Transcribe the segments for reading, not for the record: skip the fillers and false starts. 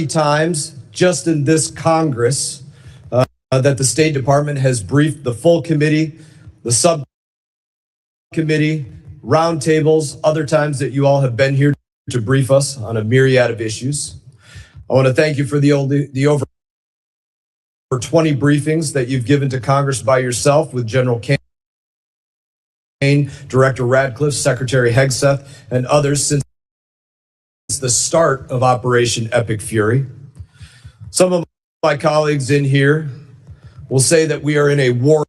times just in this Congress that the State Department has briefed the full committee, the subcommittee, roundtables, other times that you all have been here to brief us on a myriad of issues. I want to thank you for the over 20 briefings that you've given to Congress by yourself with General Kane, Director Radcliffe, Secretary Hegseth, and others since the start of Operation Epic Fury. Some of my colleagues in here will say that we are in a war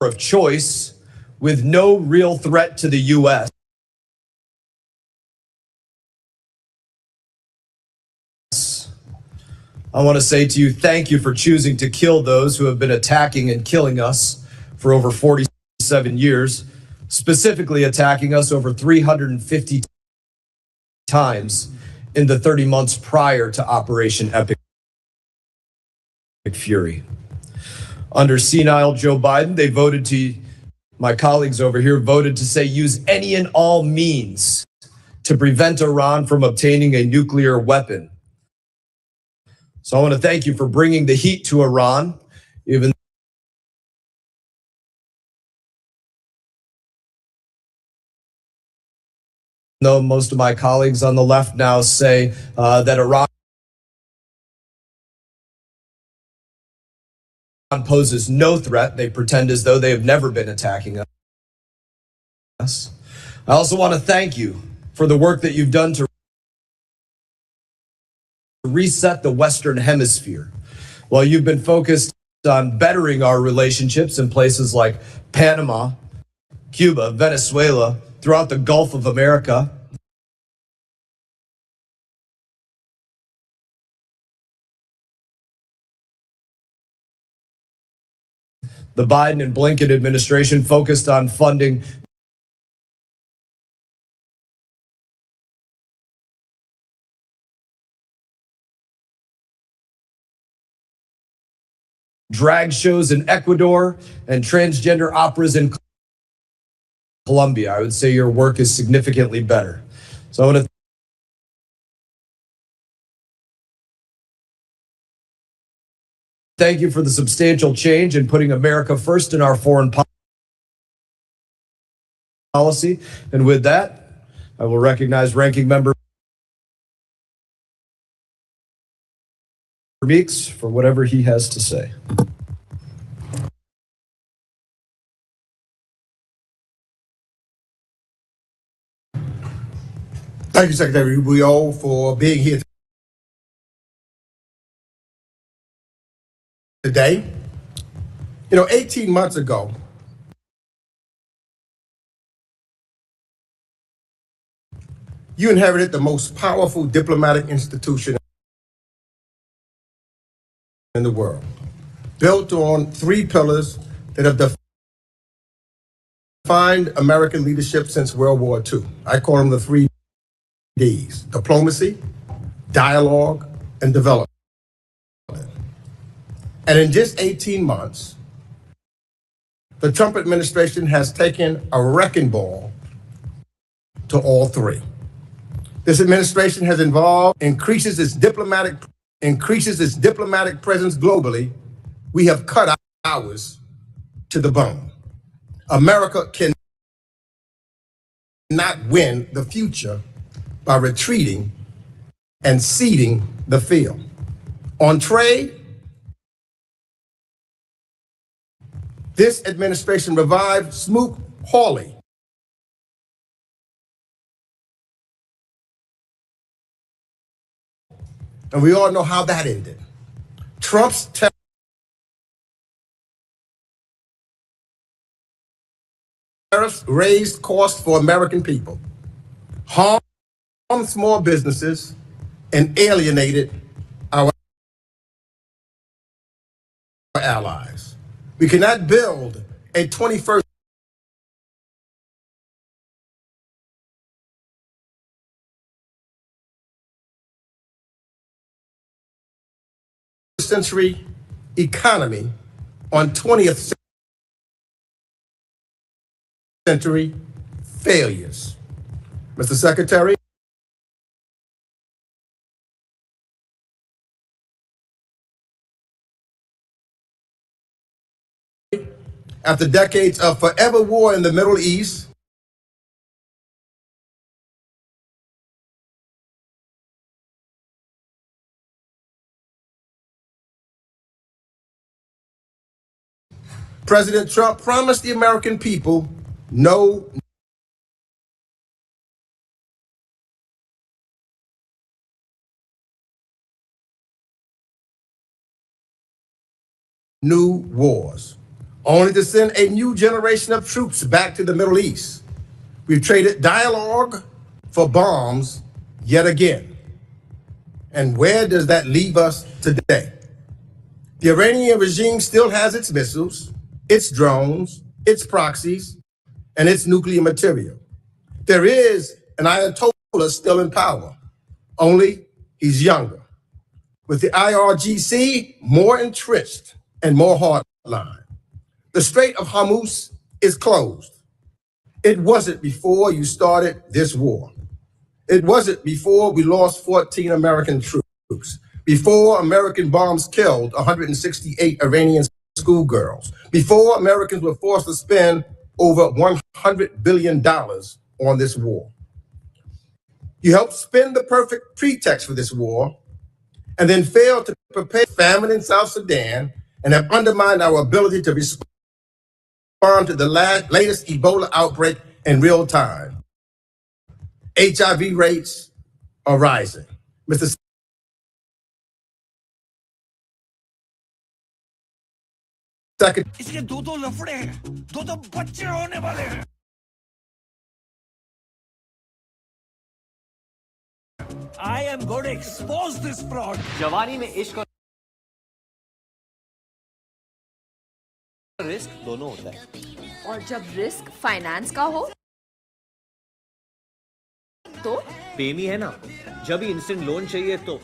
of choice with no real threat to the U.S. I want to say to you, thank you for choosing to kill those who have been attacking and killing us for over 47 years, specifically attacking us over 350 times in the 30 months prior to Operation Epic Fury. Under senile Joe Biden, they voted to, my colleagues over here voted to say use any and all means to prevent Iran from obtaining a nuclear weapon. So I want to thank you for bringing the heat to Iran, even though most of my colleagues on the left now say that Iran poses no threat. They pretend as though they have never been attacking us. I also want to thank you for the work that you've done to reset the Western Hemisphere. While you've been focused on bettering our relationships in places like Panama, Cuba, Venezuela, throughout the Gulf of America, the Biden and Blinken administration focused on funding drag shows in Ecuador and transgender operas in Colombia. I would say your work is significantly better. So I want to thank you for the substantial change in putting America first in our foreign policy. And with that, I will recognize Ranking Member Meeks for whatever he has to say. Thank you, Secretary Rubio, for being here today. 18 months ago, you inherited the most powerful diplomatic institution in the world, built on three pillars that have defined American leadership since World War II. I call them the three Ds: diplomacy, dialogue, and development. And in just 18 months, the Trump administration has taken a wrecking ball to all three. This administration has increases its diplomatic presence globally. We have cut ours to the bone. America cannot win the future by retreating and ceding the field. On trade, this administration revived Smoot-Hawley, and we all know how that ended. Trump's tariffs raised costs for American people, harmed small businesses, and alienated our allies. We cannot build a 21st century economy on 20th century failures. Mr. Secretary, after decades of forever war in the Middle East, President Trump promised the American people no new wars, only to send a new generation of troops back to the Middle East. We've traded dialogue for bombs yet again. And where does that leave us today? The Iranian regime still has its missiles, its drones, its proxies, and its nuclear material. There is an Ayatollah still in power, only he's younger. With the IRGC more entrenched and more hardline. The Strait of Hormuz is closed. It wasn't before you started this war. It wasn't before we lost 14 American troops, before American bombs killed 168 Iranian schoolgirls, before Americans were forced to spend over $100 billion on this war. You helped spin the perfect pretext for this war and then failed to prepare famine in South Sudan and have undermined our ability to respond to the latest Ebola outbreak in real time. HIV rates are rising. Mr. Secretary, इसके दो लफड़े हैं, दो बच्चे होने वाले हैं। I am going to expose this fraud. जवानी में इश्क और रिस्क दोनों होता है। और जब रिस्क फाइनेंस का हो तो पेमी है ना, जब ही इंस्टेंट लोन चाहिए तो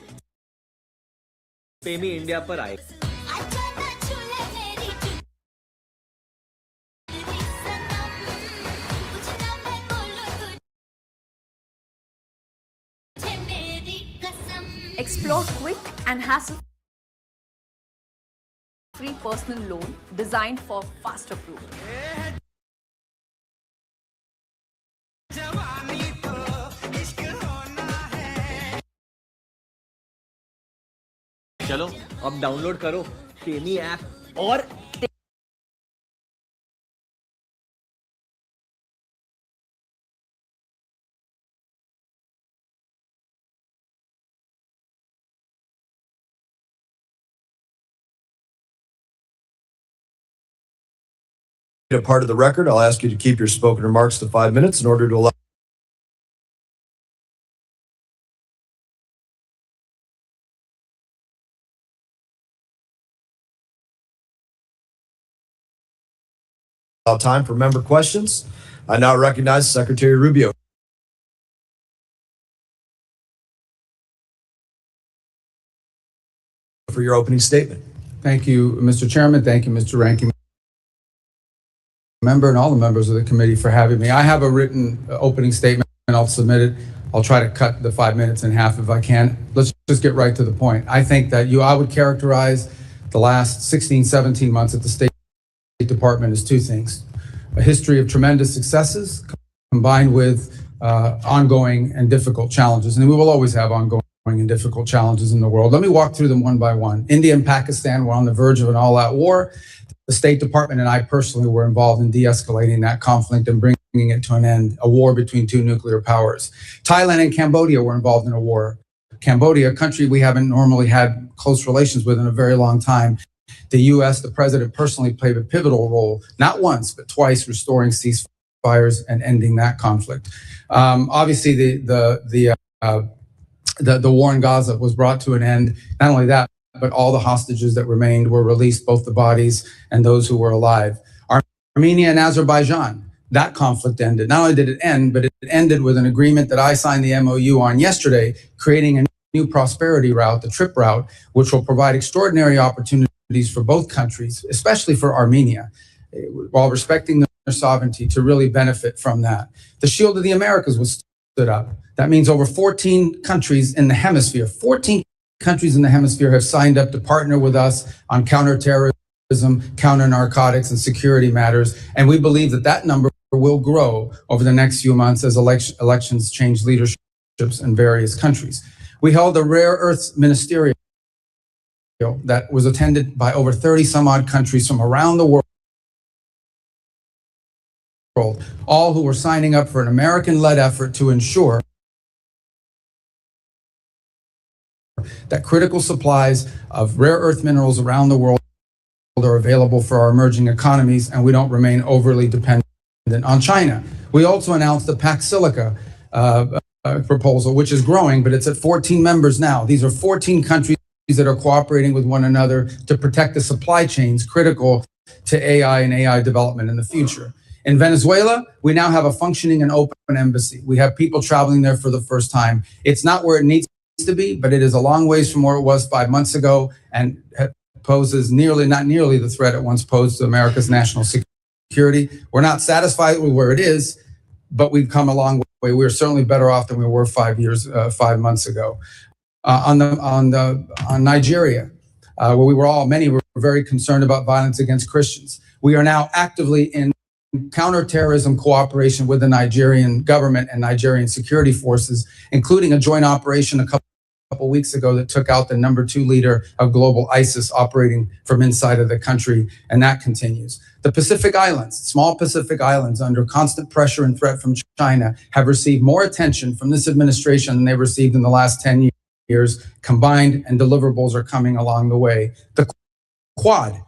पेमी इंडिया पर आए। explore quick and hassle-free personal loan designed for fast approval. चलो अब डाउनलोड करो पेमी ऐप और A part of the record, I'll ask you to keep your spoken remarks to 5 minutes in order to allow time for member questions. I now recognize Secretary Rubio for your opening statement. Thank you, Mr. Chairman. Thank you, Mr. Ranking Member, and all the members of the committee for having me. I have a written opening statement, and I'll submit it. I'll try to cut the 5 minutes in half if I can. Let's just get right to the point. I think that I would characterize the last 16, 17 months at the State Department as two things: a history of tremendous successes combined with ongoing and difficult challenges. And we will always have ongoing and difficult challenges in the world. Let me walk through them one by one. India and Pakistan were on the verge of an all-out war. The State Department and I personally were involved in de-escalating that conflict and bringing it to an end, a war between two nuclear powers. Thailand and Cambodia were involved in a war. Cambodia, a country we haven't normally had close relations with in a very long time. The U.S., the president personally played a pivotal role, not once, but twice, restoring ceasefires and ending that conflict. Obviously, the war in Gaza was brought to an end. Not only that, but all the hostages that remained were released, both the bodies and those who were alive. Armenia and Azerbaijan, that conflict ended. Not only did it end, but it ended with an agreement that I signed the MOU on yesterday, creating a new prosperity route, the TRIP route, which will provide extraordinary opportunities for both countries, especially for Armenia, while respecting their sovereignty, to really benefit from that. The Shield of the Americas was stood up. That means over 14 countries in the hemisphere, 14 countries in the hemisphere have signed up to partner with us on counterterrorism, counter-narcotics, and security matters. And we believe that that number will grow over the next few months as elections change leaderships in various countries. We held a rare earths ministerial that was attended by over 30 some odd countries from around the world, all who were signing up for an American-led effort to ensure that critical supplies of rare earth minerals around the world are available for our emerging economies, and we don't remain overly dependent on China. We also announced the Pax Silica proposal, which is growing, but it's at 14 members now. These are 14 countries that are cooperating with one another to protect the supply chains critical to AI and AI development in the future. In Venezuela, we now have a functioning and open embassy. We have people traveling there for the first time. It's not where it needs to be, but it is a long ways from where it was 5 months ago, and poses not nearly the threat it once posed to America's national security. We're not satisfied with where it is, but we've come a long way. We're certainly better off than we were 5 months ago. On Nigeria, where many were very concerned about violence against Christians. We are now actively in counterterrorism cooperation with the Nigerian government and Nigerian security forces, including a joint operation a couple weeks ago that took out the #2 leader of global ISIS operating from inside of the country, and that continues. The Pacific Islands, small Pacific Islands under constant pressure and threat from China, have received more attention from this administration than they've received in the last 10 years combined, and deliverables are coming along the way. The Quad,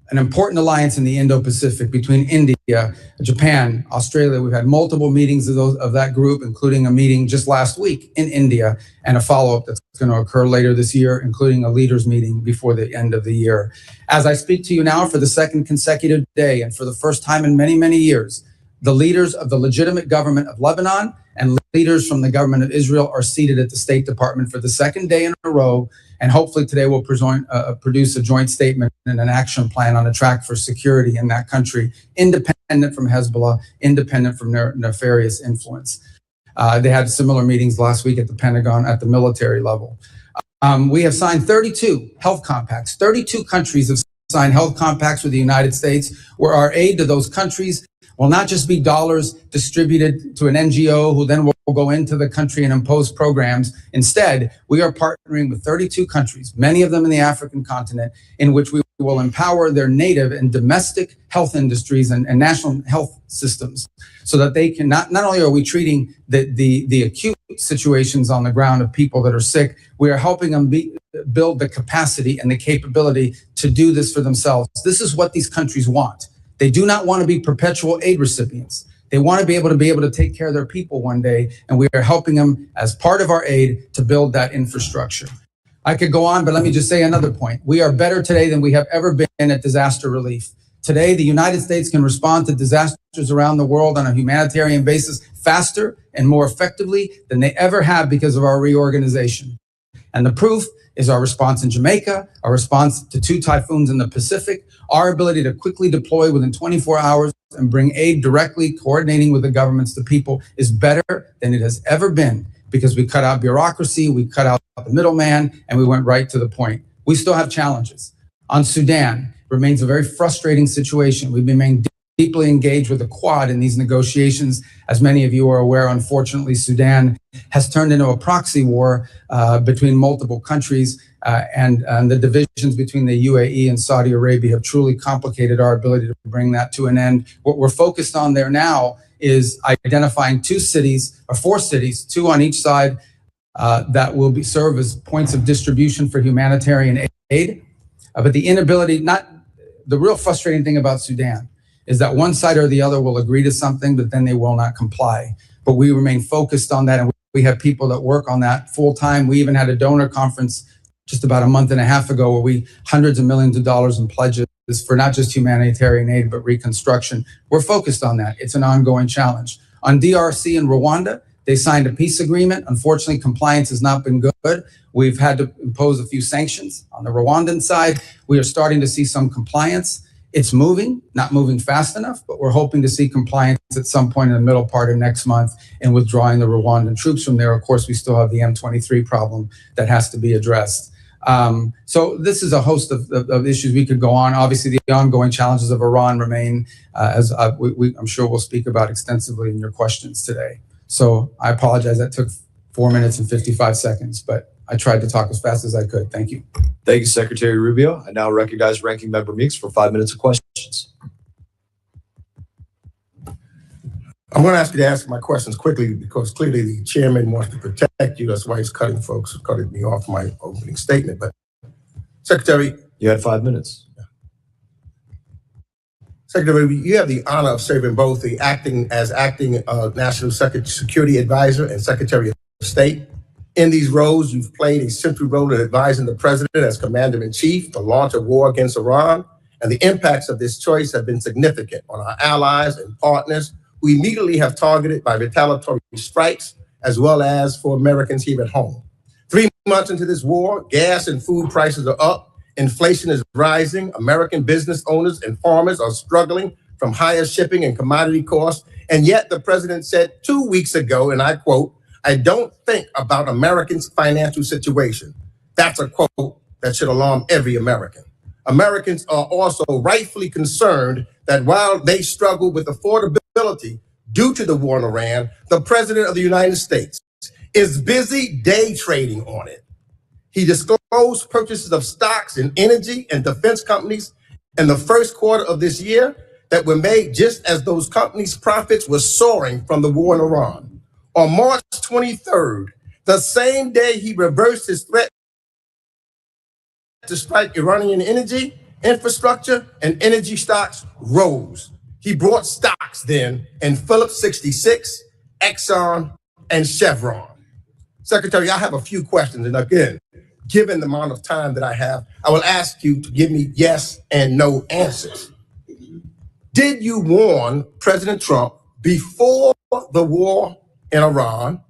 an important alliance in the Indo-Pacific between India, Japan, Australia. We've had multiple meetings of that group, including a meeting just last week in India, and a follow-up that's going to occur later this year, including a leaders meeting before the end of the year. As I speak to you now for the second consecutive day, and for the first time in many, many years, the leaders of the legitimate government of Lebanon and leaders from the government of Israel are seated at the State Department for the second day in a row. And hopefully today we'll produce a joint statement and an action plan on a track for security in that country, independent from Hezbollah, independent from nefarious influence. They had similar meetings last week at the Pentagon at the military level. We have signed 32 health compacts. 32 countries have signed health compacts with the United States, where our aid to those countries will not just be dollars distributed to an NGO who then will go into the country and impose programs. Instead, we are partnering with 32 countries, many of them in the African continent, in which we will empower their native and domestic health industries and national health systems, so that they can not only are we treating the acute situations on the ground of people that are sick, we are helping them build the capacity and the capability to do this for themselves. This is what these countries want. They do not want to be perpetual aid recipients. They want to be able to take care of their people one day, and we are helping them as part of our aid to build that infrastructure. I could go on, but let me just say another point. We are better today than we have ever been at disaster relief. Today, the United States can respond to disasters around the world on a humanitarian basis faster and more effectively than they ever have because of our reorganization. And the proof is our response in Jamaica, our response to 2 typhoons in the Pacific, our ability to quickly deploy within 24 hours and bring aid directly, coordinating with the governments to people, is better than it has ever been, because we cut out bureaucracy, we cut out the middleman, and we went right to the point. We still have challenges. On Sudan, remains a very frustrating situation. We've remained deeply engaged with the Quad in these negotiations. As many of you are aware, unfortunately, Sudan has turned into a proxy war between multiple countries, and the divisions between the UAE and Saudi Arabia have truly complicated our ability to bring that to an end. What we're focused on there now is identifying 4 cities, 2 on each side, that will serve as points of distribution for humanitarian aid. But the real frustrating thing about Sudan is that one side or the other will agree to something, but then they will not comply. But we remain focused on that, and we have people that work on that full time. We even had a donor conference just about a month and a half ago where hundreds of millions of dollars in pledges for not just humanitarian aid, but reconstruction. We're focused on that. It's an ongoing challenge. On DRC and Rwanda, They signed a peace agreement. Unfortunately, compliance has not been good. We've had to impose a few sanctions. On the Rwandan side, we are starting to see some compliance. It's moving, not moving fast enough, but we're hoping to see compliance at some point in the middle part of next month and withdrawing the Rwandan troops from there. Of course, we still have the M23 problem that has to be addressed. So this is a host of issues we could go on. Obviously, the ongoing challenges of Iran remain, as I'm sure we'll speak about extensively in your questions today. So I apologize, that took 4 minutes and 55 seconds, but I tried to talk as fast as I could. Thank you. Thank you, Secretary Rubio. I now recognize Ranking Member Meeks for 5 minutes of questions. I'm going to ask you to answer my questions quickly because clearly the chairman wants to protect you. That's why he's cutting me off my opening statement. But Secretary, You had 5 minutes. Secretary, you have the honor of serving both the acting National Security Advisor and Secretary of State. In these roles, you've played a central role in advising the president as commander-in-chief, the launch of war against Iran, and the impacts of this choice have been significant on our allies and partners who immediately have targeted by retaliatory strikes, as well as for Americans here at home. 3 months into this war, gas and food prices are up, inflation is rising, American business owners and farmers are struggling from higher shipping and commodity costs, and yet the president said 2 weeks ago, and I quote, "I don't think about Americans' financial situation." That's a quote that should alarm every American. Americans are also rightfully concerned that while they struggle with affordability due to the war in Iran, the president of the United States is busy day trading on it. He disclosed purchases of stocks in energy and defense companies in the first quarter of this year that were made just as those companies' profits were soaring from the war in Iran. On March 23rd, the same day he reversed his threat to strike Iranian energy infrastructure, and energy stocks rose. He bought stocks then in Phillips 66, Exxon, and Chevron. Secretary, I have a few questions, and again, given the amount of time that I have, I will ask you to give me yes and no answers. Did you warn President Trump before the war in Iran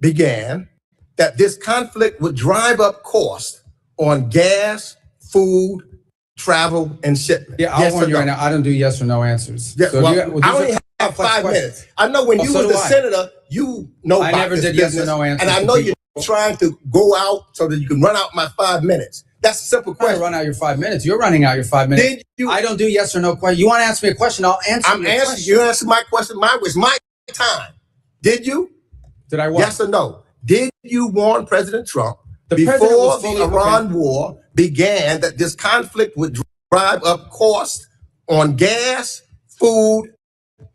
began that this conflict would drive up costs on gas, food, travel, and shipment? Yeah, I'll warn you right now, I don't do yes or no answers. Yeah, So well, I only have 5 minutes. I know when you so were the do I. senator, you know I about never this did yes or business, no answers and I to know people. you're trying to go out so that you can run out my 5 minutes. That's a simple I'm trying to question. run out your 5 minutes. You're running out your 5 minutes. Did you? I don't do yes or no question. You want to ask me a question? I'll answer. I'm your asking question. you. Answer my question. Mine was my time. Did you? Did I what? Yes or no? Did you warn President Trump The president before was the fully Iran war began that this conflict would drive up costs on gas, food,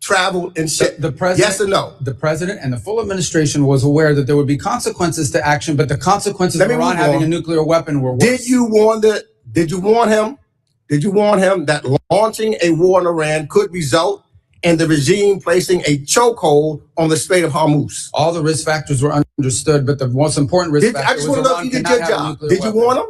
travel, and shit? The president, yes or no? The president and the full administration was aware that there would be consequences to action, but the consequences of Iran having a nuclear weapon were worse. Did you warn him? Did you warn him that launching a war in Iran could result in the regime placing a chokehold on the Strait of Hormuz? All the risk factors were understood, but the most important risk factor I just was want to know Iran if you did cannot your have a job. nuclear Did you weapon. warn him?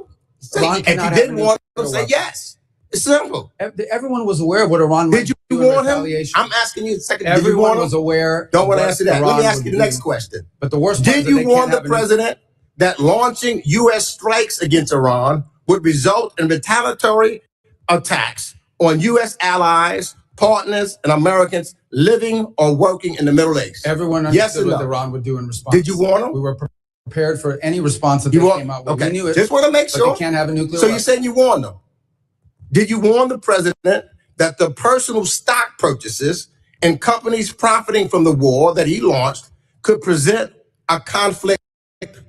Iran If cannot you have didn't a warn him, nuclear say weapon. yes. It's simple. Everyone was aware of what Iran Did you might do in warn him? retaliation. I'm asking you a second. Did you Everyone warn him? was aware. Don't of want to what answer that. Let Iran me ask would you the do. next question. But the worst part Did is that you they warn can't the have a nuclear- president that launching U.S. strikes against Iran would result in retaliatory attacks on U.S. allies, partners, and Americans living or working in the Middle East? Everyone Yes understood or what no? Iran would do in response. Did you warn them? We were prepared for any response that You they warn- came out with. okay. We knew it. Just want to make but sure. they can't have a nuclear So weapon. you're saying you warned them? Did you warn the president that the personal stock purchases and companies profiting from the war that he launched could present a conflict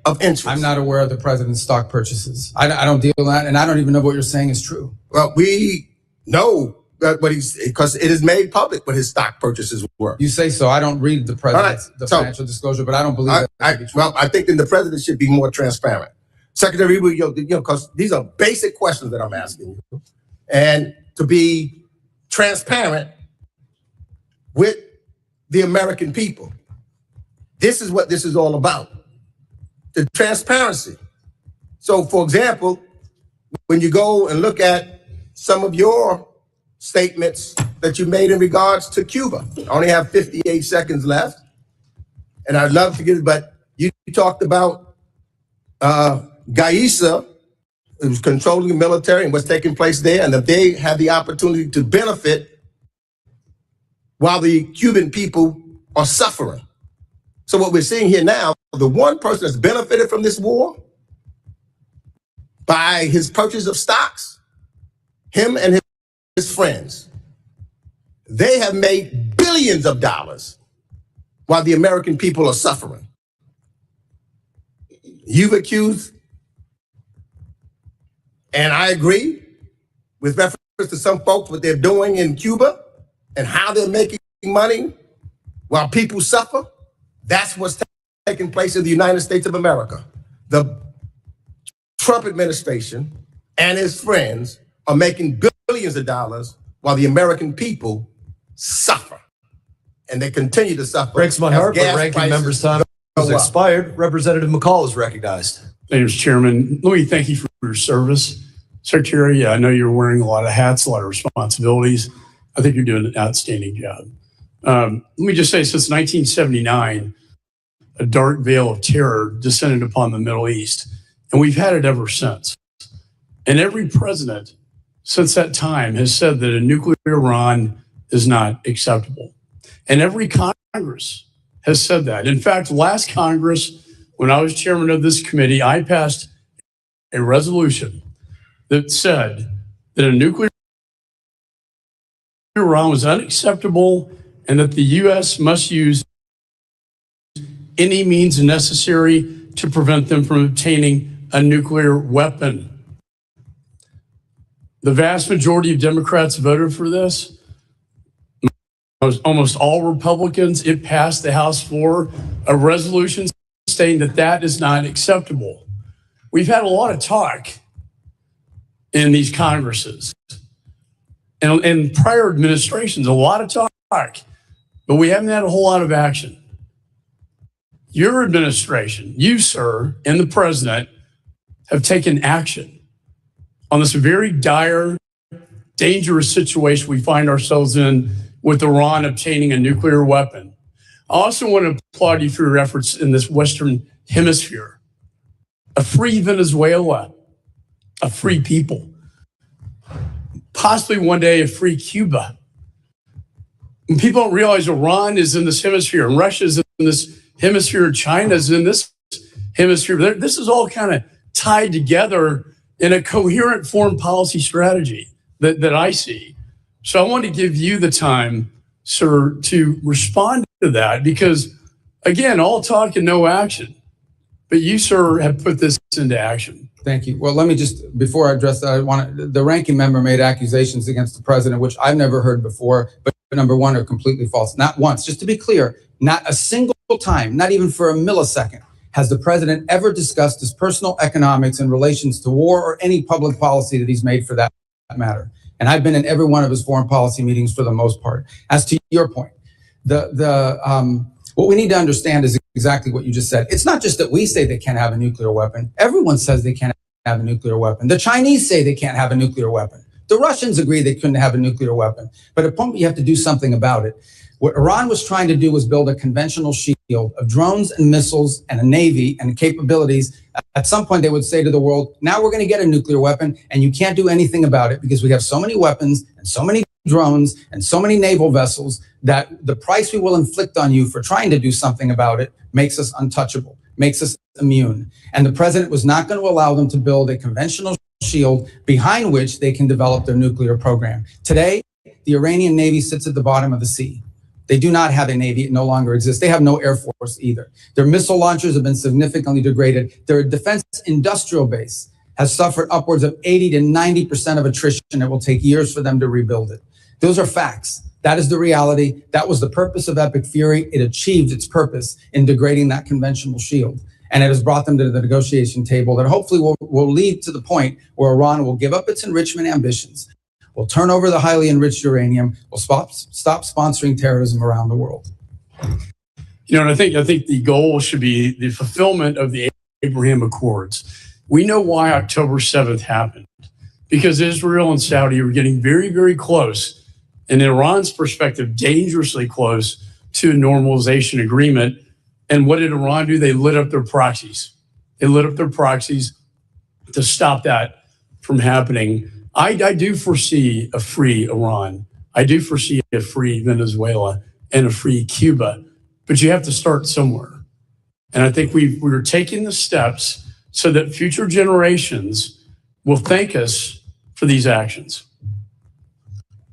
of interest? I'm not aware of the president's stock purchases. I don't deal with that, and I don't even know what you're saying is true. Well, we know that what he's, because it is made public what his stock purchases were. You say so. I don't read the president's All right, so- financial disclosure, but I don't believe that to be true. Well, I think then the president should be more transparent. Secretary Rubio, because these are basic questions that I'm asking you. And to be transparent with the American people. This is what this is all about. The transparency. So, for example, when you go and look at some of your statements that you made in regards to Cuba, I only have 58 seconds left. and I'd love to get it, but you talked about Gaisa, who's controlling the military and what's taking place there, and that they have the opportunity to benefit while the Cuban people are suffering. So what we're seeing here now, the one person that's benefited from this war by his purchase of stocks, him and his friends, they have made billions of dollars while the American people are suffering. You've accused, and I agree with reference to some folks, what they're doing in Cuba and how they're making money while people suffer. That's what's taking place in the United States of America. The Trump administration and his friends are making billions of dollars while the American people suffer. And they continue to suffer. Breaks my heart, but as gas ranking member's time has go up. expired. Representative McCall is recognized. Thank you, Mr. Chairman. Let me thank you for your service. Secretary, I know you're wearing a lot of hats, a lot of responsibilities. I think you're doing an outstanding job. Let me just say, since 1979, a dark veil of terror descended upon the Middle East, and we've had it ever since. And every president since that time has said that a nuclear Iran is not acceptable. And every Congress has said that. In fact, last Congress, when I was chairman of this committee, I passed a resolution that said that a nuclear Iran was unacceptable and that the U.S. must use any means necessary to prevent them from obtaining a nuclear weapon. The vast majority of Democrats voted for this. Almost all Republicans. It passed the House floor, a resolution stating that that is not acceptable. We've had a lot of talk in these Congresses and in prior administrations, a lot of talk, but we haven't had a whole lot of action. Your administration, you, sir, and the president have taken action on this very dire, dangerous situation we find ourselves in with Iran obtaining a nuclear weapon. I also want to applaud you for your efforts in this Western Hemisphere. A free Venezuela, a free people, possibly one day a free Cuba. And people don't realize Iran is in this hemisphere, and Russia is in this hemisphere, China is in this hemisphere. This is all kind of tied together in a coherent foreign policy strategy that I see. So I want to give you the time, sir, to respond to that, because, again, all talk and no action. But you, sir, have put this into action. Thank you. Well, let me just, before I address that, the ranking member made accusations against the president, which I've never heard before, but number one, are completely false. Not once, just to be clear, not a single time, not even for a millisecond, has the president ever discussed his personal economics in relations to war or any public policy that he's made for that matter. And I've been in every one of his foreign policy meetings for the most part. As to your point, what we need to understand is exactly what you just said. It's not just that we say they can't have a nuclear weapon. Everyone says they can't have a nuclear weapon. The Chinese say they can't have a nuclear weapon. The Russians agree they couldn't have a nuclear weapon. But at a point, you have to do something about it. What Iran was trying to do was build a conventional shield of drones and missiles and a navy and capabilities. At some point, they would say to the world, now we're going to get a nuclear weapon and you can't do anything about it because we have so many weapons and so many drones and so many naval vessels that the price we will inflict on you for trying to do something about it makes us untouchable, makes us immune. And the president was not going to allow them to build a conventional shield behind which they can develop their nuclear program. Today, the Iranian Navy sits at the bottom of the sea. They do not have a Navy. It no longer exists. They have no Air Force either. Their missile launchers have been significantly degraded. Their defense industrial base has suffered upwards of 80 to 90% of attrition. It will take years for them to rebuild it. Those are facts. That is the reality. That was the purpose of Epic Fury. It achieved its purpose in degrading that conventional shield. And it has brought them to the negotiation table that hopefully will lead to the point where Iran will give up its enrichment ambitions, will turn over the highly enriched uranium, will stop sponsoring terrorism around the world. You know, and I think the goal should be the fulfillment of the Abraham Accords. We know why October 7th happened, because Israel and Saudi were getting very, very close, and in Iran's perspective, dangerously close to a normalization agreement. And what did Iran do? They lit up their proxies. They lit up their proxies to stop that from happening. I do foresee a free Iran. I do foresee a free Venezuela and a free Cuba, but you have to start somewhere. And I think we're taking the steps so that future generations will thank us for these actions.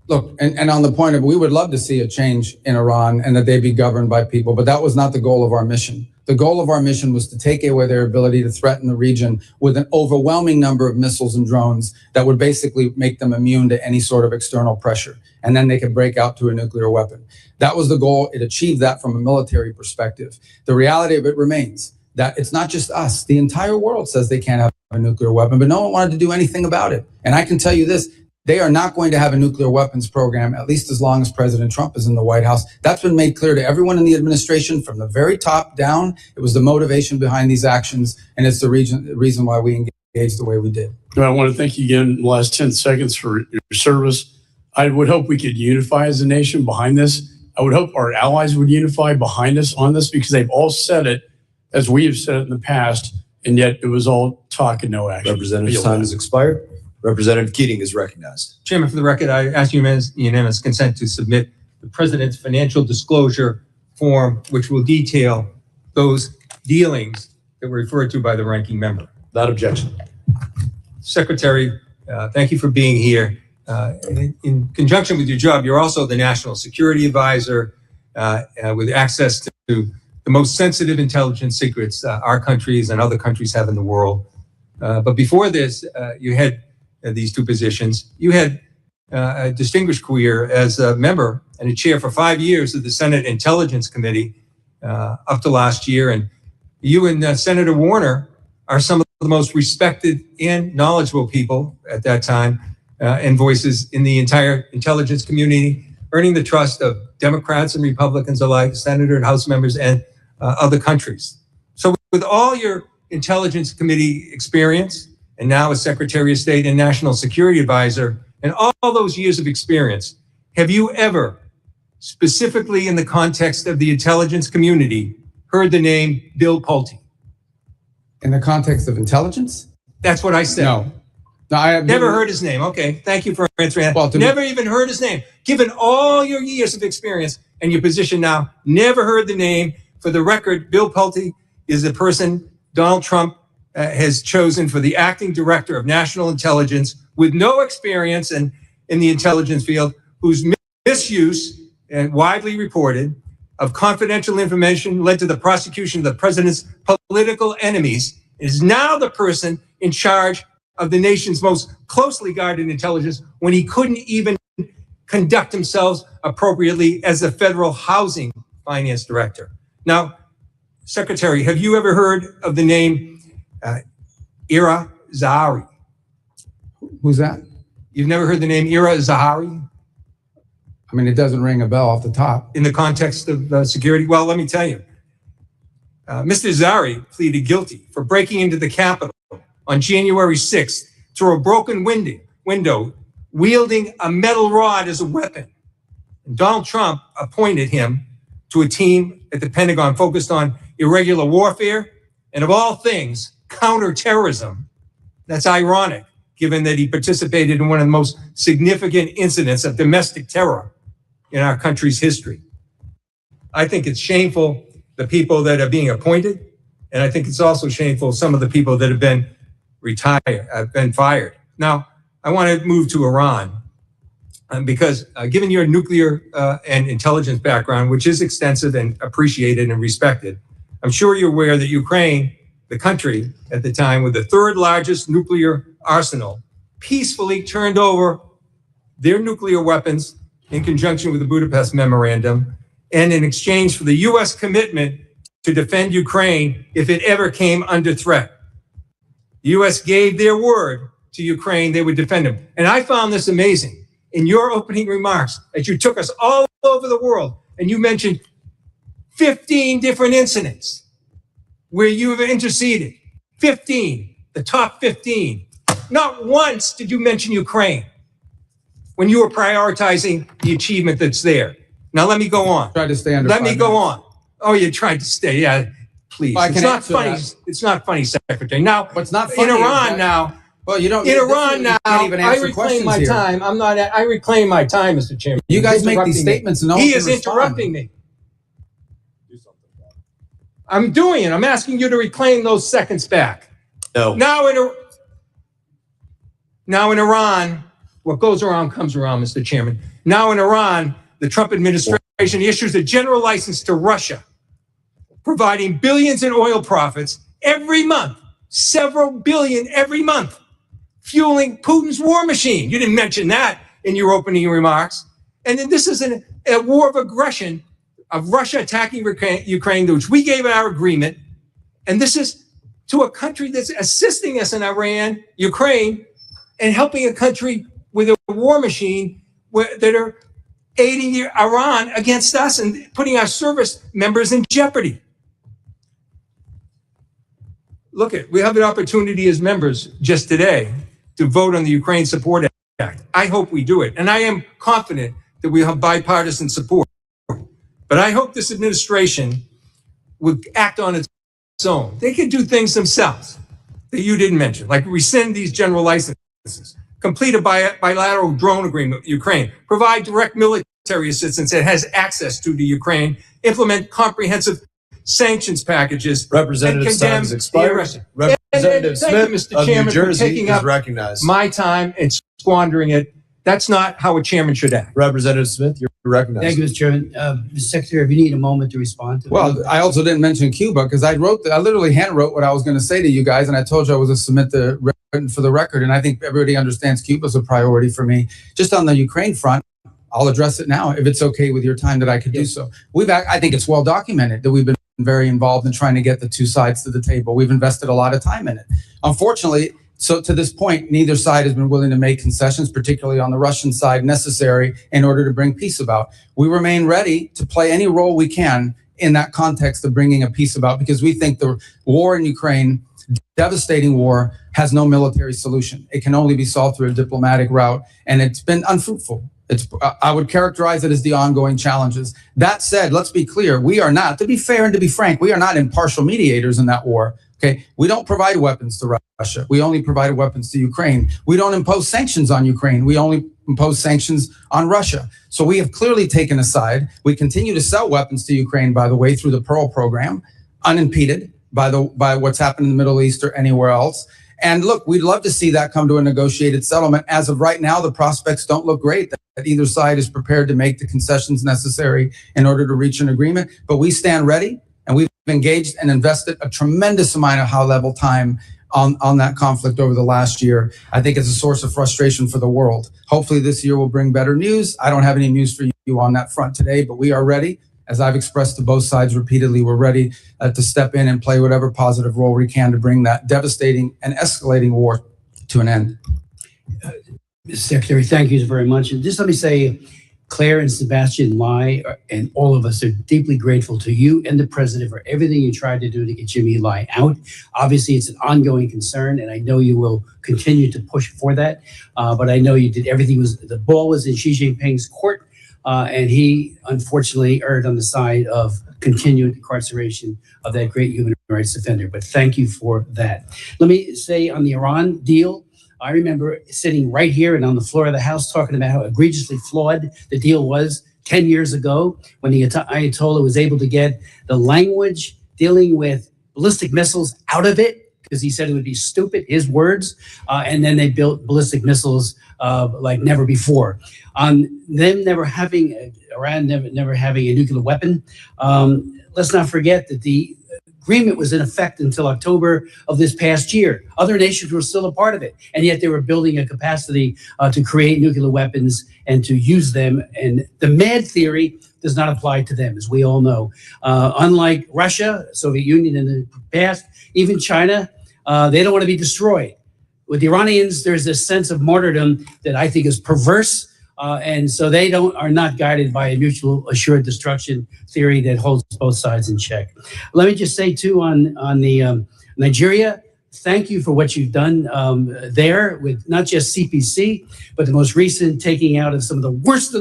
Look, and on the point of, we would love to see a change in Iran and that they be governed by people, but that was not the goal of our mission. The goal of our mission was to take away their ability to threaten the region with an overwhelming number of missiles and drones that would basically make them immune to any sort of external pressure. And then they could break out to a nuclear weapon. That was the goal. It achieved that from a military perspective. The reality of it remains that it's not just us. The entire world says they can't have a nuclear weapon, but no one wanted to do anything about it. And I can tell you this, they are not going to have a nuclear weapons program, at least as long as President Trump is in the White House. That's been made clear to everyone in the administration from the very top down. It was the motivation behind these actions, and it's the reason why we engaged the way we did. I want to thank you again in the last 10 seconds for your service. I would hope we could unify as a nation behind this. I would hope our allies would unify behind us on this, because they've all said it as we have said it in the past, and yet it was all talk and no action. Representative's time has expired. Representative Keating is recognized. Chairman, for the record, I ask unanimous consent to submit the President's financial disclosure form, which will detail those dealings that were referred to by the ranking member. Without objection. Secretary, thank you for being here. In conjunction with your job, you're also the National Security Advisor with access to the most sensitive intelligence secrets our countries and other countries have in the world. But before this, you had these two positions. You had a distinguished career as a member and a chair for 5 years of the Senate Intelligence Committee up to last year. And you and Senator Warner are some of the most respected and knowledgeable people at that time and voices in the entire intelligence community, earning the trust of Democrats and Republicans alike, Senator and House members, and other countries. So with all your Intelligence Committee experience, and now as Secretary of State and National Security Advisor, and all those years of experience, have you ever, specifically in the context of the intelligence community, heard the name Bill Pulte? In the context of intelligence? That's what I said. No, I have never heard his name. Okay, thank you for answering that. Well, never even heard his name. Given all your years of experience and your position now, never heard the name. For the record, Bill Pulte is the person Donald Trump has chosen for the acting director of national intelligence with no experience in the intelligence field, whose misuse, and widely reported, of confidential information led to the prosecution of the president's political enemies, is now the person in charge of the nation's most closely guarded intelligence when he couldn't even conduct himself appropriately as the federal housing finance director. Now, Secretary, have you ever heard of the name Ira Zahari? Who's that? You've never heard the name Ira Zahari? I mean, it doesn't ring a bell off the top. In the context of security? Well, let me tell you. Mr. Zahari pleaded guilty for breaking into the Capitol on January 6th through a broken window, wielding a metal rod as a weapon. And Donald Trump appointed him to a team at the Pentagon focused on irregular warfare and, of all things, counterterrorism. That's ironic, given that he participated in one of the most significant incidents of domestic terror in our country's history. I think it's shameful, the people that are being appointed, and I think it's also shameful, some of the people that have been fired. Now, I want to move to Iran because given your nuclear and intelligence background, which is extensive and appreciated and respected, I'm sure you're aware that Ukraine, the country at the time with the third largest nuclear arsenal, peacefully turned over their nuclear weapons in conjunction with the Budapest Memorandum and in exchange for the U.S. commitment to defend Ukraine if it ever came under threat. The U.S. gave their word to Ukraine they would defend them. And I found this amazing. In your opening remarks, as you took us all over the world, and you mentioned 15 different incidents where you have interceded. 15, the top 15. Not once did you mention Ukraine when you were prioritizing the achievement that's there. Now, let me go on. Try to stay under Let 5 me go minutes. on. Oh, you tried to stay. Yeah, please. Well, I can It's not answer funny. that. It's not funny, Secretary. Now, What's not in funny is Iran that- now, Well, you don't. in this Iran is- now, you can't even I answer reclaim questions my here. time. I reclaim my time, Mr. Chairman. You guys make Interrupting these me. statements and no He one is can respond. interrupting me. I'm doing it. I'm asking you to reclaim those seconds back. No. Now in Iran, what goes around comes around, Mr. Chairman. Now in Iran, the Trump administration issues a general license to Russia, providing billions in oil profits every month, several billion every month, fueling Putin's war machine. You didn't mention that in your opening remarks. And then this is a war of aggression of Russia attacking Ukraine, which we gave our agreement. And this is to a country that's assisting us in Iran, Ukraine, and helping a country with a war machine that are aiding Iran against us and putting our service members in jeopardy. Look, we have an opportunity as members just today to vote on the Ukraine Support Act. I hope we do it. And I am confident that we have bipartisan support. But I hope this administration would act on its own. They can do things themselves that you didn't mention, like rescind these general licenses, complete a bilateral drone agreement with Ukraine, provide direct military assistance that has access to the Ukraine, implement comprehensive sanctions packages, Representative and condemn Stein has expired. the aggression. Representative Thank you, Smith Mr. of New Chairman, for Jersey taking is up recognized. my time and squandering it. That's not how a chairman should act. Representative Smith, you're recognized. Thank you, Mr. Chairman. Mr. Secretary, if you need a moment to respond to Well, I also didn't mention Cuba because I literally hand wrote what I was going to say to you guys, and I told you I was going to submit the written for the record. And I think everybody understands Cuba is a priority for me. Just on the Ukraine front, I'll address it now if it's okay with your time that I could do so. I think it's well documented that we've been very involved in trying to get the two sides to the table. We've invested a lot of time in it. Unfortunately, so to this point, neither side has been willing to make concessions, particularly on the Russian side, necessary in order to bring peace about. We remain ready to play any role we can in that context of bringing a peace about, because we think the war in Ukraine, devastating war, has no military solution. It can only be solved through a diplomatic route, and it's been unfruitful. I would characterize it as the ongoing challenges. That said, let's be clear, we are not, to be fair and to be frank, we are not impartial mediators in that war. Okay, we don't provide weapons to Russia. We only provide weapons to Ukraine. We don't impose sanctions on Ukraine. We only impose sanctions on Russia. So we have clearly taken a side. We continue to sell weapons to Ukraine, by the way, through the Pearl program, unimpeded by what's happened in the Middle East or anywhere else. And look, we'd love to see that come to a negotiated settlement. As of right now, the prospects don't look great that either side is prepared to make the concessions necessary in order to reach an agreement. But we stand ready, and we've engaged and invested a tremendous amount of high-level time on that conflict over the last year. I think it's a source of frustration for the world. Hopefully this year will bring better news. I don't have any news for you on that front today, but we are ready. As I've expressed to both sides repeatedly, we're ready to step in and play whatever positive role we can to bring that devastating and escalating war to an end. Mr. Secretary, thank you very much. And just let me say, Claire and Sebastian Lai and all of us are deeply grateful to you and the president for everything you tried to do to get Jimmy Lai out. Obviously, it's an ongoing concern, and I know you will continue to push for that. But I know you did everything. The ball was in Xi Jinping's court, and he unfortunately erred on the side of continued incarceration of that great human rights defender. But thank you for that. Let me say on the Iran deal, I remember sitting right here and on the floor of the House talking about how egregiously flawed the deal was 10 years ago when the Ayatollah was able to get the language dealing with ballistic missiles out of it because he said it would be stupid, his words, and then they built ballistic missiles like never before. On them never having, Iran never having a nuclear weapon, let's not forget that the agreement was in effect until October of this past year. Other nations were still a part of it, and yet they were building a capacity to create nuclear weapons and to use them. And the MAD theory does not apply to them, as we all know. Unlike Russia, Soviet Union in the past, even China, they don't want to be destroyed. With the Iranians, there's this sense of martyrdom that I think is perverse. And so they are not guided by a mutual assured destruction theory that holds both sides in check. Let me just say too on the Nigeria, thank you for what you've done there with not just CPC, but the most recent taking out of some of the worst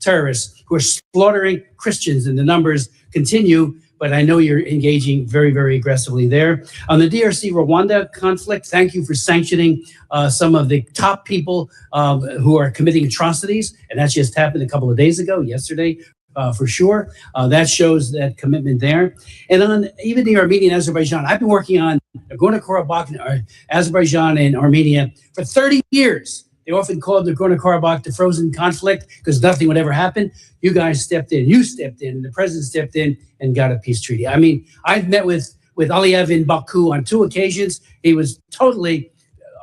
terrorists who are slaughtering Christians, and the numbers continue. but I know you're engaging very, very aggressively there. On the DRC Rwanda conflict, thank you for sanctioning some of the top people who are committing atrocities. And that just happened a couple of days ago, yesterday, for sure. That shows that commitment there. And on even the Armenian Azerbaijan, I've been working on Nagorno-Karabakh, Azerbaijan and Armenia for 30 years. They often called Nagorno-Karabakh the frozen conflict because nothing would ever happen. You guys stepped in, the president stepped in and got a peace treaty. I mean, I've met with Aliyev in Baku on 2 occasions. He was totally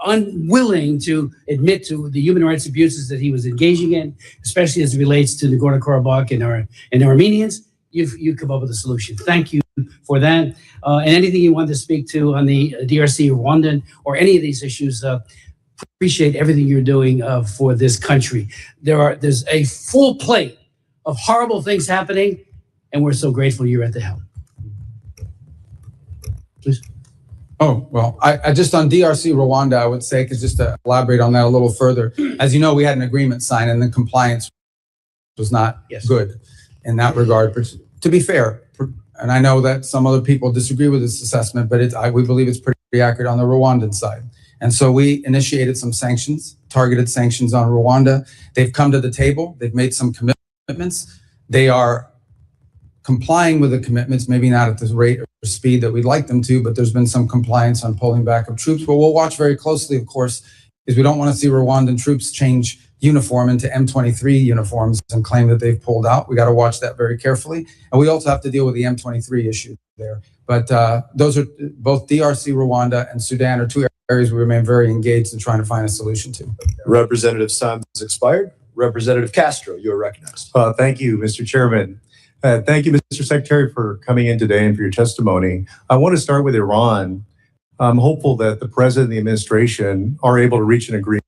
unwilling to admit to the human rights abuses that he was engaging in, especially as it relates to Nagorno-Karabakh and Armenians. You've come up with a solution. Thank you for that. And anything you want to speak to on the DRC, Rwandan, or any of these issues, appreciate everything you're doing for this country. There's a full plate of horrible things happening, and we're so grateful you're at the helm. Please. Oh, well, I just on DRC Rwanda, I would say, because just to elaborate on that a little further, as you know, we had an agreement signed and the compliance was not good in that regard. But to be fair, and I know that some other people disagree with this assessment, but we believe it's pretty accurate on the Rwandan side. And so we initiated some sanctions, targeted sanctions on Rwanda. They've come to the table. They've made some commitments. They are complying with the commitments, maybe not at the rate or speed that we'd like them to, but there's been some compliance on pulling back of troops. But we'll watch very closely, of course, because we don't want to see Rwandan troops change uniform into M23 uniforms and claim that they've pulled out. We got to watch that very carefully. And we also have to deal with the M23 issue there. But those are both DRC, Rwanda, and Sudan are 2 areas we remain very engaged in trying to find a solution to. Representative's time has expired. Representative Castro, you are recognized. Thank you, Mr. Chairman. Thank you, Mr. Secretary, for coming in today and for your testimony. I want to start with Iran. I'm hopeful that the president and the administration are able to reach an agreement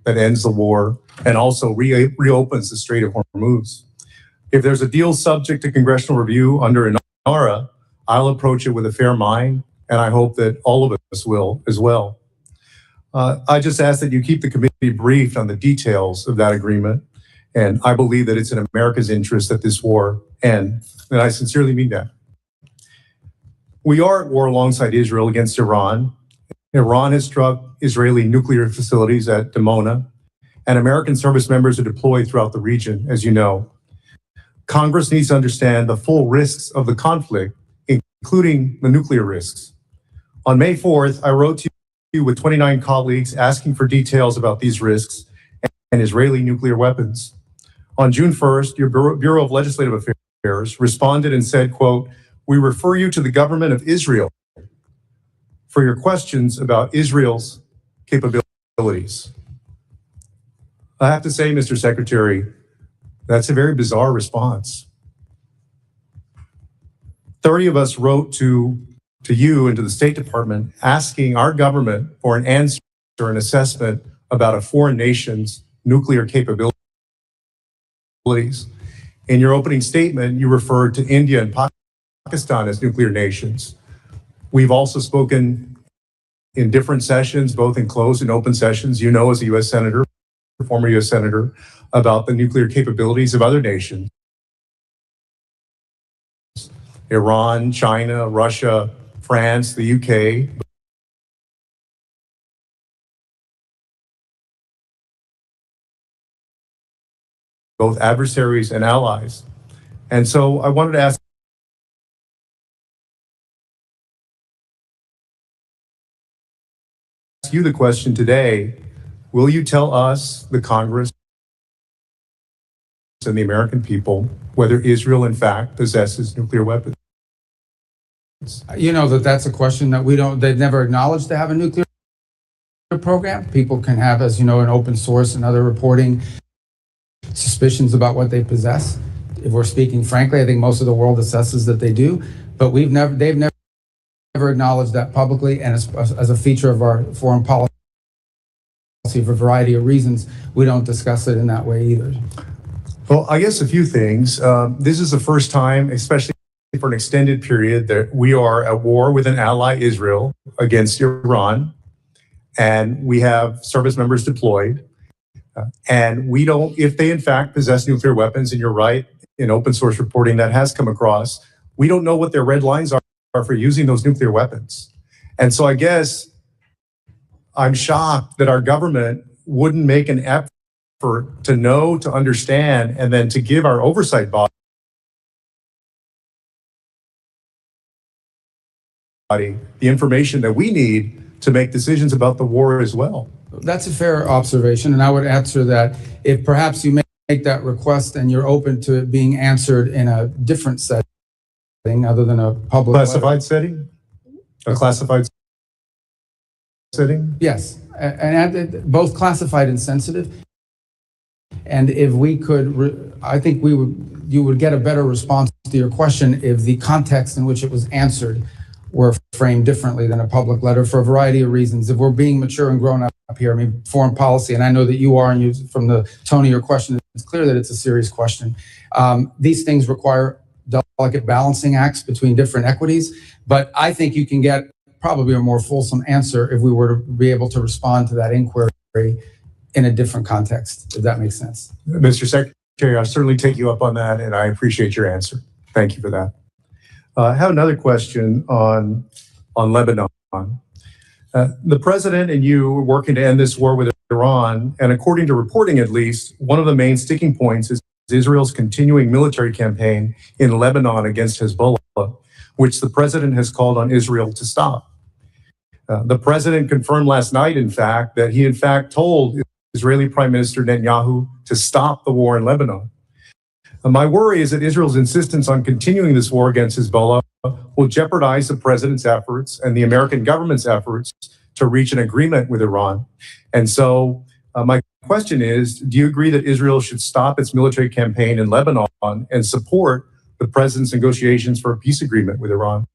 that ends the war and also reopens the Strait of Hormuz. If there's a deal subject to congressional review under INARA, I'll approach it with a fair mind, and I hope that all of us will as well. I just ask that you keep the committee briefed on the details of that agreement, and I believe that it's in America's interest that this war end, and I sincerely mean that. We are at war alongside Israel against Iran. Iran has struck Israeli nuclear facilities at Dimona, and American service members are deployed throughout the region, as you know. Congress needs to understand the full risks of the conflict, including the nuclear risks. On May 4th, I wrote to you with 29 colleagues asking for details about these risks and Israeli nuclear weapons. On June 1st, your Bureau of Legislative Affairs responded and said, quote, "We refer you to the government of Israel for your questions about Israel's capabilities." I have to say, Mr. Secretary, that's a very bizarre response. 30 of us wrote to you and to the State Department asking our government for an answer, an assessment about a foreign nation's nuclear capabilities. In your opening statement, you referred to India and Pakistan as nuclear nations. We've also spoken in different sessions, both in closed and open sessions, you know, as a U.S. Senator, former U.S. Senator, about the nuclear capabilities of other nations. Iran, China, Russia, France, the UK. Both adversaries and allies. And so I wanted to ask you the question today, will you tell us, the Congress, and the American people, whether Israel in fact possesses nuclear weapons? You know that's a question that they've never acknowledged to have a nuclear program. People can have, as you know, an open source and other reporting suspicions about what they possess. If we're speaking frankly, I think most of the world assesses that they do, but they've never acknowledged that publicly, and as a feature of our foreign policy for a variety of reasons, we don't discuss it in that way either. Well, I guess a few things. This is the first time, especially for an extended period, that we are at war with an ally, Israel, against Iran, and we have service members deployed. And we don't, if they in fact possess nuclear weapons, and you're right, in open source reporting that has come across, We don't know what their red lines are for using those nuclear weapons. And so I guess I'm shocked that our government wouldn't make an effort to know, to understand, and then to give our oversight body the information that we need to make decisions about the war as well. That's a fair observation, and I would answer that if perhaps you make that request and you're open to it being answered in a different setting other than a public classified setting? A classified setting? Yes, and both classified and sensitive. And if we could, I think you would get a better response to your question if the context in which it was answered were framed differently than a public letter for a variety of reasons. If we're being mature and grown up here, I mean, foreign policy, and I know that you are, and you, from the tone of your question, it's clear that it's a serious question. These things require delicate balancing acts between different equities, but I think you can get probably a more fulsome answer if we were to be able to respond to that inquiry in a different context, if that makes sense. Mr. Secretary, I'll certainly take you up on that, and I appreciate your answer. Thank you for that. I have another question on Lebanon. The president and you are working to end this war with Iran, and according to reporting at least, one of the main sticking points is Israel's continuing military campaign in Lebanon against Hezbollah, which the president has called on Israel to stop. The president confirmed last night, in fact, that he in fact told Israeli Prime Minister Netanyahu to stop the war in Lebanon. My worry is that Israel's insistence on continuing this war against Hezbollah will jeopardize the president's efforts and the American government's efforts to reach an agreement with Iran. And so my question is, do you agree that Israel should stop its military campaign in Lebanon and support the president's negotiations for a peace agreement with Iran?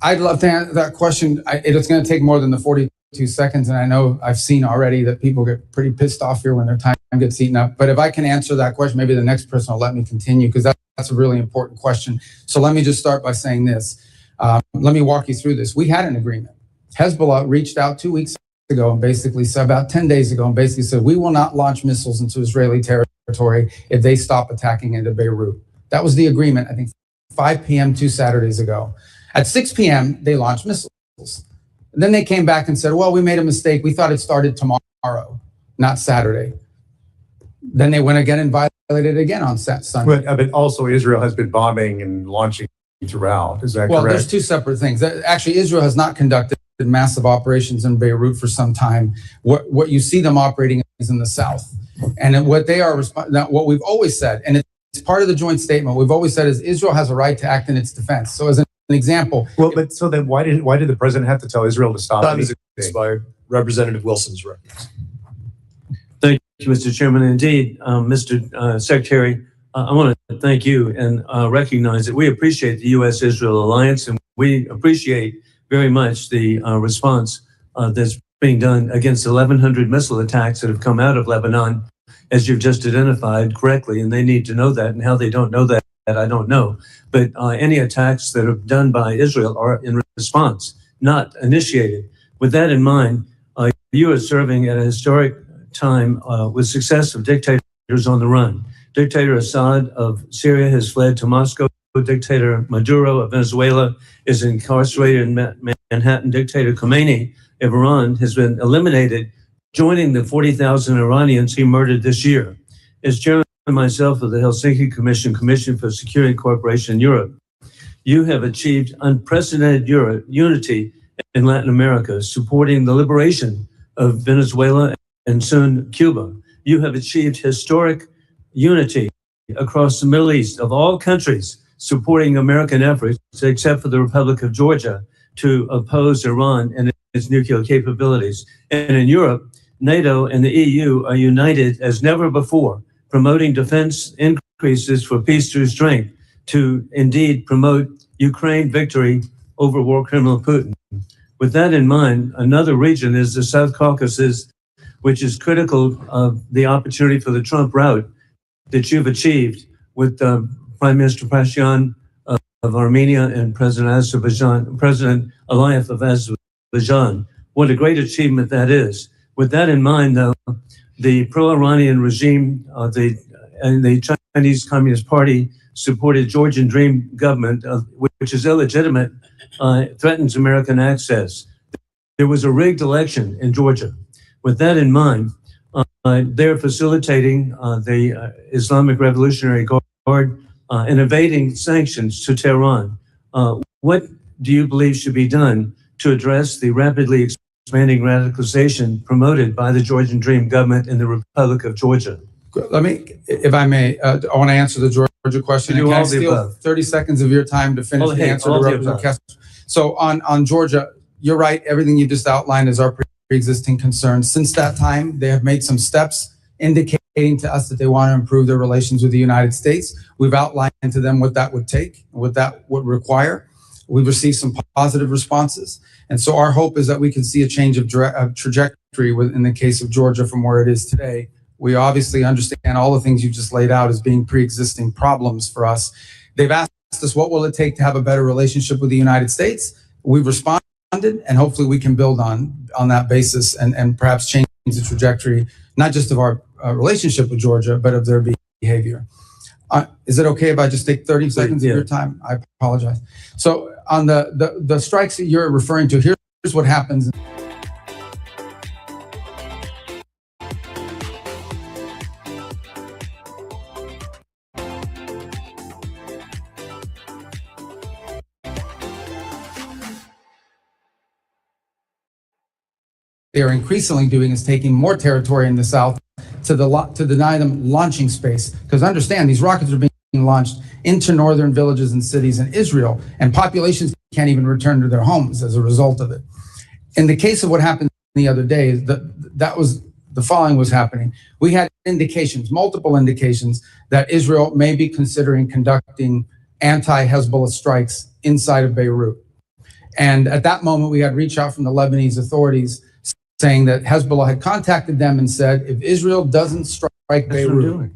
I'd love to answer that question. It's going to take more than the 42 seconds, and I know I've seen already that people get pretty pissed off here when their time gets eaten up. But if I can answer that question, maybe the next person will let me continue, because that's a really important question. So let me just start by saying this. Let me walk you through this. We had an agreement. Hezbollah reached out 2 weeks ago and basically said, about 10 days ago, and basically said, we will not launch missiles into Israeli territory if they stop attacking into Beirut. That was the agreement, I think, 5 p.m. 2 Saturdays ago. At 6 p.m., they launched missiles. And then they came back and said, well, we made a mistake. We thought it started tomorrow, not Saturday. Then they went again and violated it again on Sunday. But also Israel has been bombing and launching throughout. Is that correct? Well, there's two separate things. Actually, Israel has not conducted massive operations in Beirut for some time. What you see them operating is in the south. And what they are, what we've always said, and it's part of the joint statement, we've always said is Israel has a right to act in its defense. So as an example. Well, but so then why did the president have to tell Israel to stop? Time is expired. Representative Wilson's reference. Thank you, Mr. Chairman. Indeed, Mr. Secretary, I want to thank you and recognize that we appreciate the U.S.-Israel alliance, and we appreciate very much the response that's being done against 1,100 missile attacks that have come out of Lebanon, as you've just identified correctly, and they need to know that, and how they don't know that, I don't know. But any attacks that are done by Israel are in response, not initiated. With that in mind, you are serving at a historic time with success of dictators on the run. Dictator Assad of Syria has fled to Moscow. Dictator Maduro of Venezuela is incarcerated in Manhattan. Dictator Khomeini of Iran has been eliminated, joining the 40,000 Iranians he murdered this year. As chairman myself of the Helsinki Commission for Security and Cooperation in Europe, you have achieved unprecedented unity in Latin America, supporting the liberation of Venezuela and soon Cuba. You have achieved historic unity across the Middle East of all countries, supporting American efforts, except for the Republic of Georgia, to oppose Iran and its nuclear capabilities. And in Europe, NATO and the EU are united as never before, promoting defense increases for peace through strength to indeed promote Ukraine victory over war criminal Putin. With that in mind, another region is the South Caucasus, which is critical of the opportunity for the Trump route that you've achieved with Prime Minister Pashinyan of Armenia and President Aliyev of Azerbaijan. What a great achievement that is. With that in mind, though, the pro-Iranian regime and the Chinese Communist Party supported Georgian Dream government, which is illegitimate, threatens American access. There was a rigged election in Georgia. With that in mind, they're facilitating the Islamic Revolutionary Guard and evading sanctions to Tehran. What do you believe should be done to address the rapidly expanding radicalization promoted by the Georgian Dream government in the Republic of Georgia? Let me, if I may, I want to answer the Georgia question. Do Can all I the steal above. 30 seconds of your time to finish the answer to Representative Castro? So on Georgia, you're right. Everything you just outlined is our pre-existing concerns. Since that time, they have made some steps indicating to us that they want to improve their relations with the United States. We've outlined to them what that would take, what that would require. We've received some positive responses. And so our hope is that we can see a change of trajectory in the case of Georgia from where it is today. We obviously understand all the things you just laid out as being pre-existing problems for us. They've asked us, what will it take to have a better relationship with the United States? We've responded, and hopefully we can build on that basis and perhaps change the trajectory, not just of our relationship with Georgia, but of their behavior. Is it okay if I just take 30 seconds of your time? I apologize. So on the strikes that you're referring to, here's what happens. They are increasingly doing is taking more territory in the south to deny them launching space. Because understand, these rockets are being launched into northern villages and cities in Israel, and populations can't even return to their homes as a result of it. In the case of what happened the other day, the following was happening. We had indications, multiple indications, that Israel may be considering conducting anti-Hezbollah strikes inside of Beirut. And at that moment, we had reach out from the Lebanese authorities saying that Hezbollah had contacted them and said, if Israel doesn't strike Beirut,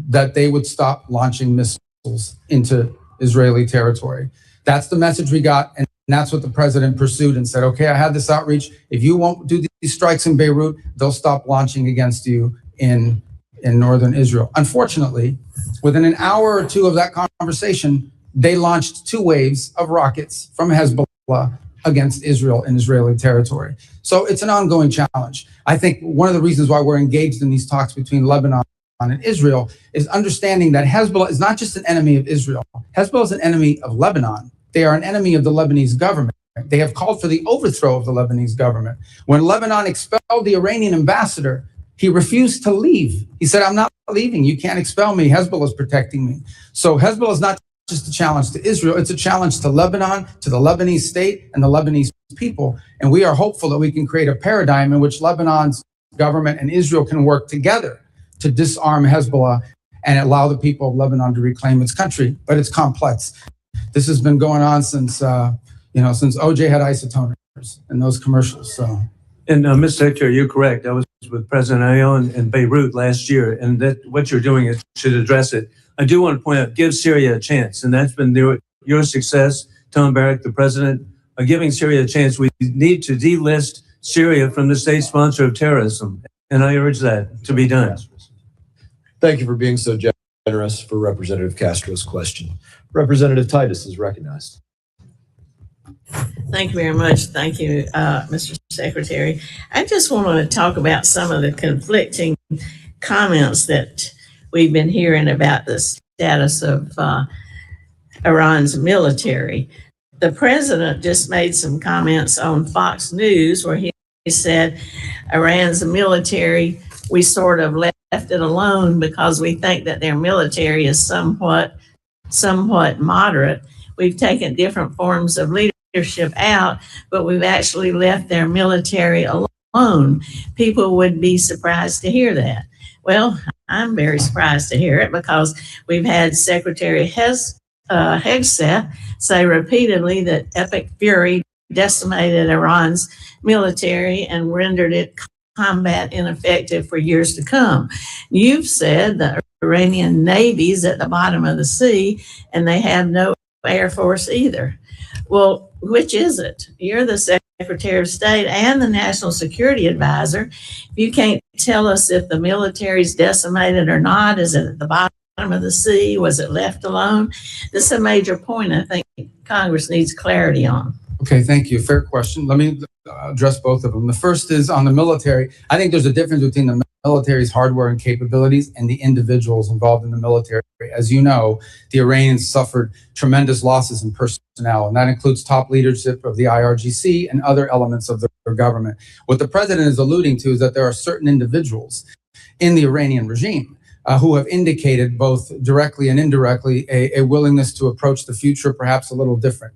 that they would stop launching missiles into Israeli territory. That's the message we got, and that's what the president pursued and said, okay, I had this outreach. If you won't do these strikes in Beirut, they'll stop launching against you in northern Israel. Unfortunately, within an hour or two of that conversation, they launched 2 waves of rockets from Hezbollah against Israel and Israeli territory. So it's an ongoing challenge. I think one of the reasons why we're engaged in these talks between Lebanon and Israel is understanding that Hezbollah is not just an enemy of Israel. Hezbollah is an enemy of Lebanon. They are an enemy of the Lebanese government. They have called for the overthrow of the Lebanese government. When Lebanon expelled the Iranian ambassador, he refused to leave. He said, I'm not leaving. You can't expel me. Hezbollah is protecting me. So Hezbollah is not just a challenge to Israel, it's a challenge to Lebanon, to the Lebanese state and the Lebanese people. And we are hopeful that we can create a paradigm in which Lebanon's government and Israel can work together to disarm Hezbollah and allow the people of Lebanon to reclaim its country. But it's complex. This has been going on since OJ had isotoners and those commercials. So. And Mr. Secretary, you're correct. I was with President Aoun in Beirut last year, and that what you're doing is should address it. I do want to point out, give Syria a chance, and that's been your success, Tom Barrack, the president, giving Syria a chance. We need to delist Syria from the state sponsor of terrorism, and I urge that to be done. Thank you for being so generous for Representative Castro's question. Representative Titus is recognized. Thank you very much. Thank you, Mr. Secretary. I just want to talk about some of the conflicting comments that we've been hearing about the status of Iran's military. The president just made some comments on Fox News where he said Iran's military, we sort of left it alone because we think that their military is somewhat moderate. We've taken different forms of leadership out, but we've actually left their military alone. People would be surprised to hear that. Well, I'm very surprised to hear it because we've had Secretary Hegseth say repeatedly that epic fury decimated Iran's military and rendered it combat ineffective for years to come. You've said the Iranian Navy's at the bottom of the sea and they have no Air Force either. Well, which is it? You're the Secretary of State and the National Security Advisor. If you can't tell us if the military's decimated or not, is it at the bottom of the sea? Was it left alone? This is a major point I think Congress needs clarity on. Okay, thank you. Fair question. Let me address both of them. The first is on the military. I think there's a difference between the military's hardware and capabilities and the individuals involved in the military. As you know, the Iranians suffered tremendous losses in personnel, and that includes top leadership of the IRGC and other elements of their government. What the president is alluding to is that there are certain individuals in the Iranian regime who have indicated both directly and indirectly a willingness to approach the future perhaps a little different.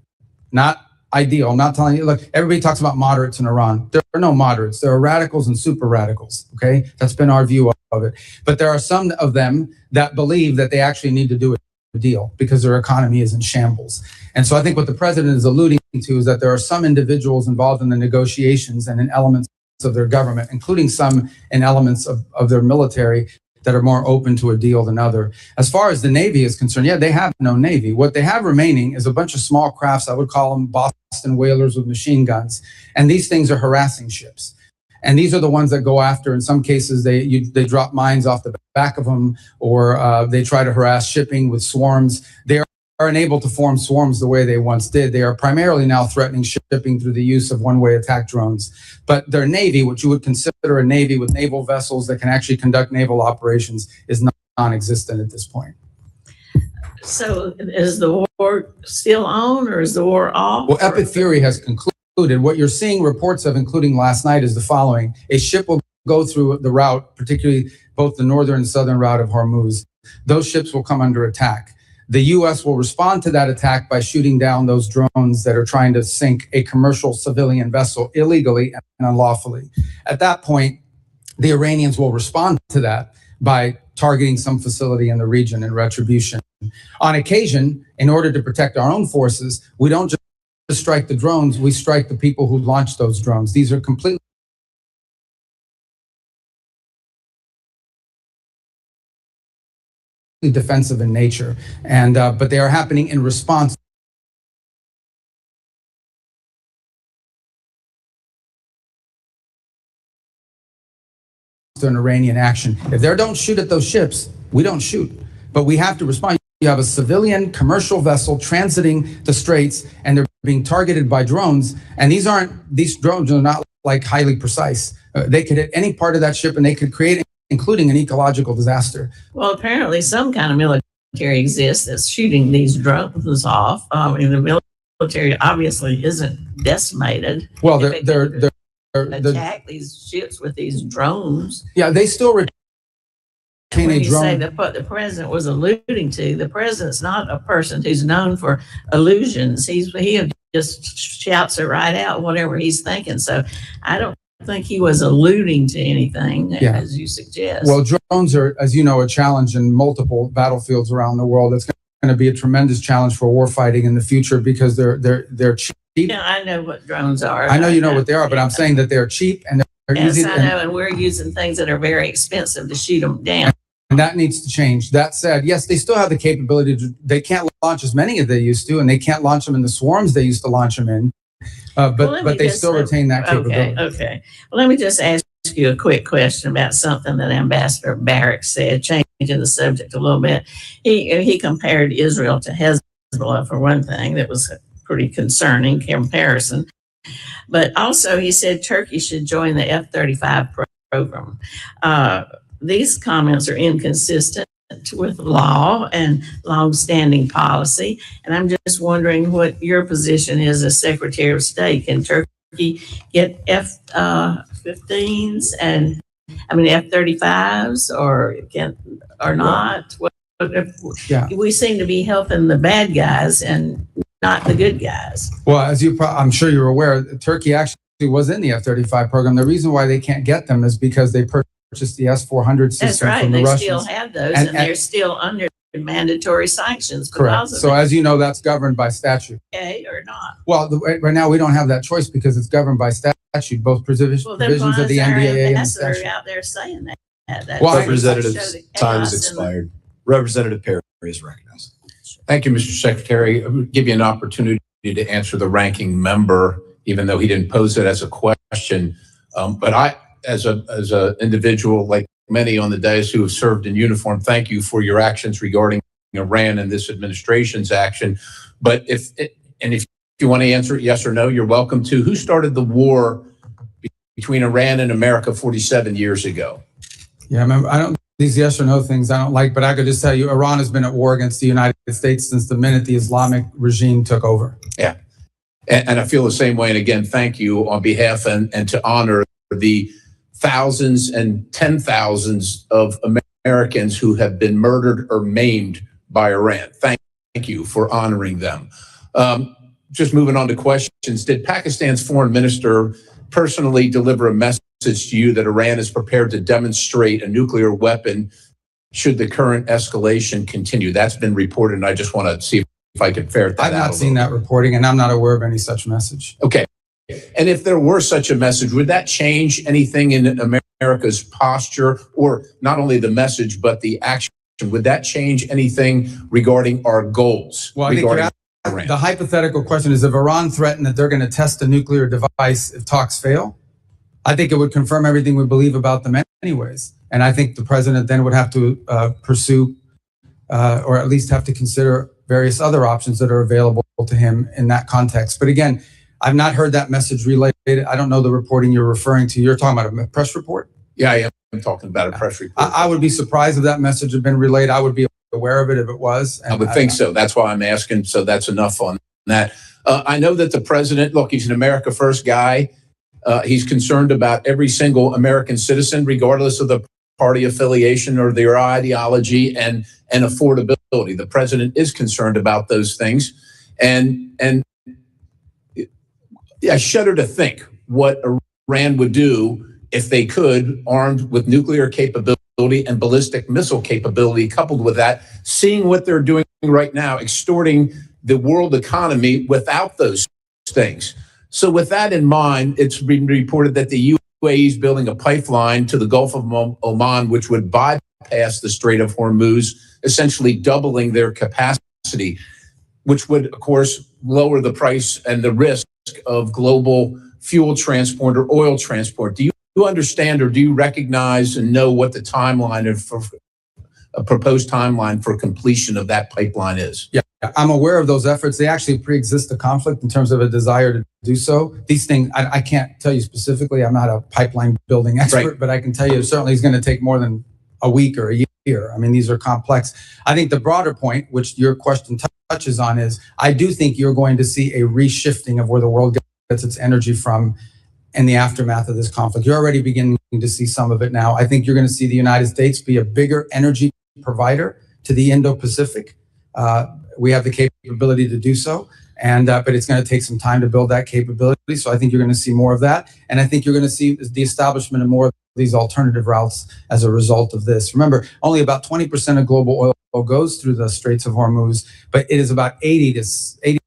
Not ideal. I'm not telling you, look, everybody talks about moderates in Iran. There are no moderates. There are radicals and super radicals, okay? That's been our view of it. But there are some of them that believe that they actually need to do a deal because their economy is in shambles. And so I think what the president is alluding to is that there are some individuals involved in the negotiations and in elements of their government, including some in elements of their military, that are more open to a deal than other. As far as the Navy is concerned, yeah, they have no Navy. What they have remaining is a bunch of small crafts. I would call them Boston whalers with machine guns. And these things are harassing ships. And these are the ones that go after, in some cases, they drop mines off the back of them, or they try to harass shipping with swarms. They are unable to form swarms the way they once did. They are primarily now threatening shipping through the use of one-way attack drones. But their Navy, which you would consider a Navy with naval vessels that can actually conduct naval operations, is non-existent at this point. So is the war still on, or is the war off? Well, epic fury has concluded. What you're seeing reports of, including last night, is the following. A ship will go through the route, particularly both the northern and southern route of Hormuz. Those ships will come under attack. The U.S. will respond to that attack by shooting down those drones that are trying to sink a commercial civilian vessel illegally and unlawfully. At that point, the Iranians will respond to that by targeting some facility in the region in retribution. On occasion, in order to protect our own forces, we don't just strike the drones, we strike the people who launched those drones. These are completely defensive in nature, and but they are happening in response to an Iranian action. If they don't shoot at those ships, we don't shoot, but we have to respond. You have a civilian commercial vessel transiting the straits, and they're being targeted by drones, and these drones are not like highly precise. They could hit any part of that ship, and they could create, including an ecological disaster. Well, apparently some kind of military exists that's shooting these drones off. The military obviously isn't decimated. Well, they're attack these ships with these drones. Yeah, they still retain when a you say drone. that what the president was alluding to, the president's not a person who's known for illusions. He just shouts it right out, whatever he's thinking. So I don't think he was alluding to anything, as you suggest. Well, drones are, as you know, a challenge in multiple battlefields around the world. It's going to be a tremendous challenge for warfighting in the future because they're cheap. Yeah, I know what drones are. I know you know what they are, but I'm saying that they're cheap and they're easy. Yes, I know, and we're using things that are very expensive to shoot them down. And that needs to change. That said, yes, they still have the capability to, they can't launch as many as they used to, and they can't launch them in the swarms they used to launch them in. But they still retain that capability. Okay. Well, let me just ask you a quick question about something that Ambassador Barrack said, changing the subject a little bit. He compared Israel to Hezbollah, for one thing. That was a pretty concerning comparison. But also he said Turkey should join the F-35 program. These comments are inconsistent with law and long-standing policy. And I'm just wondering what your position is as Secretary of State. Can Turkey get F-15s and F-35s or not? We seem to be helping the bad guys and not the good guys. Well, as I'm sure you're aware, Turkey actually was in the F-35 program. The reason why they can't get them is because they purchased the S-400 system That's right. from the They Russians. still have those, and they're still under mandatory sanctions. Correct. So as you know, that's governed by statute. Okay, or not? Well, right now we don't have that choice because it's governed by statute, both provisions of the NDAA and the statute. Out there saying that. Well, Representative, time has expired. Representative Perry is recognized. Thank you, Mr. Secretary. I would give you an opportunity to answer the ranking member, even though he didn't pose it as a question. But I, as an individual like many on the dais who have served in uniform, thank you for your actions regarding Iran and this administration's action. But if you want to answer it yes or no, you're welcome to. Who started the war between Iran and America 47 years ago? Yeah, remember, these yes or no things I don't like, but I could just tell you, Iran has been at war against the United States since the minute the Islamic regime took over. Yeah. And I feel the same way. And again, thank you on behalf and to honor the thousands and 10,000s of Americans who have been murdered or maimed by Iran. Thank you for honoring them. Just moving on to questions. Did Pakistan's foreign minister personally deliver a message to you that Iran is prepared to demonstrate a nuclear weapon should the current escalation continue? That's been reported, and I just want to see if I can ferret that out. I've not seen that reporting, and I'm not aware of any such message. Okay. And if there were such a message, would that change anything in America's posture, or not only the message, but the action? Would that change anything regarding our goals? Well, I think Iran? The hypothetical question is, if Iran threatened that they're going to test a nuclear device if talks fail, I think it would confirm everything we believe about them anyways. And I think the president then would have to pursue or at least have to consider various other options that are available to him in that context. But again, I've not heard that message relayed. I don't know the reporting you're referring to. You're talking about a press report? Yeah, I am talking about a press report. I would be surprised if that message had been relayed. I would be aware of it if it was. I would think so. That's why I'm asking. So that's enough on that. I know that the president, look, he's an America First guy. He's concerned about every single American citizen, regardless of the party affiliation or their ideology and affordability. The president is concerned about those things. And I shudder to think what Iran would do if they could, armed with nuclear capability and ballistic missile capability, coupled with that, seeing what they're doing right now, extorting the world economy without those things. So with that in mind, it's been reported that the UAE is building a pipeline to the Gulf of Oman, which would bypass the Strait of Hormuz, essentially doubling their capacity, which would, of course, lower the price and the risk of global fuel transport or oil transport. Do you understand, or do you recognize and know what the timeline for a proposed timeline for completion of that pipeline is? Yeah, I'm aware of those efforts. They actually pre-exist the conflict in terms of a desire to do so. These things, I can't tell you specifically. I'm not a pipeline building expert, right, but I can tell you certainly it's going to take more than a week or a year. I mean, these are complex. I think the broader point, which your question touches on, is I do think you're going to see a reshifting of where the world gets its energy from in the aftermath of this conflict. You're already beginning to see some of it now. I think you're going to see the United States be a bigger energy provider to the Indo-Pacific. We have the capability to do so, and but it's going to take some time to build that capability. So I think you're going to see more of that, and I think you're going to see the establishment of more of these alternative routes as a result of this. Remember, only about 20% of global oil goes through the Straits of Hormuz, but it is about 80 to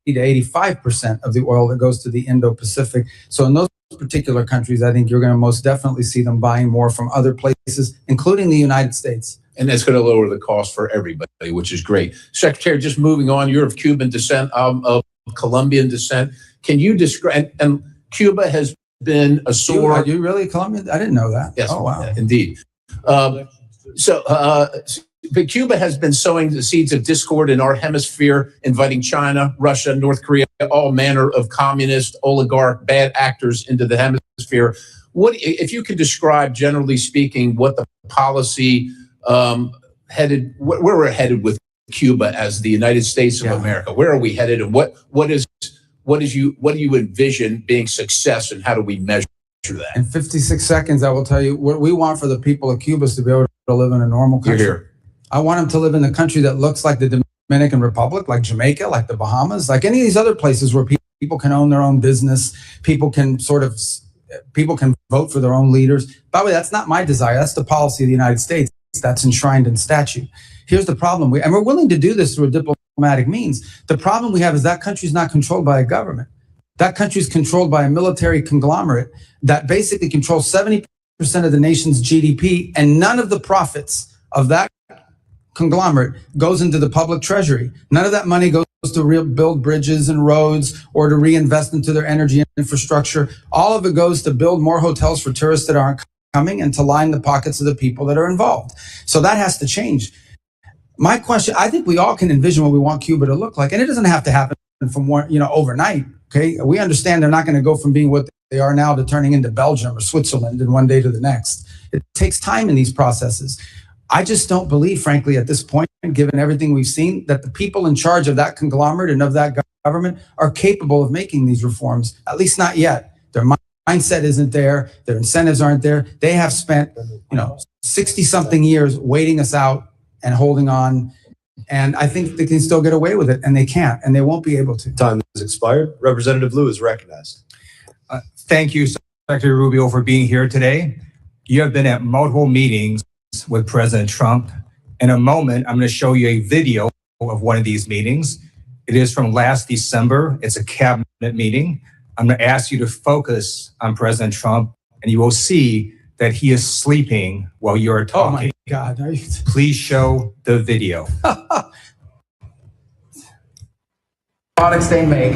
85% of the oil that goes to the Indo-Pacific. So in those particular countries, I think you're going to most definitely see them buying more from other places, including the United States. And that's going to lower the cost for everybody, which is great. Secretary, just moving on, you're of Cuban descent, of Colombian descent. Can you describe, and Cuba has been a sore... Are you really Colombian? I didn't know that. Yes, oh, wow. Indeed. But Cuba has been sowing the seeds of discord in our hemisphere, inviting China, Russia, North Korea, all manner of communist, oligarch, bad actors into the hemisphere. What, if you could describe, generally speaking, what the policy where we're headed with Cuba as the United States of America? Where are we headed, and what do you envision being success, and how do we measure that? In 56 seconds, I will tell you what we want for the people of Cuba is to be able to live in a normal country. You're here. I want them to live in a country that looks like the Dominican Republic, like Jamaica, like the Bahamas, like any of these other places where people can own their own business, people can vote for their own leaders. By the way, that's not my desire. That's the policy of the United States. That's enshrined in statute. Here's the problem. And we're willing to do this through a diplomatic means. The problem we have is that country's not controlled by a government. That country's controlled by a military conglomerate that basically controls 70% of the nation's GDP, and none of the profits of that conglomerate goes into the public treasury. None of that money goes to build bridges and roads or to reinvest into their energy infrastructure. All of it goes to build more hotels for tourists that aren't coming and to line the pockets of the people that are involved. So that has to change. My question, I think we all can envision what we want Cuba to look like, and it doesn't have to happen from overnight. Okay, we understand they're not going to go from being what they are now to turning into Belgium or Switzerland in one day to the next. It takes time in these processes. I just don't believe, frankly, at this point, given everything we've seen, that the people in charge of that conglomerate and of that government are capable of making these reforms, at least not yet. Their mindset isn't there. Their incentives aren't there. They have spent, 60-something years waiting us out and holding on. And I think they can still get away with it, and they can't, and they won't be able to. Time has expired. Representative Liu is recognized. Thank you, Secretary Rubio, for being here today. You have been at multiple meetings with President Trump. In a moment, I'm going to show you a video of one of these meetings. It is from last December. It's a cabinet meeting. I'm going to ask you to focus on President Trump, and you will see that he is sleeping while you're talking. Oh my God. Please show the video. Products they make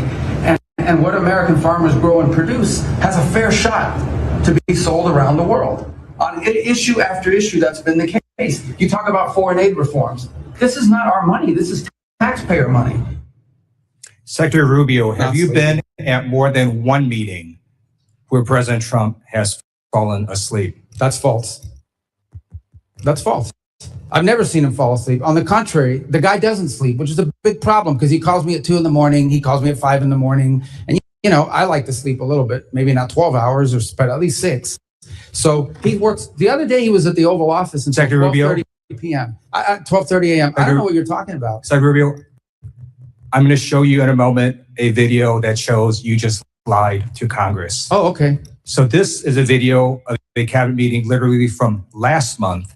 and what American farmers grow and produce has a fair shot to be sold around the world. On issue after issue, that's been the case. You talk about foreign aid reforms. This is not our money. This is taxpayer money. Secretary Rubio, have you been at more than one meeting where President Trump has fallen asleep? That's false. That's false. I've never seen him fall asleep. On the contrary, the guy doesn't sleep, which is a big problem because he calls me at 2 a.m. He calls me at 5 a.m. And, I like to sleep a little bit, maybe not 12 hours, but at least 6. So he works. The other day he was at the Oval Office until 12:30 p.m. 12:30 a.m. I don't know what you're talking about. Secretary Rubio, I'm going to show you in a moment a video that shows you just lied to Congress. Oh, okay. So this is a video of a cabinet meeting literally from last month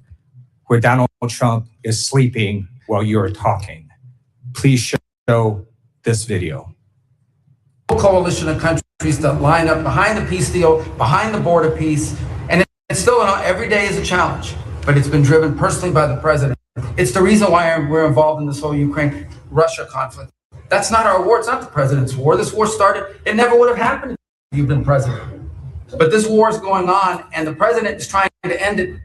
where Donald Trump is sleeping while you're talking. Please show this video. Coalition of countries that line up behind the peace deal, behind the border peace, and it's still every day is a challenge, but it's been driven personally by the president. It's the reason why we're involved in this whole Ukraine-Russia conflict. That's not our war. It's not the president's war. This war started, it never would have happened if you've been president. But this war is going on, and the president is trying to end it.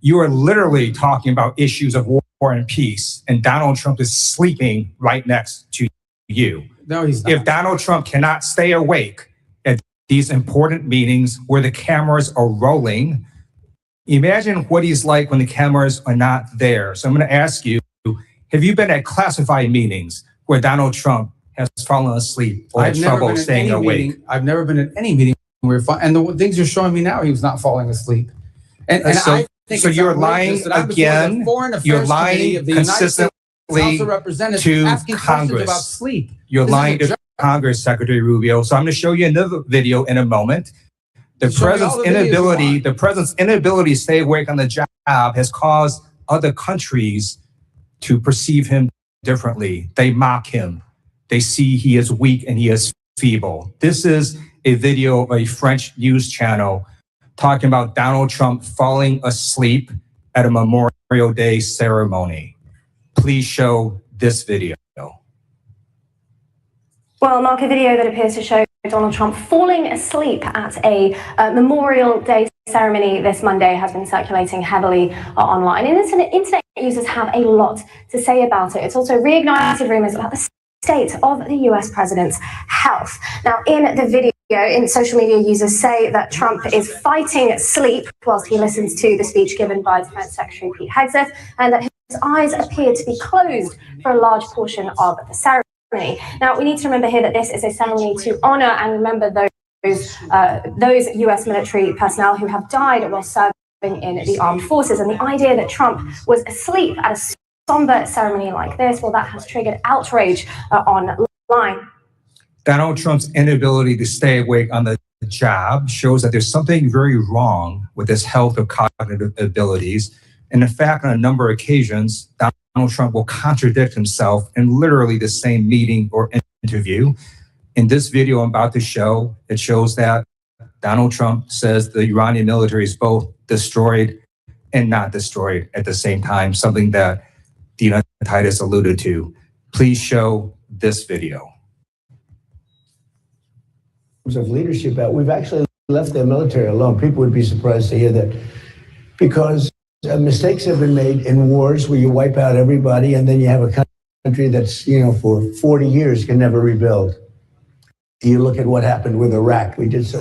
You are literally talking about issues of war and peace, and Donald Trump is sleeping right next to you. No, he's not. If Donald Trump cannot stay awake at these important meetings where the cameras are rolling, imagine what he's like when the cameras are not there. So I'm going to ask you, have you been at classified meetings where Donald Trump has fallen asleep or had trouble staying awake? I've never been at any meeting where, and the things you're showing me now, he was not falling asleep. And I think so you're lying again. You're lying consistently to Congress about sleep. You're lying to Congress, Secretary Rubio. So I'm going to show you another video in a moment. The president's inability to stay awake on the job has caused other countries to perceive him differently. They mock him. They see he is weak and he is feeble. This is a video of a French news channel talking about Donald Trump falling asleep at a Memorial Day ceremony. Please show this video. Well, Mark, a video that appears to show Donald Trump falling asleep at a Memorial Day ceremony this Monday has been circulating heavily online. And internet users have a lot to say about it. It's also reignited rumors about the state of the U.S. president's health. Now, in the video, social media users say that Trump is fighting sleep whilst he listens to the speech given by Defense Secretary Pete Hegseth, and that his eyes appear to be closed for a large portion of the ceremony. Now, we need to remember here that this is a ceremony to honor and remember those U.S. military personnel who have died while serving in the armed forces. And the idea that Trump was asleep at a somber ceremony like this, well, that has triggered outrage online. Donald Trump's inability to stay awake on the job shows that there's something very wrong with his health or cognitive abilities. And in fact, on a number of occasions, Donald Trump will contradict himself in literally the same meeting or interview. In this video I'm about to show, it shows that Donald Trump says the Iranian military is both destroyed and not destroyed at the same time, something that Dina Titus alluded to. Please show this video. Of leadership, we've actually left their military alone. People would be surprised to hear that, because mistakes have been made in wars where you wipe out everybody and then you have a country that's, for 40 years can never rebuild. You look at what happened with Iraq. We did so.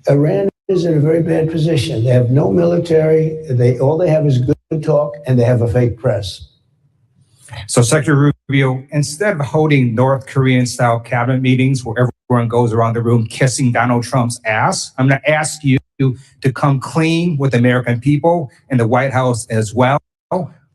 Iran is in a very bad position. They have no military. All they have is good talk, and they have a fake press. So, Secretary Rubio, instead of holding North Korean-style cabinet meetings where everyone goes around the room kissing Donald Trump's ass, I'm going to ask you to come clean with the American people and the White House as well.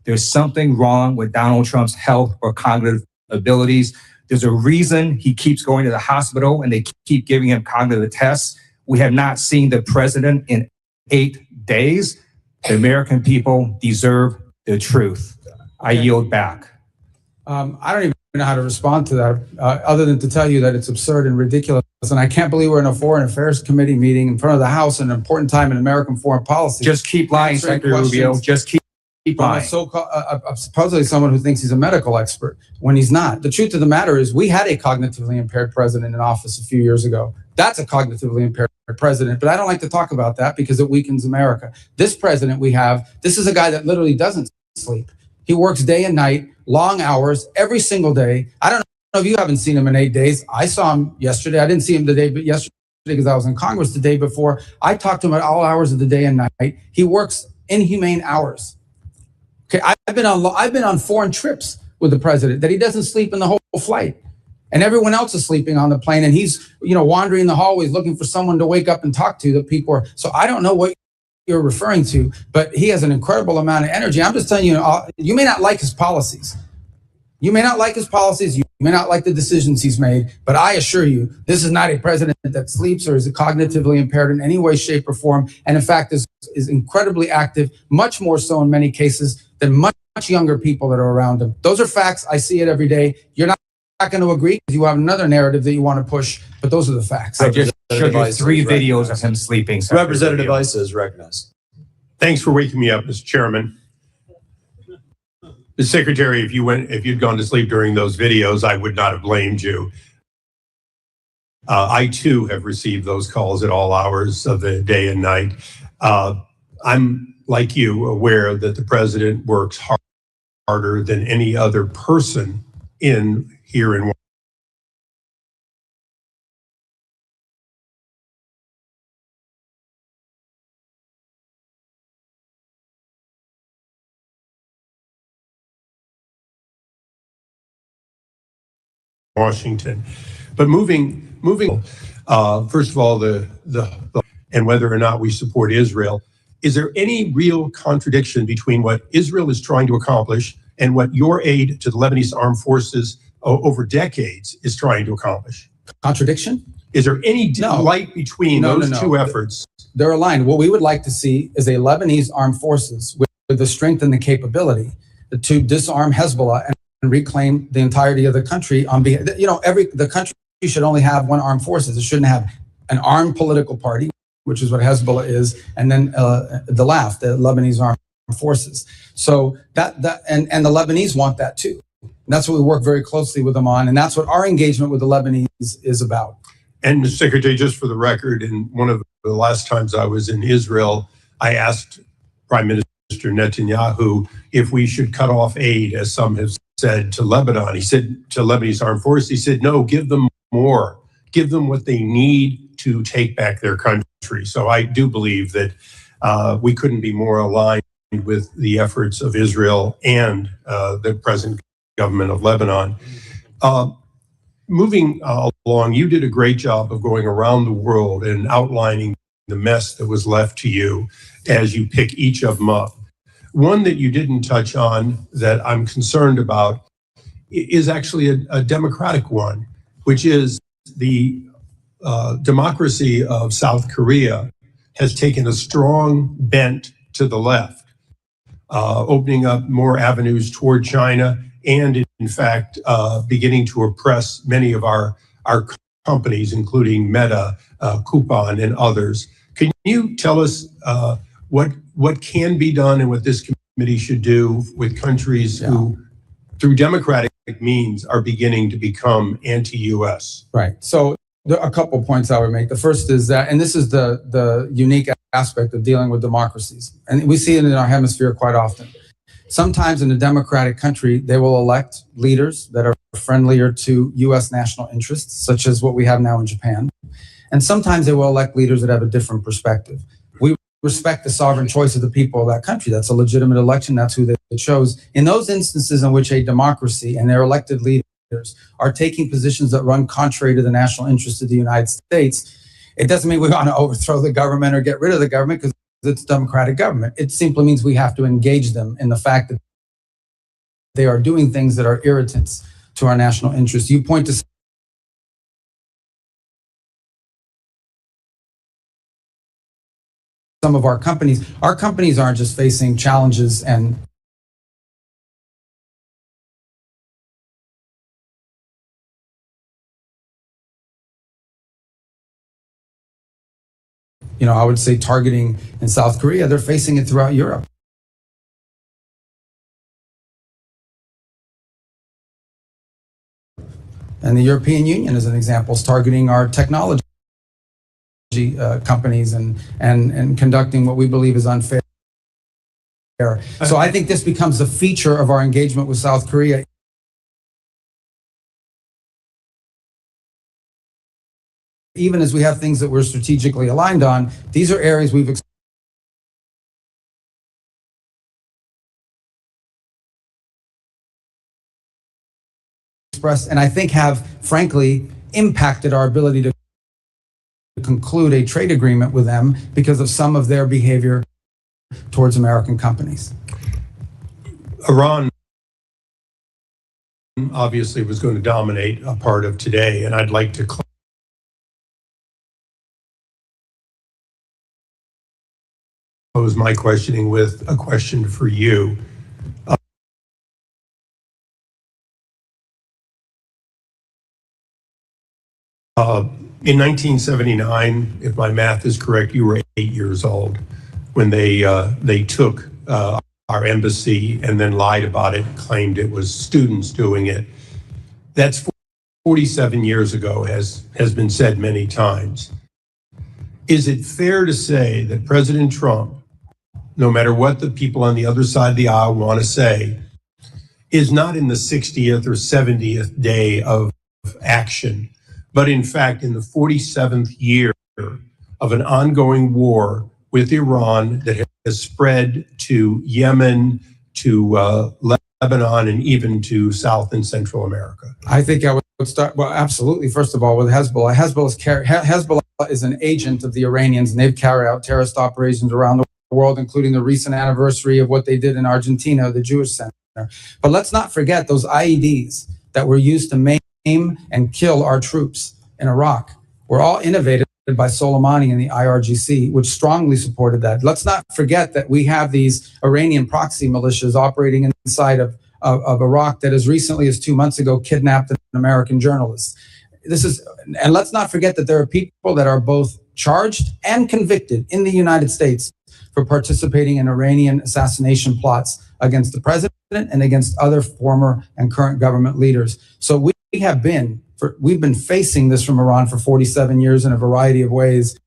There's something wrong with Donald Trump's health or cognitive abilities. There's a reason he keeps going to the hospital and they keep giving him cognitive tests. We have not seen the president in 8 days. The American people deserve the truth. I yield back. I don't even know how to respond to that, other than to tell you that it's absurd and ridiculous. And I can't believe we're in a Foreign Affairs Committee meeting in front of the House, an important time in American foreign policy. Just keep lying, Secretary Rubio. Just keep lying. Supposedly someone who thinks he's a medical expert when he's not. The truth of the matter is we had a cognitively impaired president in office a few years ago. That's a cognitively impaired president, but I don't like to talk about that because it weakens America. This president we have, this is a guy that literally doesn't sleep. He works day and night, long hours, every single day. I don't know if you haven't seen him in 8 days. I saw him yesterday. I didn't see him today, but yesterday because I was in Congress the day before. I talked to him at all hours of the day and night. He works inhumane hours. Okay, I've been on foreign trips with the president that he doesn't sleep in the whole flight. And everyone else is sleeping on the plane, and he's, wandering the hallways looking for someone to wake up and talk to. That people are. So I don't know what you're referring to, but he has an incredible amount of energy. I'm just telling you, you may not like his policies. You may not like his policies. You may not like the decisions he's made, but I assure you, this is not a president that sleeps or is cognitively impaired in any way, shape, or form. And in fact, is incredibly active, much more so in many cases than much younger people that are around him. Those are facts. I see it every day. You're not going to agree because you have another narrative that you want to push, but those are the facts. I just showed you 3 videos of him sleeping. Representative Issa is recognized. Thanks for waking me up, Mr. Chairman. Mr. Secretary, if you'd gone to sleep during those videos, I would not have blamed you. I too have received those calls at all hours of the day and night. I'm, like you, aware that the president works harder than any other person here in Washington. But moving first of all, and whether or not we support Israel, is there any real contradiction between what Israel is trying to accomplish and what your aid to the Lebanese armed forces over decades is trying to accomplish? Contradiction? Is there any light between those two efforts? They're aligned. What we would like to see is a Lebanese armed forces with the strength and the capability to disarm Hezbollah and reclaim the entirety of the country on behalf. The country should only have one armed forces. It shouldn't have an armed political party, which is what Hezbollah is, and then the LAF, the Lebanese armed forces. So and the Lebanese want that too. And that's what we work very closely with them on, and that's what our engagement with the Lebanese is about. And Mr. Secretary, just for the record, in one of the last times I was in Israel, I asked Prime Minister Netanyahu if we should cut off aid, as some have said, to Lebanon. He said to Lebanese armed forces, he said, no, give them more. Give them what they need to take back their country. So I do believe that we couldn't be more aligned with the efforts of Israel and the present government of Lebanon. Moving along, you did a great job of going around the world and outlining the mess that was left to you as you pick each of them up. One that you didn't touch on that I'm concerned about is actually a democratic one, which is the democracy of South Korea has taken a strong bent to the left, opening up more avenues toward China and, in fact, beginning to oppress many of our companies, including Meta, Coupon, and others. Can you tell us what can be done and what this committee should do with countries who, through democratic means, are beginning to become anti-U.S.? Right. So There are a couple of points I would make. The first is that, and this is the unique aspect of dealing with democracies, and we see it in our hemisphere quite often. Sometimes in a democratic country, they will elect leaders that are friendlier to U.S. national interests, such as what we have now in Japan. And sometimes they will elect leaders that have a different perspective. We respect the sovereign choice of the people of that country. That's a legitimate election. That's who they chose. In those instances in which a democracy and their elected leaders are taking positions that run contrary to the national interests of the United States, it doesn't mean we want to overthrow the government or get rid of the government because it's democratic government. It simply means we have to engage them in the fact that they are doing things that are irritants to our national interests. You point to some of our companies. Our companies aren't just facing challenges and I would say targeting in South Korea. They're facing it throughout Europe. And the European Union, as an example, is targeting our technology companies and conducting what we believe is unfair. So I think this becomes a feature of our engagement with South Korea. Even as we have things that we're strategically aligned on, these are areas we've expressed and I think have, frankly, impacted our ability to conclude a trade agreement with them because of some of their behavior towards American companies. Iran obviously was going to dominate a part of today, and I'd like to close my questioning with a question for you. In 1979, if my math is correct, you were 8 years old when they took our embassy and then lied about it, claimed it was students doing it. That's 47 years ago, has been said many times. Is it fair to say that President Trump, no matter what the people on the other side of the aisle want to say, is not in the 60th or 70th day of action, but in fact in the 47th year of an ongoing war with Iran that has spread to Yemen, to Lebanon, and even to South and Central America? I think I would start, well, absolutely, first of all, with Hezbollah. Hezbollah is an agent of the Iranians, and they've carried out terrorist operations around the world, including the recent anniversary of what they did in Argentina, the Jewish Center. But let's not forget those IEDs that were used to maim and kill our troops in Iraq were all innovated by Soleimani and the IRGC, which strongly supported that. Let's not forget that we have these Iranian proxy militias operating inside of Iraq that as recently as 2 months ago kidnapped an American journalist. And let's not forget that there are people that are both charged and convicted in the United States for participating in Iranian assassination plots against the president and against other former and current government leaders. So we've been facing this from Iran for 47 years in a variety of ways,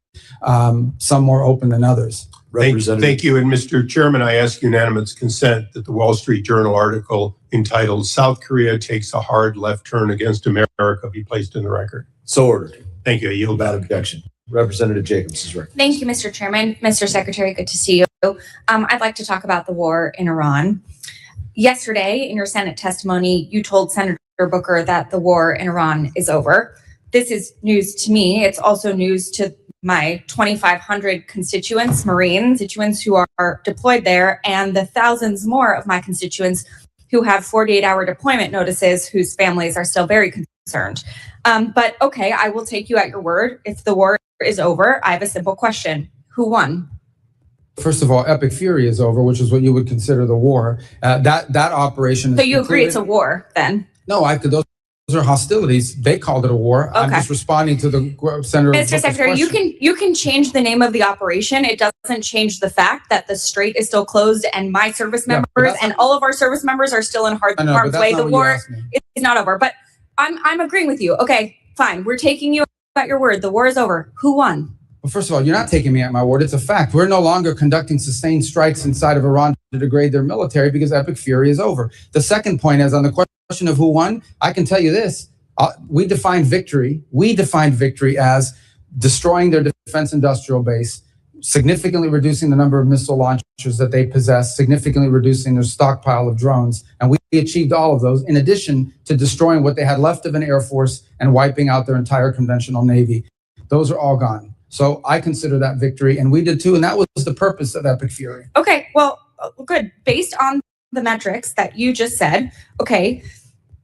some more open than others. Thank you. And Mr. Chairman, I ask unanimous consent that the Wall Street Journal article entitled "South Korea Takes a Hard Left Turn Against America" be placed in the record. So ordered. Thank you. I yield back. Without objection. Representative Jacobs is recognized. Thank you, Mr. Chairman. Mr. Secretary, good to see you. I'd like to talk about the war in Iran. Yesterday, in your Senate testimony, you told Senator Booker that the war in Iran is over. This is news to me. It's also news to my 2,500 constituents, Marines, constituents who are deployed there, and the thousands more of my constituents who have 48-hour deployment notices whose families are still very concerned. But okay, I will take you at your word. If the war is over, I have a simple question. Who won? First of all, Epic Fury is over, which is what you would consider the war. That operation is So you agree concluded. it's a war then? No, those are hostilities. They called it a war. Okay. I'm just responding to the Senator Mr. Booker's Secretary, question. you can change the name of the operation. It doesn't change the fact that the strait is still closed and my service Yeah, but members that's and all of our service members are still in I know, but harm's that's way. not The what you war asked me. is not over. But I'm agreeing with you. Okay, fine. We're taking you at your word. The war is over. Who won? Well, first of all, you're not taking me at my word. It's a fact. We're no longer conducting sustained strikes inside of Iran to degrade their military because epic fury is over. The second point is on the question of who won, I can tell you this. We defined victory as destroying their defense industrial base, significantly reducing the number of missile launchers that they possess, significantly reducing their stockpile of drones. And we achieved all of those in addition to destroying what they had left of an air force and wiping out their entire conventional Navy. Those are all gone. So I consider that victory, and we did too, and that was the purpose of Epic Fury. Okay, well, good. Based on the metrics that you just said, okay,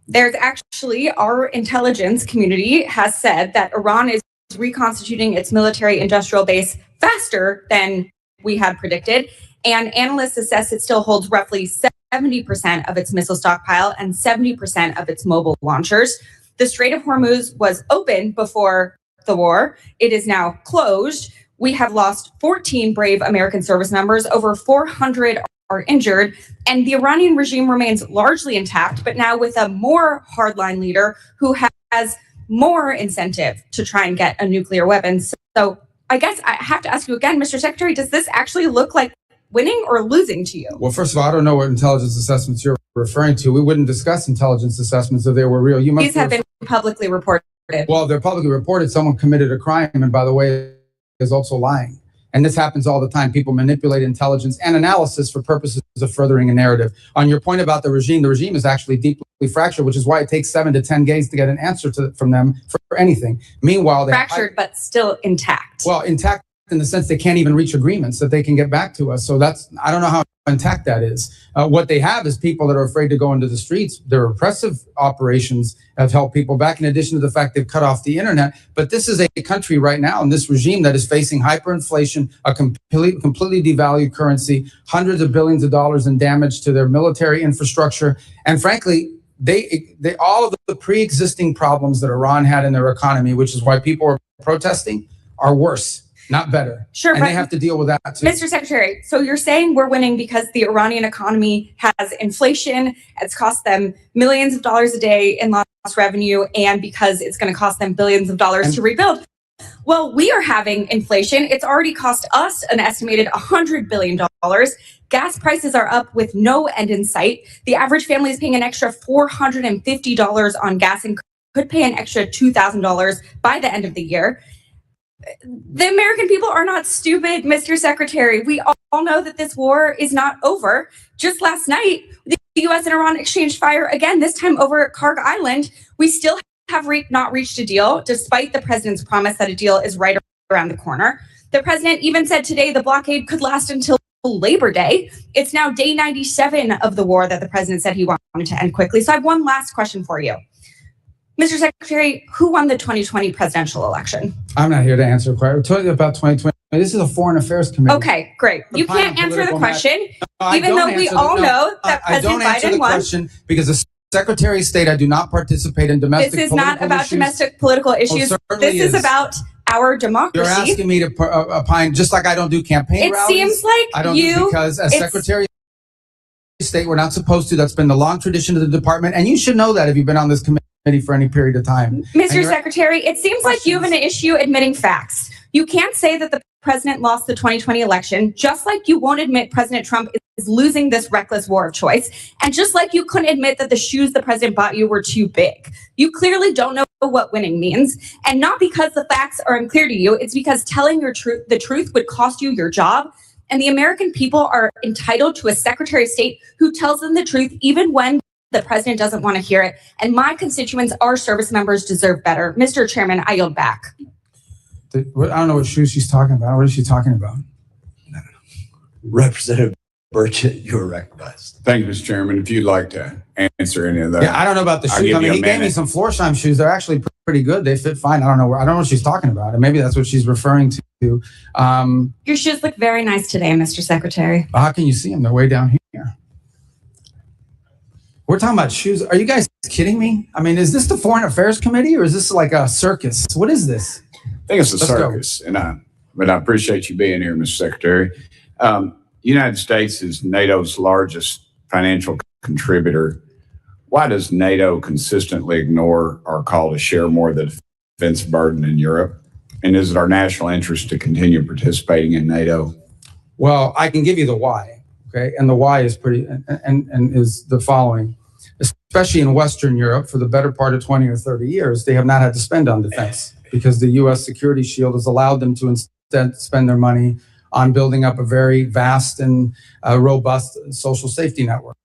there's actually, our intelligence community has said that Iran is reconstituting its military industrial base faster than we had predicted, and analysts assess it still holds roughly 70% of its missile stockpile and 70% of its mobile launchers. The Strait of Hormuz was open before the war. It is now closed. We have lost 14 brave American service members. Over 400 are injured. And the Iranian regime remains largely intact, but now with a more hardline leader who has more incentive to try and get a nuclear weapon. So I guess I have to ask you again, Mr. Secretary, does this actually look like winning or losing to you? Well, first of all, I don't know what intelligence assessments you're referring to. We wouldn't discuss intelligence assessments if they were real. These have been publicly reported. Well, they're publicly reported. Someone committed a crime, and by the way, is also lying. And this happens all the time. People manipulate intelligence and analysis for purposes of furthering a narrative. On your point about the regime is actually deeply fractured, which is why it takes 7 to 10 days to get an answer from them for anything. Meanwhile, they're fractured, but still intact. Well, intact in the sense they can't even reach agreements that they can get back to us. So I don't know how intact that is. What they have is people that are afraid to go into the streets. Their repressive operations have held people back, in addition to the fact they've cut off the internet. But this is a country right now, and this regime that is facing hyperinflation, a completely devalued currency, hundreds of billions of dollars in damage to their military infrastructure. And frankly, they all of the pre-existing problems that Iran had in their economy, which is why people are protesting, are worse, not better. Sure, and they have to deal with that too. Mr. Secretary, so you're saying we're winning because the Iranian economy has inflation, it's cost them millions of dollars a day in lost revenue, and because it's going to cost them billions of dollars to rebuild. Well, we are having inflation. It's already cost us an estimated $100 billion. Gas prices are up with no end in sight. The average family is paying an extra $450 on gas and could pay an extra $2,000 by the end of the year. The American people are not stupid, Mr. Secretary. We all know that this war is not over. Just last night, the U.S. and Iran exchanged fire again, this time over at Karg Island. We still have not reached a deal, despite the president's promise that a deal is right around the corner. The president even said today the blockade could last until Labor Day. It's now day 97 of the war that the president said he wanted to end quickly. So I have one last question for you. Mr. Secretary, who won the 2020 presidential election? I'm not here to answer a question. We're talking about 2020. This is a foreign affairs committee. Okay, great. You can't answer the question, even though we all know that President Biden won. Question because the Secretary of State, I do not participate in domestic political issues. This is not about domestic political issues. This is about our democracy. You're asking me to opine, just like I don't do campaign rallies. It seems like I don't do because as Secretary of State, we're not supposed to. That's been the long tradition of the department, and you should know that if you've been on this committee for any period of time. Mr. Secretary, it seems like you have an issue admitting facts. You can't say that the president lost the 2020 election, just like you won't admit President Trump is losing this reckless war of choice, and just like you couldn't admit that the shoes the president bought you were too big. You clearly don't know what winning means, and not because the facts are unclear to you, it's because telling the truth would cost you your job, and the American people are entitled to a Secretary of State who tells them the truth even when the president doesn't want to hear it. And my constituents, our service members, deserve better. Mr. Chairman, I yield back. I don't know what shoes she's talking about. What is she talking about? Representative Burchett, you are recognized. Thank you, Mr. Chairman. If you'd like to answer any of that. Yeah, I don't know about the shoes. I mean, he gave me some Florsheim shoes. They're actually pretty good. They fit fine. I don't know what she's talking about. And maybe that's what she's referring to. Your shoes look very nice today, Mr. Secretary. How can you see them? They're way down here. We're talking about shoes. Are you guys kidding me? I mean, is this the Foreign Affairs Committee or is this like a circus? What is this? I think it's a circus, but I appreciate you being here, Mr. Secretary. The United States is NATO's largest financial contributor. Why does NATO consistently ignore our call to share more of the defense burden in Europe? And is it our national interest to continue participating in NATO? Well, I can give you the why, okay? And the why is pretty, and is the following. Especially in Western Europe, for the better part of 20 or 30 years, they have not had to spend on defense because the U.S. security shield has allowed them to instead spend their money on building up a very vast and robust social safety network.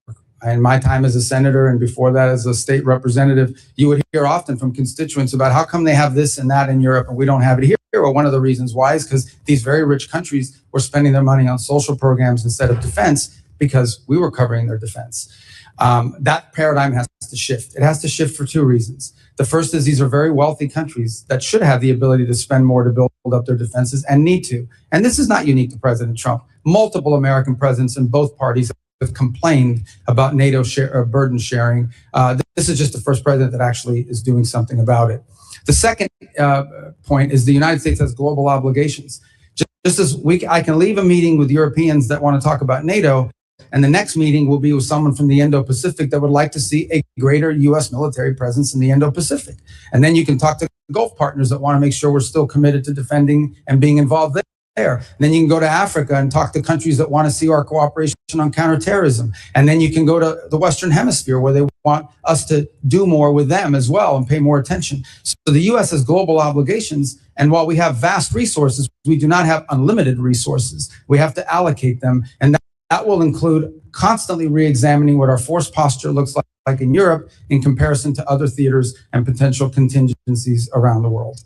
In my time as a senator and before that as a state representative, you would hear often from constituents about how come they have this and that in Europe and we don't have it here. Well, one of the reasons why is because these very rich countries were spending their money on social programs instead of defense because we were covering their defense. That paradigm has to shift. It has to shift for two reasons. The first is these are very wealthy countries that should have the ability to spend more to build up their defenses and need to. And this is not unique to President Trump. Multiple American presidents in both parties have complained about NATO burden sharing. This is just the first president that actually is doing something about it. The second point is the United States has global obligations. Just as I can leave a meeting with Europeans that want to talk about NATO, and the next meeting will be with someone from the Indo-Pacific that would like to see a greater U.S. military presence in the Indo-Pacific. And then you can talk to Gulf partners that want to make sure we're still committed to defending and being involved there. And then you can go to Africa and talk to countries that want to see our cooperation on counterterrorism. And then you can go to the Western Hemisphere where they want us to do more with them as well and pay more attention. So the U.S. has global obligations. And while we have vast resources, we do not have unlimited resources. We have to allocate them. And that will include constantly re-examining what our force posture looks like in Europe in comparison to other theaters and potential contingencies around the world.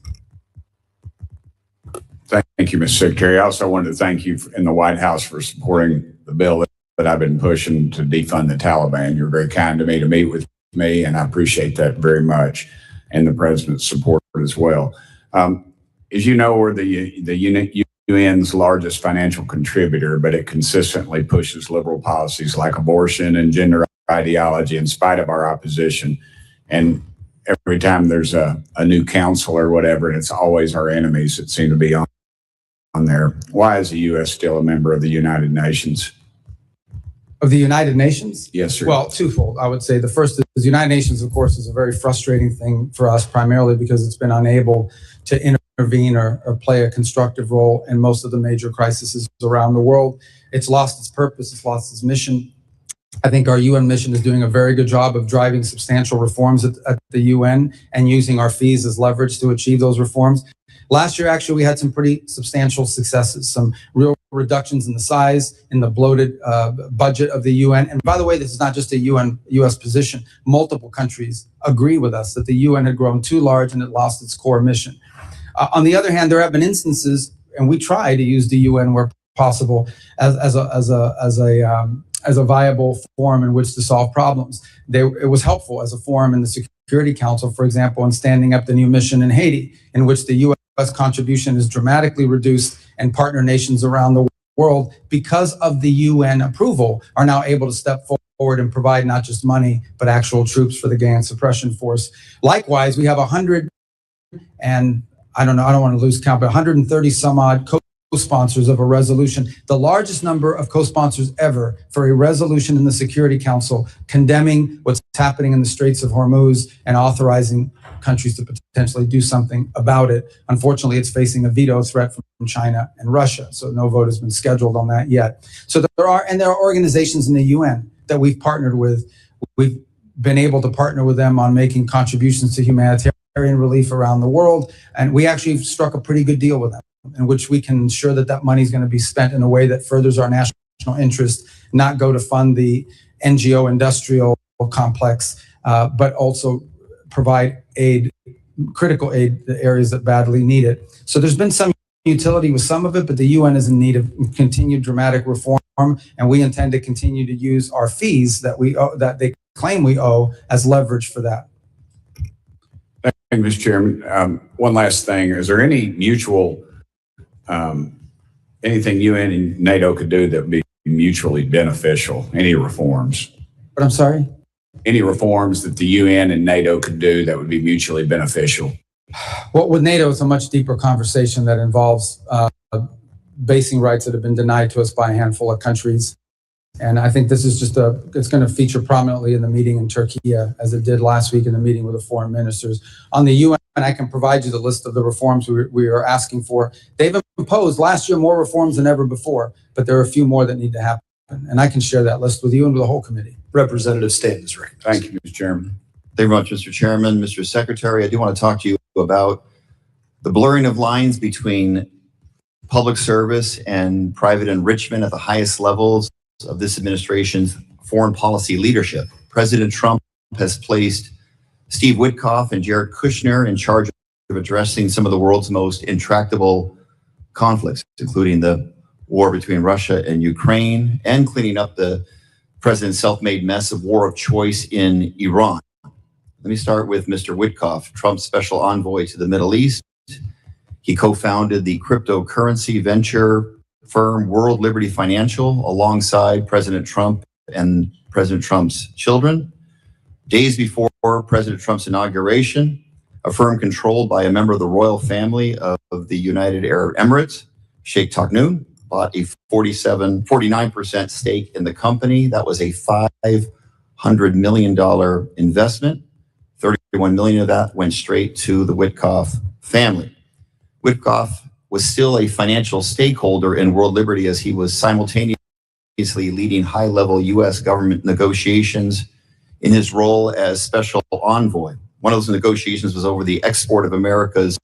Thank you, Mr. Secretary. I also wanted to thank you in the White House for supporting the bill that I've been pushing to defund the Taliban. You're very kind to me to meet with me, and I appreciate that very much, and the president's support as well. As you know, we're the UN's largest financial contributor, but it consistently pushes liberal policies like abortion and gender ideology in spite of our opposition. And every time there's a new council or whatever, it's always our enemies that seem to be on there. Why is the U.S. still a member of the United Nations? Of the United Nations? Yes, sir. Well, twofold. I would say the first is the United Nations, of course, is a very frustrating thing for us, primarily because it's been unable to intervene or play a constructive role in most of the major crises around the world. It's lost its purpose. It's lost its mission. I think our UN mission is doing a very good job of driving substantial reforms at the UN and using our fees as leverage to achieve those reforms. Last year, actually, we had some pretty substantial successes, some real reductions in the size, in the bloated budget of the UN. And by the way, this is not just a U.S. position. Multiple countries agree with us that the UN had grown too large and it lost its core mission. On the other hand, there have been instances, and we try to use the UN where possible as a viable forum in which to solve problems. It was helpful as a forum in the Security Council, for example, in standing up the new mission in Haiti, in which the U.S. contribution is dramatically reduced, and partner nations around the world, because of the UN approval, are now able to step forward and provide not just money, but actual troops for the gang suppression force. Likewise, we have 100 and I don't want to lose count, but 130 some odd co-sponsors of a resolution, the largest number of co-sponsors ever for a resolution in the Security Council condemning what's happening in the Straits of Hormuz and authorizing countries to potentially do something about it. Unfortunately, it's facing a veto threat from China and Russia, so no vote has been scheduled on that yet. So there are organizations in the UN that we've partnered with. We've been able to partner with them on making contributions to humanitarian relief around the world, and we actually struck a pretty good deal with them, in which we can ensure that that money is going to be spent in a way that furthers our national interest, not go to fund the NGO industrial complex, but also provide aid, critical aid, to areas that badly need it. So there's been some utility with some of it, but the UN is in need of continued dramatic reform, and we intend to continue to use our fees that we owe, that they claim we owe, as leverage for that. Thank you, Mr. Chairman. One last thing. Is there any mutual, anything UN and NATO could do that would be mutually beneficial? Any reforms? But I'm sorry? Any reforms that the UN and NATO could do that would be mutually beneficial? Well, with NATO, it's a much deeper conversation that involves basing rights that have been denied to us by a handful of countries. And I think this is just it's going to feature prominently in the meeting in Turkey, as it did last week in the meeting with the foreign ministers. On the UN and I can provide you the list of the reforms we are asking for. They've imposed last year more reforms than ever before, but there are a few more that need to happen. And I can share that list with you and with the whole committee. Representative Stanton is recognized. Thank you, Mr. Chairman. Thank you very much, Mr. Chairman. Mr. Secretary, I do want to talk to you about the blurring of lines between public service and private enrichment at the highest levels of this administration's foreign policy leadership. President Trump has placed Steve Witkoff and Jared Kushner in charge of addressing some of the world's most intractable conflicts, including the war between Russia and Ukraine and cleaning up the president's self-made mess of war of choice in Iran. Let me start with Mr. Witkoff, Trump's special envoy to the Middle East. He co-founded the cryptocurrency venture firm World Liberty Financial alongside President Trump and President Trump's children. Days before President Trump's inauguration, a firm controlled by a member of the royal family of the United Arab Emirates, Sheikh Taqnoon, bought a 49% stake in the company. That was a $500 million investment. 31 million of that went straight to the Witkoff family. Witkoff was still a financial stakeholder in World Liberty as he was simultaneously leading high-level U.S. government negotiations in his role as special envoy. One of those negotiations was over the export of America's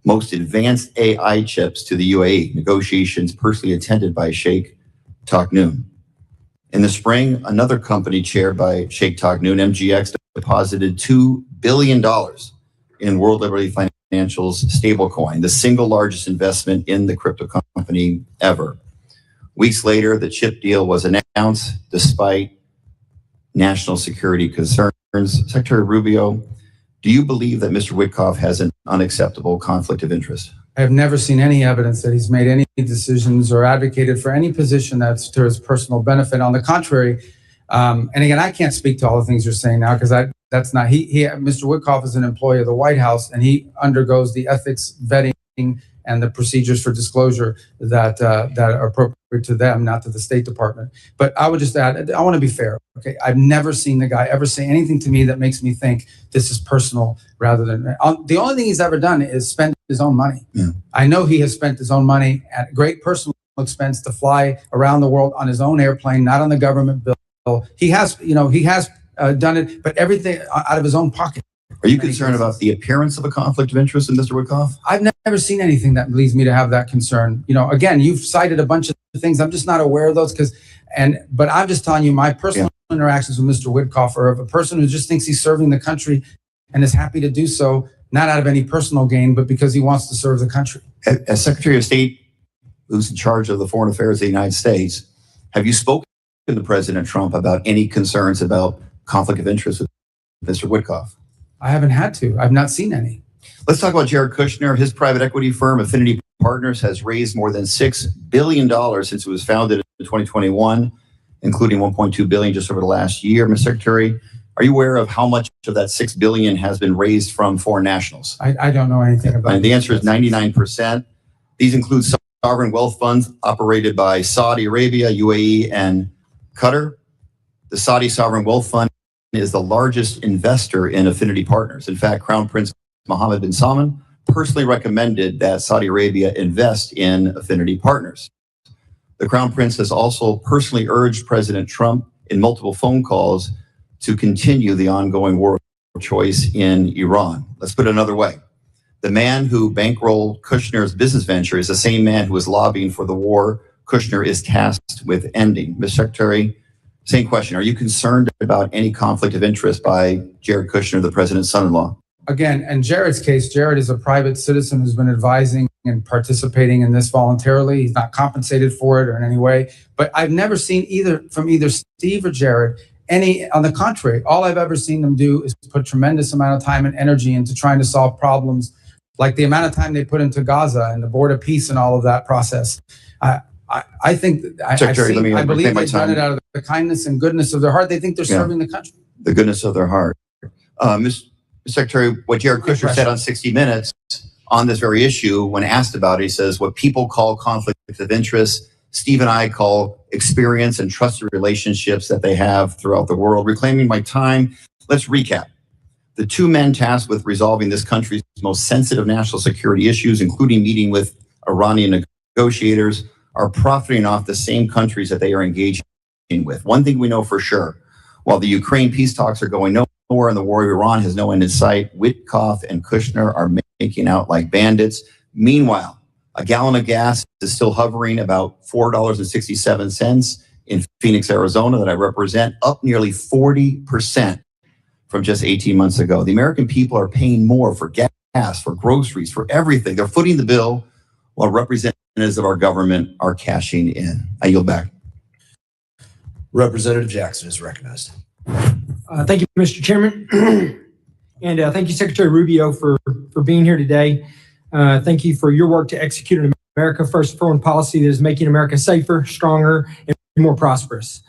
most advanced AI chips to the UAE, negotiations personally attended by Sheikh Taqnoon. In the spring, another company chaired by Sheikh Taqnoon, MGX, deposited $2 billion in World Liberty Financial's stablecoin, the single largest investment in the crypto company ever. Weeks later, the chip deal was announced despite national security concerns. Secretary Rubio, do you believe that Mr. Witkoff has an unacceptable conflict of interest? I have never seen any evidence that he's made any decisions or advocated for any position that's to his personal benefit. On the contrary, and again, I can't speak to all the things you're saying now because that's not, Mr. Witkoff is an employee of the White House and he undergoes the ethics vetting and the procedures for disclosure that are appropriate to them, not to the State Department. But I would just add, I want to be fair, okay? I've never seen the guy ever say anything to me that makes me think this is personal rather than, the only thing he's ever done is spend his own money. Yeah. I know he has spent his own money at great personal expense to fly around the world on his own airplane, not on the government bill. He has done it, but everything out of his own pocket. Are you concerned about the appearance of a conflict of interest in Mr. Witkoff? I've never seen anything that leads me to have that concern. Again, you've cited a bunch of things. I'm just not aware of those but I'm just telling you my personal interactions with Mr. Witkoff are of a person who just thinks he's serving the country and is happy to do so, not out of any personal gain, but because he wants to serve the country. As Secretary of State, who's in charge of the foreign affairs of the United States, have you spoken to President Trump about any concerns about conflict of interest with Mr. Witkoff? I haven't had to. I've not seen any. Let's talk about Jared Kushner. His private equity firm, Affinity Partners, has raised more than $6 billion since it was founded in 2021, including $1.2 billion just over the last year. Mr. Secretary, are you aware of how much of that $6 billion has been raised from foreign nationals? I don't know anything about it. And the answer is 99%. These include sovereign wealth funds operated by Saudi Arabia, UAE, and Qatar. The Saudi Sovereign Wealth Fund is the largest investor in Affinity Partners. In fact, Crown Prince Mohammed bin Salman personally recommended that Saudi Arabia invest in Affinity Partners. The Crown Prince has also personally urged President Trump in multiple phone calls to continue the ongoing war of choice in Iran. Let's put it another way. The man who bankrolled Kushner's business venture is the same man who is lobbying for the war Kushner is tasked with ending. Mr. Secretary, same question. Are you concerned about any conflict of interest by Jared Kushner, the president's son-in-law? Again, in Jared's case, Jared is a private citizen who's been advising and participating in this voluntarily. He's not compensated for it or in any way. But I've never seen either Steve or Jared on the contrary. All I've ever seen them do is put tremendous amount of time and energy into trying to solve problems, like the amount of time they put into Gaza and the Board of Peace and all of that process. I think Secretary, I believe they've done it out of the kindness and goodness of their heart. They think they're serving the country. The goodness of their heart. Mr. Secretary, what Jared Kushner said on 60 Minutes on this very issue, when asked about it, he says, what people call conflict of interest, Steve and I call experience and trusted relationships that they have throughout the world. Reclaiming my time, let's recap. The two men tasked with resolving this country's most sensitive national security issues, including meeting with Iranian negotiators, are profiting off the same countries that they are engaging with. One thing we know for sure, while the Ukraine peace talks are going nowhere and the war of Iran has no end in sight, Witkoff and Kushner are making out like bandits. Meanwhile, a gallon of gas is still hovering about $4.67 in Phoenix, Arizona, that I represent, up nearly 40% from just 18 months ago. The American people are paying more for gas, for groceries, for everything. They're footing the bill while representatives of our government are cashing in. I yield back. Representative Jackson is recognized. Thank you, Mr. Chairman. And thank you, Secretary Rubio, for being here today. Thank you for your work to execute an America First foreign policy that is making America safer, stronger, and more prosperous.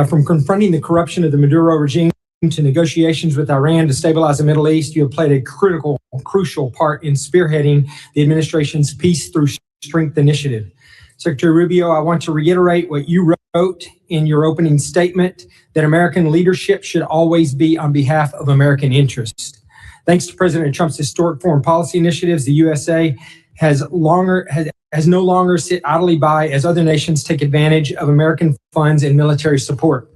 From confronting the corruption of the Maduro regime to negotiations with Iran to stabilize the Middle East, you have played a crucial part in spearheading the administration's Peace Through Strength initiative. Secretary Rubio, I want to reiterate what you wrote in your opening statement, that American leadership should always be on behalf of American interests. Thanks to President Trump's historic foreign policy initiatives, the USA has no longer sit idly by as other nations take advantage of American funds and military support.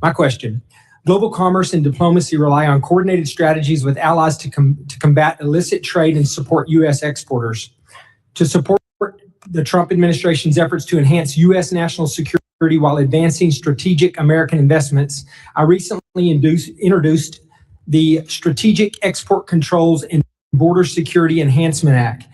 My question: global commerce and diplomacy rely on coordinated strategies with allies to combat illicit trade and support U.S. exporters. To support the Trump administration's efforts to enhance U.S. national security while advancing strategic American investments, I recently introduced the Strategic Export Controls and Border Security Enhancement Act.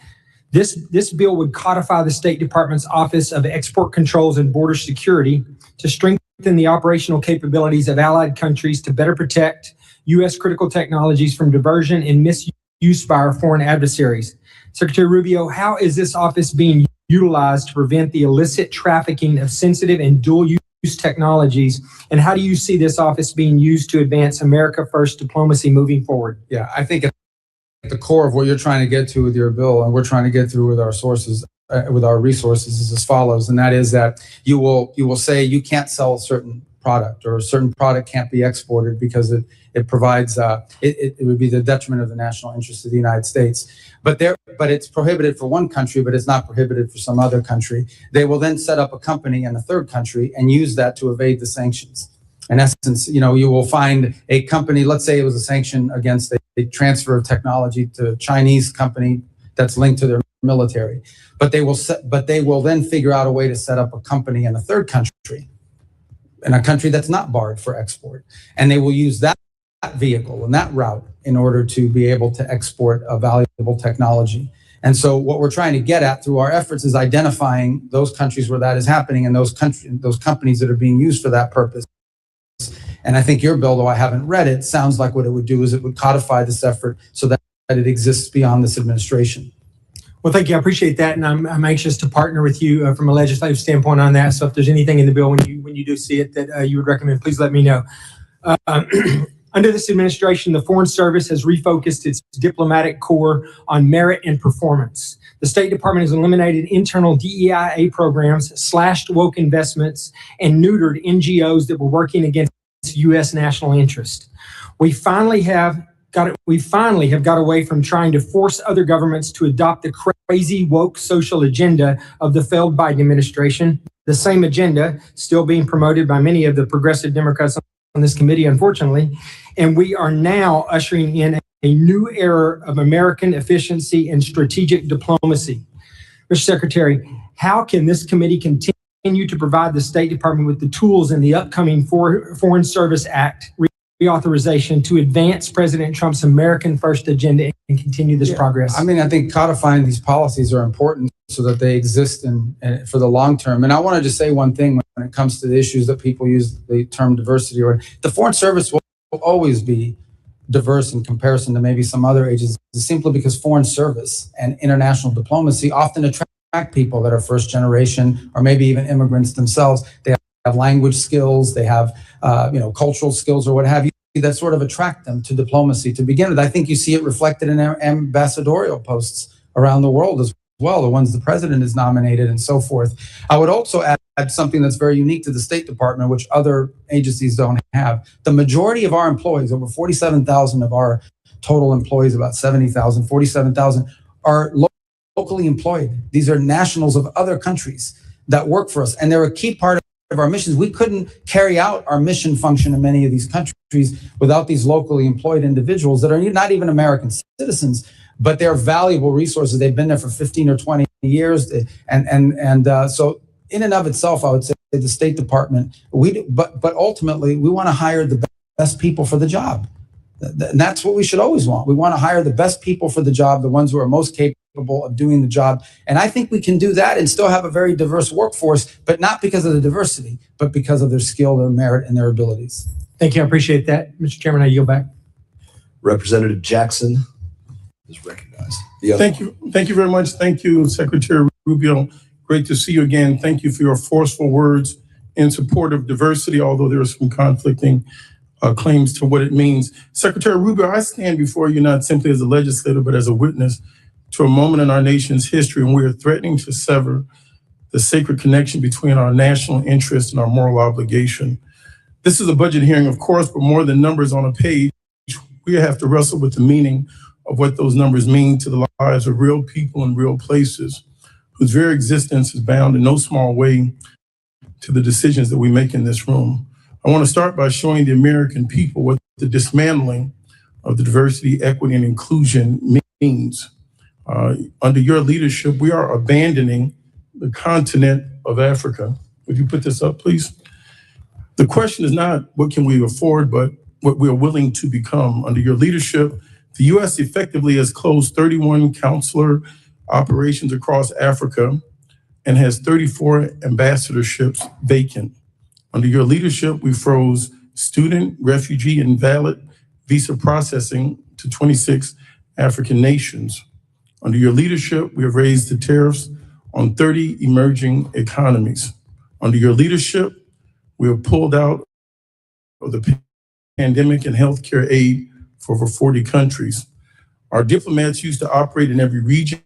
This bill would codify the State Department's Office of Export Controls and Border Security to strengthen the operational capabilities of allied countries to better protect U.S. critical technologies from diversion and misuse by our foreign adversaries. Secretary Rubio, how is this office being utilized to prevent the illicit trafficking of sensitive and dual-use technologies? And how do you see this office being used to advance America First diplomacy moving forward? Yeah, I think at the core of what you're trying to get to with your bill, and we're trying to get through with our sources, with our resources, is as follows, and that is that you will say you can't sell a certain product, or a certain product can't be exported because it provides it would be the detriment of the national interest of the United States. But it's prohibited for one country, but it's not prohibited for some other country. They will then set up a company in a third country and use that to evade the sanctions. In essence, you will find a company, let's say it was a sanction against a transfer of technology to a Chinese company that's linked to their military. But they will then figure out a way to set up a company in a third country, in a country that's not barred for export. And they will use that vehicle and that route in order to be able to export a valuable technology. And so what we're trying to get at through our efforts is identifying those countries where that is happening, and those companies that are being used for that purpose. And I think your bill, though I haven't read it, sounds like what it would do is it would codify this effort so that it exists beyond this administration. Well, thank you. I appreciate that, and I'm anxious to partner with you from a legislative standpoint on that. So if there's anything in the bill when you do see it that you would recommend, please let me know. Under this administration, the Foreign Service has refocused its diplomatic corps on merit and performance. The State Department has eliminated internal DEIA programs, slashed woke investments, and neutered NGOs that were working against U.S. national interest. We finally have got away from trying to force other governments to adopt the crazy woke social agenda of the failed Biden administration, the same agenda still being promoted by many of the progressive Democrats on this committee, unfortunately. And we are now ushering in a new era of American efficiency and strategic diplomacy. Mr. Secretary, how can this committee continue to provide the State Department with the tools in the upcoming Foreign Service Act reauthorization to advance President Trump's American First agenda and continue this progress? I mean, I think codifying these policies are important so that they exist for the long term. And I want to just say one thing when it comes to the issues that people use the term diversity, or the Foreign Service will always be diverse in comparison to maybe some other agencies, simply because foreign service and international diplomacy often attract people that are first generation or maybe even immigrants themselves. They have language skills, they have cultural skills or what have you, that sort of attract them to diplomacy to begin with. I think you see it reflected in their ambassadorial posts around the world as well, the ones the president has nominated and so forth. I would also add something that's very unique to the State Department, which other agencies don't have. The majority of our employees, over 47,000 of our total employees, about 70,000, 47,000 are locally employed. These are nationals of other countries that work for us, and they're a key part of our missions. We couldn't carry out our mission function in many of these countries without these locally employed individuals that are not even American citizens, but they're valuable resources. They've been there for 15 or 20 years. So in and of itself, I would say the State Department, but ultimately we want to hire the best people for the job. And that's what we should always want. We want to hire the best people for the job, the ones who are most capable of doing the job. And I think we can do that and still have a very diverse workforce, but not because of the diversity, but because of their skill, their merit, and their abilities. Thank you. I appreciate that. Mr. Chairman, I yield back. Representative Jackson is recognized. Thank you. Thank you very much. Thank you, Secretary Rubio. Great to see you again. Thank you for your forceful words in support of diversity, although there are some conflicting claims to what it means. Secretary Rubio, I stand before you not simply as a legislator, but as a witness to a moment in our nation's history when we are threatening to sever the sacred connection between our national interest and our moral obligation. This is a budget hearing, of course, but more than numbers on a page, we have to wrestle with the meaning of what those numbers mean to the lives of real people in real places, whose very existence is bound in no small way to the decisions that we make in this room. I want to start by showing the American people what the dismantling of the diversity, equity, and inclusion means. Under your leadership, we are abandoning the continent of Africa. Would you put this up, please? The question is not what can we afford, but what we are willing to become. Under your leadership, the U.S. effectively has closed 31 consular operations across Africa and has 34 ambassadorships vacant. Under your leadership, we froze student, refugee, and valid visa processing to 26 African nations. Under your leadership, we have raised the tariffs on 30 emerging economies. Under your leadership, we have pulled out of the pandemic and healthcare aid for over 40 countries. Our diplomats used to operate in every region.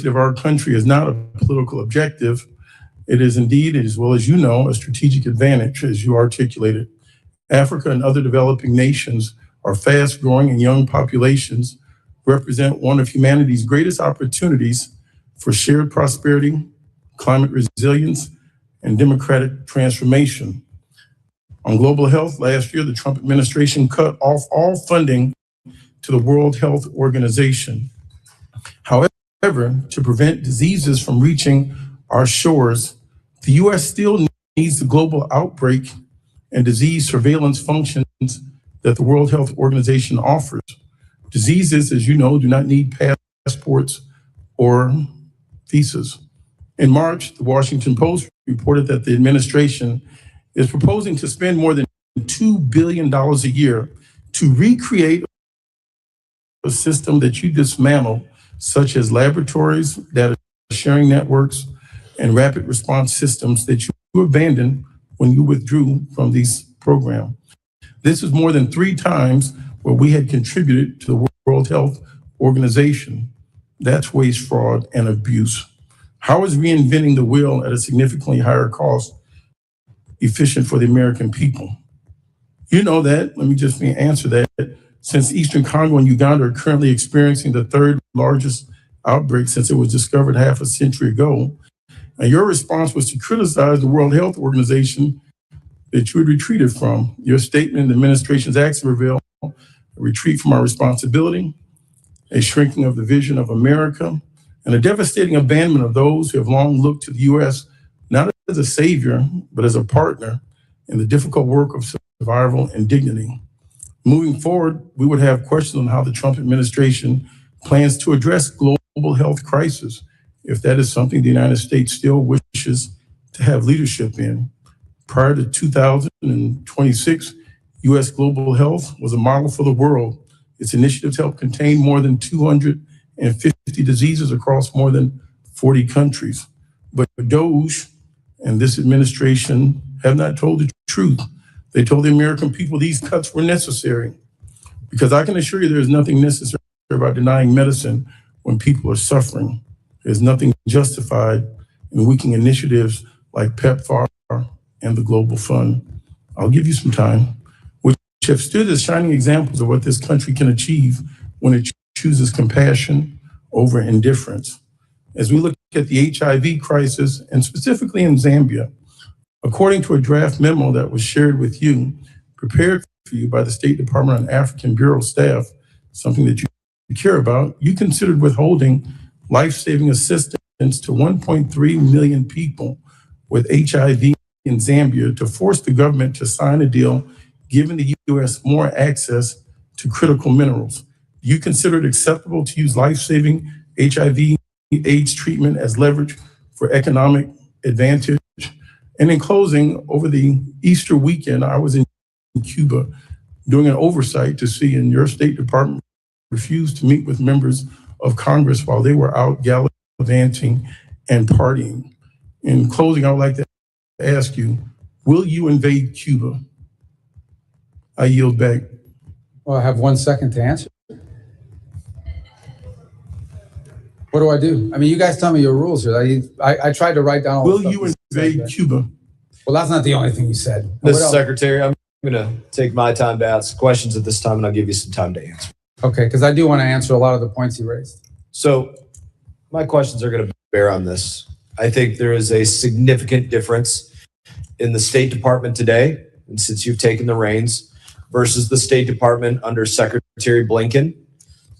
Of our country is not a political objective. It is indeed, as well as you know, a strategic advantage, as you articulated. Africa and other developing nations are fast-growing and young populations represent one of humanity's greatest opportunities for shared prosperity, climate resilience, and democratic transformation. On global health, last year, the Trump administration cut off all funding to the World Health Organization. However, to prevent diseases from reaching our shores, the U.S. still needs the global outbreak and disease surveillance functions that the World Health Organization offers. Diseases, as you know, do not need passports or visas. In March, the Washington Post reported that the administration is proposing to spend more than $2 billion a year to recreate a system that you dismantled, such as laboratories, data sharing networks, and rapid response systems that you abandoned when you withdrew from these programs. This is more than 3 times what we had contributed to the World Health Organization. That's waste, fraud, and abuse. How is reinventing the wheel at a significantly higher cost efficient for the American people? You know that, let me just answer that. Since Eastern Congo and Uganda are currently experiencing the 3rd largest outbreak since it was discovered half a century ago, and your response was to criticize the World Health Organization that you had retreated from. Your statement in the administration's action revealed a retreat from our responsibility, a shrinking of the vision of America, and a devastating abandonment of those who have long looked to the U.S. not as a savior, but as a partner in the difficult work of survival and dignity. Moving forward, we would have questions on how the Trump administration plans to address global health crisis, if that is something the United States still wishes to have leadership in. Prior to 2026, U.S. global health was a model for the world. Its initiatives helped contain more than 250 diseases across more than 40 countries. But DOGE and this administration have not told the truth. They told the American people these cuts were necessary, because I can assure you there's nothing necessary about denying medicine when people are suffering. There's nothing justified in weakening initiatives like PEPFAR and the Global Fund. I'll give you some time, which have stood as shining examples of what this country can achieve when it chooses compassion over indifference. As we look at the HIV crisis, and specifically in Zambia, according to a draft memo that was shared with you, prepared for you by the State Department on African Bureau staff, something that you care about, you considered withholding life-saving assistance to 1.3 million people with HIV in Zambia to force the government to sign a deal giving the U.S. more access to critical minerals. Do you consider it acceptable to use life-saving HIV AIDS treatment as leverage for economic advantage? And in closing, over the Easter weekend, I was in Cuba doing an oversight to see, and your State Department refused to meet with members of Congress while they were out gallivanting and partying. In closing, I would like to ask you, will you invade Cuba? I yield back. Well, I have 1 second to answer. What do I do? I mean, you guys tell me your rules here. I tried to write down all the stuff. Will you invade Cuba? Well, that's not the only thing you said. Mr. Secretary, I'm going to take my time to ask questions at this time, and I'll give you some time to answer. Okay, because I do want to answer a lot of the points you raised. So my questions are going to bear on this. I think there is a significant difference in the State Department today, and since you've taken the reins, versus the State Department under Secretary Blinken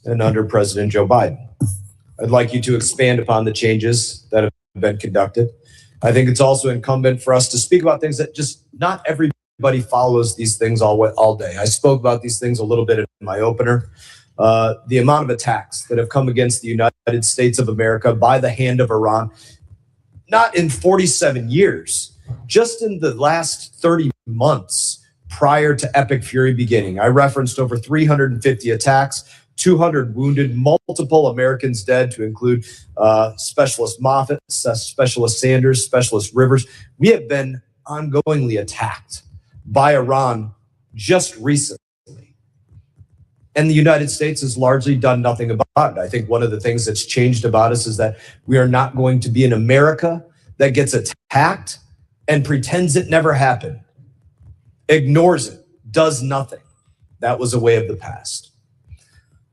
and under President Joe Biden. I'd like you to expand upon the changes that have been conducted. I think it's also incumbent for us to speak about things that just not everybody follows these things all day. I spoke about these things a little bit in my opener. The amount of attacks that have come against the United States of America by the hand of Iran, not in 47 years, just in the last 30 months prior to Epic Fury beginning. I referenced over 350 attacks, 200 wounded, multiple Americans dead, to include Specialist Moffett, Specialist Sanders, Specialist Rivers. We have been ongoingly attacked by Iran just recently. And the United States has largely done nothing about it. I think one of the things that's changed about us is that we are not going to be an America that gets attacked and pretends it never happened, ignores it, does nothing. That was a way of the past.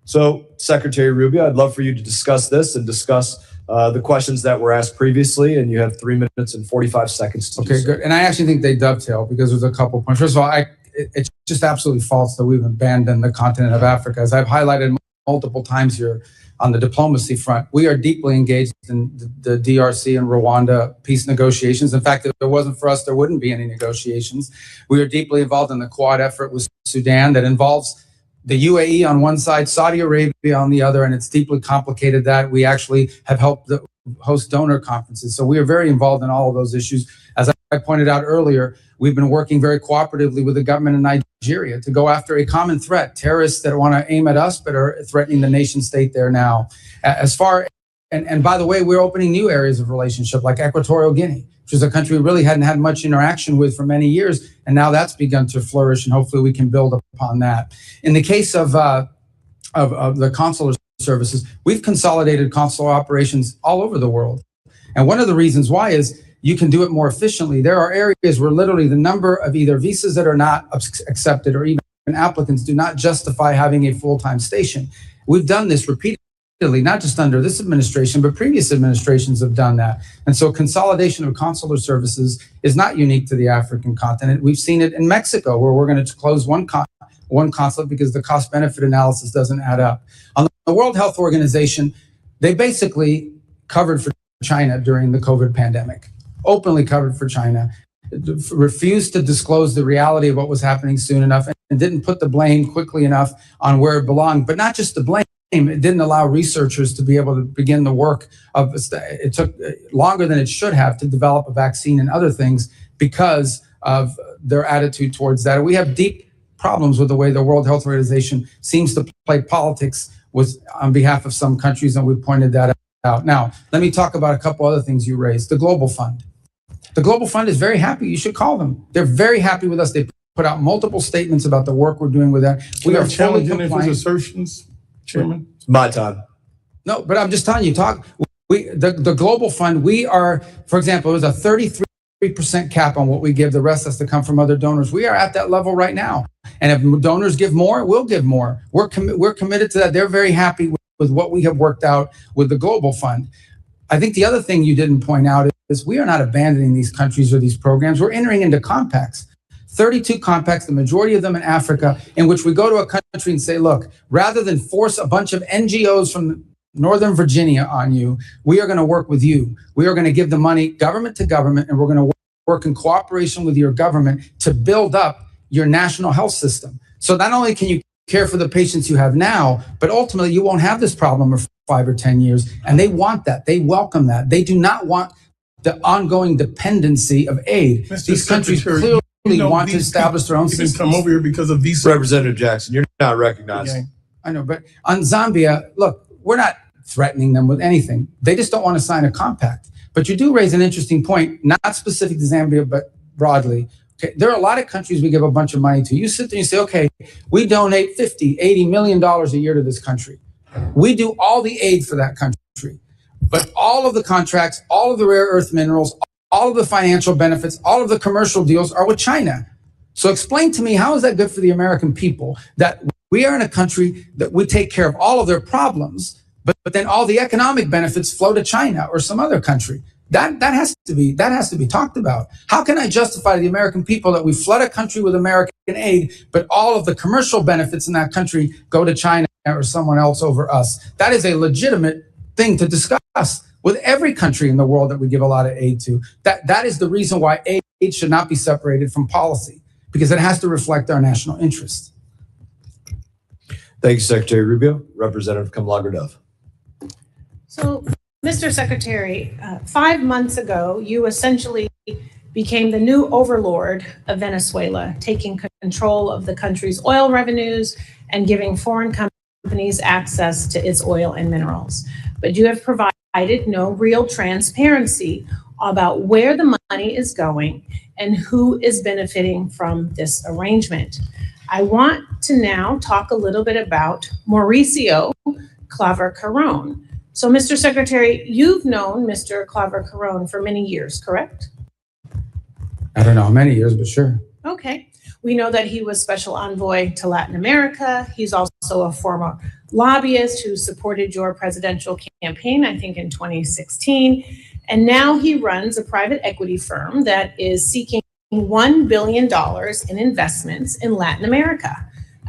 So, Secretary Rubio, I'd love for you to discuss this and discuss the questions that were asked previously, and you have 3 minutes and 45 seconds to do so. Good. And I actually think they dovetail because there's a couple points. First of all, it's just absolutely false that we've abandoned the continent of Africa. As I've highlighted multiple times here on the diplomacy front, we are deeply engaged in the DRC and Rwanda peace negotiations. In fact, if it wasn't for us, there wouldn't be any negotiations. We are deeply involved in the Quad effort with Sudan that involves the UAE on one side, Saudi Arabia on the other, and it's deeply complicated that we actually have helped host donor conferences. So we are very involved in all of those issues. As I pointed out earlier, we've been working very cooperatively with the government in Nigeria to go after a common threat, terrorists that want to aim at us but are threatening the nation state there now. And by the way, we're opening new areas of relationship like Equatorial Guinea, which is a country we really hadn't had much interaction with for many years. And now that's begun to flourish, and hopefully we can build upon that. In the case of the consular services, we've consolidated consular operations all over the world. And one of the reasons why is you can do it more efficiently. There are areas where literally the number of either visas that are not accepted or even applicants do not justify having a full-time station. We've done this repeatedly, not just under this administration, but previous administrations have done that. And so consolidation of consular services is not unique to the African continent. We've seen it in Mexico, where we're going to close one consulate because the cost-benefit analysis doesn't add up. On the World Health Organization, they basically covered for China during the COVID pandemic, openly covered for China, refused to disclose the reality of what was happening soon enough, and didn't put the blame quickly enough on where it belonged. But not just the blame, it didn't allow researchers to be able to begin the work of, it took longer than it should have to develop a vaccine and other things because of their attitude towards that. We have deep problems with the way the World Health Organization seems to play politics on behalf of some countries, and we've pointed that out. Now, let me talk about a couple other things you raised. The Global Fund. The Global Fund is very happy. You should call them. They're very happy with us. They put out multiple statements about the work we're doing with that. We are fully challenging his compliant. assertions, Chairman. It's my time. No, but I'm just telling you, the Global Fund, we are, for example, it was a $33 3% cap on what we give. The rest has to come from other donors. We are at that level right now. And if donors give more, we'll give more. We're committed to that. They're very happy with what we have worked out with the Global Fund. I think the other thing you didn't point out is we are not abandoning these countries or these programs. We're entering into compacts. 32 compacts, the majority of them in Africa, in which we go to a country and say, look, rather than force a bunch of NGOs from Northern Virginia on you, we are going to work with you. We are going to give the money government to government, and we're going to work in cooperation with your government to build up your national health system. So not only can you care for the patients you have now, but ultimately you won't have this problem for 5 or 10 years. And they want that. They welcome that. They do not want the ongoing dependency of aid. These countries clearly want to establish their own systems. Come over here because of these. Representative Jackson, you're not recognized. Okay. I know, but on Zambia, look, we're not threatening them with anything. They just don't want to sign a compact. But you do raise an interesting point, not specific to Zambia, but broadly. Okay, there are a lot of countries we give a bunch of money to. You sit there and you say, okay, we donate $50, $80 million a year to this country. We do all the aid for that country. But all of the contracts, all of the rare earth minerals, all of the financial benefits, all of the commercial deals are with China. So explain to me, how is that good for the American people that we are in a country that we take care of all of their problems, but then all the economic benefits flow to China or some other country? That has to be talked about. How can I justify to the American people that we flood a country with American aid, but all of the commercial benefits in that country go to China or someone else over us? That is a legitimate thing to discuss with every country in the world that we give a lot of aid to. That is the reason why aid should not be separated from policy, because it has to reflect our national interest. Thank you, Secretary Rubio. Representative Kamlager-Dove. So, Mr. Secretary, 5 months ago, you essentially became the new overlord of Venezuela, taking control of the country's oil revenues and giving foreign companies access to its oil and minerals. But you have provided no real transparency about where the money is going and who is benefiting from this arrangement. I want to now talk a little bit about Mauricio Claver-Carrón. So, Mr. Secretary, you've known Mr. Claver-Carrón for many years, correct? I don't know how many years, but sure. Okay. We know that he was special envoy to Latin America. He's also a former lobbyist who supported your presidential campaign, I think in 2016. And now he runs a private equity firm that is seeking $1 billion in investments in Latin America.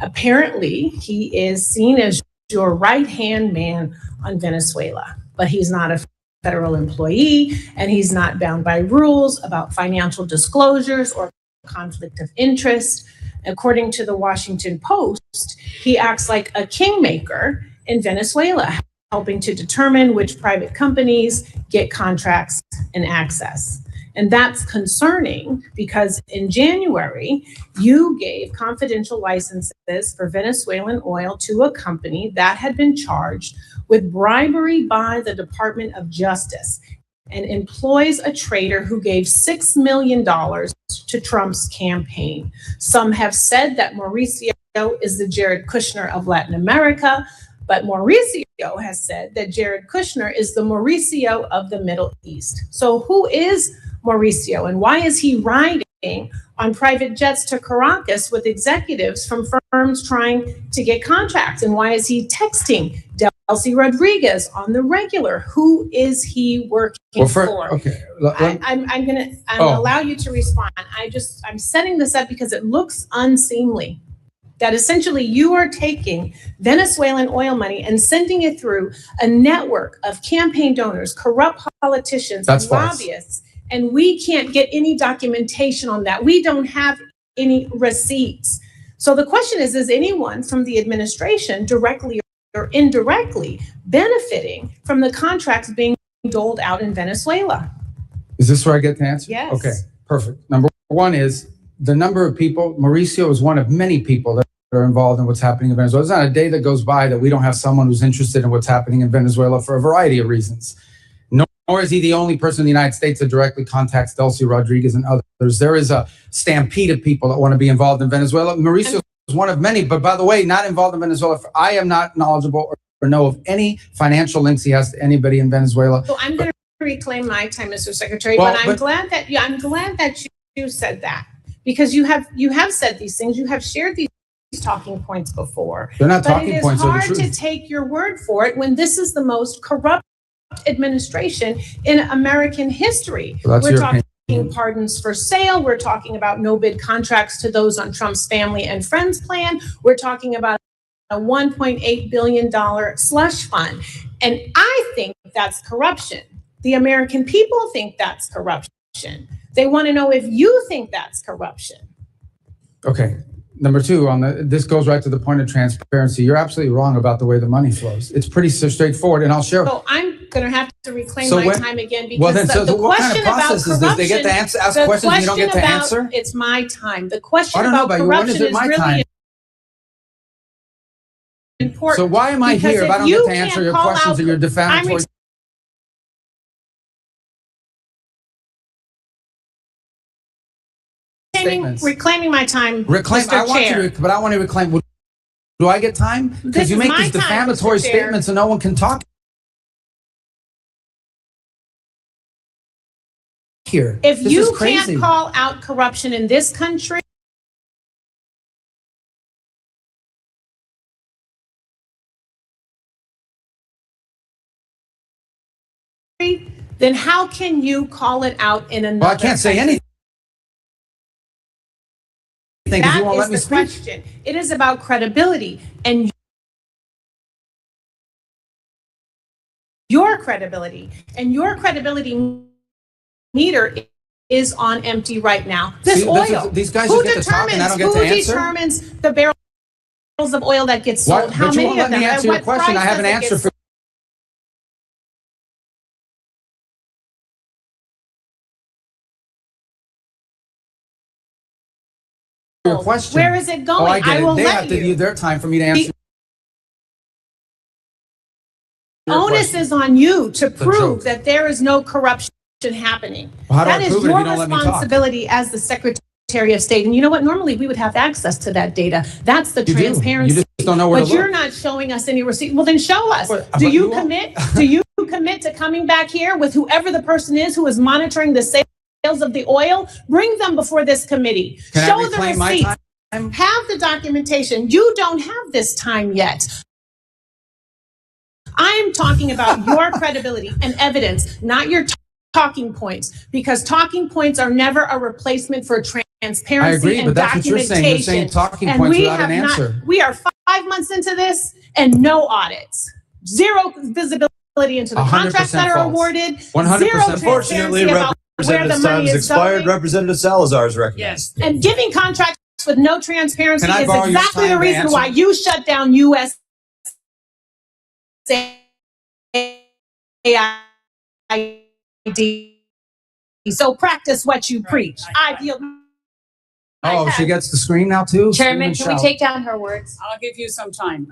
Apparently, he is seen as your right-hand man on Venezuela, but he's not a federal employee and he's not bound by rules about financial disclosures or conflict of interest. According to the Washington Post, he acts like a kingmaker in Venezuela, helping to determine which private companies get contracts and access. And that's concerning because in January, you gave confidential licenses for Venezuelan oil to a company that had been charged with bribery by the Department of Justice and employs a trader who gave $6 million to Trump's campaign. Some have said that Mauricio is the Jared Kushner of Latin America, but Mauricio has said that Jared Kushner is the Mauricio of the Middle East. So who is Mauricio and why is he riding on private jets to Caracas with executives from firms trying to get contracts? And why is he texting Delcy Rodriguez on the regular? Who is he working for? Okay. I'm gonna allow you to respond. I'm setting this up because it looks unseemly that essentially you are taking Venezuelan oil money and sending it through a network of campaign donors, corrupt politicians, and lobbyists. And we can't get any documentation on that. We don't have any receipts. So the question is anyone from the administration directly or indirectly benefiting from the contracts being doled out in Venezuela? Is this where I get the answer? Yes. Okay, perfect. Number one is the number of people. Mauricio is one of many people that are involved in what's happening in Venezuela. There's not a day that goes by that we don't have someone who's interested in what's happening in Venezuela for a variety of reasons. Nor is he the only person in the United States that directly contacts Delcy Rodriguez and others. There is a stampede of people that want to be involved in Venezuela. Mauricio is one of many, but by the way, not involved in Venezuela. I am not knowledgeable or know of any financial links he has to anybody in Venezuela. So I'm going reclaim my time, Mr. Secretary, Well, but I'm glad that you said that, because you have said these things, you have shared these talking points before. They're not But talking points, they're the it is hard to truth. take your word for it when this is the most corrupt administration in American history. Well, that's We're your talking opinion. pardons for sale. We're talking about no bid contracts to those on Trump's family and friends plan. We're talking about a $1.8 billion slush fund. And I think that's corruption. The American people think that's corruption. They want to know if you think that's corruption. Okay. Number two, this goes right to the point of transparency. You're absolutely wrong about the way the money flows. It's pretty straightforward, and I'll share. So I'm going to have to reclaim So my when- time again, because well, then, the, so the what kind question of about process is corruption, this? They get to ask the questions and you don't get to question about- answer? It's my time. The question I don't know about about you. When is corruption it is my really time? important. So why am I because here if I don't you get to answer can't your call questions out- or your defamatory? Statements. Reclaiming my time, Reclaim. Mr. I want Chair. you to, but I want to reclaim. Do I get time? This Because you is make my these time, defamatory Mr. Chair. statements and no one can talk here. If This you is crazy. can't call out corruption in this country, then how can you call it out in another Well, I can't say country? anything because That you won't is let me the speak. question. It is about credibility, and your credibility meter is on empty right now. This See, oil. these guys who just get to talk and I don't get to who answer? determines the barrels of oil that gets What? sold? How But you many won't of let them? me At answer your what question. I price have an does it answer get for your question. Where is it going? Oh, I get it. will They let have to you. use their time for me to answer. The your onus question. is on you to a prove joke. that there is no corruption happening. Well, how do That I is prove it if your you don't let me talk? responsibility as the Secretary of State. And you know what? Normally we would have access to that data. That's the You do. transparency. You just don't know where But to you're look. not showing us any receipt. Well, then show us. But Do you you won't. commit? Do you commit to coming back here with whoever the person is who is monitoring the sales of the oil? Bring them before this committee. Can I Show the reclaim my receipts. time? Have the documentation. You don't have this time yet. I'm talking about your credibility and evidence, not your talking points, because talking points are never a replacement for transparency I agree, and but that's what you're saying. You're saying talking And points we without an have not- answer. We are 5 months into this and no audits, zero visibility into the 100% contracts that are false. awarded, 100% zero Unfortunately, transparency about where the Representative money time is has expired. going. Representative Salazar is recognized. Yes, and giving contracts with no transparency Can I is borrow your exactly the time to reason answer? why you shut down U.S. So practice what you preach. I feel. Oh, she gets the screen now too? Chairman, Scream can and we shout. take down her words? I'll give you some time.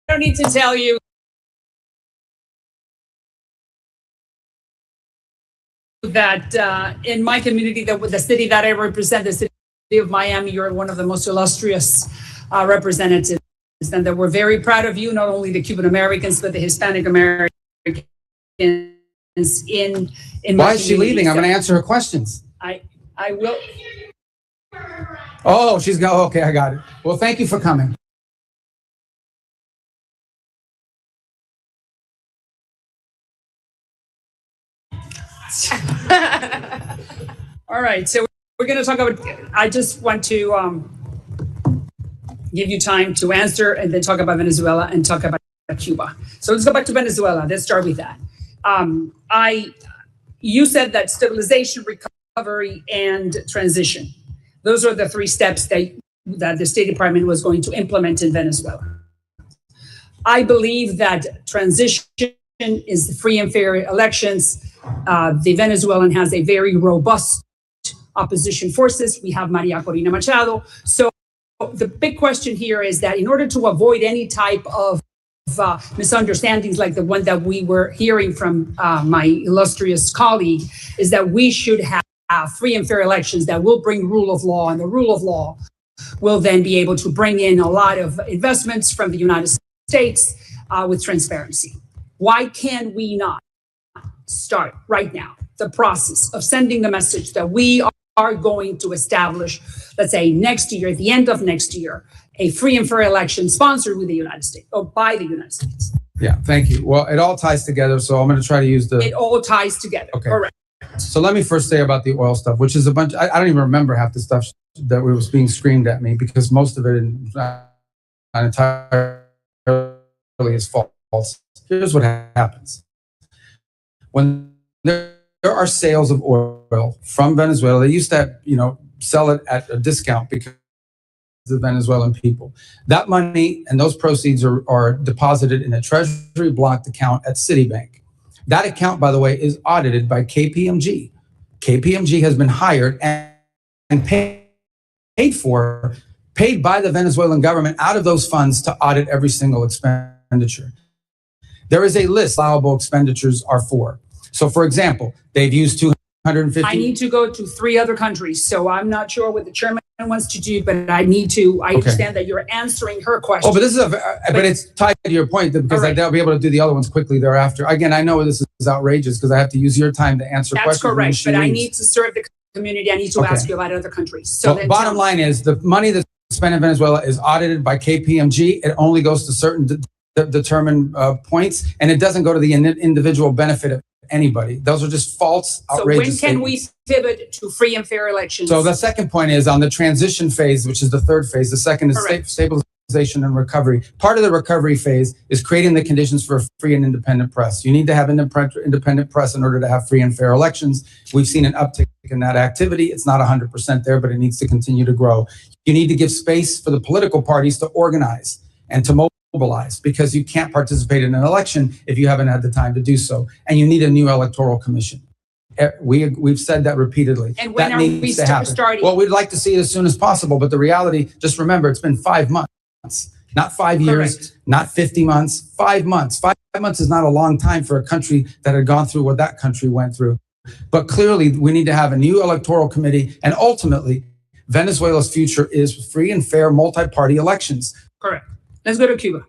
I don't need to tell you that in my community, that with the city that I represent, the city of Miami, you're one of the most illustrious representatives, and that we're very proud of you, not only the Cuban Americans, but the Hispanic Americans in my Why is she community. leaving? I'm So going to answer her questions. I will. Oh, she's going. Okay, I got it. Well, thank you for coming. All right, so we're going to talk about, I just want to give you time to answer and then talk about Venezuela and talk about Cuba. So let's go back to Venezuela. Let's start with that. You said that stabilization, recovery, and transition. Those are the three steps that the State Department was going to implement in Venezuela. I believe that transition is free and fair elections. The Venezuelan has a very robust opposition forces. We have Maria Corina Machado. So the big question here is that in order to avoid any type of misunderstandings like the one that we were hearing from my illustrious colleague, is that we should have free and fair elections that will bring rule of law, and the rule of law will then be able to bring in a lot of investments from the United States with transparency. Why can we not start right now the process of sending the message that we are going to establish, let's say next year, at the end of next year, a free and fair election sponsored with the United States or by the United States? Yeah, thank you. Well, it all ties together, so I'm going to try to use It all ties together. Okay. Correct. So let me first say about the oil stuff, which is a bunch, I don't even remember half the stuff that was being screamed at me, because most of it entirely is false. Here's what happens. When there are sales of oil from Venezuela, they used to, sell it at a discount because of the Venezuelan people. That money and those proceeds are deposited in a treasury blocked account at Citibank. That account, by the way, is audited by KPMG. KPMG has been hired and paid by the Venezuelan government out of those funds to audit every single expenditure. There is a list allowable expenditures are for. So, for example, they've used 250. I need to go to 3 other countries, so I'm not sure what the chairman wants to do, but I need to. I understand that you're answering her question. Oh, but this is but it's tied to your point, because they'll be able to do the other ones quickly thereafter. Again, I know this is outrageous because I have to use your time to answer questions. That's correct, but I need to serve the community. I need to ask you about other countries. So well, bottom line is the money that's spent in Venezuela is audited by KPMG. It only goes to certain determined points, and it doesn't go to the individual benefit of anybody. Those are just false, outrageous So when can we pivot to free and fair elections? So the second point is on the transition phase, which is the third phase. The second is stabilization and recovery. Part of the recovery phase is creating the conditions for a free and independent press. You need to have independent press in order to have free and fair elections. We've seen an uptick in that activity. It's not 100% there, but it needs to continue to grow. You need to give space for the political parties to organize and to mobilize, because you can't participate in an election if you haven't had the time to do so. And you need a new electoral commission. We've said that repeatedly. And when that are needs we to happen. starting? Well, we'd like to see it as soon as possible, but the reality, just remember, it's been 5 months, not 5 years, not 50 months, 5 months. 5 months is not a long time for a country that had gone through what that country went through. But clearly, we need to have a new electoral committee, and ultimately, Venezuela's future is free and fair multi-party elections. Correct. Let's go to Cuba.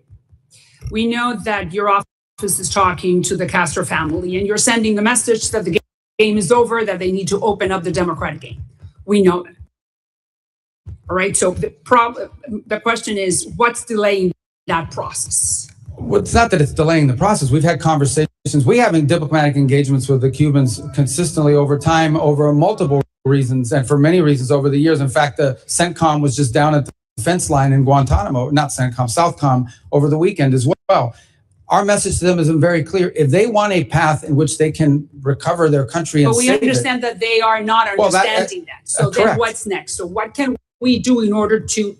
We know that your office is talking to the Castro family, and you're sending the message that the game is over, that they need to open up the democratic game. We know that. All right. So the question is, what's delaying that process? Well, it's not that it's delaying the process. We've had conversations. We're having diplomatic engagements with the Cubans consistently over time, over multiple reasons, and for many reasons over the years. In fact, the CENTCOM was just down at the fence line in Guantanamo, not CENTCOM, SOUTHCOM, over the weekend as well. Our message to them has been very clear. If they want a path in which they can recover their country and But we understand that they are not understanding that. So then what's next? So what can we do in order to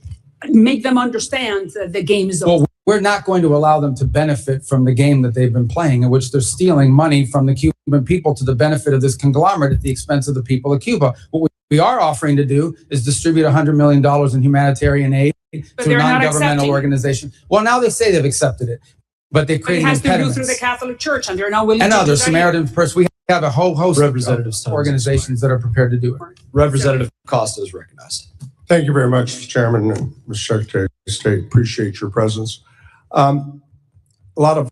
make them understand that the game is over? Well, we're not going to allow them to benefit from the game that they've been playing, in which they're stealing money from the Cuban people to the benefit of this conglomerate at the expense of the people of Cuba. What we are offering to do is distribute $100 million in humanitarian aid through non-governmental organizations. Well, now they say they've accepted it, but they create impediments. It has to do through the Catholic Church, and they're not willing to do that. And others, Samaritan Purse. We have a whole host of organizations that are prepared to do it. Representative Costa is recognized. Thank you very much, Chairman and Mr. Secretary of State. Appreciate your presence. A lot of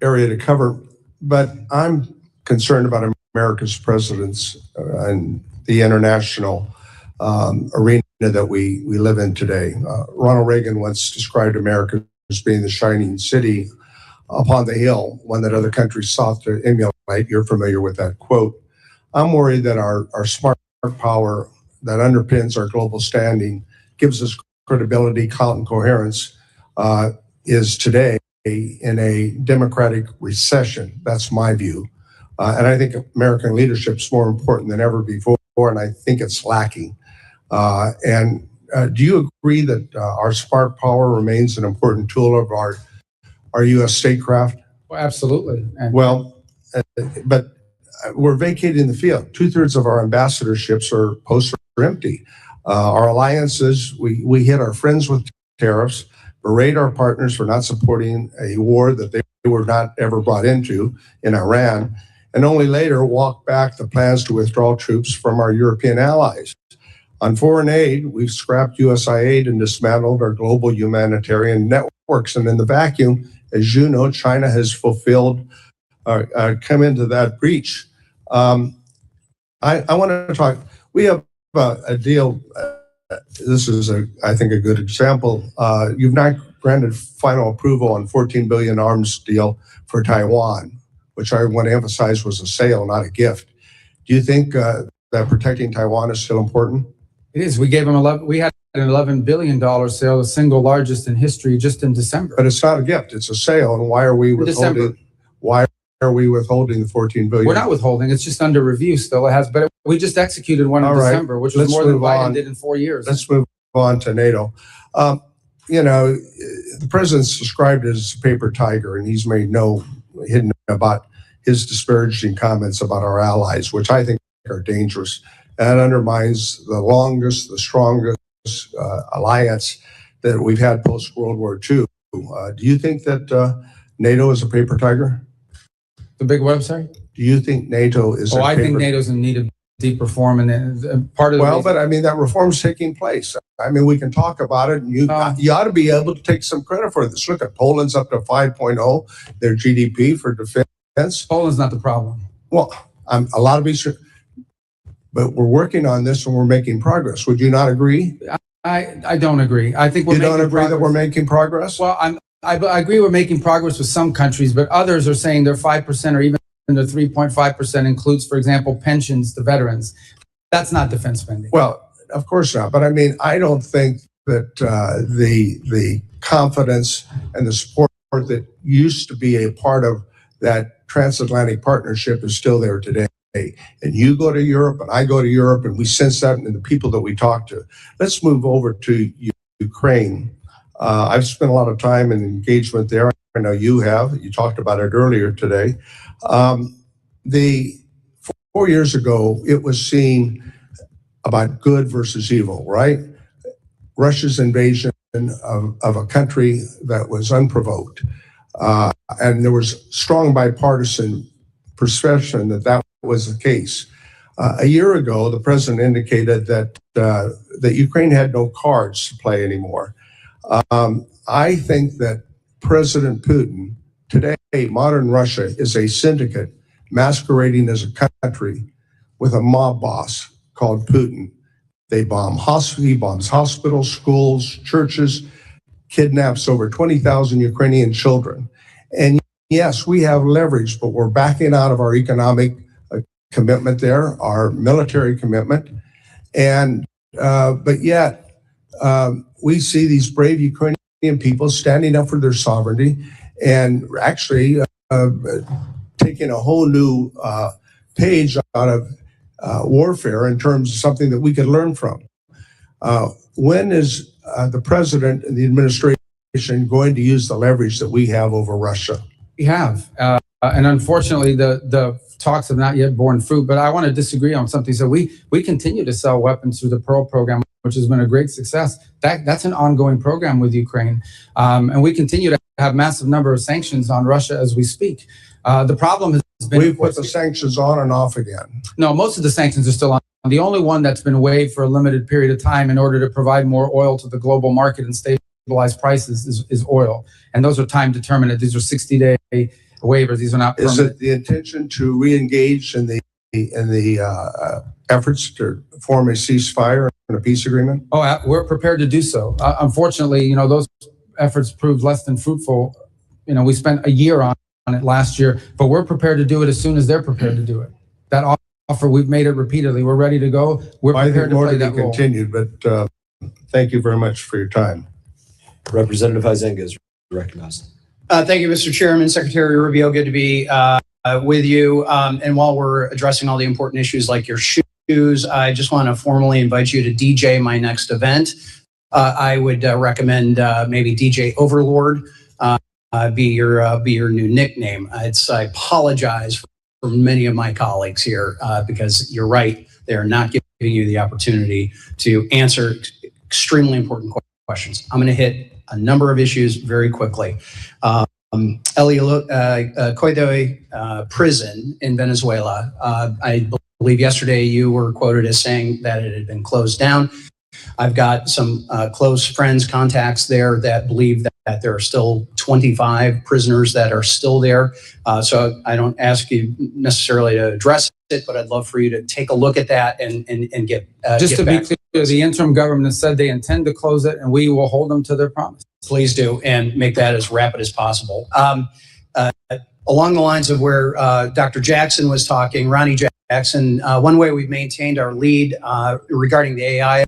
area to cover, but I'm concerned about America's presence and the international arena that we live in today. Ronald Reagan once described America as being the shining city upon the hill, one that other countries sought to emulate. You're familiar with that quote. I'm worried that our smart power that underpins our global standing, gives us credibility, clout, and coherence, is today in a democratic recession. That's my view. And I think American leadership is more important than ever before, and I think it's lacking. Do you agree that our smart power remains an important tool of our U.S. statecraft? Well, absolutely. But we're vacating the field. 2/3 of our ambassadorships are posts are empty. Our alliances, we hit our friends with tariffs, berate our partners for not supporting a war that they were not ever brought into in Iran, and only later walk back the plans to withdraw troops from our European allies. On foreign aid, we've scrapped U.S. aid and dismantled our global humanitarian networks. And in the vacuum, as you know, China has come into that breach. I want to talk, we have a deal, this is, I think, a good example. You've not granted final approval on $14 billion arms deal for Taiwan, which I want to emphasize was a sale, not a gift. Do you think that protecting Taiwan is still important? It is. We gave them we had an $11 billion sale, the single largest in history, just in December. But it's not a gift, it's a sale. And why are we withholding the $14 billion? We're not withholding, it's just under review still. It has, but we just executed one in December, which was more than Biden did in 4 years. Let's move on to NATO. You know, the president's described as a paper tiger, and he's made no hidden about his disparaging comments about our allies, which I think are dangerous. That undermines the longest, the strongest alliance that we've had post-World War II. Do you think that NATO is a paper tiger? The big website? Do you think NATO is I think NATO's in need of deep reform, and part of the well, but I mean, that reform's taking place. I mean, we can talk about it, and you ought to be able to take some credit for this. Look at Poland's up to 5.0, their GDP for defense. Poland's not the problem. Well, a lot of Eastern, but we're working on this and we're making progress. Would you not agree? I don't agree. I think you don't agree that we're making progress? Well, I agree we're making progress with some countries, but others are saying they're 5% or even the 3.5% includes, for example, pensions to veterans. That's not defense spending. Well, of course not. But I mean, I don't think that the confidence and the support that used to be a part of that transatlantic partnership is still there today. And you go to Europe and I go to Europe and we sense that in the people that we talk to. Let's move over to Ukraine. I've spent a lot of time and engagement there. I know you have. You talked about it earlier today. 4 years ago, it was seen about good versus evil, right? Russia's invasion of a country that was unprovoked. And there was strong bipartisan perception that that was the case. A year ago, the president indicated that Ukraine had no cards to play anymore. I think that President Putin, today, modern Russia is a syndicate masquerading as a country with a mob boss called Putin. He bombs hospitals, schools, churches, kidnaps over 20,000 Ukrainian children. And yes, we have leverage, but we're backing out of our economic commitment there, our military commitment. And, but yet, we see these brave Ukrainian people standing up for their sovereignty and actually taking a whole new page out of warfare in terms of something that we could learn from. When is the president and the administration going to use the leverage that we have over Russia? We have. And unfortunately, the talks have not yet borne fruit. But I want to disagree on something. So we continue to sell weapons through the Pearl program, which has been a great success. That's an ongoing program with Ukraine. And we continue to have massive number of sanctions on Russia as we speak. The problem has been— We've put the sanctions on and off again. No, most of the sanctions are still on. The only one that's been waived for a limited period of time in order to provide more oil to the global market and stabilize prices is oil. And those are time determinate. These are 60-day waivers. These are not permanent. Is it the intention to re-engage in the efforts to form a ceasefire and a peace agreement? Oh, we're prepared to do so. Unfortunately, those efforts proved less than fruitful. We spent a year on it last year, but we're prepared to do it as soon as they're prepared to do it. That offer, we've made it repeatedly. We're ready to go. We're prepared to play that role. Continued, but thank you very much for your time. Representative Huizenga is recognized. Thank you, Mr. Chairman. Secretary Rubio, good to be with you. And while we're addressing all the important issues like your shoes, I just want to formally invite you to DJ my next event. I would recommend maybe DJ Overlord be your new nickname. I apologize for many of my colleagues here because you're right, they are not giving you the opportunity to answer extremely important questions. I'm going to hit a number of issues very quickly. Coidoy prison in Venezuela. I believe yesterday you were quoted as saying that it had been closed down. I've got some close friends, contacts there that believe that there are still 25 prisoners that are still there. So I don't ask you necessarily to address it, but I'd love for you to take a look at that and get Just get to be back. clear, the interim government has said they intend to close it, and we will hold them to their promise. Please do, and make that as rapid as possible. Along the lines of where Dr. Jackson was talking, Ronnie Jackson, one way we've maintained our lead regarding the AI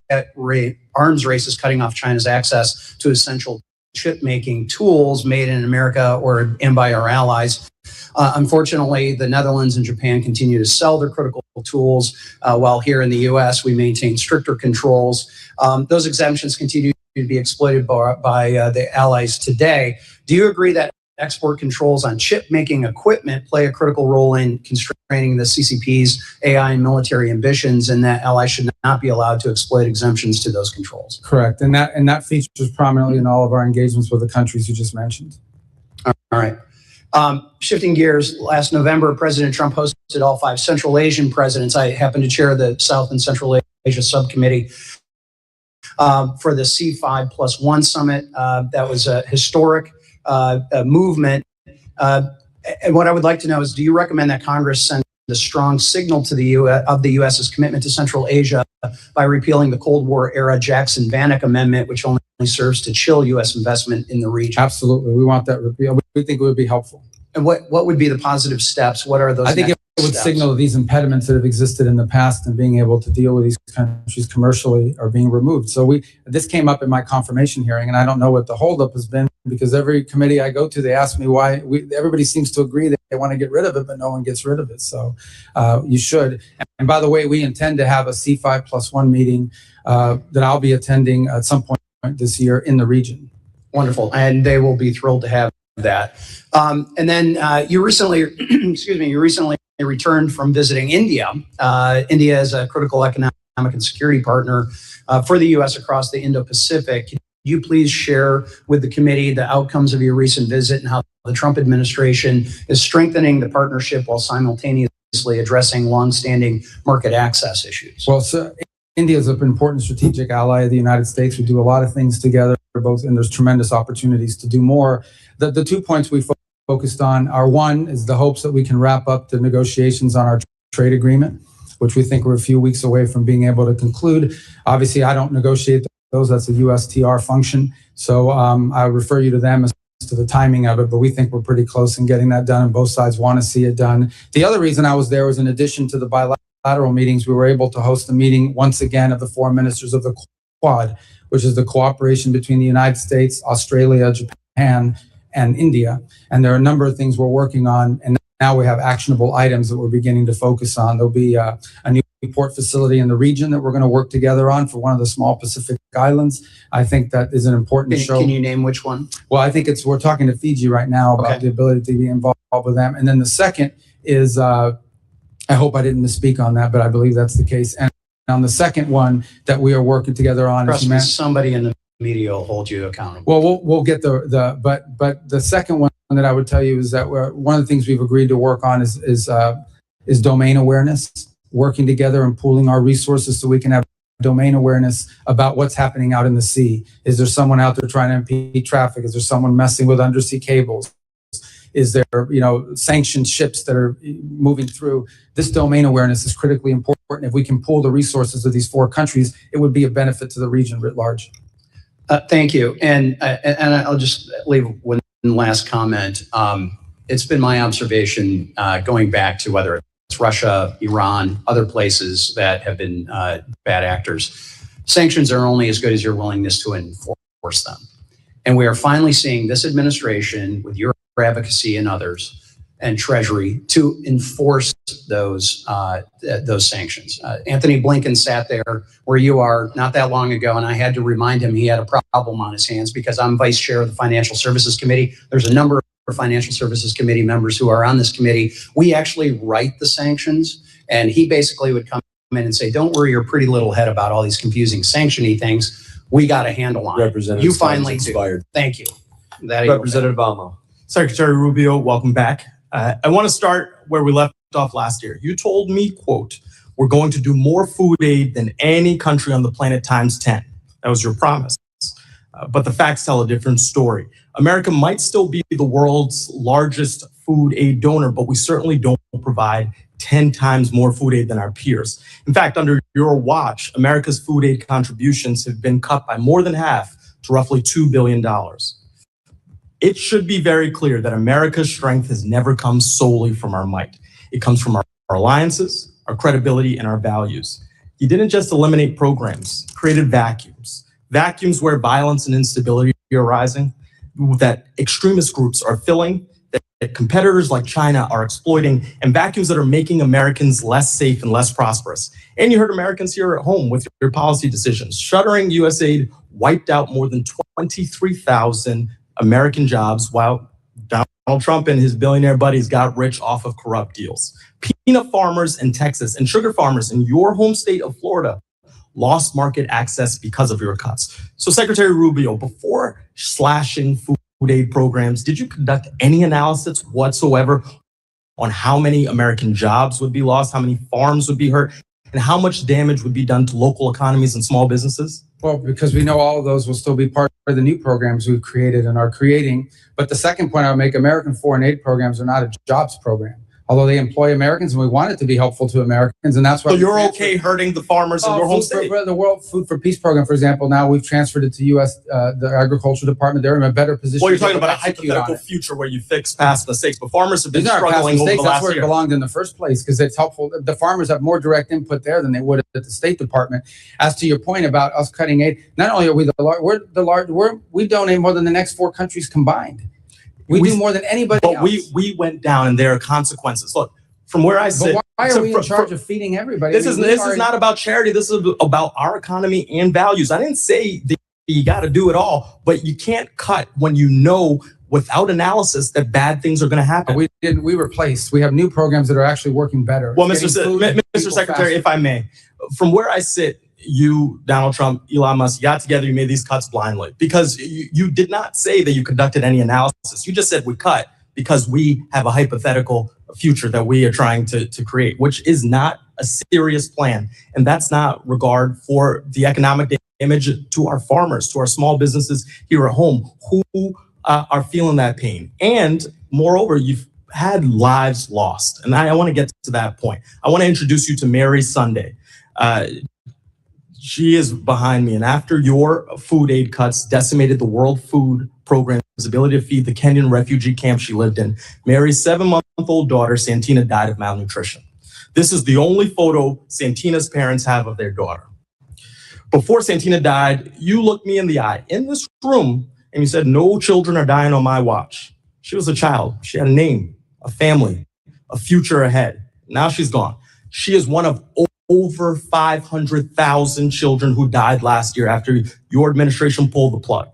arms race is cutting off China's access to essential chip-making tools made in America and by our allies. Unfortunately, the Netherlands and Japan continue to sell their critical tools, while here in the U.S. we maintain stricter controls. Those exemptions continue to be exploited by the allies today. Do you agree that export controls on chip-making equipment play a critical role in constraining the CCP's AI and military ambitions, and that allies should not be allowed to exploit exemptions to those controls? Correct, and that features prominently in all of our engagements with the countries you just mentioned. All right. Shifting gears, last November, President Trump hosted all 5 Central Asian presidents. I happen to chair the South and Central Asia Subcommittee for the C5+1 summit. That was a historic movement. And what I would like to know is, do you recommend that Congress send a strong signal to the U.S.'s commitment to Central Asia by repealing the Cold War era Jackson-Vanik Amendment, which only serves to chill U.S. investment in the region? Absolutely, we want that repealed. We think it would be helpful. And what would be the positive steps? What are those? I think it would steps? signal these impediments that have existed in the past and being able to deal with these countries commercially are being removed. So this came up in my confirmation hearing, and I don't know what the holdup has been, because every committee I go to, they ask me why. Everybody seems to agree that they want to get rid of it, but no one gets rid of it. So you should. And by the way, we intend to have a C5+1 meeting that I'll be attending at some point this year in the region. Wonderful, and they will be thrilled to have that. And then you recently, you recently returned from visiting India. India is a critical economic and security partner for the U.S. across the Indo-Pacific. Can you please share with the committee the outcomes of your recent visit and how the Trump administration is strengthening the partnership while simultaneously addressing longstanding market access issues? Well, so India is an important strategic ally of the United States. We do a lot of things together, and there's tremendous opportunities to do more. The 2 points we focused on are, one is the hopes that we can wrap up the negotiations on our trade agreement, which we think we're a few weeks away from being able to conclude. Obviously, I don't negotiate those. That's a USTR function. So I refer you to them as to the timing of it, but we think we're pretty close in getting that done, and both sides want to see it done. The other reason I was there was, in addition to the bilateral meetings, we were able to host a meeting once again of the 4 ministers of the Quad, which is the cooperation between the United States, Australia, Japan, and India. And there are a number of things we're working on, and now we have actionable items that we're beginning to focus on. There'll be a new port facility in the region that we're going to work together on for one of the small Pacific islands. I think that is an important show. Can you name which one? Well, I think we're talking to Fiji right now about the ability to be involved with them. And then the second is, I hope I didn't misspeak on that, but I believe that's the case. And on the second one that we are working together on, Trust me, somebody in the media will hold you accountable. Well, we'll get but the second one that I would tell you is that one of the things we've agreed to work on is domain awareness, working together and pooling our resources so we can have domain awareness about what's happening out in the sea. Is there someone out there trying to impede traffic? Is there someone messing with undersea cables? Is there, sanctioned ships that are moving through? This domain awareness is critically important. If we can pool the resources of these 4 countries, it would be a benefit to the region writ large. Thank you. And I'll just leave one last comment. It's been my observation going back to whether it's Russia, Iran, other places that have been bad actors. Sanctions are only as good as your willingness to enforce them. And we are finally seeing this administration, with your advocacy and others, and Treasury, to enforce those sanctions. Anthony Blinken sat there where you are not that long ago, and I had to remind him he had a problem on his hands because I'm vice chair of the Financial Services Committee. There's a number of Financial Services Committee members who are on this committee. We actually write the sanctions, and he basically would come in and say, don't worry your pretty little head about all these confusing sanction-y things. we got a handle on. Representative You Stein's finally expired. do. Thank you. That you Representative Almo. Secretary Rubio, welcome back. I want to start where we left off last year. You told me, quote, "We're going to do more food aid than any country on the planet times 10. That was your promise. But the facts tell a different story. America might still be the world's largest food aid donor, but we certainly don't provide 10 times more food aid than our peers. In fact, under your watch, America's food aid contributions have been cut by more than half to roughly $2 billion. It should be very clear that America's strength has never come solely from our might. It comes from our alliances, our credibility, and our values. You didn't just eliminate programs, created vacuums. Vacuums where violence and instability are rising, that extremist groups are filling, that competitors like China are exploiting, and vacuums that are making Americans less safe and less prosperous. And you heard Americans here at home with your policy decisions. Shuttering U.S. aid wiped out more than 23,000 American jobs while Donald Trump and his billionaire buddies got rich off of corrupt deals. Peanut farmers in Texas and sugar farmers in your home state of Florida lost market access because of your cuts. So Secretary Rubio, before slashing food aid programs, did you conduct any analysis whatsoever on how many American jobs would be lost, how many farms would be hurt, and how much damage would be done to local economies and small businesses? Well, because we know all of those will still be part of the new programs we've created and are creating. But the second point I would make, American foreign aid programs are not a jobs program. Although they employ Americans and we want it to be helpful to Americans. And that's why you're okay hurting the farmers in your home state? The World Food for Peace program, for example, now we've transferred it to U.S. The Agriculture Department. They're in a better position. Well, you're talking about a hypothetical future where you fix past mistakes, but farmers have been These aren't past struggling over mistakes. the That's last where it year. belonged in the first place because it's helpful. The farmers have more direct input there than they would at the State Department. As to your point about us cutting aid, not only are we we donate more than the next 4 countries combined. We do more than anybody but else. we went down and there are consequences. Look, from where I sit, But why are we in charge of feeding everybody? This is not about charity. This is about our economy and values. I didn't say that you got to do it all, but you can't cut when you know without analysis that bad things are going to happen. We didn't. We replaced. We have new programs that are actually working better. Well, It's getting food to Mr. people Secretary, faster. if I may, from where I sit, you, Donald Trump, Elon Musk, you got together, you made these cuts blindly because you did not say that you conducted any analysis. You just said we cut because we have a hypothetical future that we are trying to create, which is not a serious plan. And that's not regard for the economic damage to our farmers, to our small businesses here at home who are feeling that pain. And moreover, you've had lives lost. And I want to get to that point. I want to introduce you to Mary Sunday. She is behind me. And after your food aid cuts decimated the World Food Program's ability to feed the Kenyan refugee camp she lived in, Mary's 7-month-old daughter, Santina, died of malnutrition. This is the only photo Santina's parents have of their daughter. Before Santina died, you looked me in the eye in this room and you said, "No children are dying on my watch." She was a child. She had a name, a family, a future ahead. Now she's gone. She is one of over 500,000 children who died last year after your administration pulled the plug.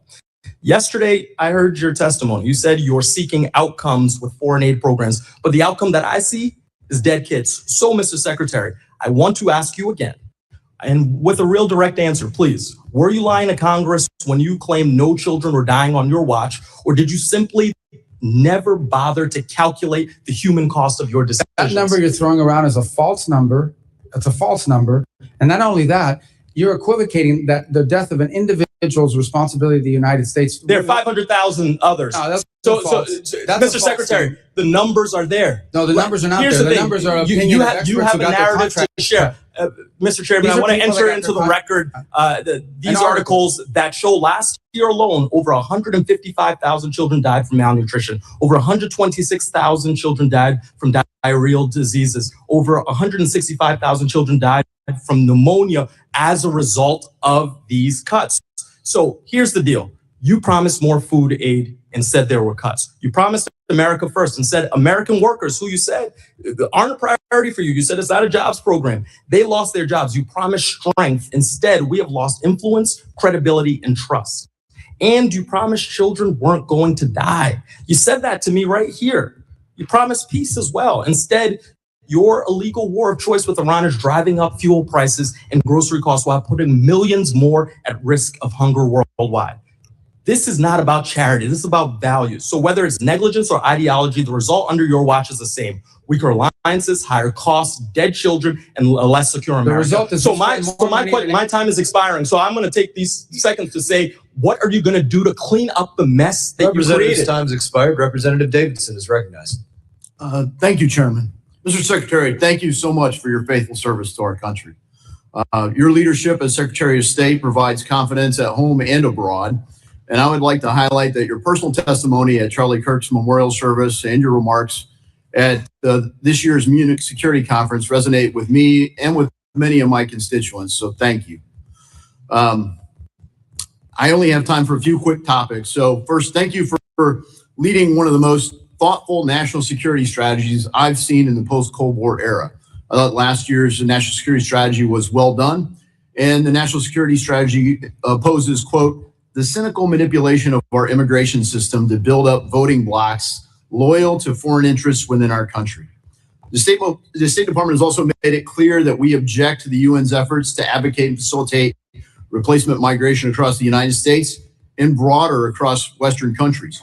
Yesterday, I heard your testimony. You said you're seeking outcomes with foreign aid programs, but the outcome that I see is dead kids. So, Mr. Secretary, I want to ask you again, and with a real direct answer, please. Were you lying to Congress when you claimed no children were dying on your watch, or did you simply never bother to calculate the human cost of your decisions? That number you're throwing around is a false number. It's a false number. And not only that, you're equivocating that the death of an individual's responsibility of the United States. There are 500,000 others. No, that's so, false. That's a Mr. false Secretary, statement. the numbers are there. No, the numbers are not Here's there. The thing. numbers are opinion you of have experts a who got their narrative contract to share. Mr. Chairman, These I are want to people that enter got into their the record these articles that show last year alone, over 155,000 children died from malnutrition. Over 126,000 children died from diarrheal diseases. Over 165,000 children died from pneumonia as a result of these cuts. So here's the deal. You promised more food aid and said there were cuts. You promised America first and said American workers, who you said aren't a priority for you. You said it's not a jobs program. They lost their jobs. You promised strength. Instead, we have lost influence, credibility, and trust. And you promised children weren't going to die. You said that to me right here. You promised peace as well. Instead, your illegal war of choice with Iran is driving up fuel prices and grocery costs while putting millions more at risk of hunger worldwide. This is not about charity. This is about values. So whether it's negligence or ideology, the result under your watch is the same. Weaker alliances, higher costs, dead children, and a less secure America. The result is my time is expiring. So I'm going to take these seconds to say, what are you going to do to clean up the mess that you Representative's created? time's expired. Representative Davidson is recognized. Thank you, Chairman. Mr. Secretary, thank you so much for your faithful service to our country. Your leadership as Secretary of State provides confidence at home and abroad. And I would like to highlight that your personal testimony at Charlie Kirk's memorial service and your remarks at this year's Munich Security Conference resonate with me and with many of my constituents. So thank you. I only have time for a few quick topics. So first, thank you for leading one of the most thoughtful national security strategies I've seen in the post-Cold War era. I thought last year's national security strategy was well done. And the national security strategy opposes, quote, the cynical manipulation of our immigration system to build up voting blocs loyal to foreign interests within our country. The State Department has also made it clear that we object to the UN's efforts to advocate and facilitate replacement migration across the United States and broader across Western countries.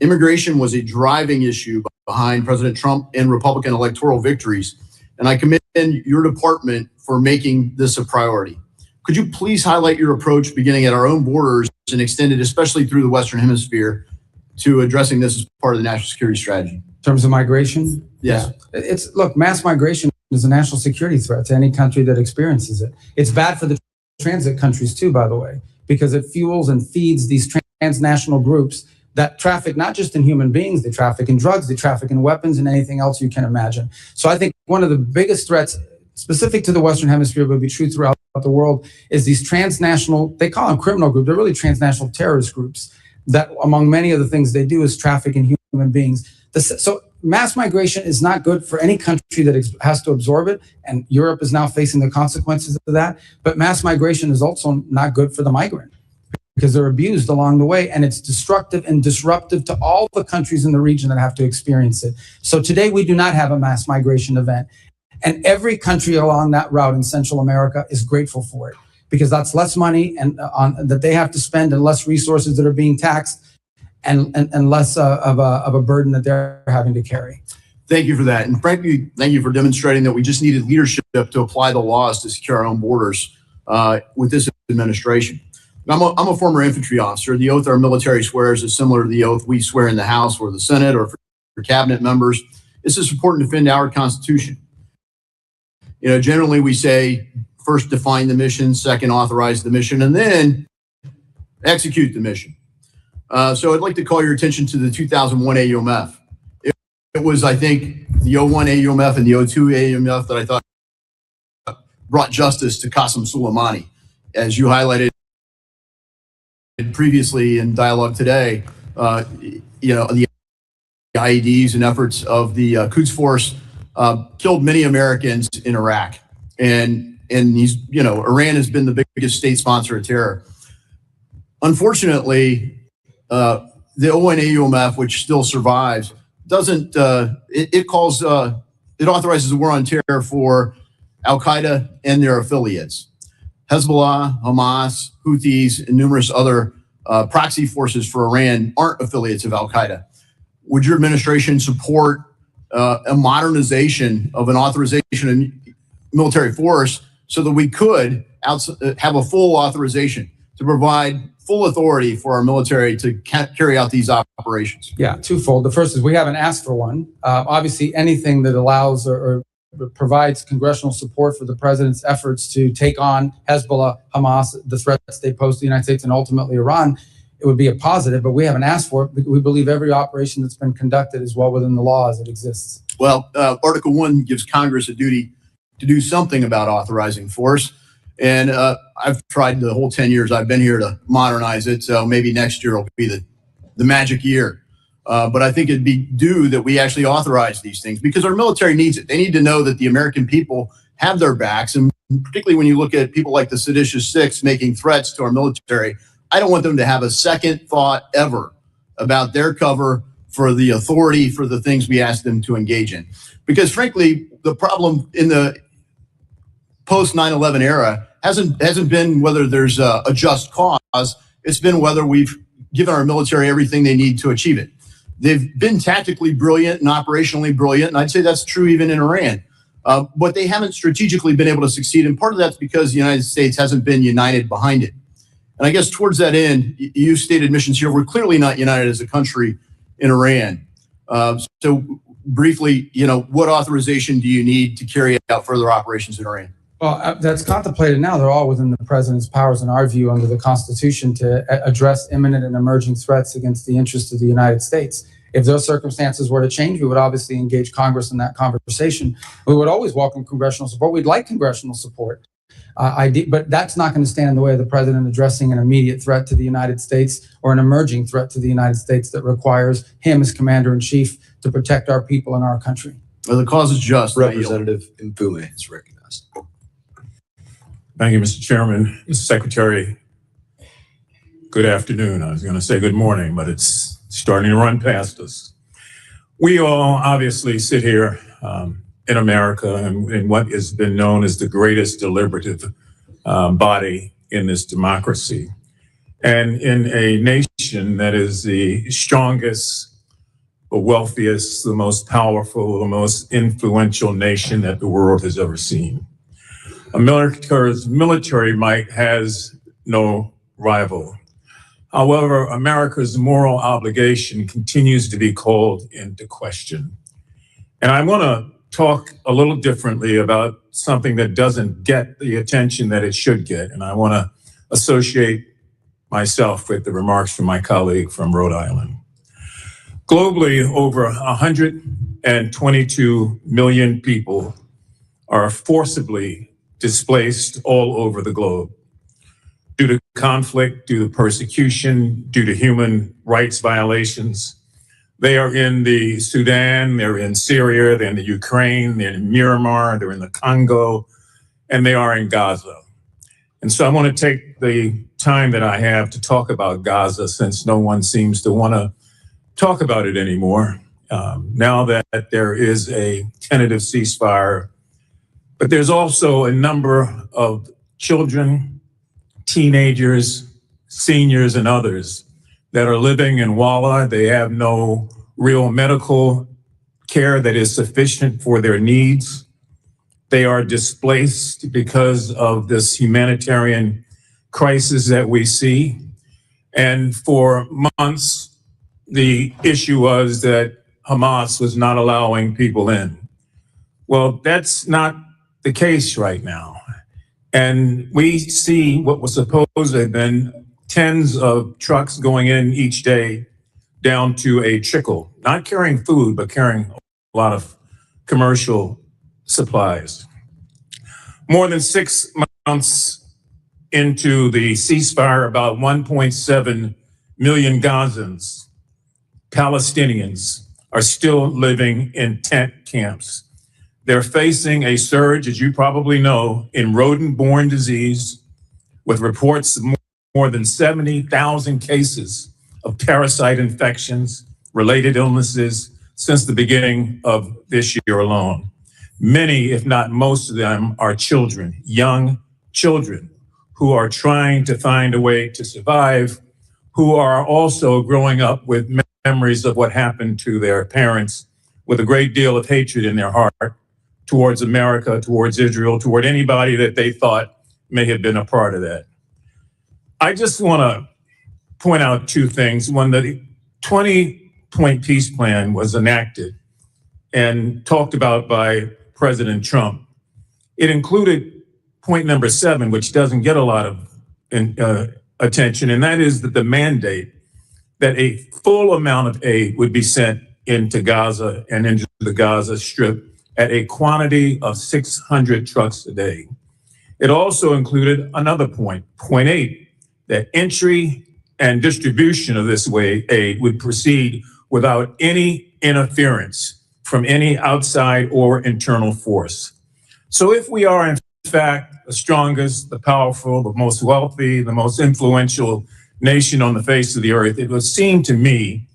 Immigration was a driving issue behind President Trump and Republican electoral victories, and I commend your department for making this a priority. Could you please highlight your approach beginning at our own borders and extended especially through the Western Hemisphere to addressing this as part of the national security strategy? In terms of migration? Yes. Yeah. Look, mass migration is a national security threat to any country that experiences it. It's bad for the transit countries too, by the way, because it fuels and feeds these transnational groups that traffic not just in human beings, they traffic in drugs, they traffic in weapons and anything else you can imagine. So I think one of the biggest threats specific to the Western Hemisphere, but be true throughout the world, is these transnational, they call them criminal groups, they're really transnational terrorist groups that among many of the things they do is traffic in human beings. So mass migration is not good for any country that has to absorb it, and Europe is now facing the consequences of that. But mass migration is also not good for the migrant because they're abused along the way, and it's destructive and disruptive to all the countries in the region that have to experience it. So today we do not have a mass migration event, and every country along that route in Central America is grateful for it because that's less money and that they have to spend and less resources that are being taxed and less of a burden that they're having to carry. Thank you for that. And frankly, thank you for demonstrating that we just needed leadership to apply the laws to secure our own borders with this administration. I'm a former infantry officer. The oath our military swears is similar to the oath we swear in the House or the Senate or for cabinet members. It's just important to defend our Constitution. You know, generally we say first define the mission, second authorize the mission, and then execute the mission. So I'd like to call your attention to the 2001 AUMF. It was, I think, the 01 AUMF and the 02 AUMF that I thought brought justice to Qasem Soleimani. As you highlighted previously in dialogue today, you know, the IEDs and efforts of the Quds Force killed many Americans in Iraq. And he's, you know, Iran has been the biggest state sponsor of terror. Unfortunately, the 01 AUMF, which still survives, doesn't, it authorizes a war on terror for Al-Qaeda and their affiliates. Hezbollah, Hamas, Houthis, and numerous other proxy forces for Iran aren't affiliates of Al-Qaeda. Would your administration support a modernization of an authorization of military force so that we could have a full authorization to provide full authority for our military to carry out these operations? Yeah, twofold. The first is we haven't asked for one. Obviously, anything that allows or provides congressional support for the president's efforts to take on Hezbollah, Hamas, the threats they pose to the United States and ultimately Iran, it would be a positive, but we haven't asked for it. We believe every operation that's been conducted is well within the law as it exists. Well, Article 1 gives Congress a duty to do something about authorizing force. And I've tried the whole 10 years I've been here to modernize it. So maybe next year will be the magic year. But I think it'd be due that we actually authorize these things because our military needs it. They need to know that the American people have their backs. And particularly when you look at people like the seditious six making threats to our military, I don't want them to have a second thought ever about their cover for the authority for the things we ask them to engage in. Because frankly, the problem in the post 9/11 era hasn't been whether there's a just cause. It's been whether we've given our military everything they need to achieve it. They've been tactically brilliant and operationally brilliant, and I'd say that's true even in Iran. But they haven't strategically been able to succeed, and part of that's because the United States hasn't been united behind it. And I guess towards that end, you stated missions here, we're clearly not united as a country in Iran. So briefly, what authorization do you need to carry out further operations in Iran? Well, that's contemplated now. They're all within the president's powers, in our view, under the Constitution, to address imminent and emerging threats against the interests of the United States. If those circumstances were to change, we would obviously engage Congress in that conversation. We would always welcome congressional support. We'd like congressional support. But that's not going to stand in the way of the president addressing an immediate threat to the United States or an emerging threat to the United States that requires him as commander-in-chief to protect our people and our country. Well, the cause is just. Representative Mfume is recognized. Thank you, Mr. Chairman. Mr. Secretary, good afternoon. I was going to say good morning, but it's starting to run past us. We all obviously sit here in America in what has been known as the greatest deliberative body in this democracy, and in a nation that is the strongest, the wealthiest, the most powerful, the most influential nation that the world has ever seen. America's military might has no rival. However, America's moral obligation continues to be called into question. And I want to talk a little differently about something that doesn't get the attention that it should get. And I want to associate myself with the remarks from my colleague from Rhode Island. Globally, over 122 million people are forcibly displaced all over the globe due to conflict, due to persecution, due to human rights violations. They are in the Sudan, they're in Syria, they're in the Ukraine, they're in Myanmar, they're in the Congo, and they are in Gaza. And so I want to take the time that I have to talk about Gaza, since no one seems to want to talk about it anymore, now that there is a tentative ceasefire. But there's also a number of children, teenagers, seniors, and others that are living in Walla. They have no real medical care that is sufficient for their needs. They are displaced because of this humanitarian crisis that we see. And for months, the issue was that Hamas was not allowing people in. Well, that's not the case right now. And we see what was supposed to have been tens of trucks going in each day down to a trickle, not carrying food, but carrying a lot of commercial supplies. More than 6 months into the ceasefire, about 1.7 million Gazans, Palestinians, are still living in tent camps. They're facing a surge, as you probably know, in rodent-borne disease, with reports of more than 70,000 cases of parasite infections, related illnesses since the beginning of this year alone. Many, if not most of them, are children, young children, who are trying to find a way to survive, who are also growing up with memories of what happened to their parents, with a great deal of hatred in their heart towards America, towards Israel, toward anybody that they thought may have been a part of that. I just want to point out two things. When the 20-point peace plan was enacted and talked about by President Trump, it included point number 7, which doesn't get a lot of attention, and that is that the mandate that a full amount of aid would be sent into Gaza and into the Gaza Strip at a quantity of 600 trucks a day. It also included another point, point 8, that entry and distribution of this aid would proceed without any interference from any outside or internal force. So if we are in fact the strongest, the powerful, the most wealthy, the most influential nation on the face of the earth, it would seem to me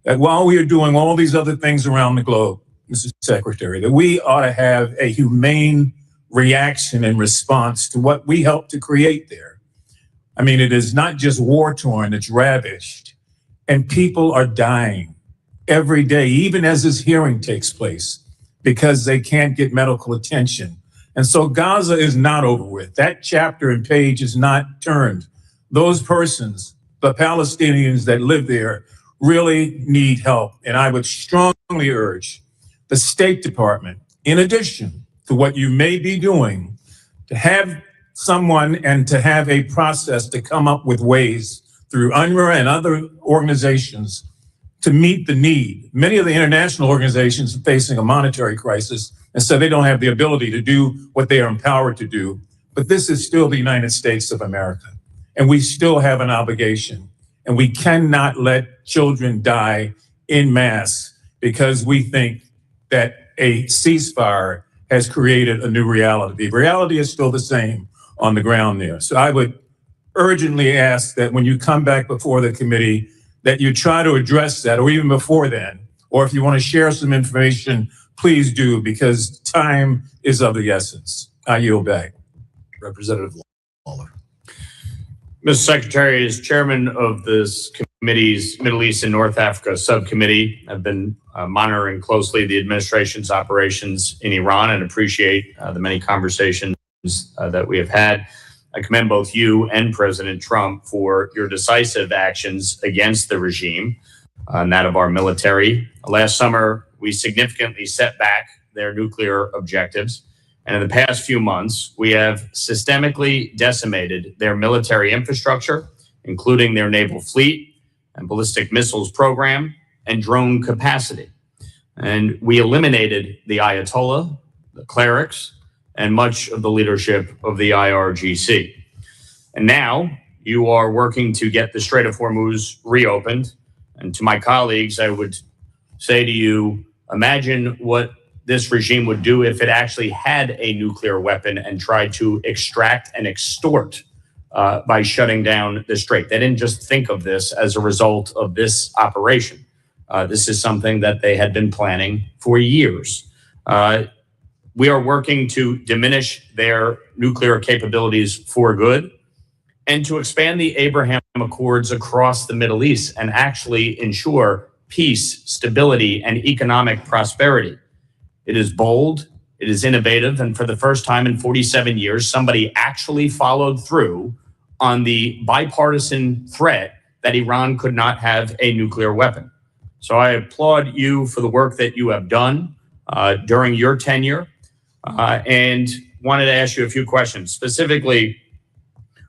that while we are doing all these other things around the globe, Mr. Secretary, that we ought to have a humane reaction and response to what we helped to create there. I mean, it is not just war-torn, it's ravished, and people are dying every day, even as this hearing takes place, because they can't get medical attention. And so Gaza is not over with. That chapter and page is not turned. Those persons, the Palestinians that live there, really need help. And I would strongly urge the State Department, in addition to what you may be doing, to have someone and to have a process to come up with ways through UNRWA and other organizations to meet the need. Many of the international organizations are facing a monetary crisis, and so they don't have the ability to do what they are empowered to do. But this is still the United States of America, and we still have an obligation. And we cannot let children die en masse because we think that a ceasefire has created a new reality. The reality is still the same on the ground there. So I would urgently ask that when you come back before the committee, that you try to address that, or even before then, or if you want to share some information, please do, because time is of the essence. I yield back. Representative Lawler. Mr. Secretary, as chairman of this committee's Middle East and North Africa subcommittee, I've been monitoring closely the administration's operations in Iran and appreciate the many conversations that we have had. I commend both you and President Trump for your decisive actions against the regime and that of our military. Last summer, we significantly set back their nuclear objectives. And in the past few months, we have systemically decimated their military infrastructure, including their naval fleet and ballistic missiles program and drone capacity. And we eliminated the Ayatollah, the clerics, and much of the leadership of the IRGC. And now you are working to get the Strait of Hormuz reopened. And to my colleagues, I would say to you, imagine what this regime would do if it actually had a nuclear weapon and tried to extract and extort by shutting down the strait. They didn't just think of this as a result of this operation. This is something that they had been planning for years. We are working to diminish their nuclear capabilities for good and to expand the Abraham Accords across the Middle East and actually ensure peace, stability, and economic prosperity. It is bold, it is innovative, and for the first time in 47 years, somebody actually followed through on the bipartisan threat that Iran could not have a nuclear weapon. So I applaud you for the work that you have done during your tenure and wanted to ask you a few questions. Specifically,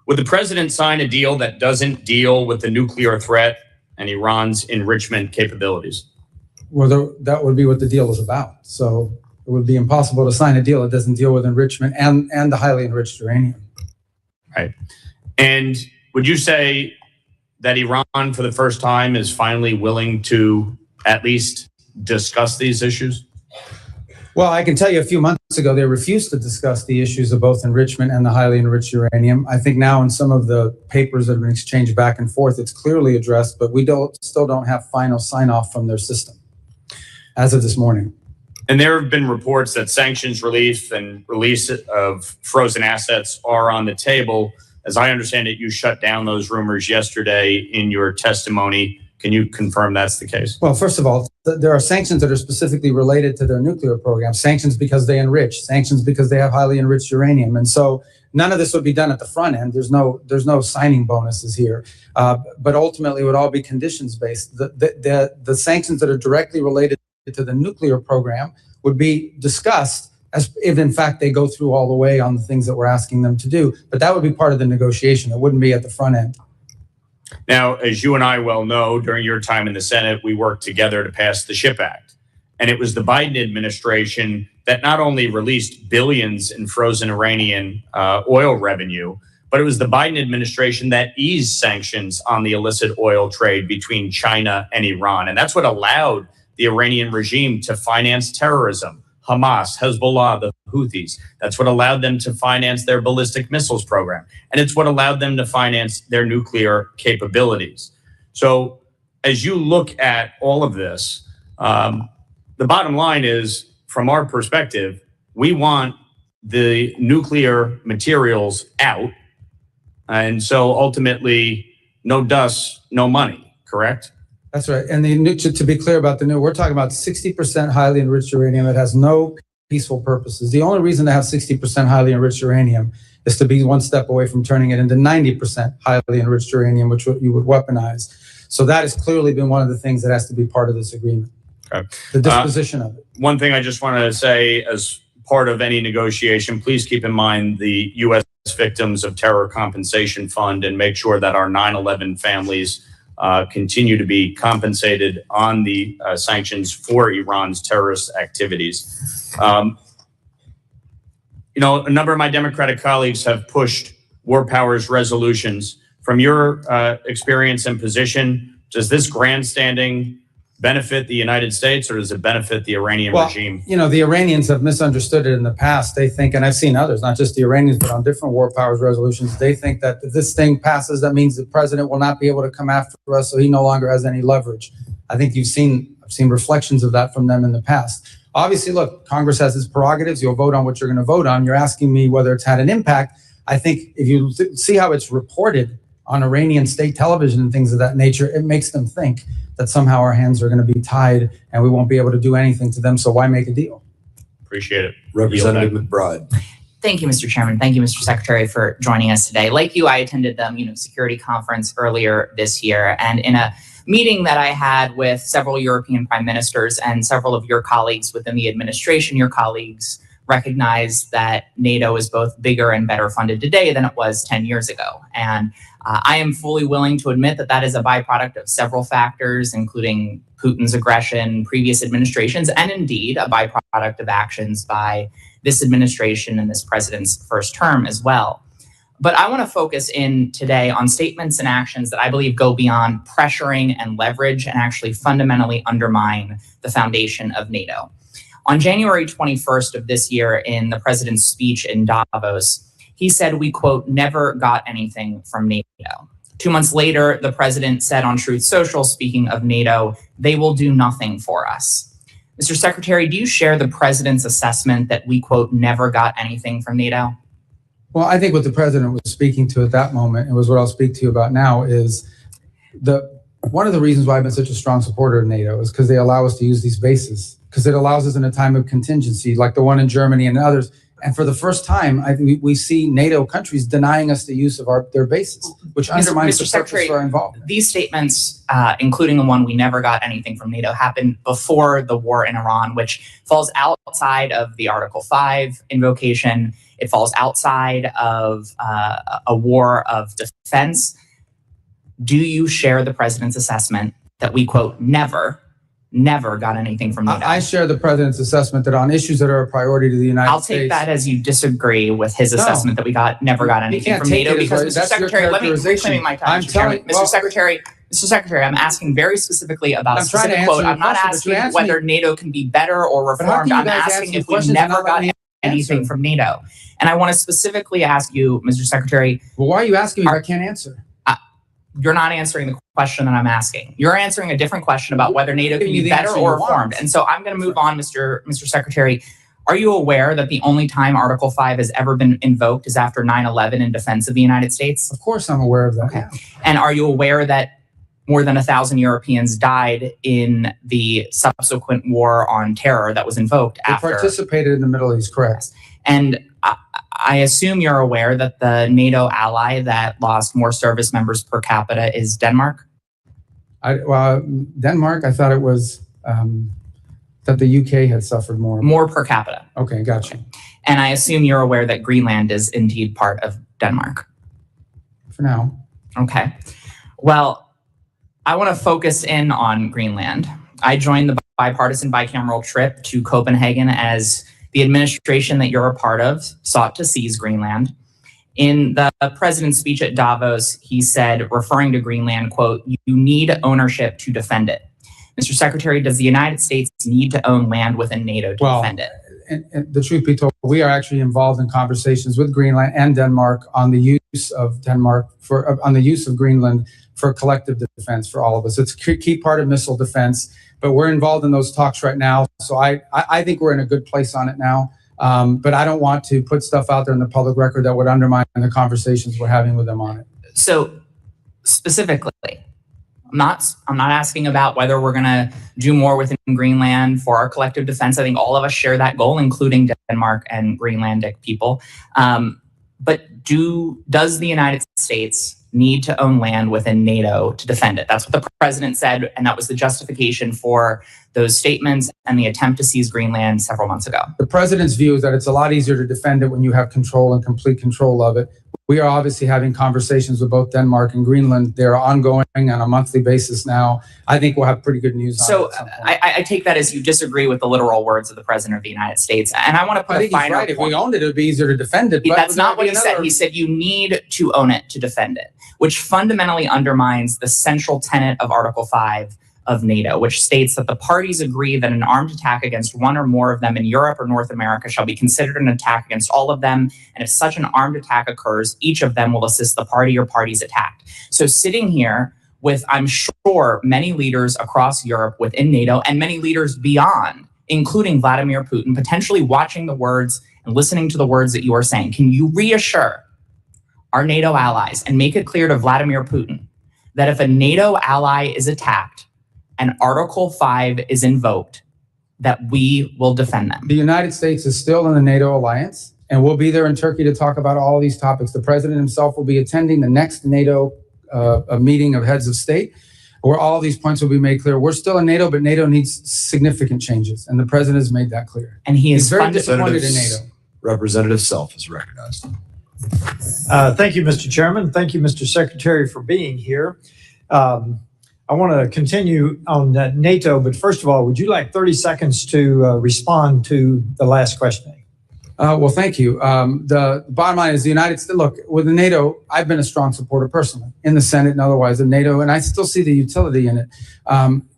would the president sign a deal that doesn't deal with the nuclear threat and Iran's enrichment capabilities? Well, that would be what the deal is about. So it would be impossible to sign a deal that doesn't deal with enrichment and the highly enriched uranium. Right. And would you say that Iran, for the first time, is finally willing to at least discuss these issues? Well, I can tell you a few months ago, they refused to discuss the issues of both enrichment and the highly enriched uranium. I think now in some of the papers that have been exchanged back and forth, it's clearly addressed, but we still don't have final sign-off from their system as of this morning. And there have been reports that sanctions relief and release of frozen assets are on the table. As I understand it, you shut down those rumors yesterday in your testimony. Can you confirm that's the case? Well, first of all, there are sanctions that are specifically related to their nuclear program. Sanctions because they enrich, sanctions because they have highly enriched uranium. And so none of this would be done at the front end. There's no signing bonuses here. But ultimately, it would all be conditions-based. The sanctions that are directly related to the nuclear program would be discussed as if, in fact, they go through all the way on the things that we're asking them to do. But that would be part of the negotiation. It wouldn't be at the front end. Now, as you and I well know, during your time in the Senate, we worked together to pass the SHIP Act. And it was the Biden administration that not only released billions in frozen Iranian oil revenue, but it was the Biden administration that eased sanctions on the illicit oil trade between China and Iran. And that's what allowed the Iranian regime to finance terrorism, Hamas, Hezbollah, the Houthis. That's what allowed them to finance their ballistic missiles program. And it's what allowed them to finance their nuclear capabilities. So as you look at all of this, the bottom line is, from our perspective, we want the nuclear materials out. And so ultimately, no dust, no money, correct? That's right. And to be clear about we're talking about 60% highly enriched uranium that has no peaceful purposes. The only reason to have 60% highly enriched uranium is to be one step away from turning it into 90% highly enriched uranium, which you would weaponize. So that has clearly been one of the things that has to be part of this agreement. Okay. The disposition of it. One thing I just want to say as part of any negotiation, please keep in mind the U.S. Victims of Terror Compensation Fund and make sure that our 9/11 families continue to be compensated on the sanctions for Iran's terrorist activities. A number of my Democratic colleagues have pushed war powers resolutions. From your experience and position, does this grandstanding benefit the United States, or does it benefit the Iranian regime? The Iranians have misunderstood it in the past. They think, and I've seen others, not just the Iranians, but on different war powers resolutions, they think that if this thing passes, that means the president will not be able to come after us, so he no longer has any leverage. I think I've seen reflections of that from them in the past. Obviously, look, Congress has its prerogatives. You'll vote on what you're going to vote on. You're asking me whether it's had an impact. I think if you see how it's reported on Iranian state television and things of that nature, it makes them think that somehow our hands are going to be tied and we won't be able to do anything to them. So why make a deal? Appreciate it. Representative McBride. Thank you, Mr. Chairman. Thank you, Mr. Secretary, for joining us today. Like you, I attended the security conference earlier this year, and in a meeting that I had with several European prime ministers and several of your colleagues within the administration, your colleagues recognized that NATO is both bigger and better funded today than it was 10 years ago. And I am fully willing to admit that that is a byproduct of several factors, including Putin's aggression, previous administrations, and indeed a byproduct of actions by this administration and this president's first term as well. But I want to focus in today on statements and actions that I believe go beyond pressuring and leverage and actually fundamentally undermine the foundation of NATO. On January 21st of this year, in the president's speech in Davos, he said, we, quote, never got anything from NATO. 2 months later, the president said on Truth Social, speaking of NATO, they will do nothing for us. Mr. Secretary, do you share the president's assessment that we, quote, never got anything from NATO? Well, I think what the president was speaking to at that moment, and was what I'll speak to you about now, is one of the reasons why I've been such a strong supporter of NATO is because they allow us to use these bases, because it allows us in a time of contingency, like the one in Germany and others. And for the first time, we see NATO countries denying us the use of their bases, which undermines the purpose for our involvement. These statements, including the one we never got anything from NATO, happened before the war in Iran, which falls outside of the Article 5 invocation. It falls outside of a war of defense. Do you share the president's assessment that we, quote, never got anything from NATO? I share the president's assessment that on issues that are a priority to the United States. I'll take that as you disagree with his assessment that we never got anything from NATO, because Mr. Secretary, let me reclaim my time, Mr. Chairman. Mr. Secretary, I'm asking very specifically about a specific quote. I'm not asking whether NATO can be better or reformed. I'm asking if we never got anything from NATO. And I want to specifically ask you, Mr. Secretary. Well, why are you asking me if I can't answer? You're not answering the question that I'm asking. You're answering a different question about whether NATO can be better or reformed. And so I'm going to move on, Mr. Secretary. Are you aware that the only time Article 5 has ever been invoked is after 9/11 in defense of the United States? Of course I'm aware of that. Okay. And are you aware that more than 1,000 Europeans died in the subsequent war on terror that was invoked after? They participated in the Middle East, correct. And I assume you're aware that the NATO ally that lost more service members per capita is Denmark? Denmark, I thought it was that the UK had suffered more. More per capita. Okay, gotcha. And I assume you're aware that Greenland is indeed part of Denmark. For now. Okay. Well, I want to focus in on Greenland. I joined the bipartisan bicameral trip to Copenhagen as the administration that you're a part of sought to seize Greenland. In the president's speech at Davos, he said, referring to Greenland, quote, you need ownership to defend it. Mr. Secretary, does the United States need to own land within NATO to defend it? And the truth be told, we are actually involved in conversations with Greenland and Denmark on the use of Greenland for collective defense for all of us. It's a key part of missile defense, but we're involved in those talks right now. So I think we're in a good place on it now. But I don't want to put stuff out there in the public record that would undermine the conversations we're having with them on it. So specifically, I'm not asking about whether we're going to do more within Greenland for our collective defense. I think all of us share that goal, including Denmark and Greenlandic people. But does the United States need to own land within NATO to defend it? That's what the president said, and that was the justification for those statements and the attempt to seize Greenland several months ago. The president's view is that it's a lot easier to defend it when you have control and complete control of it. We are obviously having conversations with both Denmark and Greenland. They're ongoing on a monthly basis now. I think we'll have pretty good news on it. So I take that as you disagree with the literal words of the president of the United States. And I want to put I think he's right. If we owned it, it would be easier to defend it. That's not what he said. He said you need to own it to defend it, which fundamentally undermines the central tenet of Article 5 of NATO, which states that the parties agree that an armed attack against one or more of them in Europe or North America shall be considered an attack against all of them. And if such an armed attack occurs, each of them will assist the party or parties attacked. So sitting here with, I'm sure, many leaders across Europe within NATO and many leaders beyond, including Vladimir Putin, potentially watching the words and listening to the words that you are saying, can you reassure our NATO allies and make it clear to Vladimir Putin that if a NATO ally is attacked and Article 5 is invoked, that we will defend them? The United States is still in the NATO alliance, and we'll be there in Turkey to talk about all these topics. The president himself will be attending the next NATO meeting of heads of state, where all these points will be made clear. We're still in NATO, but NATO needs significant changes, and the president has made that clear. And he's very disappointed in NATO. Representative Self is recognized. Thank you, Mr. Chairman. Thank you, Mr. Secretary, for being here. I want to continue on NATO, but first of all, would you like 30 seconds to respond to the last questioning? Well, thank you. The bottom line is the United States, look, with the NATO, I've been a strong supporter personally in the Senate and otherwise of NATO, and I still see the utility in it.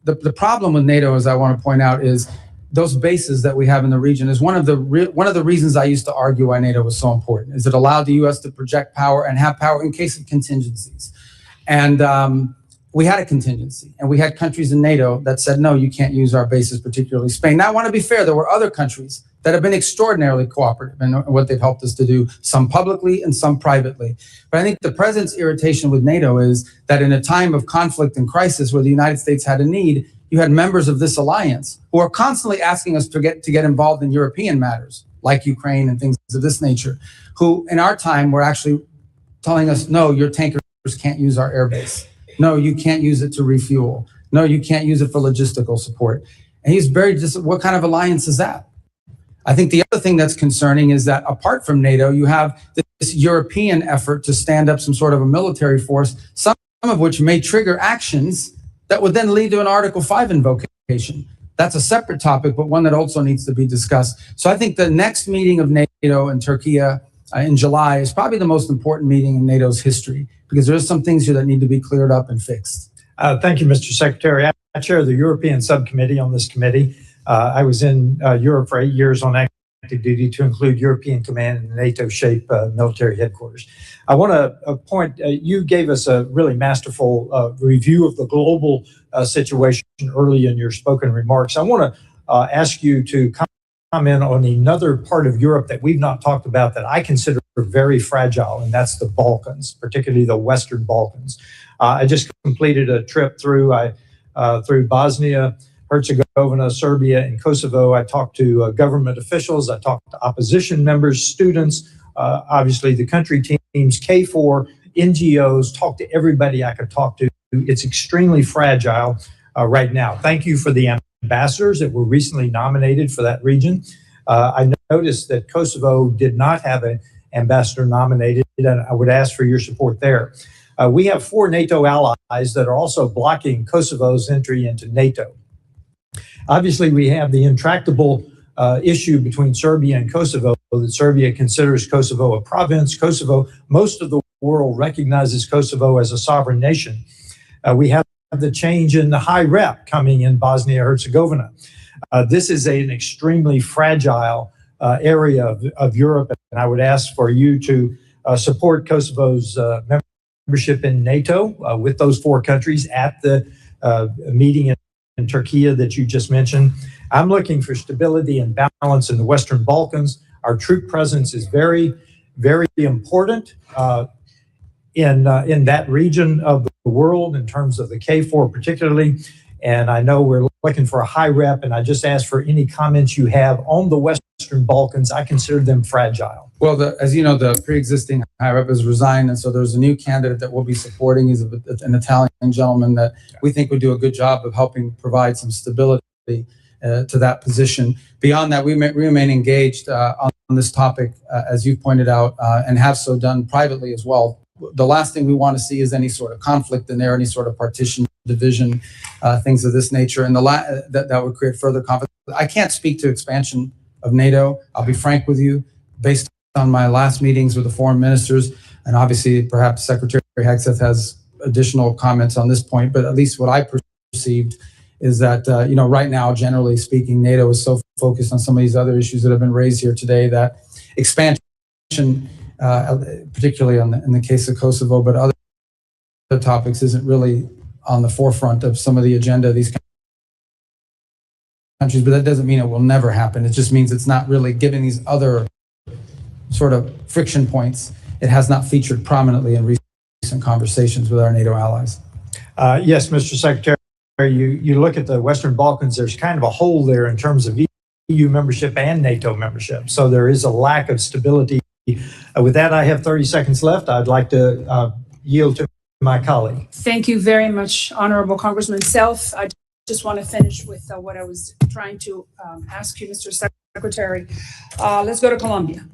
The problem with NATO, as I want to point out, is those bases that we have in the region is one of the reasons I used to argue why NATO was so important, is it allowed the U.S. to project power and have power in case of contingencies. And we had a contingency, and we had countries in NATO that said, no, you can't use our bases, particularly Spain. Now, I want to be fair. There were other countries that have been extraordinarily cooperative in what they've helped us to do, some publicly and some privately. But I think the president's irritation with NATO is that in a time of conflict and crisis where the United States had a need, you had members of this alliance who are constantly asking us to get involved in European matters, like Ukraine and things of this nature, who in our time were actually telling us, no, your tankers can't use our airbase. No, you can't use it to refuel. No, you can't use it for logistical support. And he's what kind of alliance is that? I think the other thing that's concerning is that apart from NATO, you have this European effort to stand up some sort of a military force, some of which may trigger actions that would then lead to an Article 5 invocation. That's a separate topic, but one that also needs to be discussed. So I think the next meeting of NATO in Turkey in July is probably the most important meeting in NATO's history, because there's some things here that need to be cleared up and fixed. Thank you, Mr. Secretary. I chair the European subcommittee on this committee. I was in Europe for 8 years on active duty to include European Command and NATO-shaped military headquarters. I want to point, you gave us a really masterful review of the global situation early in your spoken remarks. I want to ask you to comment on another part of Europe that we've not talked about that I consider very fragile, and that's the Balkans, particularly the Western Balkans. I just completed a trip through Bosnia, Herzegovina, Serbia, and Kosovo. I talked to government officials. I talked to opposition members, students, obviously the country teams, KFOR, NGOs, talked to everybody I could talk to. It's extremely fragile right now. Thank you for the ambassadors that were recently nominated for that region. I noticed that Kosovo did not have an ambassador nominated, and I would ask for your support there. We have 4 NATO allies that are also blocking Kosovo's entry into NATO. Obviously, we have the intractable issue between Serbia and Kosovo, that Serbia considers Kosovo a province. Most of the world recognizes Kosovo as a sovereign nation. We have the change in the high rep coming in Bosnia-Herzegovina. This is an extremely fragile area of Europe, and I would ask for you to support Kosovo's membership in NATO with those 4 countries at the meeting in Turkey that you just mentioned. I'm looking for stability and balance in the Western Balkans. Our troop presence is very, very important in that region of the world in terms of the KFOR particularly. And I know we're looking for a high rep, and I just ask for any comments you have on the Western Balkans. I consider them fragile. Well, as you know, the pre-existing high rep has resigned, and so there's a new candidate that we'll be supporting. He's an Italian gentleman that we think would do a good job of helping provide some stability to that position. Beyond that, we remain engaged on this topic, as you pointed out, and have so done privately as well. The last thing we want to see is any sort of conflict in there, any sort of partition, division, things of this nature, and that would create further conflict. I can't speak to expansion of NATO. I'll be frank with you, based on my last meetings with the foreign ministers, and obviously perhaps Secretary Hegseth has additional comments on this point, but at least what I perceived is that, right now, generally speaking, NATO is so focused on some of these other issues that have been raised here today that expansion, particularly in the case of Kosovo, but other topics, isn't really on the forefront of some of the agenda of these countries. But that doesn't mean it will never happen. It just means it's not really, given these other sort of friction points, it has not featured prominently in recent conversations with our NATO allies. Yes, Mr. Secretary, you look at the Western Balkans, there's kind of a hole there in terms of EU membership and NATO membership. So there is a lack of stability. With that, I have 30 seconds left. I'd like to yield to my colleague. Thank you very much, Honorable Congressman Self. I just want to finish with what I was trying to ask you, Mr. Secretary. Let's go to Colombia.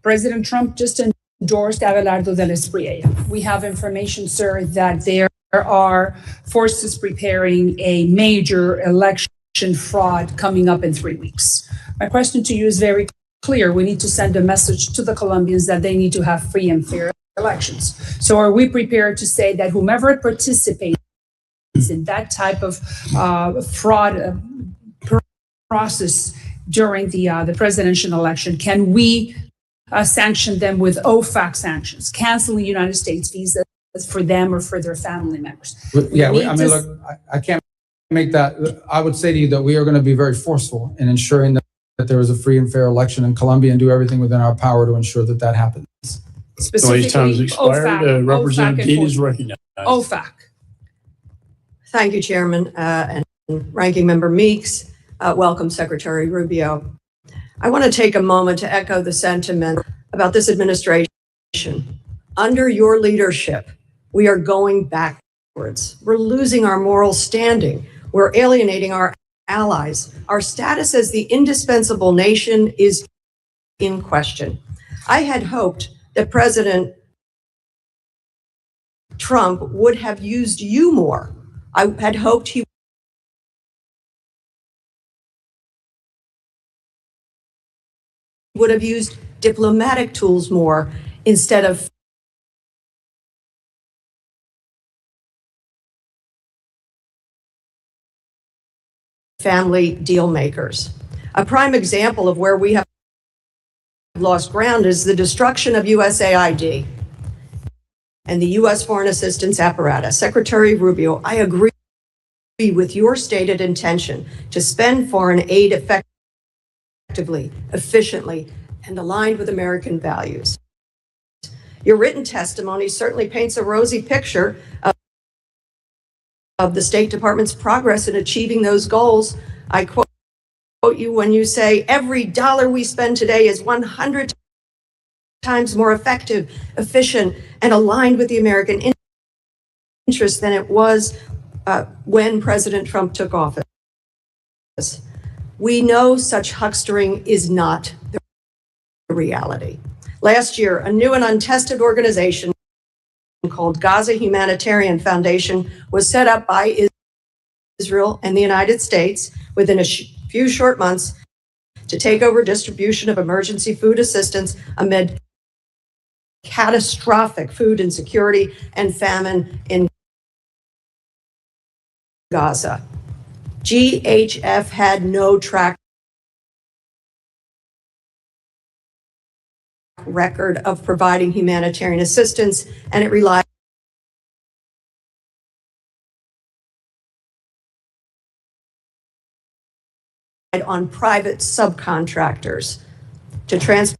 President Trump just endorsed Abelardo del Espriella. We have information, sir, that there are forces preparing a major election fraud coming up in 3 weeks. My question to you is very clear. We need to send a message to the Colombians that they need to have free and fair elections. So are we prepared to say that whomever participates in that type of fraud process during the presidential election, can we sanction them with OFAC sanctions, canceling United States visas for them or for their family members? Yeah, look, I can't make that. I would say to you that we are going to be very forceful in ensuring that there is a free and fair election in Colombia and do everything within our power to ensure that that happens. Specifically, time's expired. OFAC, Representative Dean is recognized. OFAC. Thank you, Chairman, and Ranking Member Meeks. Welcome, Secretary Rubio. I want to take a moment to echo the sentiment about this administration. Under your leadership, we are going backwards. We're losing our moral standing. We're alienating our allies. Our status as the indispensable nation is in question. I had hoped that President Trump would have used you more. I had hoped he would have used diplomatic tools more instead of family deal makers. A prime example of where we have lost ground is the destruction of USAID and the U.S. foreign assistance apparatus. Secretary Rubio, I agree with your stated intention to spend foreign aid effectively, efficiently, and aligned with American values. Your written testimony certainly paints a rosy picture of the State Department's progress in achieving those goals. I quote you when you say, every dollar we spend today is 100 times more effective, efficient, and aligned with the American interest than it was when President Trump took office. We know such huckstering is not the reality. Last year, a new and untested organization called Gaza Humanitarian Foundation was set up by Israel and the United States within a few short months to take over distribution of emergency food assistance amid catastrophic food insecurity and famine in Gaza. GHF had no track record of providing humanitarian assistance, and it relied on private subcontractors to transport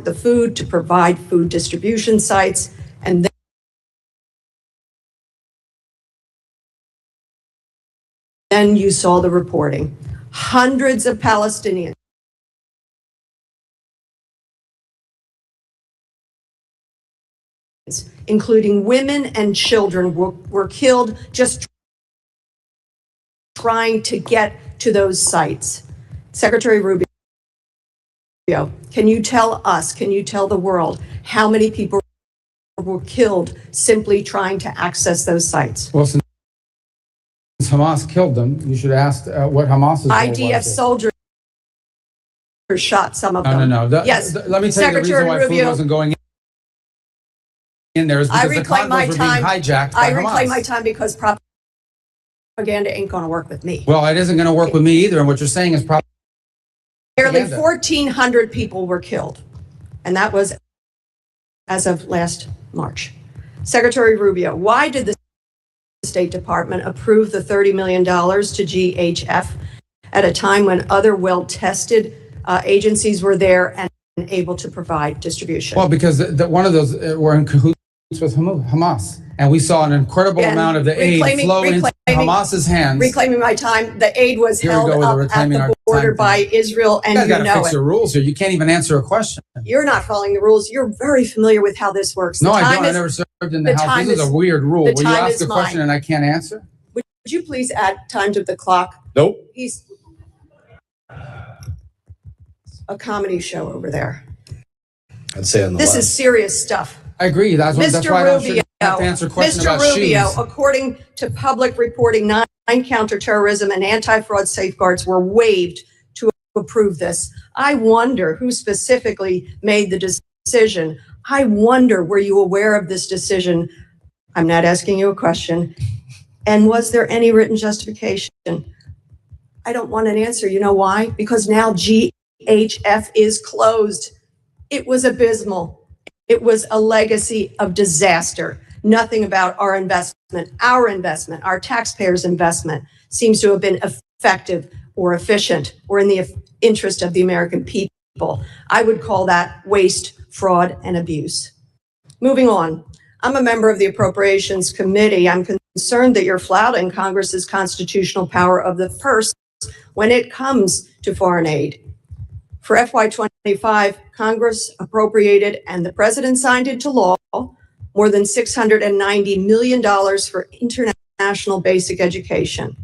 the food, to provide food distribution sites, and then you saw the reporting. Hundreds of Palestinians, including women and children, were killed just trying to get to those sites. Secretary Rubio, can you tell us, can you tell the world how many people were killed simply trying to access those sites? Well, since Hamas killed them, you should ask what Hamas's role was. IDF soldiers shot some of them. No. Yes. Let me tell you the reason why food wasn't going in there is because the convoys were being hijacked by Hamas. I reclaim my time because propaganda ain't going to work with me. Well, it isn't going to work with me either, and what you're saying is probably Nearly 1,400 people were killed, and that was as of last March. Secretary Rubio, why did the State Department approve the $30 million to GHF at a time when other well-tested agencies were there and able to provide distribution? Well, because one of those were in cahoots with Hamas, and we saw an incredible amount of the aid flow into Hamas's hands. Reclaiming my time, the aid was Here we held go with up at the border by Israel, and you you know gotta fix it. your rules here. You can't even answer a question. You're not following the rules. You're very familiar with how this works. No, I don't. I never served in the House. This is a weird rule where you ask a question and I can't answer. Would you please add time to the clock? Nope. He's a comedy show over there. I'd say on the This left. is serious stuff. I agree. That's why I don't have to answer questions Mr. about Rubio, shoes. according to public reporting, 9 counterterrorism and anti-fraud safeguards were waived to approve this. I wonder who specifically made the decision. I wonder, were you aware of this decision? I'm not asking you a question. And was there any written justification? I don't want an answer. You know why? Because now GHF is closed. It was abysmal. It was a legacy of disaster. Nothing about our investment, our taxpayers' investment seems to have been effective or efficient or in the interest of the American people. I would call that waste, fraud, and abuse. Moving on, I'm a member of the Appropriations Committee. I'm concerned that you're flouting Congress's constitutional power of the purse when it comes to foreign aid. For FY25, Congress appropriated and the president signed into law more than $690 million for international basic education.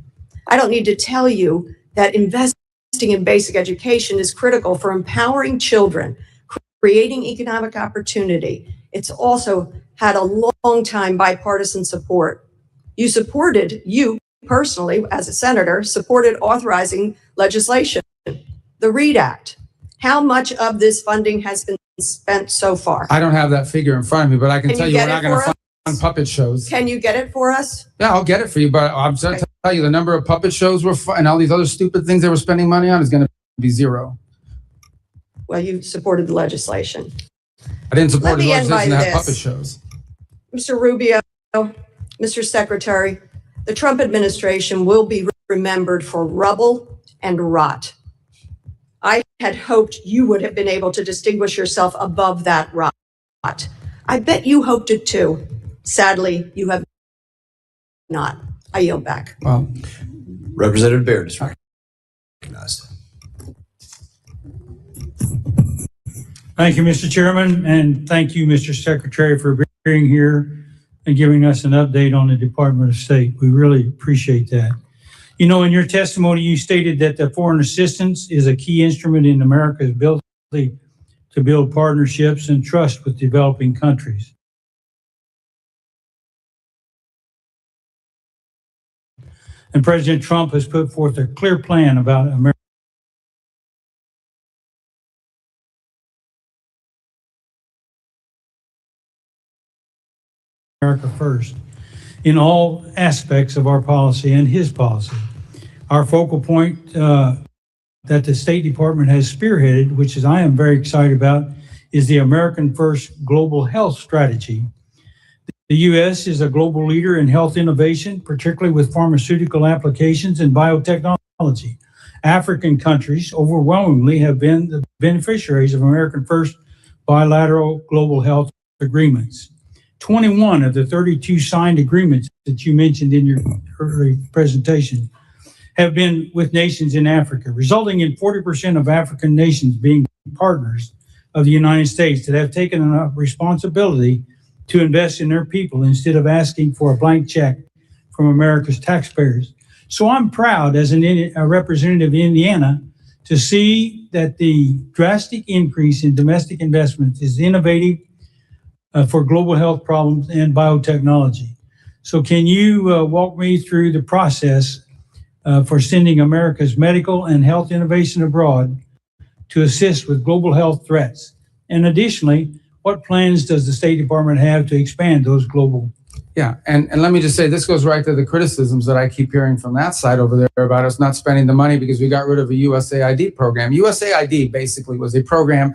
I don't need to tell you that investing in basic education is critical for empowering children, creating economic opportunity. It's also had a long time bipartisan support. You personally, as a senator, supported authorizing legislation, the READ Act. How much of this funding has been spent so far? I don't have that figure in front of me, but I can tell you we're get not it going to for fund puppet shows. Can you get it for us? Yeah, I'll get it for you, but I'm going to tell you the number of puppet shows and all these other stupid things they were spending money on is going to be zero. Well, you supported the legislation. I didn't support the Let me end legislation to by have this. puppet shows. Mr. Rubio, Mr. Secretary, the Trump administration will be remembered for rubble and rot. I had hoped you would have been able to distinguish yourself above that rot. I bet you hoped it too. Sadly, you have not. I yield back. Well, Representative Baird is recognized. Thank you, Mr. Chairman, and thank you, Mr. Secretary, for being here and giving us an update on the Department of State. We really appreciate that. You know, in your testimony, you stated that the foreign assistance is a key instrument in America's ability to build partnerships and trust with developing countries. And President Trump has put forth a clear plan about America first in all aspects of our policy and his policy. Our focal point that the State Department has spearheaded, which is I am very excited about, is the American First Global Health Strategy. The U.S. is a global leader in health innovation, particularly with pharmaceutical applications and biotechnology. African countries overwhelmingly have been the beneficiaries of American First bilateral global health agreements. 21 of the 32 signed agreements that you mentioned in your early presentation have been with nations in Africa, resulting in 40% of African nations being partners of the United States that have taken a responsibility to invest in their people instead of asking for a blank check from America's taxpayers. So I'm proud as a representative of Indiana to see that the drastic increase in domestic investments is innovative for global health problems and biotechnology. So can you walk me through the process for sending America's medical and health innovation abroad to assist with global health threats? And additionally, what plans does the State Department have to expand those global? Yeah, and let me just say, this goes right to the criticisms that I keep hearing from that side over there about us not spending the money because we got rid of a USAID program. USAID basically was a program,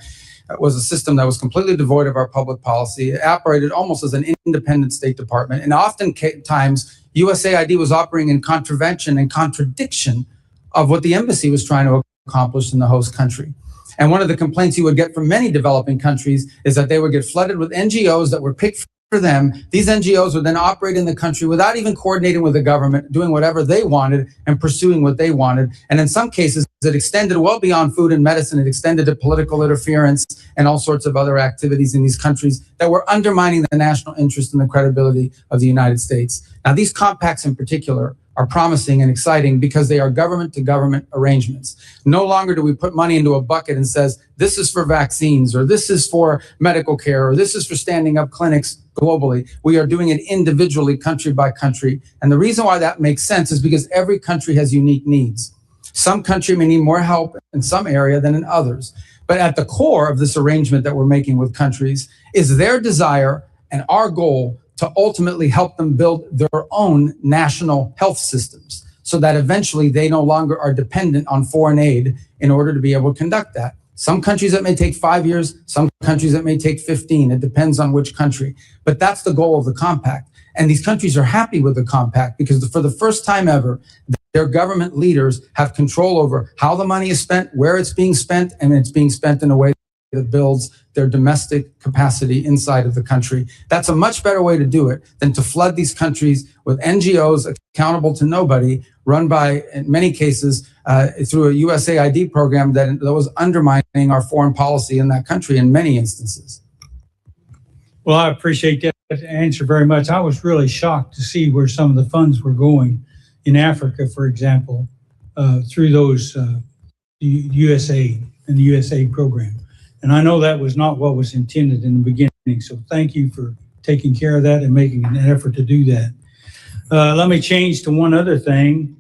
was a system that was completely devoid of our public policy. It operated almost as an independent State Department, and oftentimes USAID was operating in contravention and contradiction of what the embassy was trying to accomplish in the host country. And one of the complaints you would get from many developing countries is that they would get flooded with NGOs that were picked for them. These NGOs would then operate in the country without even coordinating with the government, doing whatever they wanted and pursuing what they wanted. And in some cases, it extended well beyond food and medicine. It extended to political interference and all sorts of other activities in these countries that were undermining the national interest and the credibility of the United States. Now, these compacts in particular are promising and exciting because they are government-to-government arrangements. No longer do we put money into a bucket and says, this is for vaccines, or this is for medical care, or this is for standing up clinics globally. We are doing it individually, country by country. And the reason why that makes sense is because every country has unique needs. Some country may need more help in some area than in others. But at the core of this arrangement that we're making with countries is their desire and our goal to ultimately help them build their own national health systems so that eventually they no longer are dependent on foreign aid in order to be able to conduct that. Some countries that may take 5 years, some countries that may take 15. It depends on which country. But that's the goal of the compact. And these countries are happy with the compact because for the first time ever, their government leaders have control over how the money is spent, where it's being spent, and it's being spent in a way that builds their domestic capacity inside of the country. That's a much better way to do it than to flood these countries with NGOs accountable to nobody, run by, in many cases, through a USAID program that was undermining our foreign policy in that country in many instances. Well, I appreciate that answer very much. I was really shocked to see where some of the funds were going in Africa, for example, through those USAID and the USAID program. And I know that was not what was intended in the beginning. So thank you for taking care of that and making an effort to do that. Let me change to one other thing.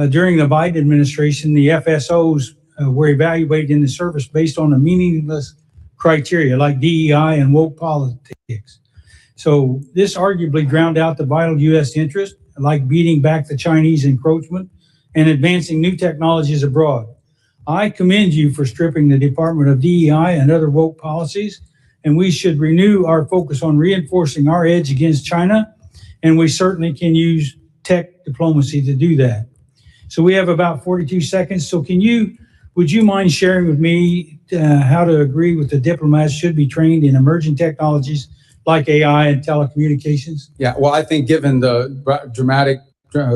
During the Biden administration, the FSOs were evaluated in the service based on a meaningless criteria like DEI and woke politics. So this arguably drowned out the vital U.S. interest, like beating back the Chinese encroachment and advancing new technologies abroad. I commend you for stripping the Department of DEI and other woke policies, and we should renew our focus on reinforcing our edge against China, and we certainly can use tech diplomacy to do that. So we have about 42 seconds. So would you mind sharing with me how to agree with the diplomats should be trained in emerging technologies like AI and telecommunications? Yeah, well, I think given the dramatic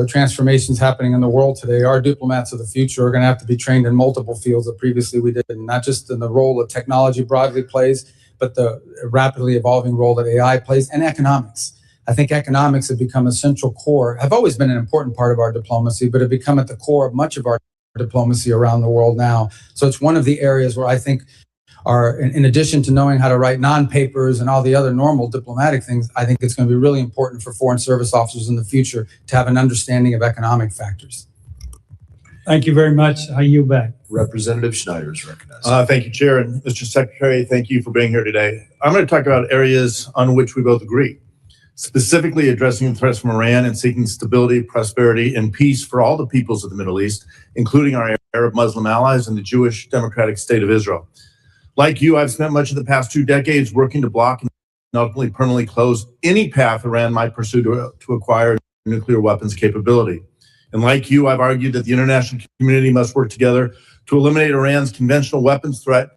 transformations happening in the world today, our diplomats of the future are going to have to be trained in multiple fields that previously we didn't, not just in the role that technology broadly plays, but the rapidly evolving role that AI plays, and economics. I think economics have become a central core, have always been an important part of our diplomacy, but have become at the core of much of our diplomacy around the world now. So it's one of the areas where I think are, in addition to knowing how to write non-papers and all the other normal diplomatic things, I think it's going to be really important for foreign service officers in the future to have an understanding of economic factors. Thank you very much. I yield back. Representative Schneider is recognized. Thank you, Chair. And Mr. Secretary, thank you for being here today. I'm going to talk about areas on which we both agree, specifically addressing the threats from Iran and seeking stability, prosperity, and peace for all the peoples of the Middle East, including our Arab Muslim allies and the Jewish Democratic State of Israel. Like you, I've spent much of the past 2 decades working to block and ultimately permanently close any path Iran might pursue to acquire nuclear weapons capability. And like you, I've argued that the international community must work together to eliminate Iran's conventional weapons threat,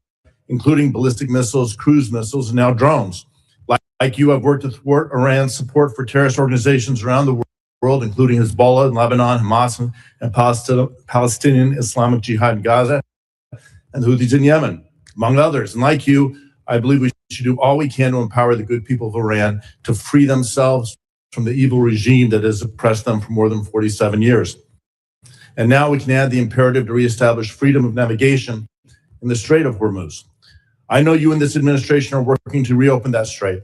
including ballistic missiles, cruise missiles, and now drones. Like you, I've worked to thwart Iran's support for terrorist organizations around the world, including Hezbollah in Lebanon, Hamas and Palestinian Islamic Jihad in Gaza, and the Houthis in Yemen, among others. And like you, I believe we should do all we can to empower the good people of Iran to free themselves from the evil regime that has oppressed them for more than 47 years. And now we can add the imperative to reestablish freedom of navigation in the Strait of Hormuz. I know you and this administration are working to reopen that strait.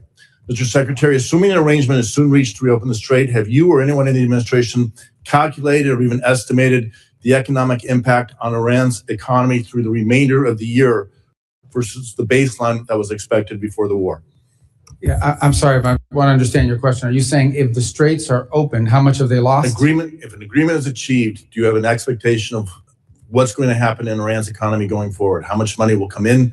Mr. Secretary, assuming an arrangement is soon reached to reopen the strait, have you or anyone in the administration calculated or even estimated the economic impact on Iran's economy through the remainder of the year versus the baseline that was expected before the war? Yeah, I'm sorry if I want to understand your question. Are you saying if the straits are open, how much have they lost? If an agreement is achieved, do you have an expectation of what's going to happen in Iran's economy going forward? How much money will come in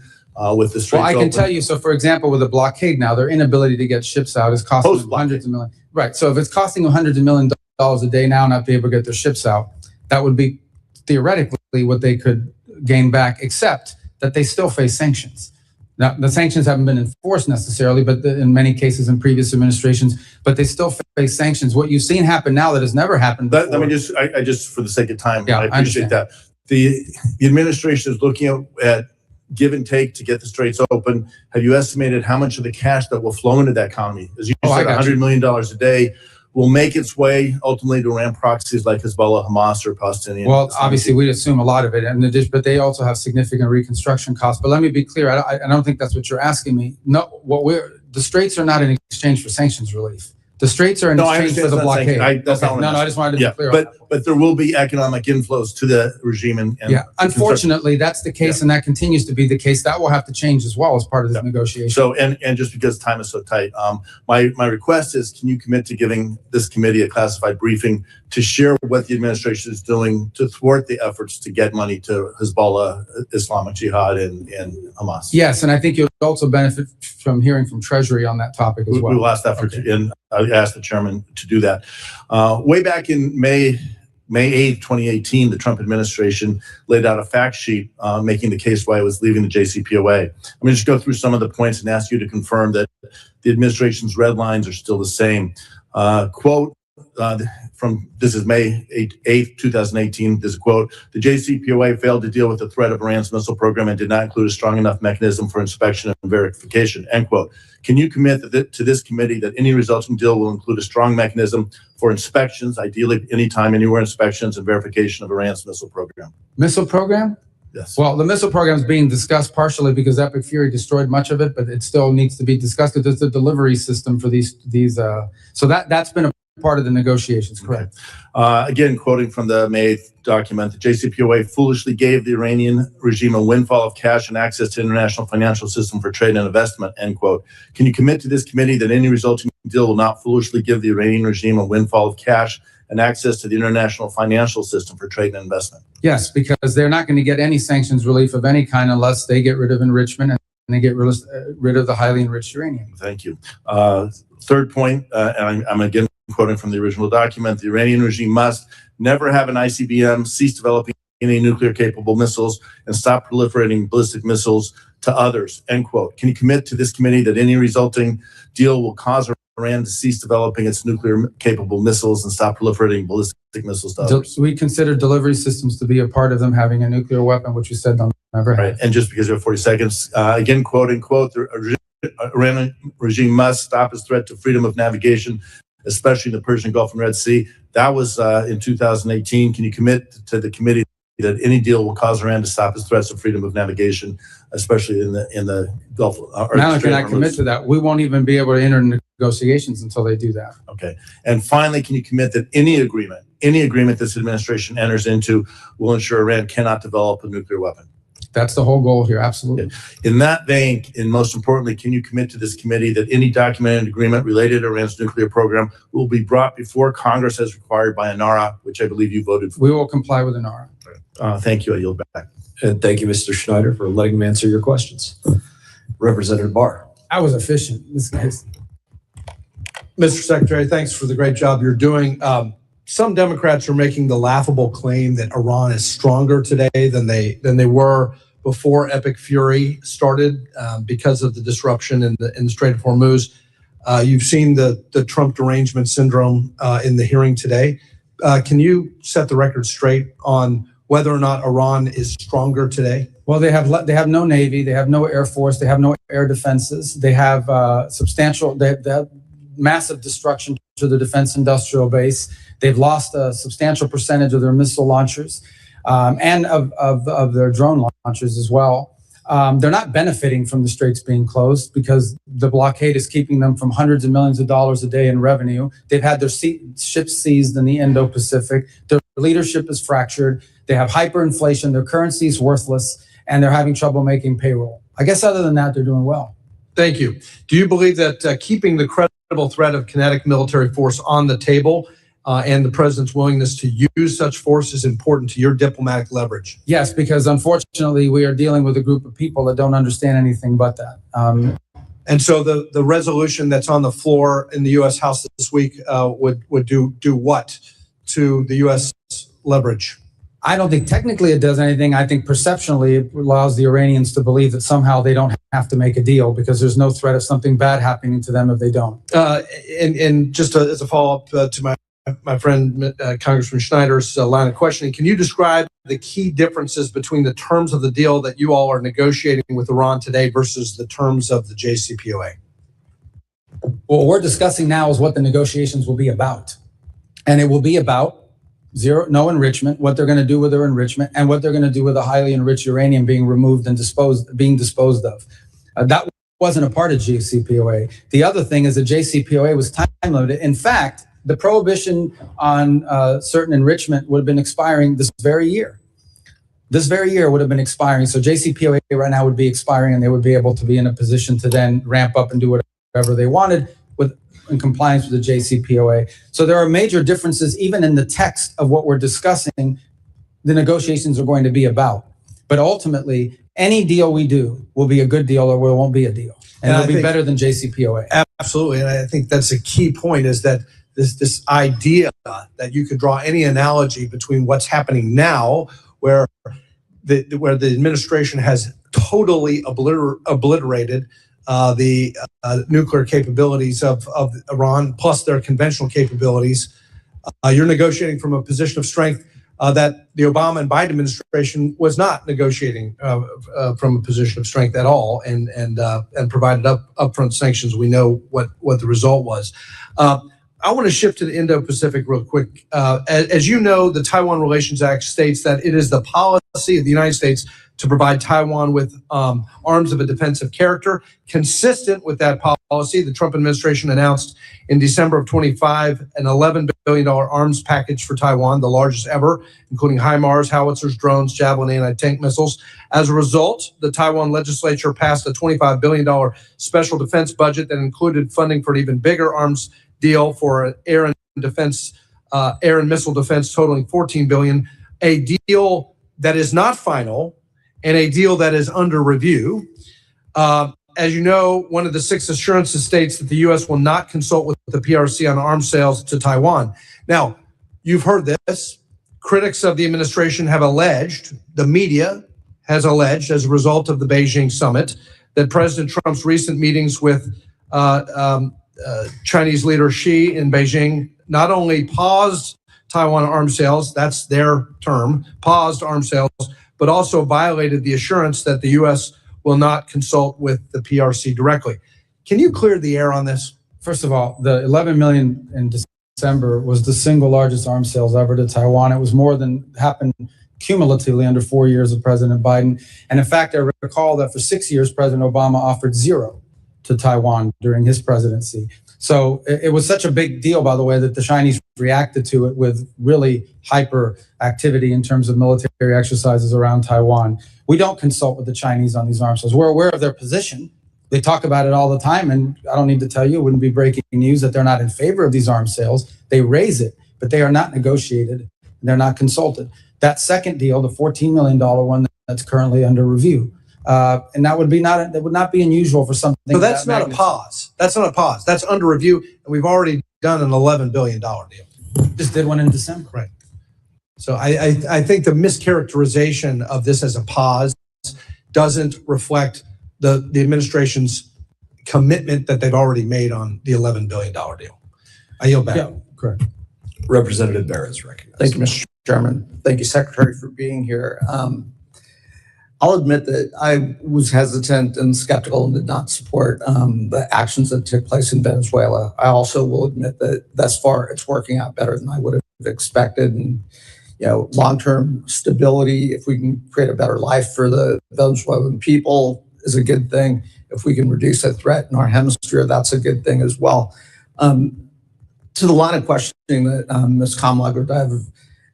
with the straits Well, I can open? tell you, so for example, with a blockade now, their inability to get ships out is costing them hundreds of millions. Right, so if it's costing them hundreds of millions of dollars a day now not to be able to get their ships out, that would be theoretically what they could gain back, except that they still face sanctions. Now, the sanctions haven't been enforced necessarily, but in many cases in previous administrations, but they still face sanctions. What you've seen happen now that has never happened before. Let me just, I just, for the sake of time, Yeah, I appreciate that. The administration is looking at give and take to get the straits open. Have you estimated how much of the cash that will flow into that economy? As you said, $100 million a day will make its way ultimately to Iran proxies like Hezbollah, Hamas, or Palestinian. Well, obviously, we assume a lot of it, but they also have significant reconstruction costs. But let me be clear, I don't think that's what you're asking me. No, the straits are not in exchange for sanctions relief. The straits are in exchange for the blockade. I just wanted to be clear. But there will be economic inflows to the regime. And yeah, unfortunately, that's the case, and that continues to be the case. That will have to change as well as part of this negotiation. So, and just because time is so tight, my request is, can you commit to giving this committee a classified briefing to share what the administration is doing to thwart the efforts to get money to Hezbollah, Islamic Jihad, and Hamas? Yes, and I think you'll also benefit from hearing from Treasury on that topic as well. We will ask that I asked the chairman to do that. Way back in May 8th, 2018, the Trump administration laid out a fact sheet making the case why it was leaving the JCPOA. I'm going to just go through some of the points and ask you to confirm that the administration's red lines are still the same. Quote, this is May 8th, 2018, this is a quote, the JCPOA failed to deal with the threat of Iran's missile program and did not include a strong enough mechanism for inspection and verification, end quote. Can you commit to this committee that any resulting deal will include a strong mechanism for inspections, ideally anytime, anywhere inspections and verification of Iran's missile program? Missile program? Yes. Well, the missile program is being discussed partially because Epic Fury destroyed much of it, but it still needs to be discussed because there's a delivery system for these. So that's been a part of the negotiations, correct? Okay. Again, quoting from the May 8th document, the JCPOA foolishly gave the Iranian regime a windfall of cash and access to international financial system for trade and investment, end quote. Can you commit to this committee that any resulting deal will not foolishly give the Iranian regime a windfall of cash and access to the international financial system for trade and investment? Yes, because they're not going to get any sanctions relief of any kind unless they get rid of enrichment and they get rid of the highly enriched uranium. Thank you. Third point, and I'm again quoting from the original document, the Iranian regime must never have an ICBM, cease developing any nuclear-capable missiles, and stop proliferating ballistic missiles to others, end quote. Can you commit to this committee that any resulting deal will cause Iran to cease developing its nuclear-capable missiles and stop proliferating ballistic missiles to others? We consider delivery systems to be a part of them having a nuclear weapon, which you said they'll never have. Right, and just because you have 40 seconds, again, quoting, quote, the Iranian regime must stop its threat to freedom of navigation, especially in the Persian Gulf and Red Sea. That was in 2018. Can you commit to the committee that any deal will cause Iran to stop its threats of freedom of navigation, especially in the Gulf? Not only can I commit to that, we won't even be able to enter negotiations until they do that. Okay. And finally, can you commit that any agreement this administration enters into will ensure Iran cannot develop a nuclear weapon? That's the whole goal here, absolutely. In that vein, and most importantly, can you commit to this committee that any documented agreement related to Iran's nuclear program will be brought before Congress as required by ANARA, which I believe you voted for? We will comply with ANARA. Thank you. I yield back. And thank you, Mr. Schneider, for letting me answer your questions. Representative Barr. I was efficient. This guy's. Mr. Secretary, thanks for the great job you're doing. Some Democrats are making the laughable claim that Iran is stronger today than they were before Epic Fury started because of the disruption in the Strait of Hormuz. You've seen the Trump derangement syndrome in the hearing today. Can you set the record straight on whether or not Iran is stronger today? Well, they have no Navy, they have no Air Force, they have no air defenses, they have they have massive destruction to the defense industrial base. They've lost a substantial percentage of their missile launchers and of their drone launchers as well. They're not benefiting from the straits being closed because the blockade is keeping them from hundreds of millions of dollars a day in revenue. They've had their ships seized in the Indo-Pacific. Their leadership is fractured. They have hyperinflation. Their currency is worthless, and they're having trouble making payroll. I guess other than that, they're doing well. Thank you. Do you believe that keeping the credible threat of kinetic military force on the table and the president's willingness to use such force is important to your diplomatic leverage? Yes, because unfortunately, we are dealing with a group of people that don't understand anything but that. And so the resolution that's on the floor in the U.S. House this week would do what to the U.S. leverage? I don't think technically it does anything. I think perceptionally it allows the Iranians to believe that somehow they don't have to make a deal because there's no threat of something bad happening to them if they don't. And just as a follow-up to my friend Congressman Schneider's line of questioning, can you describe the key differences between the terms of the deal that you all are negotiating with Iran today versus the terms of the JCPOA? What we're discussing now is what the negotiations will be about. And it will be about no enrichment, what they're going to do with their enrichment, and what they're going to do with the highly enriched uranium being removed and being disposed of. That wasn't a part of JCPOA. The other thing is the JCPOA was time limited. In fact, the prohibition on certain enrichment would have been expiring this very year. This very year would have been expiring. So JCPOA right now would be expiring, and they would be able to be in a position to then ramp up and do whatever they wanted in compliance with the JCPOA. So there are major differences even in the text of what we're discussing, the negotiations are going to be about. But ultimately, any deal we do will be a good deal or it won't be a deal. And it'll be better than JCPOA. Absolutely. And I think that's a key point is that this idea that you could draw any analogy between what's happening now, where the administration has totally obliterated the nuclear capabilities of Iran, plus their conventional capabilities. You're negotiating from a position of strength that the Obama and Biden administration was not negotiating from a position of strength at all, and provided upfront sanctions. We know what the result was. I want to shift to the Indo-Pacific real quick. As you know, the Taiwan Relations Act states that it is the policy of the United States to provide Taiwan with arms of a defensive character. Consistent with that policy, the Trump administration announced in December of 25 an $11 billion arms package for Taiwan, the largest ever, including HIMARS, howitzers, drones, Javelin anti-tank missiles. As a result, the Taiwan legislature passed a $25 billion special defense budget that included funding for an even bigger arms deal for air and missile defense totaling $14 billion, a deal that is not final and a deal that is under review. As you know, one of the 6 assurances states that the U.S. will not consult with the PRC on arms sales to Taiwan. Now, you've heard this. Critics of the administration have alleged, the media has alleged as a result of the Beijing summit, that President Trump's recent meetings with Chinese leader Xi in Beijing not only paused Taiwan arms sales, that's their term, paused arms sales, but also violated the assurance that the U.S. will not consult with the PRC directly. Can you clear the air on this? First of all, the $11 million in December was the single largest arms sales ever to Taiwan. It was more than happened cumulatively under 4 years of President Biden. And in fact, I recall that for 6 years, President Obama offered zero to Taiwan during his presidency. So it was such a big deal, by the way, that the Chinese reacted to it with really hyper activity in terms of military exercises around Taiwan. We don't consult with the Chinese on these arms sales. We're aware of their position. They talk about it all the time, and I don't need to tell you, it wouldn't be breaking news that they're not in favor of these arms sales. They raise it, but they are not negotiated, and they're not consulted. That second deal, the $14 million one that's currently under review, And that would not be unusual for something. So that's of that not a magnitude. pause. That's not a pause. That's under review. And we've already done an $11 billion deal. Just did one in December. Right. So I think the mischaracterization of this as a pause doesn't reflect the administration's commitment that they've already made on the $11 billion deal. I yield back. Yeah, correct. Representative Barrett is recognized. Thank you, Mr. Chairman. Thank you, Secretary, for being here. I'll admit that I was hesitant and skeptical and did not support the actions that took place in Venezuela. I also will admit that thus far it's working out better than I would have expected. And long-term stability, if we can create a better life for the Venezuelan people, is a good thing. If we can reduce a threat in our hemisphere, that's a good thing as well. To the line of questioning that Ms. Kamala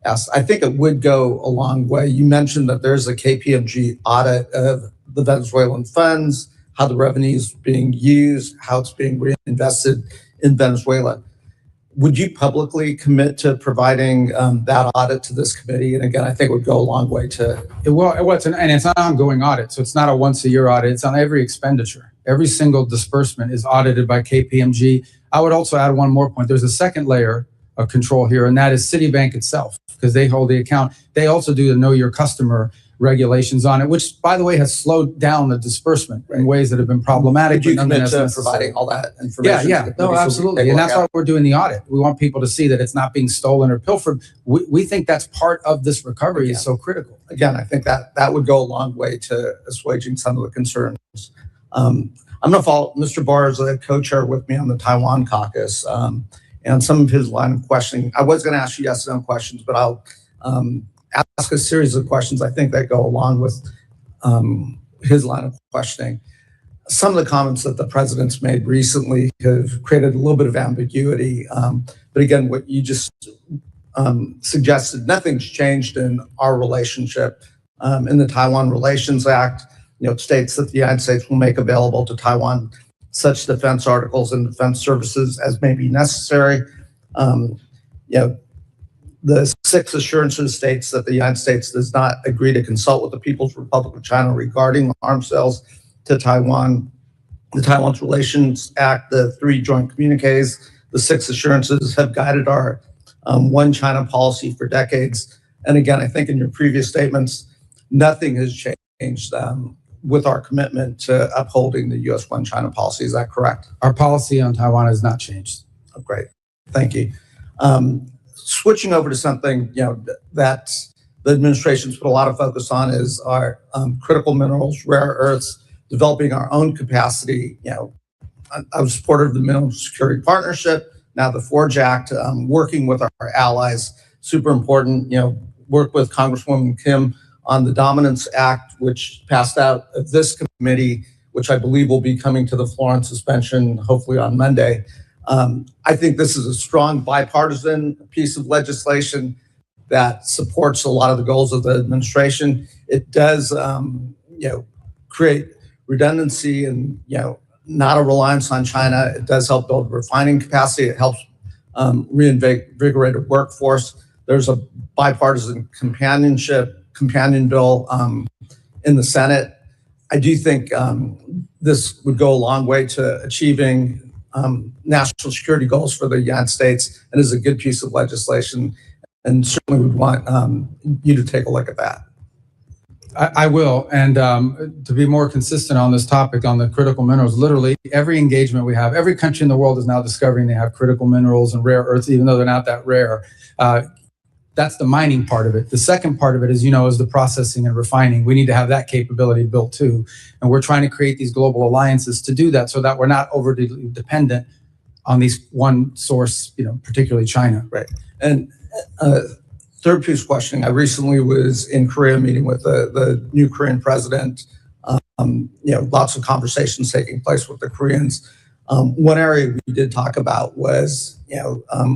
asked, I think it would go a long way. You mentioned that there's a KPMG audit of the Venezuelan funds, how the revenue is being used, how it's being reinvested in Venezuela. Would you publicly commit to providing that audit to this committee? And again, I think it would go a long way to. It's an ongoing audit, so it's not a once-a-year audit. It's on every expenditure. Every single disbursement is audited by KPMG. I would also add one more point. There's a second layer of control here, and that is Citibank itself, because they hold the account. They also do the Know Your Customer regulations on it, which, by the way, has slowed down the disbursement in ways that have been problematic. Would you commit to providing all that information? Yeah, no, absolutely. And that's why we're doing the audit. We want people to see that it's not being stolen or pilfered. We think that's part of this recovery is so critical. Again, I think that would go a long way to assuaging some of the concerns. I'm going to follow Mr. Barr as a co-chair with me on the Taiwan caucus, and some of his line of questioning. I was going to ask you yes and no questions, but I'll ask a series of questions I think that go along with his line of questioning. Some of the comments that the president's made recently have created a little bit of ambiguity. But again, what you just suggested, nothing's changed in our relationship. In the Taiwan Relations Act, it states that the United States will make available to Taiwan such defense articles and defense services as may be necessary. The 6 assurances states that the United States does not agree to consult with the People's Republic of China regarding arms sales to Taiwan. The Taiwan's Relations Act, the 3 joint communiques, the 6 assurances have guided our one China policy for decades. And again, I think in your previous statements, nothing has changed with our commitment to upholding the U.S. one China policy. Is that correct? Our policy on Taiwan has not changed. Oh, great. Thank you. Switching over to something that the administration's put a lot of focus on is our critical minerals, rare earths, developing our own capacity. I was supportive of the Mineral Security Partnership, now the FORGE Act, working with our allies, super important. Work with Congresswoman Kim on the Dominance Act, which passed out of this committee, which I believe will be coming to the floor on suspension, hopefully on Monday. I think this is a strong bipartisan piece of legislation that supports a lot of the goals of the administration. It does, create redundancy and, not a reliance on China. It does help build refining capacity. It helps reinvigorate a workforce. There's a bipartisan companion bill in the Senate. I do think this would go a long way to achieving national security goals for the United States and is a good piece of legislation, and certainly would want you to take a look at that. I will. And to be more consistent on this topic, on the critical minerals, literally every engagement we have, every country in the world is now discovering they have critical minerals and rare earths, even though they're not that rare. That's the mining part of it. The second part of it is, is the processing and refining. We need to have that capability built too. And we're trying to create these global alliances to do that so that we're not overly dependent on these one source, particularly China. Right. And third piece of questioning, I recently was in Korea meeting with the new Korean president. Lots of conversations taking place with the Koreans. One area we did talk about was,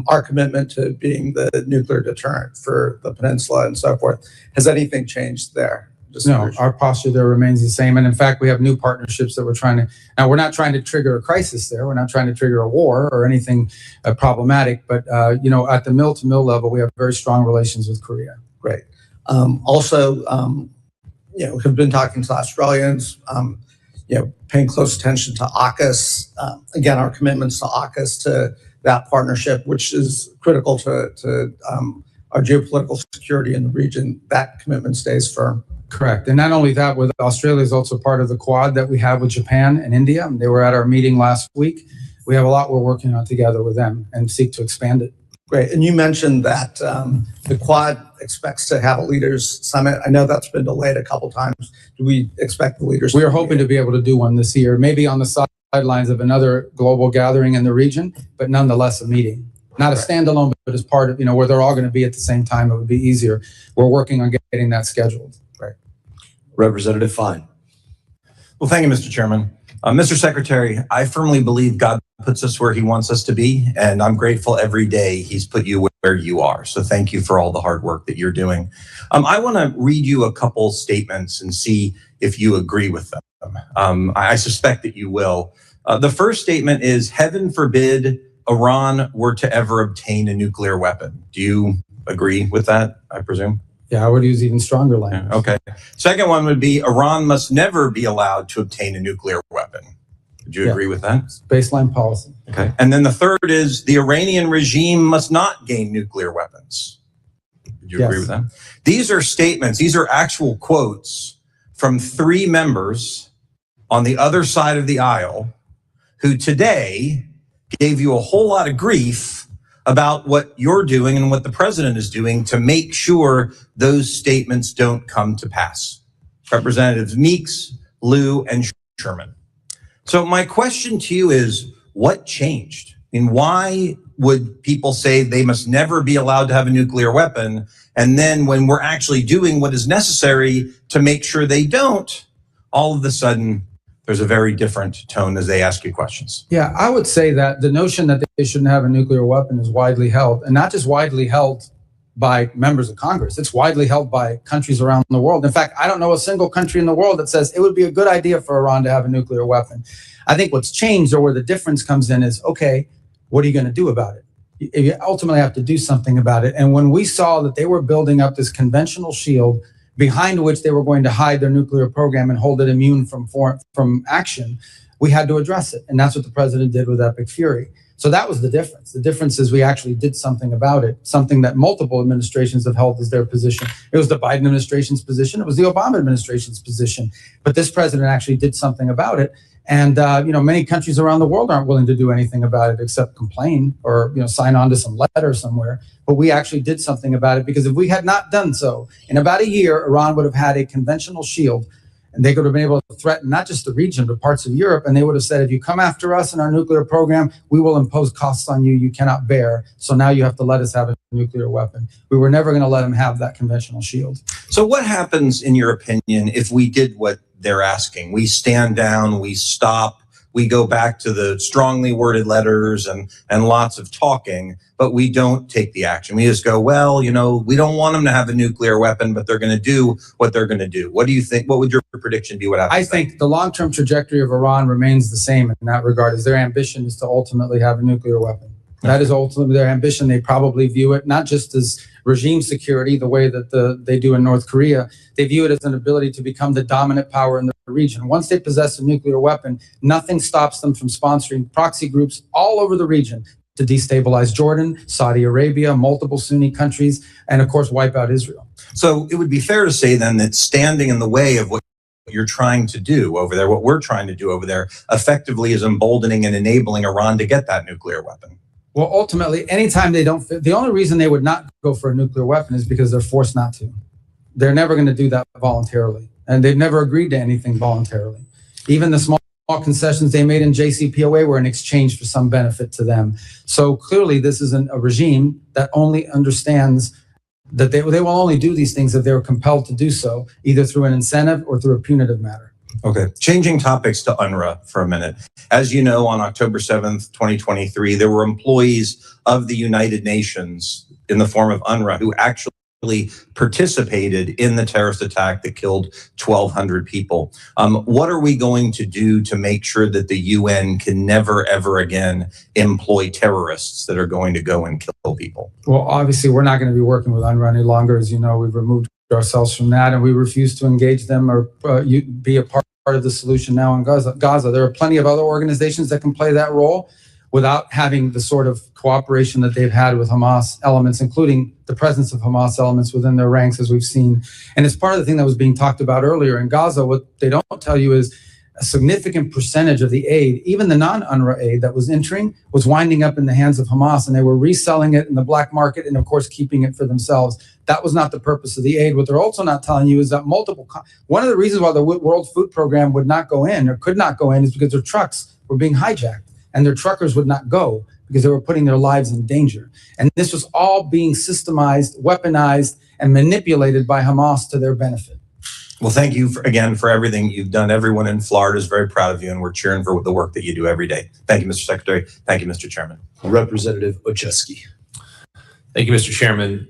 our commitment to being the nuclear deterrent for the peninsula and so forth. Has anything changed there? No, our posture there remains the same. And in fact, we have new partnerships that now we're not trying to trigger a crisis there. We're not trying to trigger a war or anything problematic. But, at the mill-to-mill level, we have very strong relations with Korea. Great. Also, have been talking to Australians, paying close attention to AUKUS. Again, our commitments to AUKUS, to that partnership, which is critical to our geopolitical security in the region. That commitment stays firm. Correct. And not only that, with Australia is also part of the Quad that we have with Japan and India. They were at our meeting last week. We have a lot we're working on together with them and seek to expand it. Great. And you mentioned that the Quad expects to have a leaders summit. I know that's been delayed a couple times. Do we expect the leaders? We are hoping to be able to do one this year, maybe on the sidelines of another global gathering in the region, but nonetheless a meeting. Not a standalone, but as part of, where they're all going to be at the same time. It would be easier. We're working on getting that scheduled. Right. Representative Fine. Well, thank you, Mr. Chairman. Mr. Secretary, I firmly believe God puts us where he wants us to be, and I'm grateful every day he's put you where you are. So thank you for all the hard work that you're doing. I want to read you a couple statements and see if you agree with them. I suspect that you will. The first statement is, heaven forbid Iran were to ever obtain a nuclear weapon. Do you agree with that, I presume? Yeah, I would use even stronger language. Okay. Second one would be, Iran must never be allowed to obtain a nuclear weapon. Would you agree with that? Baseline policy. Okay. And then the third is, the Iranian regime must not gain nuclear weapons. Would you agree with that? These are statements, these are actual quotes from 3 members on the other side of the aisle who today gave you a whole lot of grief about what you're doing and what the president is doing to make sure those statements don't come to pass. Representatives Meeks, Liu, and Sherman. So my question to you is, what changed? I mean, why would people say they must never be allowed to have a nuclear weapon? And then when we're actually doing what is necessary to make sure they don't, all of a sudden, there's a very different tone as they ask you questions. Yeah, I would say that the notion that they shouldn't have a nuclear weapon is widely held, and not just widely held by members of Congress. It's widely held by countries around the world. In fact, I don't know a single country in the world that says it would be a good idea for Iran to have a nuclear weapon. I think what's changed, or where the difference comes in, is, okay, what are you going to do about it? You ultimately have to do something about it. And when we saw that they were building up this conventional shield behind which they were going to hide their nuclear program and hold it immune from action, we had to address it. And that's what the president did with Epic Fury. So that was the difference. The difference is we actually did something about it, something that multiple administrations have held as their position. It was the Biden administration's position. It was the Obama administration's position. But this president actually did something about it. And many countries around the world aren't willing to do anything about it except complain or sign on to some letter somewhere. But we actually did something about it, because if we had not done so, in about a year, Iran would have had a conventional shield, and they could have been able to threaten not just the region, but parts of Europe. And they would have said, if you come after us in our nuclear program, we will impose costs on you you cannot bear. So now you have to let us have a nuclear weapon. We were never going to let them have that conventional shield. So what happens, in your opinion, if we did what they're asking? We stand down, we stop, we go back to the strongly worded letters and lots of talking, but we don't take the action. We just go, well, we don't want them to have a nuclear weapon, but they're going to do what they're going to do. What do you think? What would your prediction be? What happens? I think the long-term trajectory of Iran remains the same in that regard, as their ambition is to ultimately have a nuclear weapon. That is ultimately their ambition. They probably view it not just as regime security, the way that they do in North Korea. They view it as an ability to become the dominant power in the region. Once they possess a nuclear weapon, nothing stops them from sponsoring proxy groups all over the region to destabilize Jordan, Saudi Arabia, multiple Sunni countries, and of course, wipe out Israel. So it would be fair to say then that standing in the way of what you're trying to do over there, what we're trying to do over there, effectively is emboldening and enabling Iran to get that nuclear weapon. Well, ultimately, anytime they don't, the only reason they would not go for a nuclear weapon is because they're forced not to. They're never going to do that voluntarily. And they've never agreed to anything voluntarily. Even the small concessions they made in JCPOA were in exchange for some benefit to them. So clearly, this isn't a regime that only understands that they will only do these things if they're compelled to do so, either through an incentive or through a punitive matter. Okay, changing topics to UNRWA for a minute. As you know, on October 7th, 2023, there were employees of the United Nations in the form of UNRWA who actually participated in the terrorist attack that killed 1,200 people. What are we going to do to make sure that the UN can never, ever again employ terrorists that are going to go and kill people? Well, obviously, we're not going to be working with UNRWA any longer. As you know, we've removed ourselves from that, and we refuse to engage them or be a part of the solution now in Gaza. There are plenty of other organizations that can play that role without having the sort of cooperation that they've had with Hamas elements, including the presence of Hamas elements within their ranks, as we've seen. And it's part of the thing that was being talked about earlier in Gaza. What they don't tell you is a significant percentage of the aid, even the non-UNRWA aid that was entering, was winding up in the hands of Hamas, and they were reselling it in the black market and, of course, keeping it for themselves. That was not the purpose of the aid. What they're also not telling you is that one of the reasons why the World Food Program would not go in or could not go in is because their trucks were being hijacked and their truckers would not go because they were putting their lives in danger. And this was all being systemized, weaponized, and manipulated by Hamas to their benefit. Well, thank you again for everything you've done. Everyone in Florida is very proud of you, and we're cheering for the work that you do every day. Thank you, Mr. Secretary. Thank you, Mr. Chairman. Representative Ocheski. Thank you, Mr. Chairman.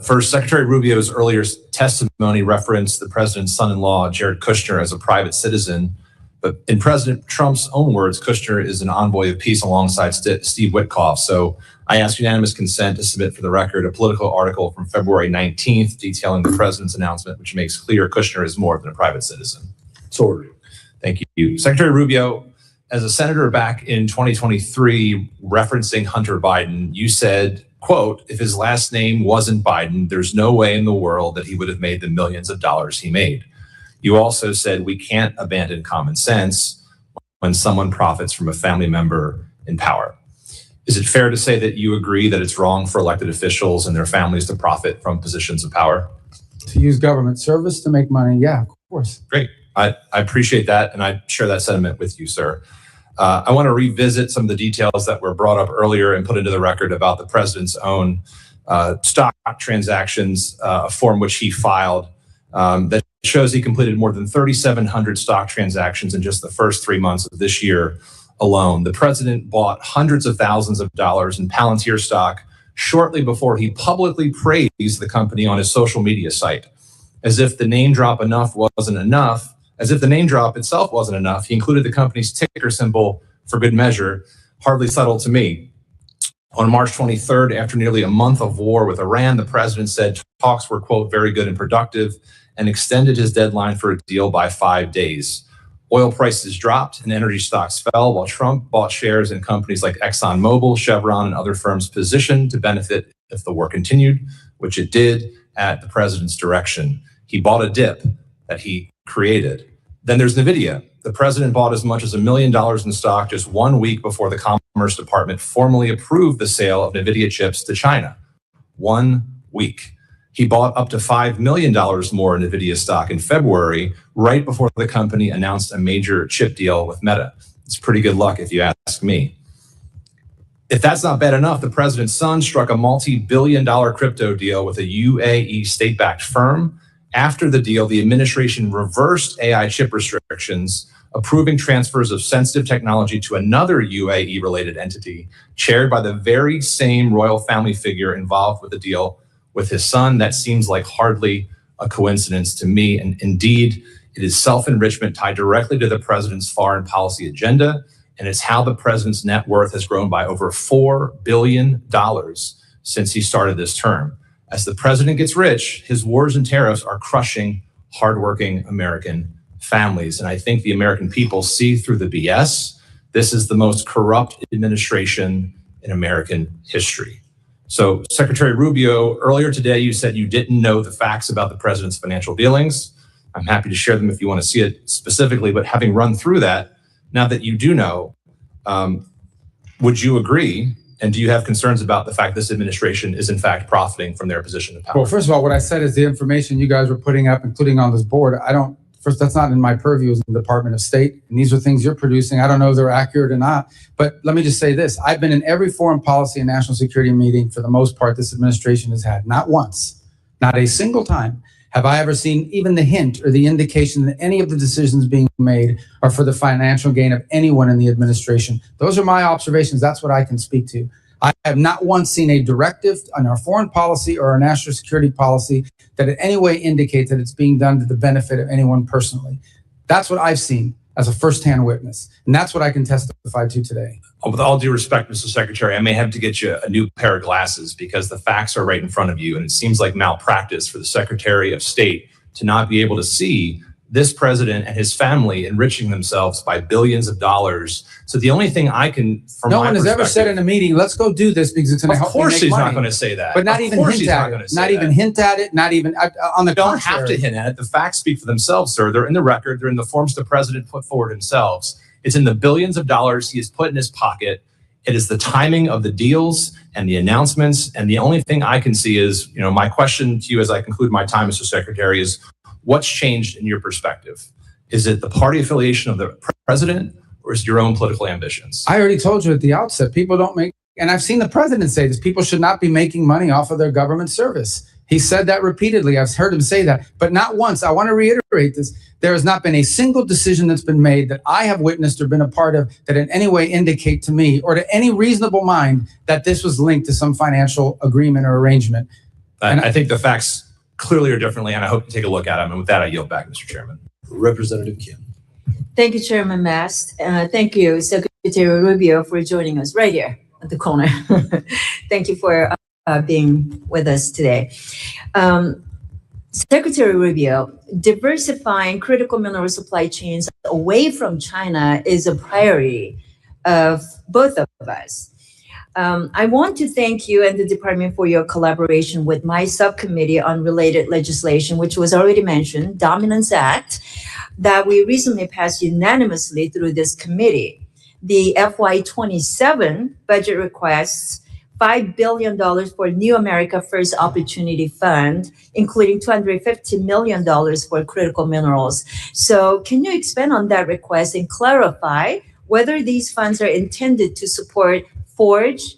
First, Secretary Rubio's earlier testimony referenced the president's son-in-law, Jared Kushner, as a private citizen. But in President Trump's own words, Kushner is an envoy of peace alongside Steve Witkoff. So I ask unanimous consent to submit for the record a political article from February 19th detailing the president's announcement, which makes clear Kushner is more than a private citizen. Sorry. Thank you. Secretary Rubio, as a senator back in 2023, referencing Hunter Biden, you said, quote, if his last name wasn't Biden, there's no way in the world that he would have made the millions of dollars he made. You also said we can't abandon common sense when someone profits from a family member in power. Is it fair to say that you agree that it's wrong for elected officials and their families to profit from positions of power? To use government service to make money, yeah, of course. Great. I appreciate that, and I share that sentiment with you, sir. I want to revisit some of the details that were brought up earlier and put into the record about the president's own stock transactions, a form which he filed that shows he completed more than 3,700 stock transactions in just the first 3 months of this year alone. The president bought hundreds of thousands of dollars in Palantir stock shortly before he publicly praised the company on his social media site. As if the name drop itself wasn't enough, he included the company's ticker symbol for good measure. Hardly subtle to me. On March 23rd, after nearly a month of war with Iran, the president said talks were, quote, very good and productive, and extended his deadline for a deal by 5 days. Oil prices dropped and energy stocks fell while Trump bought shares in companies like ExxonMobil, Chevron, and other firms positioned to benefit if the war continued, which it did at the president's direction. He bought a dip that he created. Then there's NVIDIA. The president bought as much as $1 million in stock just 1 week before the Commerce Department formally approved the sale of NVIDIA chips to China. 1 week. He bought up to $5 million more in NVIDIA stock in February, right before the company announced a major chip deal with Meta. It's pretty good luck if you ask me. If that's not bad enough, the president's son struck a multi-billion-dollar crypto deal with a UAE state-backed firm. After the deal, the administration reversed AI chip restrictions, approving transfers of sensitive technology to another UAE-related entity, chaired by the very same royal family figure involved with the deal with his son. That seems like hardly a coincidence to me. And indeed, it is self-enrichment tied directly to the president's foreign policy agenda. And it's how the president's net worth has grown by over $4 billion since he started this term. As the president gets rich, his wars and tariffs are crushing hardworking American families. And I think the American people see through the BS. This is the most corrupt administration in American history. So, Secretary Rubio, earlier today, you said you didn't know the facts about the president's financial dealings. I'm happy to share them if you want to see it specifically, but having run through that, now that you do know, would you agree? And do you have concerns about the fact this administration is in fact profiting from their position of power? Well, first of all, what I said is the information you guys were putting up, including on this board, first, that's not in my purview as the Department of State. And these are things you're producing. I don't know if they're accurate or not. But let me just say this. I've been in every foreign policy and national security meeting for the most part this administration has had. Not once, not a single time have I ever seen even the hint or the indication that any of the decisions being made are for the financial gain of anyone in the administration. Those are my observations. That's what I can speak to. I have not once seen a directive on our foreign policy or our national security policy that in any way indicates that it's being done to the benefit of anyone personally. That's what I've seen. as a firsthand witness. And that's what I can testify to today. With all due respect, Mr. Secretary, I may have to get you a new pair of glasses because the facts are right in front of you. And it seems like malpractice for the Secretary of State to not be able to see this president and his family enriching themselves by billions of dollars. So the only thing I can, from no my one has ever said in a meeting, let's go do this because it's going to help. Of course he's money. not going to say that. But not Of even course hint he's at not it. going to say Not even that. hint at it. Not even on the You don't contrary. have to hint at it. The facts speak for themselves, sir. They're in the record. They're in the forms the president put forward themselves. It's in the billions of dollars he has put in his pocket. It is the timing of the deals and the announcements. And the only thing I can see is, my question to you as I conclude my time, Mr. Secretary, is what's changed in your perspective? Is it the party affiliation of the president or is it your own political ambitions? I already told you at the outset, people don't make, and I've seen the president say this, people should not be making money off of their government service. He said that repeatedly. I've heard him say that, but not once. I want to reiterate this. There has not been a single decision that's been made that I have witnessed or been a part of that in any way indicate to me or to any reasonable mind that this was linked to some financial agreement or arrangement. I think the facts clearly are differently, and I hope you take a look at them. And with that, I yield back, Mr. Chairman. Representative Kim. Thank you, Chairman Mast. Thank you, Secretary Rubio, for joining us right here at the corner. Thank you for being with us today. Secretary Rubio, diversifying critical mineral supply chains away from China is a priority of both of us. I want to thank you and the department for your collaboration with my subcommittee on related legislation, which was already mentioned, Dominance Act, that we recently passed unanimously through this committee. The FY27 budget requests $5 billion for New America First Opportunity Fund, including $250 million for critical minerals. So can you expand on that request and clarify whether these funds are intended to support Forge,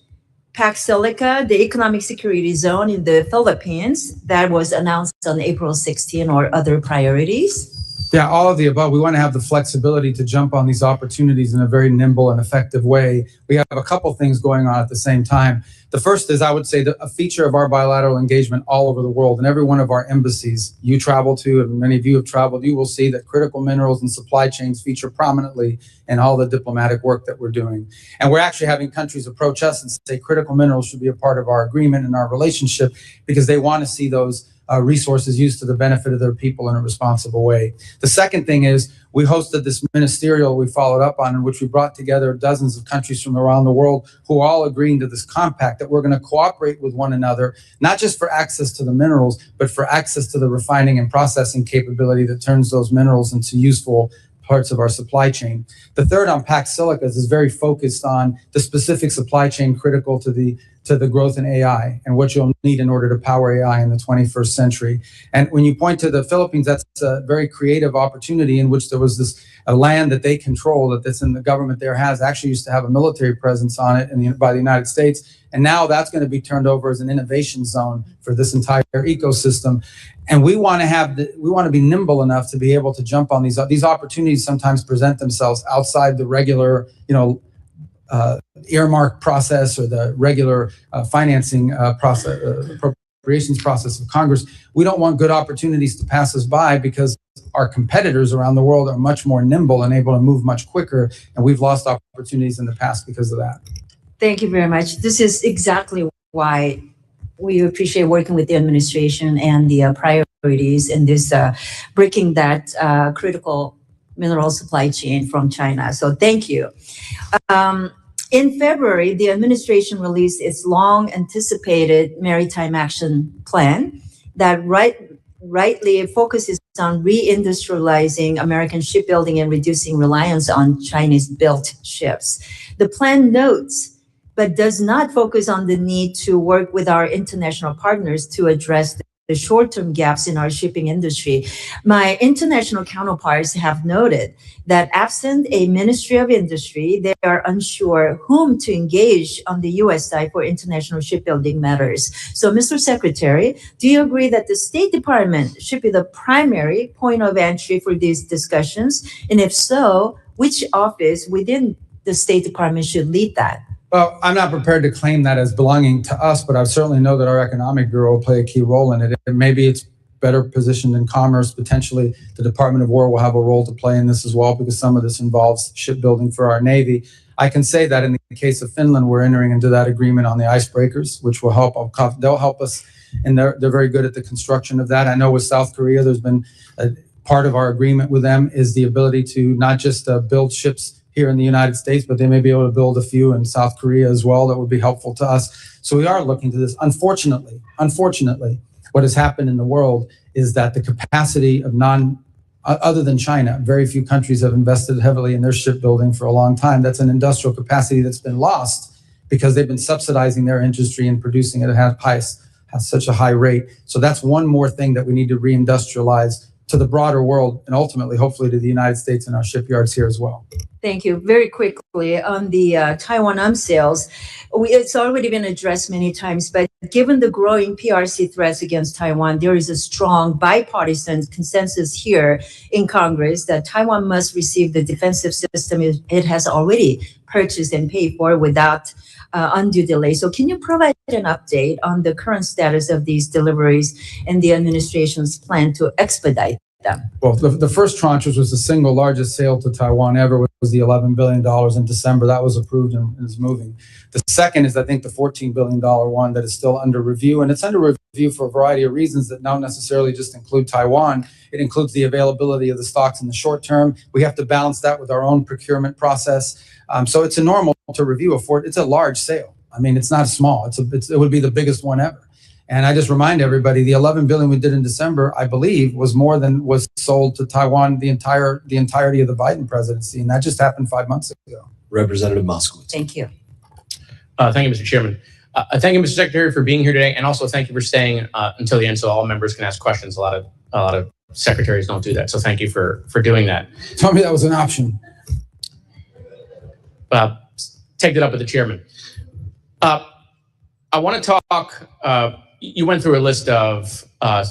Pax Silica, the economic security zone in the Philippines that was announced on April 16, or other priorities? Yeah, all of the above. We want to have the flexibility to jump on these opportunities in a very nimble and effective way. We have a couple things going on at the same time. The first is, I would say, a feature of our bilateral engagement all over the world. In every one of our embassies you travel to, and many of you have traveled, you will see that critical minerals and supply chains feature prominently in all the diplomatic work that we're doing. And we're actually having countries approach us and say critical minerals should be a part of our agreement and our relationship because they want to see those resources used to the benefit of their people in a responsible way. The second thing is we hosted this ministerial we followed up on, in which we brought together dozens of countries from around the world who are all agreeing to this compact that we're going to cooperate with one another, not just for access to the minerals, but for access to the refining and processing capability that turns those minerals into useful parts of our supply chain. The third on Pax Silica is very focused on the specific supply chain critical to the growth in AI and what you'll need in order to power AI in the 21st century. And when you point to the Philippines, that's a very creative opportunity in which there was this land that they control, that's in the government there has actually used to have a military presence on it by the United States. And now that's going to be turned over as an innovation zone for this entire ecosystem. And we want to be nimble enough to be able to jump on these opportunities. Sometimes present themselves outside the regular, earmark process or the regular financing process, appropriations process of Congress. We don't want good opportunities to pass us by because our competitors around the world are much more nimble and able to move much quicker. And we've lost opportunities in the past because of that. Thank you very much. This is exactly why we appreciate working with the administration and the priorities in this breaking that critical mineral supply chain from China. So thank you. In February, the administration released its long anticipated maritime action plan that rightly focuses on reindustrializing American shipbuilding and reducing reliance on Chinese-built ships. The plan notes but does not focus on the need to work with our international partners to address the short-term gaps in our shipping industry. My international counterparts have noted that absent a Ministry of Industry, they are unsure whom to engage on the U.S. side for international shipbuilding matters. So, Mr. Secretary, do you agree that the State Department should be the primary point of entry for these discussions? And if so, which office within the State Department should lead that? Well, I'm not prepared to claim that as belonging to us, but I certainly know that our economic bureau will play a key role in it. And maybe it's better positioned in commerce. Potentially, the Department of War will have a role to play in this as well, because some of this involves shipbuilding for our Navy. I can say that in the case of Finland, we're entering into that agreement on the icebreakers, which will help. They'll help us, and they're very good at the construction of that. I know with South Korea, there's been a part of our agreement with them is the ability to not just build ships here in the United States, but they may be able to build a few in South Korea as well. That would be helpful to us. So we are looking to this. Unfortunately, what has happened in the world is that the capacity of other than China, very few countries have invested heavily in their shipbuilding for a long time. That's an industrial capacity that's been lost because they've been subsidizing their industry and producing it at such a high rate. So that's one more thing that we need to reindustrialize to the broader world, and ultimately, hopefully, to the United States and our shipyards here as well. Thank you. Very quickly on the Taiwan arms sales, it's already been addressed many times, but given the growing PRC threats against Taiwan, there is a strong bipartisan consensus here in Congress that Taiwan must receive the defensive system it has already purchased and paid for without undue delay. So can you provide an update on the current status of these deliveries and the administration's plan to expedite them? Well, the first tranche, which was the single largest sale to Taiwan ever, was the $11 billion in December. That was approved and is moving. The second is, I think, the $14 billion one that is still under review. And it's under review for a variety of reasons that don't necessarily just include Taiwan. It includes the availability of the stocks in the short term. We have to balance that with our own procurement process. So it's a normal to review it's a large sale. I mean, it's not small. It would be the biggest one ever. And I just remind everybody, the $11 billion we did in December, I believe, was more than was sold to Taiwan the entirety of the Biden presidency, and that just happened 5 months ago. Representative Moskowitz. Thank you. Thank you, Mr. Chairman. Thank you, Mr. Secretary, for being here today, and also thank you for staying until the end so all members can ask questions. A lot of secretaries don't do that, so thank you for doing that. Tell me that was an option. Take that up with the chairman. I want to talk. You went through a list of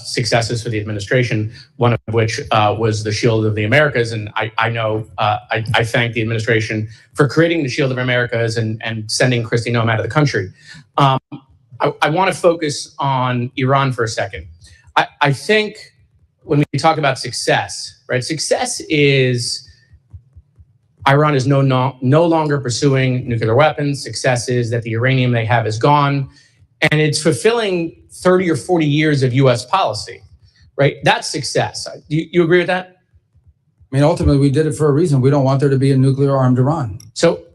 successes for the administration, one of which was the Shield of the Americas. And I know I thank the administration for creating the Shield of Americas and sending Kristi Noem out of the country. I want to focus on Iran for a second. I think when we talk about success, right? Success is Iran is no longer pursuing nuclear weapons. Success is that the uranium they have is gone. And it's fulfilling 30 or 40 years of U.S. policy, right? That's success. Do you agree with that? I mean, ultimately, we did it for a reason. We don't want there to be a nuclear-armed Iran. So,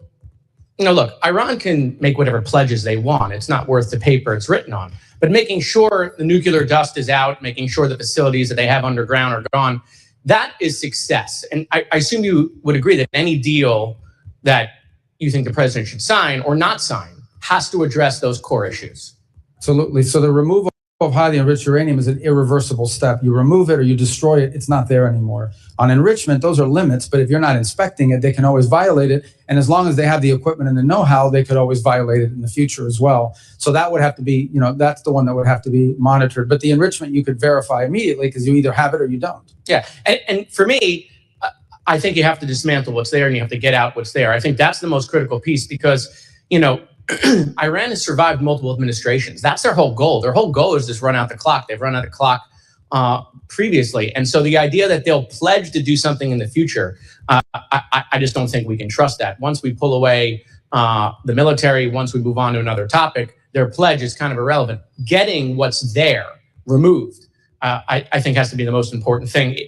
look, Iran can make whatever pledges they want. It's not worth the paper it's written on. But making sure the nuclear dust is out, making sure the facilities that they have underground are gone, that is success. And I assume you would agree that any deal that you think the president should sign or not sign has to address those core issues. Absolutely. So the removal of highly enriched uranium is an irreversible step. You remove it or you destroy it, it's not there anymore. On enrichment, those are limits, but if you're not inspecting it, they can always violate it. And as long as they have the equipment and the know-how, they could always violate it in the future as well. So that would have to be, that's the one that would have to be monitored. But the enrichment you could verify immediately because you either have it or you don't. Yeah. And for me, I think you have to dismantle what's there and you have to get out what's there. I think that's the most critical piece because, Iran has survived multiple administrations. That's their whole goal. Their whole goal is just run out the clock. They've run out of clock previously. And so the idea that they'll pledge to do something in the future, I just don't think we can trust that. Once we pull away the military, once we move on to another topic, their pledge is kind of irrelevant. Getting what's there removed, I think has to be the most important thing.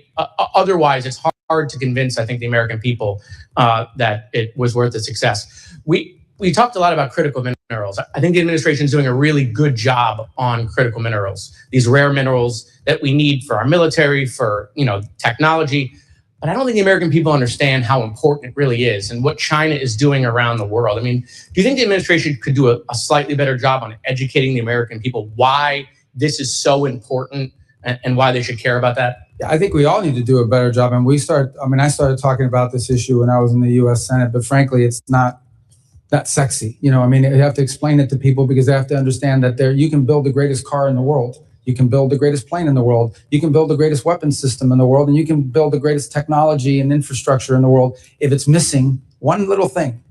Otherwise, it's hard to convince, I think, the American people that it was worth the success. We talked a lot about critical minerals. I think the administration is doing a really good job on critical minerals, these rare minerals that we need for our military, for technology. But I don't think the American people understand how important it really is and what China is doing around the world. I mean, do you think the administration could do a slightly better job on educating the American people why this is so important and why they should care about that? I think we all need to do a better job. And I started talking about this issue when I was in the U.S. Senate, but frankly, it's not that sexy. You have to explain it to people because they have to understand that you can build the greatest car in the world. You can build the greatest plane in the world. You can build the greatest weapons system in the world. And you can build the greatest technology and infrastructure in the world. If it's missing one little thing,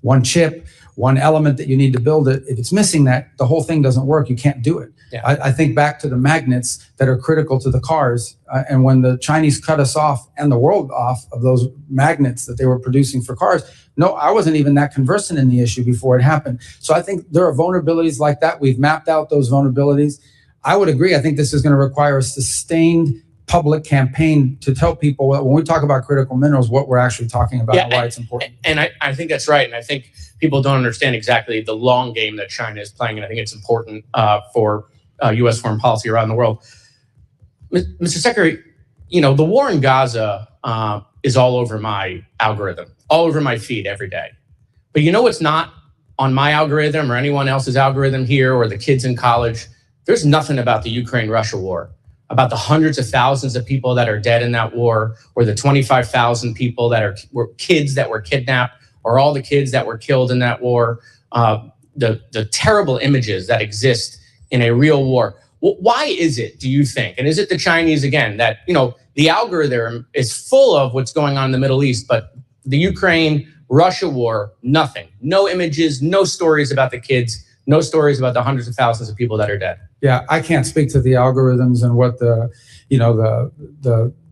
one chip, one element that you need to build it. If it's missing that, the whole thing doesn't work. You can't do it. Yeah. I think back to the magnets that are critical to the cars. And when the Chinese cut us off and the world off of those magnets that they were producing for cars, no, I wasn't even that conversant in the issue before it happened. So I think there are vulnerabilities like that. We've mapped out those vulnerabilities. I would agree. I think this is going to require a sustained public campaign to tell people when we talk about critical minerals, what we're actually talking about and why it's important. And I think that's right. And I think people don't understand exactly the long game that China is playing. And I think it's important for U.S. foreign policy around the world. Mr. Secretary, the war in Gaza is all over my algorithm, all over my feed every day. But what's not on my algorithm or anyone else's algorithm here or the kids in college? There's nothing about the Ukraine-Russia war, about the hundreds of thousands of people that are dead in that war, or the 25,000 people that were kids that were kidnapped, or all the kids that were killed in that war, the terrible images that exist in a real war. Why is it, do you think, and is it the Chinese again, that the algorithm is full of what's going on in the Middle East, but the Ukraine-Russia war, nothing, no images, no stories about the kids, no stories about the hundreds of thousands of people that are dead? Yeah, I can't speak to the algorithms and what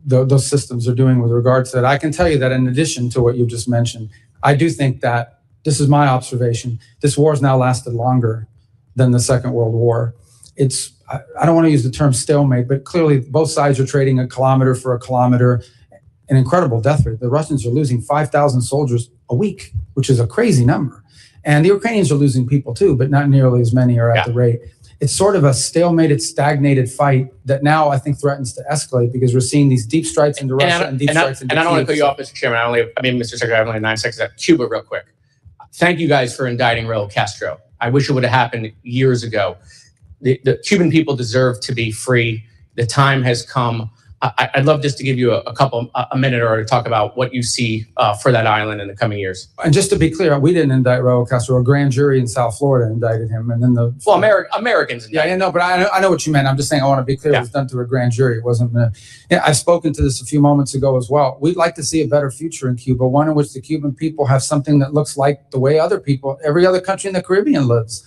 those systems are doing with regards to that. I can tell you that in addition to what you just mentioned, I do think that, this is my observation, this war has now lasted longer than the Second World War. I don't want to use the term stalemate, but clearly both sides are trading a kilometer for a kilometer, an incredible death rate. The Russians are losing 5,000 soldiers a week, which is a crazy number. And the Ukrainians are losing people too, but not nearly as many are at the rate. It's sort of a stalemated, stagnated fight that now I think threatens to escalate because we're seeing these deep strikes into Russia and deep strikes into And I don't want to Kyiv. cut you off, Mr. Chairman. Mr. Secretary, I have only 9 seconds left. Cuba, real quick. Thank you guys for indicting Raul Castro. I wish it would have happened years ago. The Cuban people deserve to be free. The time has come. I'd love just to give you a minute or to talk about what you see for that island in the coming years. And just to be clear, we didn't indict Raul Castro. A grand jury in South Florida indicted him. And then Americans indicted him. Yeah, no, but I know what you meant. I'm just saying I want to be clear. It was done through a grand jury. It wasn't. I've spoken to this a few moments ago as well. We'd like to see a better future in Cuba, one in which the Cuban people have something that looks like the way every other country in the Caribbean lives.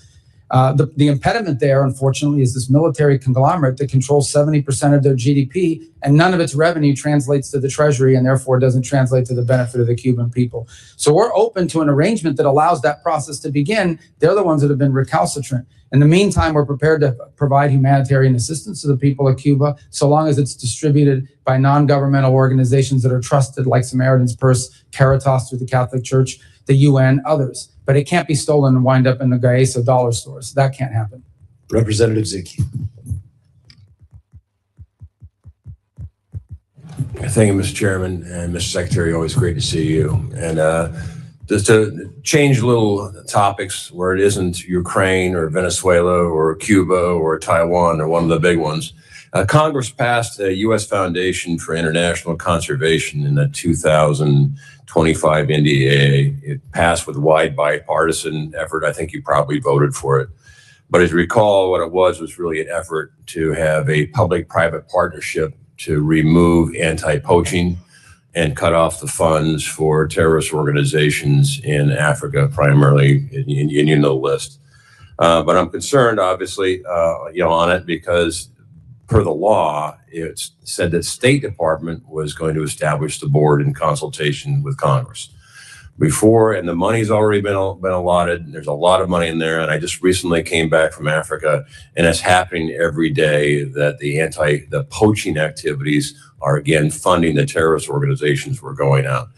The impediment there, unfortunately, is this military conglomerate that controls 70% of their GDP, and none of its revenue translates to the treasury and therefore doesn't translate to the benefit of the Cuban people. So we're open to an arrangement that allows that process to begin. They're the ones that have been recalcitrant. In the meantime, we're prepared to provide humanitarian assistance to the people of Cuba, so long as it's distributed by non-governmental organizations that are trusted, like Samaritan's Purse, Caritas through the Catholic Church, the UN, others. But it can't be stolen and wind up in the Gaesa dollar stores. That can't happen. Representative Zicki. Thank you, Mr. Chairman, and Mr. Secretary, always great to see you. And just to change little topics where it isn't Ukraine or Venezuela or Cuba or Taiwan or one of the big ones, Congress passed a U.S. Foundation for International Conservation in the 2025 NDAA. It passed with wide bipartisan effort. I think you probably voted for it. But as you recall, what it was really an effort to have a public-private partnership to remove anti-poaching and cut off the funds for terrorist organizations in Africa, primarily, you know the list. But I'm concerned, obviously, on it because per the law, it said that State Department was going to establish the board in consultation with Congress. Before, and the money's already been allotted. There's a lot of money in there, and I just recently came back from Africa, and it's happening every day that the poaching activities are again funding the terrorist organizations we're going out.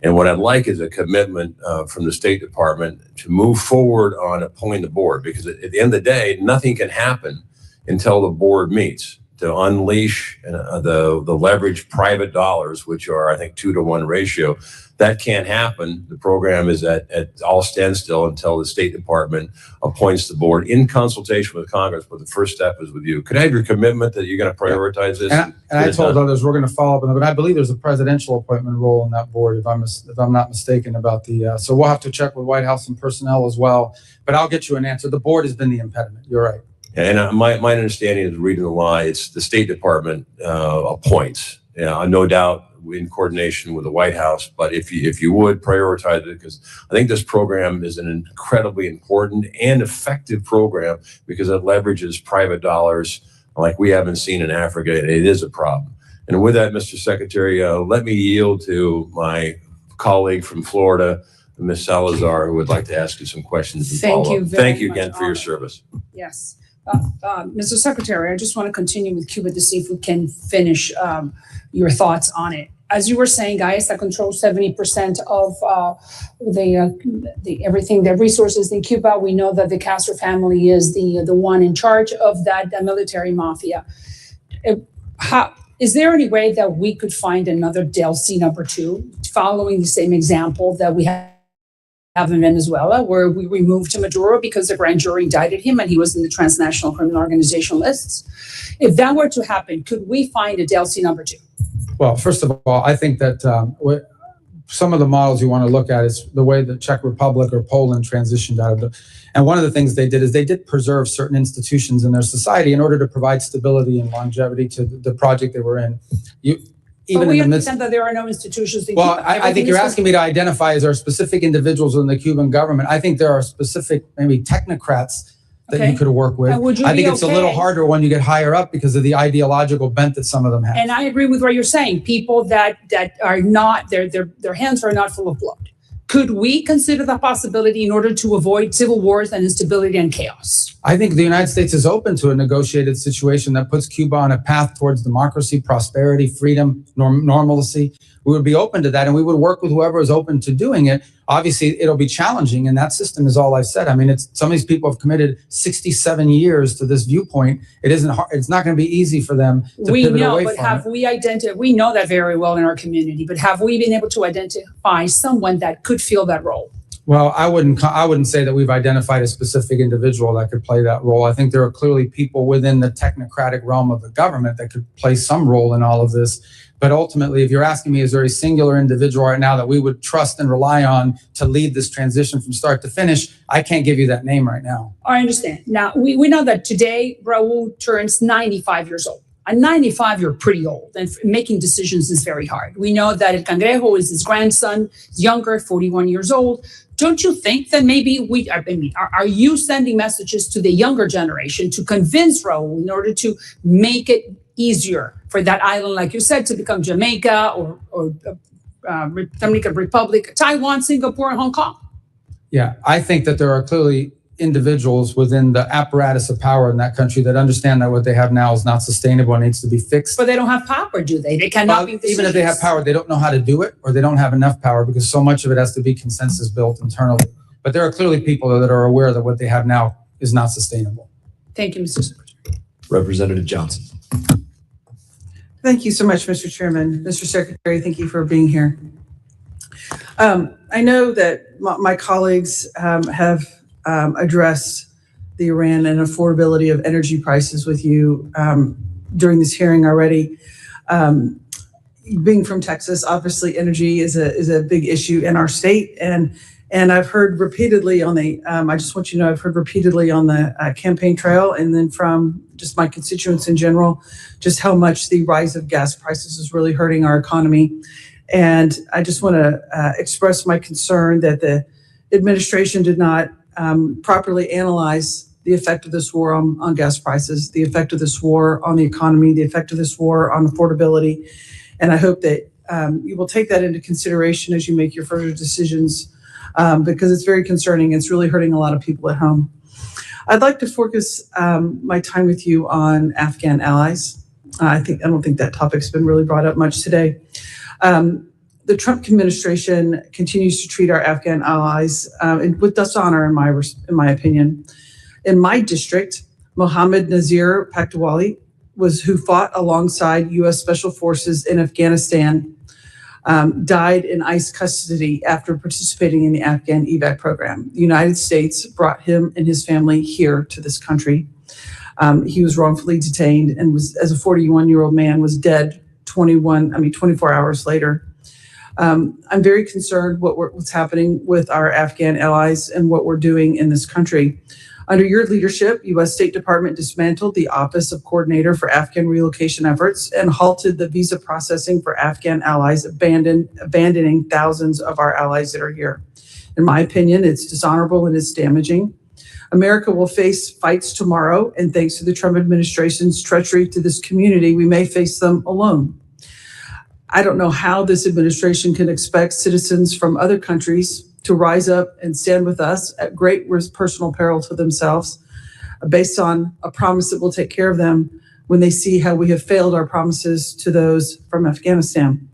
And what I'd like is a commitment from the State Department to move forward on appointing the board, because at the end of the day, nothing can happen until the board meets to unleash the leveraged private dollars, which are, I think, 2-to-1 ratio. That can't happen. The program is at all standstill until the State Department appoints the board in consultation with Congress, but the first step is with you. Could I have your commitment that you're going to prioritize this? And I told others we're going to follow up on that, but I believe there's a presidential appointment role in that board, if I'm not mistaken about so we'll have to check with White House and personnel as well, but I'll get you an answer. The board has been the impediment. You're right. And my understanding is, reading the law, it's the State Department appoints. No doubt in coordination with the White House. But if you would prioritize it, because I think this program is an incredibly important and effective program because it leverages private dollars like we haven't seen in Africa. And it is a problem. And with that, Mr. Secretary, let me yield to my colleague from Florida, Ms. Salazar, who would like to ask you some questions and Thank follow you up. very Thank you much, again for your Honor. service. Yes. Mr. Secretary, I just want to continue with Cuba to see if we can finish your thoughts on it. As you were saying, ISA controls 70% of the everything, the resources in Cuba. We know that the Castro family is the one in charge of that military mafia. Is there any way that we could find another DLC number 2, following the same example that we have in Venezuela, where we removed Maduro because the grand jury indicted him and he was in the transnational criminal organization lists? If that were to happen, could we find a DLC number 2? Well, first of all, I think that some of the models you want to look at is the way the Czech Republic or Poland transitioned out of it. And one of the things they did is they did preserve certain institutions in their society in order to provide stability and longevity to the project they were in. But we understand that there are no institutions in Well, Cuba. I think you're asking me to identify, is there specific individuals in the Cuban government? I think there are specific, maybe technocrats that you could work with. And would you I think be it's a little okay? harder when you get higher up because of the ideological bent that some of them have. And I agree with what you're saying. People that are not, their hands are not full of blood. Could we consider the possibility in order to avoid civil wars and instability and chaos? I think the United States is open to a negotiated situation that puts Cuba on a path towards democracy, prosperity, freedom, normalcy. We would be open to that, and we would work with whoever is open to doing it. Obviously, it'll be challenging, and that system is all I said. I mean, some of these people have committed 67 years to this viewpoint. It isn't hard. It's not going to be easy for them to We pivot know, away but from have it. we identified, we know that very well in our community, but have we been able to identify someone that could fill that role? Well, I wouldn't say that we've identified a specific individual that could play that role. I think there are clearly people within the technocratic realm of the government that could play some role in all of this. But ultimately, if you're asking me, is there a singular individual right now that we would trust and rely on to lead this transition from start to finish? I can't give you that name right now. I understand. Now, we know that today Raul turns 95 years old. At 95, you're pretty old, and making decisions is very hard. We know that El Cangrejo is his grandson, he's younger, 41 years old. Don't you think that maybe are you sending messages to the younger generation to convince Raul in order to make it easier for that island, like you said, to become Jamaica or Dominican Republic, Taiwan, Singapore, and Hong Kong? Yeah, I think that there are clearly individuals within the apparatus of power in that country that understand that what they have now is not sustainable and needs to be fixed. But they don't have power, do they? They cannot be Even if they have power, they don't know how to do it, or they don't have enough power because so much of it has to be consensus built internally. But there are clearly people that are aware that what they have now is not sustainable. Thank you, Mr. Secretary. Representative Johnson. Thank you so much, Mr. Chairman. Mr. Secretary, thank you for being here. I know that my colleagues have addressed the Iran and affordability of energy prices with you during this hearing already. Being from Texas, obviously energy is a big issue in our state, and I've heard repeatedly on the I just want you to know I've heard repeatedly on the campaign trail, and then from just my constituents in general, just how much the rise of gas prices is really hurting our economy. And I just want to express my concern that the administration did not properly analyze the effect of this war on gas prices, the effect of this war on the economy, the effect of this war on affordability. And I hope that you will take that into consideration as you make your further decisions, because it's very concerning. It's really hurting a lot of people at home. I'd like to focus my time with you on Afghan allies. I don't think that topic's been really brought up much today. The Trump administration continues to treat our Afghan allies with dishonor, in my opinion. In my district, Mohammed Nazir Paktawali who fought alongside U.S. Special Forces in Afghanistan, died in ICE custody after participating in the Afghan evac program. The United States brought him and his family here to this country. He was wrongfully detained and was, as a 41-year-old man, was dead 24 hours later. I'm very concerned what's happening with our Afghan allies and what we're doing in this country. Under your leadership, U.S. State Department dismantled the Office of Coordinator for Afghan Relocation Efforts and halted the visa processing for Afghan allies, abandoning thousands of our allies that are here. In my opinion, it's dishonorable and it's damaging. America will face fights tomorrow, and thanks to the Trump administration's treachery to this community, we may face them alone. I don't know how this administration can expect citizens from other countries to rise up and stand with us at great personal peril to themselves, based on a promise that we'll take care of them when they see how we have failed our promises to those from Afghanistan.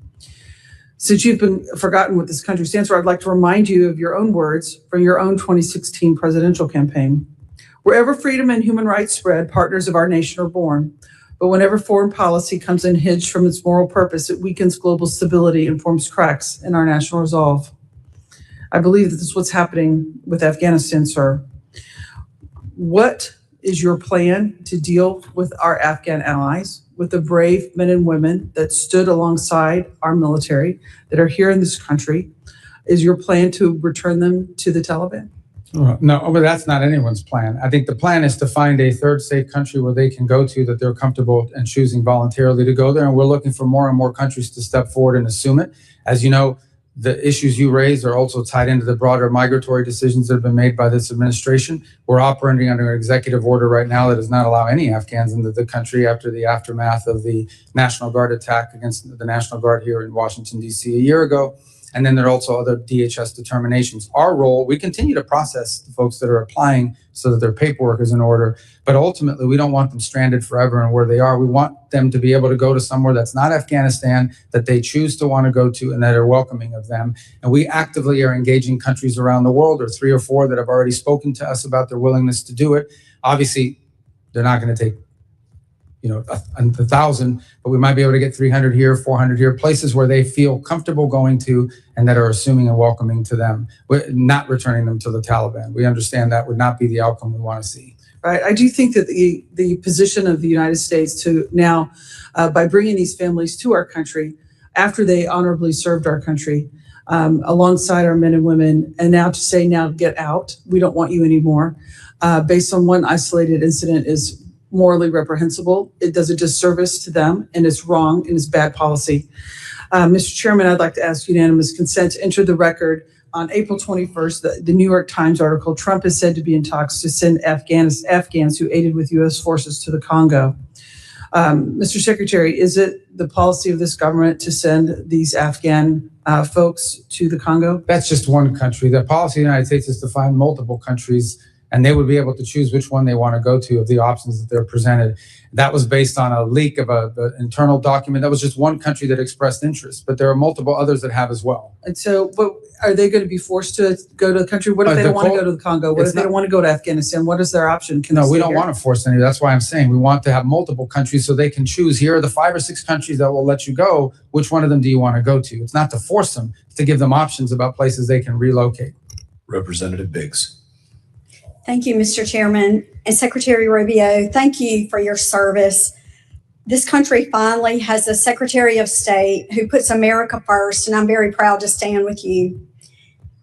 Since you've been forgotten what this country stands for, I'd like to remind you of your own words from your own 2016 presidential campaign. Wherever freedom and human rights spread, partners of our nation are born. But whenever foreign policy comes unhinged from its moral purpose, it weakens global stability and forms cracks in our national resolve. I believe that this is what's happening with Afghanistan, sir. What is your plan to deal with our Afghan allies, with the brave men and women that stood alongside our military that are here in this country? Is your plan to return them to the Taliban? No, but that's not anyone's plan. I think the plan is to find a third safe country where they can go to that they're comfortable and choosing voluntarily to go there. And we're looking for more and more countries to step forward and assume it. As you know, the issues you raised are also tied into the broader migratory decisions that have been made by this administration. We're operating under an executive order right now that does not allow any Afghans into the country after the aftermath of the National Guard attack against the National Guard here in Washington, D.C. a year ago. And then there are also other DHS determinations. Our role, we continue to process the folks that are applying so that their paperwork is in order. But ultimately, we don't want them stranded forever and where they are. We want them to be able to go to somewhere that's not Afghanistan, that they choose to want to go to and that are welcoming of them. And we actively are engaging countries around the world, or 3 or 4 that have already spoken to us about their willingness to do it. Obviously, they're not going to take 1,000, but we might be able to get 300 here, 400 here, places where they feel comfortable going to and that are assuming and welcoming to them. We're not returning them to the Taliban. We understand that would not be the outcome we want to see. Right. I do think that the position of the United States to now, by bringing these families to our country after they honorably served our country, alongside our men and women, and now to say, now get out, we don't want you anymore, based on one isolated incident is morally reprehensible. It does a disservice to them, and it's wrong, and it's bad policy. Mr. Chairman, I'd like to ask unanimous consent to enter the record on April 21st, the New York Times article, Trump is said to be in talks to send Afghans who aided with U.S. forces to the Congo. Mr. Secretary, is it the policy of this government to send these Afghan folks to the Congo? That's just one country. The policy of the United States is to find multiple countries, and they would be able to choose which one they want to go to of the options that they're presented. That was based on a leak of an internal document. That was just one country that expressed interest, but there are multiple others that have as well. And so, but are they going to be forced to go to the country? What if they don't want to go to the Congo? What if they don't want to go to Afghanistan? What is their option? No, we don't want to force any. That's why I'm saying we want to have multiple countries so they can choose. Here are the 5 or 6 countries that will let you go. Which one of them do you want to go to? It's not to force them, it's to give them options about places they can relocate. Representative Biggs. Thank you, Mr. Chairman. And Secretary Rubio, thank you for your service. This country finally has a Secretary of State who puts America first, and I'm very proud to stand with you.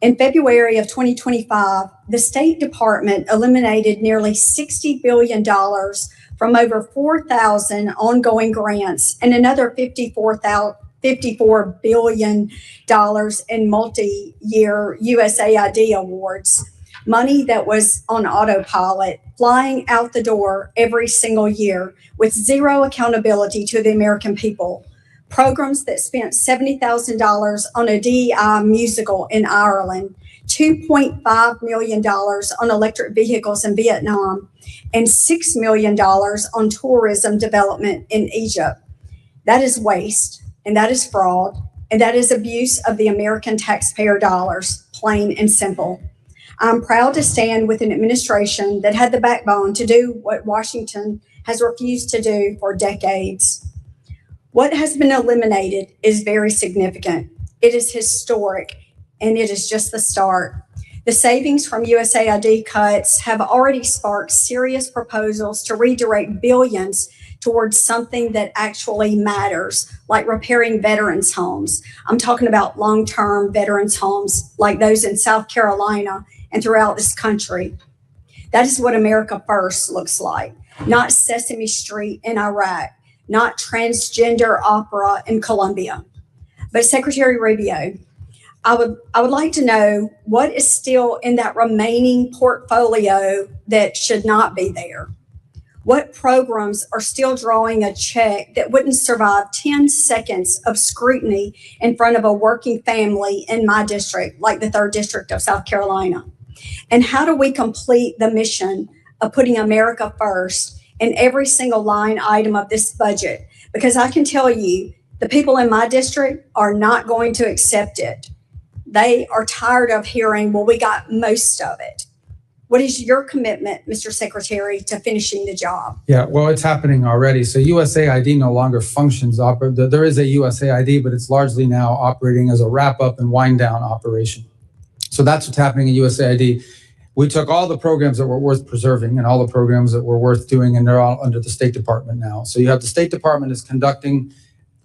In February of 2025, the State Department eliminated nearly $60 billion from over 4,000 ongoing grants and another $54 billion in multi-year USAID awards. Money that was on autopilot, flying out the door every single year with zero accountability to the American people. Programs that spent $70,000 on a DEI musical in Ireland, $2.5 million on electric vehicles in Vietnam, and $6 million on tourism development in Egypt. That is waste, and that is fraud, and that is abuse of the American taxpayer dollars, plain and simple. I'm proud to stand with an administration that had the backbone to do what Washington has refused to do for decades. What has been eliminated is very significant. It is historic, and it is just the start. The savings from USAID cuts have already sparked serious proposals to redirect billions towards something that actually matters, like repairing veterans' homes. I'm talking about long-term veterans' homes like those in South Carolina and throughout this country. That is what America First looks like. Not Sesame Street in Iraq, not transgender opera in Colombia. But Secretary Rubio, I would like to know what is still in that remaining portfolio that should not be there. What programs are still drawing a check that wouldn't survive 10 seconds of scrutiny in front of a working family in my district, like the 3rd District of South Carolina? And how do we complete the mission of putting America first in every single line item of this budget? Because I can tell you, the people in my district are not going to accept it. They are tired of hearing, well, we got most of it. What is your commitment, Mr. Secretary, to finishing the job? Yeah, well, it's happening already. So USAID no longer functions. There is a USAID, but it's largely now operating as a wrap-up and wind-down operation. So that's what's happening in USAID. We took all the programs that were worth preserving and all the programs that were worth doing, and they're all under the State Department now. So you have the State Department is conducting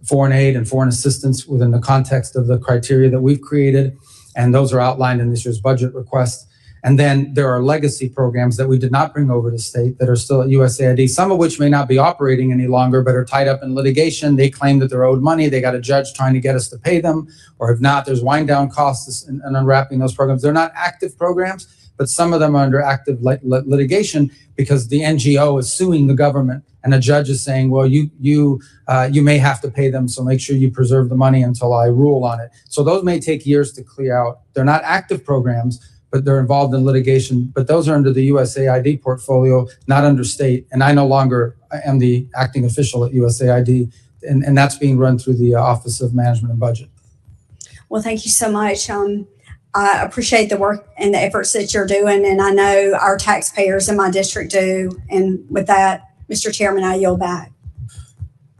foreign aid and foreign assistance within the context of the criteria that we've created, and those are outlined in this year's budget request. And then there are legacy programs that we did not bring over to state that are still at USAID, some of which may not be operating any longer, but are tied up in litigation. They claim that they're owed money. They got a judge trying to get us to pay them, or if not, there's wind down costs in unwrapping those programs. They're not active programs, but some of them are under active litigation because the NGO is suing the government, and a judge is saying, well, you may have to pay them, so make sure you preserve the money until I rule on it. So those may take years to clear out. They're not active programs, but they're involved in litigation. But those are under the USAID portfolio, not under state. And I no longer am the acting official at USAID, and that's being run through the Office of Management and Budget. Well, thank you so much. I appreciate the work and the efforts that you're doing, and I know our taxpayers in my district do. And with that, Mr. Chairman, I yield back.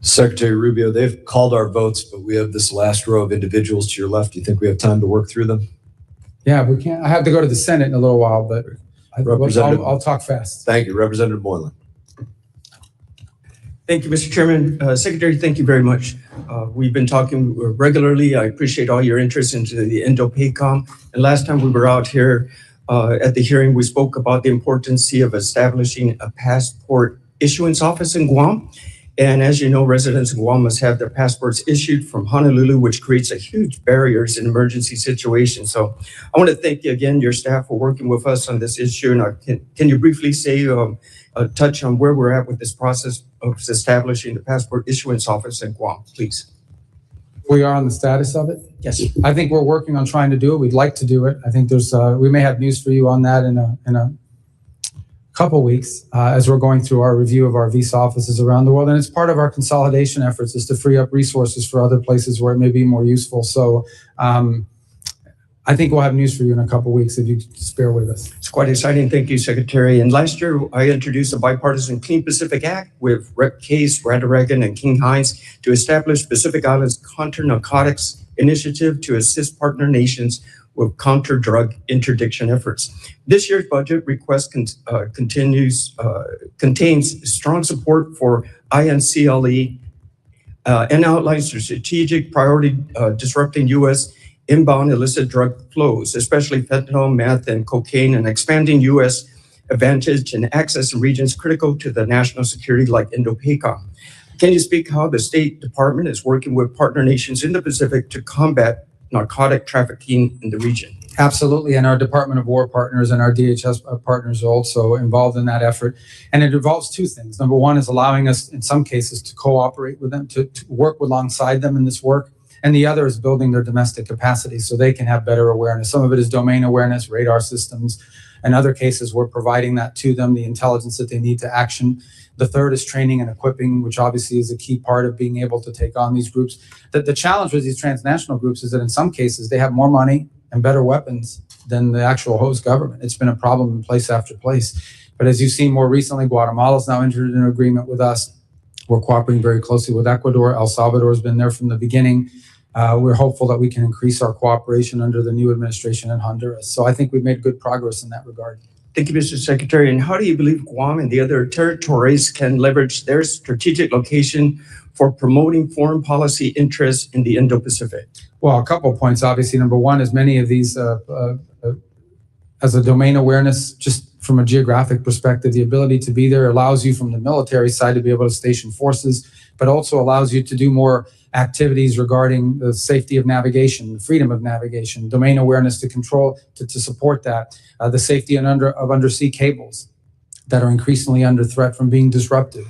Secretary Rubio, they've called our votes, but we have this last row of individuals to your left. Do you think we have time to work through them? Yeah, we can't. I have to go to the Senate in a little while, but I'll talk fast. Thank you. Representative Moylan. Thank you, Mr. Chairman. Secretary, thank you very much. We've been talking regularly. I appreciate all your interest into the Indo-PACOM. And last time we were out here at the hearing, we spoke about the importance of establishing a passport issuance office in Guam. And as you know, residents in Guam must have their passports issued from Honolulu, which creates a huge barriers in emergency situations. So I want to thank you again, your staff, for working with us on this issue. And can you briefly say, touch on where we're at with this process of establishing the passport issuance office in Guam, please? We are on the status of it? Yes. I think we're working on trying to do it. We'd like to do it. I think there's, we may have news for you on that in a couple weeks as we're going through our review of our visa offices around the world. And it's part of our consolidation efforts is to free up resources for other places where it may be more useful. So I think we'll have news for you in a couple weeks if you just bear with us. It's quite exciting. Thank you, Secretary. And last year, I introduced a bipartisan Clean Pacific Act with Rep. Case, Radaragan, and King Hines to establish Pacific Islands Counter Narcotics Initiative to assist partner nations with counter-drug interdiction efforts. This year's budget request contains strong support for INCLE and outlines the strategic priority disrupting U.S. inbound illicit drug flows, especially fentanyl, meth, and cocaine, and expanding U.S. advantage and access in regions critical to the national security like Indo-PACOM. Can you speak how the State Department is working with partner nations in the Pacific to combat narcotic trafficking in the region? Absolutely, and our Department of War partners and our DHS partners are also involved in that effort. And it involves two things. Number one is allowing us, in some cases, to cooperate with them, to work alongside them in this work. And the other is building their domestic capacity so they can have better awareness. Some of it is domain awareness, radar systems. In other cases, we're providing that to them, the intelligence that they need to action. The third is training and equipping, which obviously is a key part of being able to take on these groups. The challenge with these transnational groups is that in some cases, they have more money and better weapons than the actual host government. It's been a problem in place after place. But as you've seen more recently, Guatemala's now entered into an agreement with us. We're cooperating very closely with Ecuador. El Salvador has been there from the beginning. We're hopeful that we can increase our cooperation under the new administration in Honduras. So I think we've made good progress in that regard. Thank you, Mr. Secretary. And how do you believe Guam and the other territories can leverage their strategic location for promoting foreign policy interests in the Indo-Pacific? Well, a couple of points. Obviously, number one is many of these, as a domain awareness, just from a geographic perspective. The ability to be there allows you from the military side to be able to station forces, but also allows you to do more activities regarding the safety of navigation, freedom of navigation, domain awareness to control, to support that, the safety of undersea cables that are increasingly under threat from being disrupted.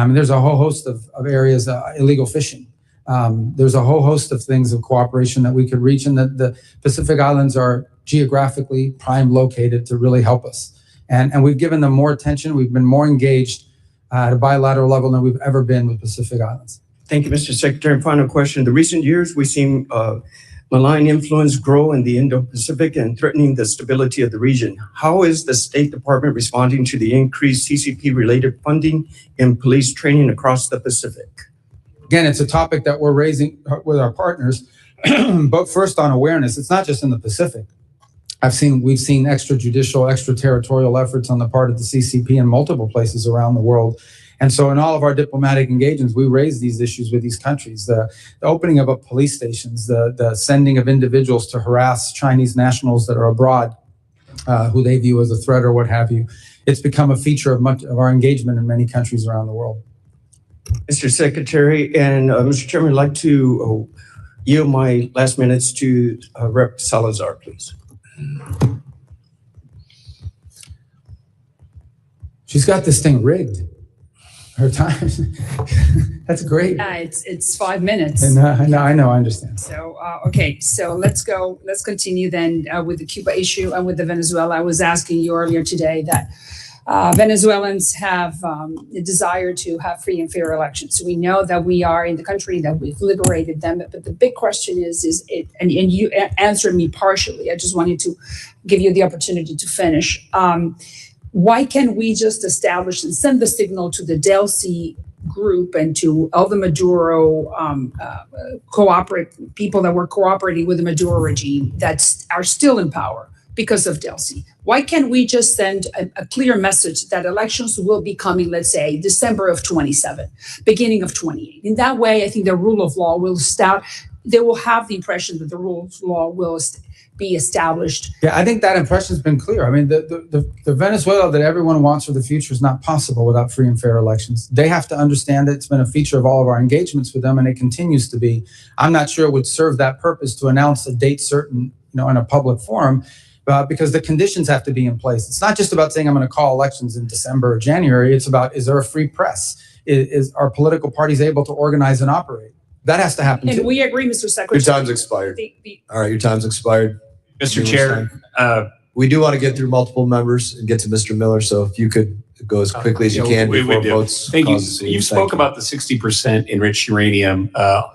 There's a whole host of areas, illegal fishing. There's a whole host of things of cooperation that we could reach, and that the Pacific Islands are geographically prime located to really help us. And we've given them more attention. We've been more engaged at a bilateral level than we've ever been with Pacific Islands. Thank you, Mr. Secretary. Final question. In the recent years, we've seen malign influence grow in the Indo-Pacific and threatening the stability of the region. How is the State Department responding to the increased CCP-related funding and police training across the Pacific? Again, it's a topic that we're raising with our partners, but first on awareness. It's not just in the Pacific. We've seen extrajudicial, extraterritorial efforts on the part of the CCP in multiple places around the world. And so in all of our diplomatic engagements, we raise these issues with these countries. The opening of police stations, the sending of individuals to harass Chinese nationals that are abroad, who they view as a threat or what have you. It's become a feature of much of our engagement in many countries around the world. Mr. Secretary and Mr. Chairman, I'd like to yield my last minutes to Rep. Salazar, please. She's got this thing rigged. Her time. That's great. It's 5 minutes. I know, I understand. So, okay, so let's continue then with the Cuba issue and with the Venezuela. I was asking you earlier today that Venezuelans have a desire to have free and fair elections. So we know that we are in the country, that we've liberated them. But the big question is it, and you answered me partially. I just wanted to give you the opportunity to finish. Why can't we just establish and send the signal to the Delcy group and to all the Maduro people that were cooperating with the Maduro regime that are still in power because of Delcy? Why can't we just send a clear message that elections will be coming, let's say, December of 27, beginning of 28? In that way, I think the rule of law will start. They will have the impression that the rule of law will be established. Yeah, I think that impression's been clear. I mean, the Venezuela that everyone wants for the future is not possible without free and fair elections. They have to understand that it's been a feature of all of our engagements with them, and it continues to be. I'm not sure it would serve that purpose to announce a date certain, in a public forum, because the conditions have to be in place. It's not just about saying I'm going to call elections in December or January. It's about, is there a free press? Are political parties able to organize and operate? That has to happen And too. we agree, Mr. Secretary. Your time's expired. All right, your time's expired. Mr. Chair, we do want to get through multiple members and get to Mr. Miller, so if you could go as quickly as you can before votes. Thank you. cause a scene. You spoke about the 60% enriched uranium.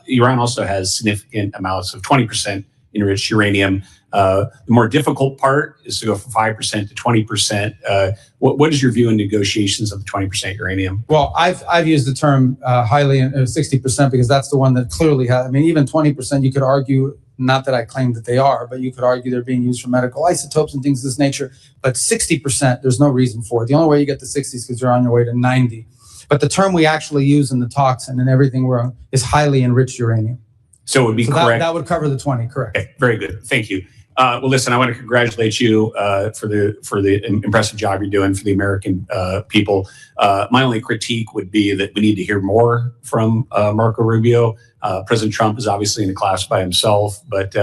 Iran also has significant amounts of 20% enriched uranium. The more difficult part is to go from 5% to 20%. What is your view in negotiations of the 20% uranium? Well, I've used the term highly 60% because that's the one that clearly has. I mean, even 20%, you could argue. Not that I claim that they are, but you could argue they're being used for medical isotopes and things of this nature. But 60%, there's no reason for it. The only way you get to 60 is because you're on your way to 90. But the term we actually use in the talks and in everything is highly enriched uranium. So it would be correct. That would cover the 20, correct. Okay, very good. Thank you. Well, listen, I want to congratulate you for the impressive job you're doing for the American people. My only critique would be that we need to hear more from Marco Rubio. President Trump is obviously in a class by himself, but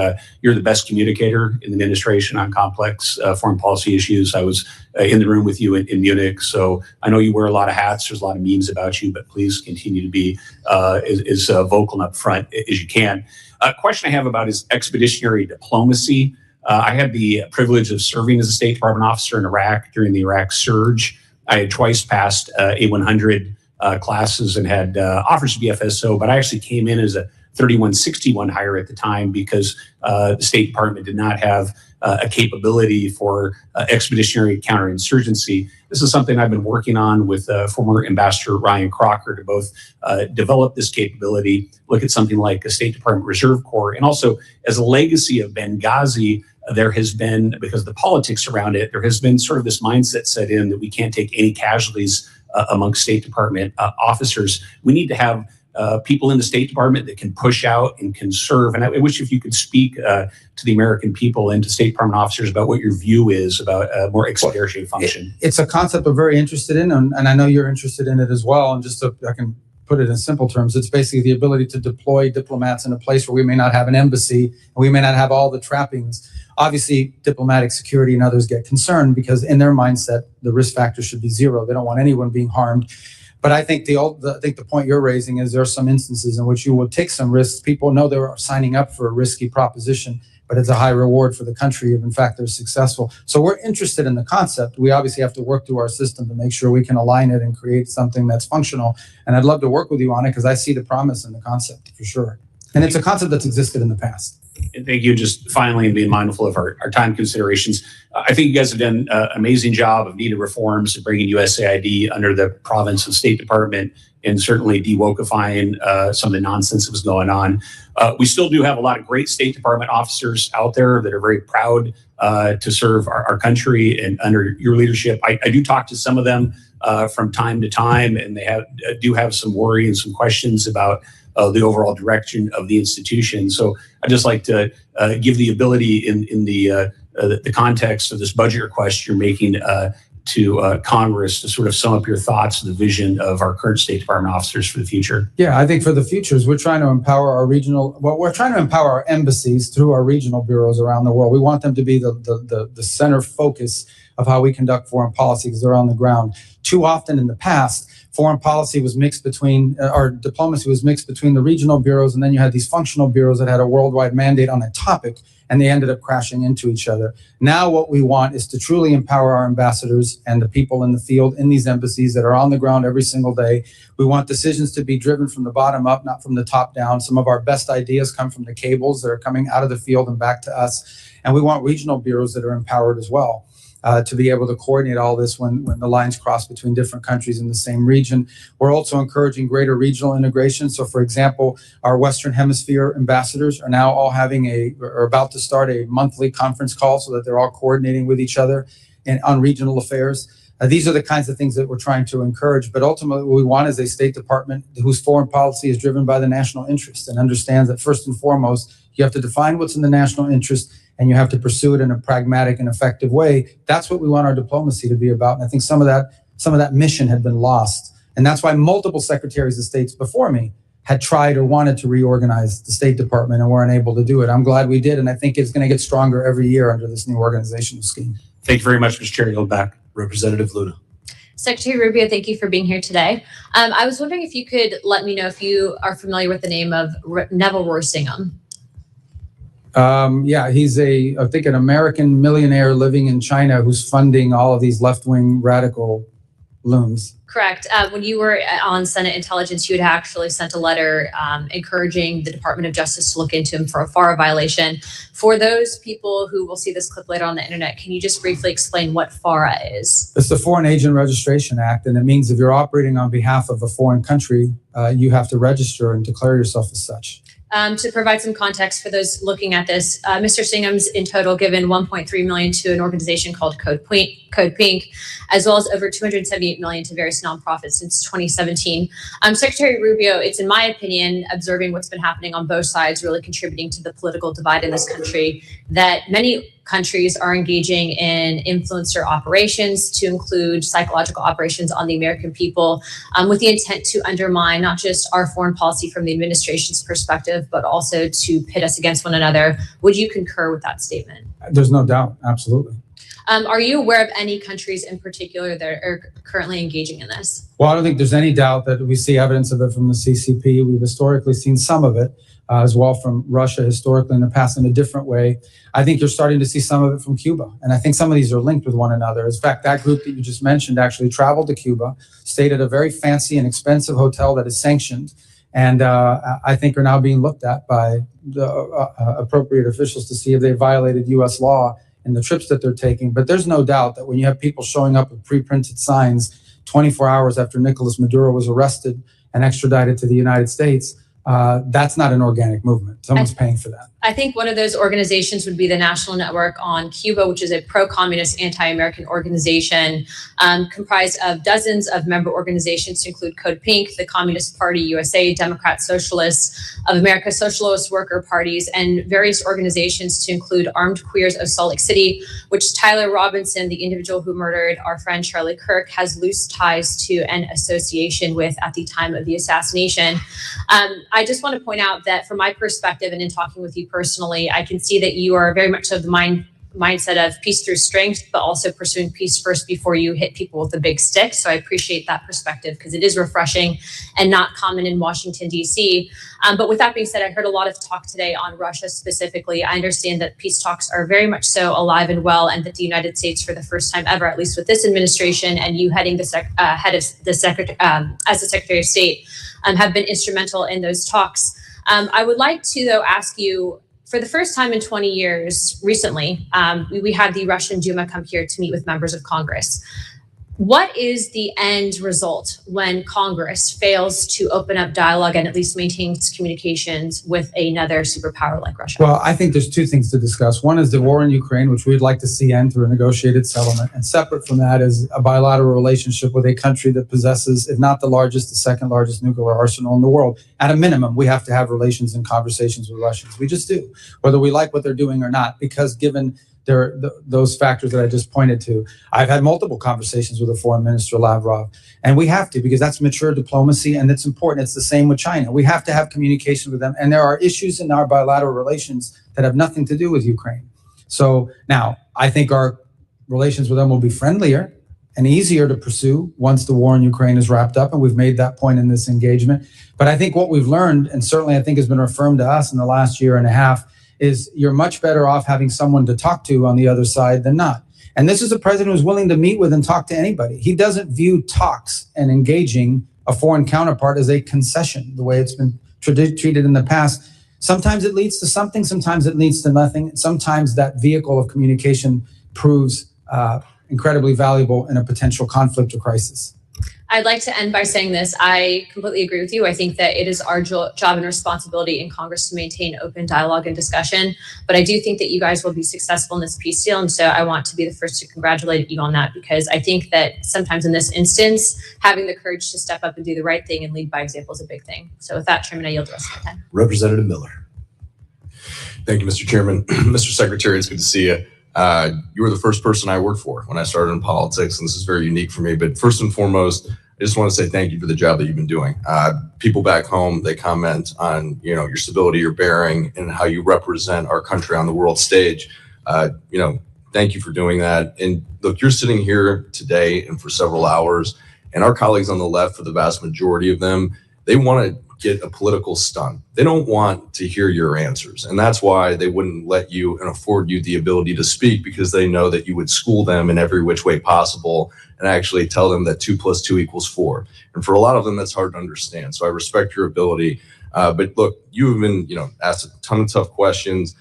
you're the best communicator in the administration on complex foreign policy issues. I was in the room with you in Munich, so I know you wear a lot of hats. There's a lot of memes about you, but please continue to be as vocal and upfront as you can. A question I have about is expeditionary diplomacy. I had the privilege of serving as a State Department officer in Iraq during the Iraq surge. I had twice passed A100 classes and had offers to be FSO, but I actually came in as a 3161 hire at the time because the State Department did not have a capability for expeditionary counterinsurgency. This is something I've been working on with former Ambassador Ryan Crocker to both develop this capability, look at something like a State Department Reserve Corps, and also as a legacy of Benghazi, there has been, because of the politics around it, there has been sort of this mindset set in that we can't take any casualties amongst State Department officers. We need to have people in the State Department that can push out and can serve. And I wish if you could speak to the American people and to State Department officers about what your view is about a more expeditionary function. It's a concept we're very interested in, and I know you're interested in it as well. And just so I can put it in simple terms, it's basically the ability to deploy diplomats in a place where we may not have an embassy, and we may not have all the trappings. Obviously, diplomatic security and others get concerned because in their mindset, the risk factor should be zero. They don't want anyone being harmed. But I think the point you're raising is there are some instances in which you will take some risks. People know they're signing up for a risky proposition, but it's a high reward for the country if in fact they're successful. So we're interested in the concept. We obviously have to work through our system to make sure we can align it and create something that's functional. And I'd love to work with you on it because I see the promise in the concept for sure. And it's a concept that's existed in the past. And thank you. Just finally, and being mindful of our time considerations, I think you guys have done an amazing job of needed reforms and bringing USAID under the province and State Department, and certainly de-wokifying some of the nonsense that was going on. We still do have a lot of great State Department officers out there that are very proud to serve our country, and under your leadership, I do talk to some of them from time to time, and they do have some worry and some questions about the overall direction of the institution. So I'd just like to give the ability in the context of this budget request you're making to Congress to sort of sum up your thoughts and the vision of our current State Department officers for the future. Yeah, I think for the futures, we're trying to empower we're trying to empower our embassies through our regional bureaus around the world. We want them to be the center focus of how we conduct foreign policy because they're on the ground. Too often in the past, foreign policy was mixed between, or diplomacy was mixed between the regional bureaus, and then you had these functional bureaus that had a worldwide mandate on a topic, and they ended up crashing into each other. Now what we want is to truly empower our ambassadors and the people in the field in these embassies that are on the ground every single day. We want decisions to be driven from the bottom up, not from the top down. Some of our best ideas come from the cables that are coming out of the field and back to us. And we want regional bureaus that are empowered as well. To be able to coordinate all this when the lines cross between different countries in the same region. We're also encouraging greater regional integration. So for example, our Western Hemisphere ambassadors are now all are about to start a monthly conference call so that they're all coordinating with each other on regional affairs. These are the kinds of things that we're trying to encourage. But ultimately, what we want is a State Department whose foreign policy is driven by the national interest and understands that first and foremost, you have to define what's in the national interest and you have to pursue it in a pragmatic and effective way. That's what we want our diplomacy to be about. And I think some of that mission had been lost. And that's why multiple secretaries of states before me had tried or wanted to reorganize the State Department and weren't able to do it. I'm glad we did. And I think it's going to get stronger every year under this new organizational scheme. Thank you very much, Mr. Chair. Yield back. Representative Luna. Secretary Rubio, thank you for being here today. I was wondering if you could let me know if you are familiar with the name of Neville Rorsingham. Yeah, he's I think an American millionaire living in China who's funding all of these left-wing radical loons. Correct. When you were on Senate Intelligence, you had actually sent a letter encouraging the Department of Justice to look into him for a FARA violation. For those people who will see this clip later on the internet, can you just briefly explain what FARA is? It's the Foreign Agent Registration Act, and it means if you're operating on behalf of a foreign country, you have to register and declare yourself as such. To provide some context for those looking at this, Mr. Singham's in total given $1.3 million to an organization called Code Pink, as well as over $278 million to various nonprofits since 2017. Secretary Rubio, it's in my opinion, observing what's been happening on both sides, really contributing to the political divide in this country, that many countries are engaging in influencer operations to include psychological operations on the American people with the intent to undermine not just our foreign policy from the administration's perspective, but also to pit us against one another. Would you concur with that statement? There's no doubt. Absolutely. Are you aware of any countries in particular that are currently engaging in this? Well, I don't think there's any doubt that we see evidence of it from the CCP. We've historically seen some of it as well from Russia historically in the past in a different way. I think you're starting to see some of it from Cuba. And I think some of these are linked with one another. In fact, that group that you just mentioned actually traveled to Cuba, stayed at a very fancy and expensive hotel that is sanctioned, and I think are now being looked at by the appropriate officials to see if they violated U.S. law in the trips that they're taking. But there's no doubt that when you have people showing up with pre-printed signs 24 hours after Nicolas Maduro was arrested and extradited to the United States, that's not an organic movement. Someone's paying for that. I think one of those organizations would be the National Network on Cuba, which is a pro-communist, anti-American organization comprised of dozens of member organizations to include Code Pink, the Communist Party USA, Democrat Socialists of America, Socialist Worker Parties, and various organizations to include Armed Queers of Salt Lake City, which Tyler Robinson, the individual who murdered our friend Charlie Kirk, has loose ties to and association with at the time of the assassination. I just want to point out that from my perspective and in talking with you personally, I can see that you are very much of the mindset of peace through strength, but also pursuing peace first before you hit people with a big stick. So I appreciate that perspective because it is refreshing and not common in Washington, D.C. But with that being said, I heard a lot of talk today on Russia specifically. I understand that peace talks are very much so alive and well, and that the United States, for the first time ever, at least with this administration and you heading as the Secretary of State, have been instrumental in those talks. I would like to, though, ask you, for the first time in 20 years, recently, we had the Russian Duma come here to meet with members of Congress. What is the end result when Congress fails to open up dialogue and at least maintains communications with another superpower like Russia? Well, I think there's two things to discuss. One is the war in Ukraine, which we'd like to see end through a negotiated settlement. And separate from that is a bilateral relationship with a country that possesses, if not the largest, the second largest nuclear arsenal in the world. At a minimum, we have to have relations and conversations with Russians. We just do, whether we like what they're doing or not, because given those factors that I just pointed to. I've had multiple conversations with the Foreign Minister Lavrov, and we have to, because that's mature diplomacy and it's important. It's the same with China. We have to have communication with them, and there are issues in our bilateral relations that have nothing to do with Ukraine. So now I think our relations with them will be friendlier and easier to pursue once the war in Ukraine is wrapped up, and we've made that point in this engagement. But I think what we've learned, and certainly I think has been affirmed to us in the last year and a half, is you're much better off having someone to talk to on the other side than not. And this is a president who's willing to meet with and talk to anybody. He doesn't view talks and engaging a foreign counterpart as a concession, the way it's been treated in the past. Sometimes it leads to something, sometimes it leads to nothing. Sometimes that vehicle of communication proves incredibly valuable in a potential conflict or crisis. I'd like to end by saying this. I completely agree with you. I think that it is our job and responsibility in Congress to maintain open dialogue and discussion. But I do think that you guys will be successful in this peace deal. And so I want to be the first to congratulate you on that, because I think that sometimes in this instance, having the courage to step up and do the right thing and lead by example is a big thing. So with that, Chairman, I yield the rest of my time. Representative Miller. Thank you, Mr. Chairman. Mr. Secretary, it's good to see you. You were the first person I worked for when I started in politics, and this is very unique for me. But first and foremost, I just want to say thank you for the job that you've been doing. People back home, they comment on your stability, your bearing, and how you represent our country on the world stage. Thank you for doing that. And look, you're sitting here today and for several hours, and our colleagues on the left, for the vast majority of them, they want to get a political stun. They don't want to hear your answers. And that's why they wouldn't let you and afford you the ability to speak, because they know that you would school them in every which way possible and actually tell them that 2 + 2 = 4. And for a lot of them, that's hard to understand. So I respect your ability. But look, you have been, asked a ton of tough questions.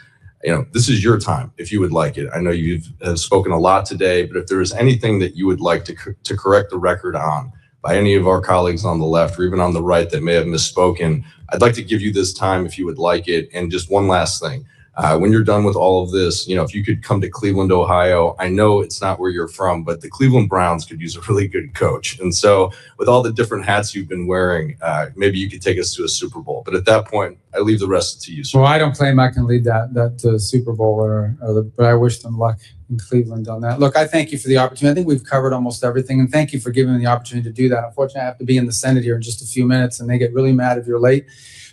This is your time if you would like it. I know you've spoken a lot today, but if there is anything that you would like to correct the record on by any of our colleagues on the left or even on the right that may have misspoken, I'd like to give you this time if you would like it. And just one last thing. When you're done with all of this, if you could come to Cleveland, Ohio, I know it's not where you're from, but the Cleveland Browns could use a really good coach. And so with all the different hats you've been wearing, maybe you could take us to a Super Bowl. But at that point, I leave the rest to you, sir. Well, I don't claim I can lead that Super Bowl, but I wish them luck in Cleveland on that. Look, I thank you for the opportunity. I think we've covered almost everything, and thank you for giving me the opportunity to do that. Unfortunately, I have to be in the Senate here in just a few minutes, and they get really mad if you're late.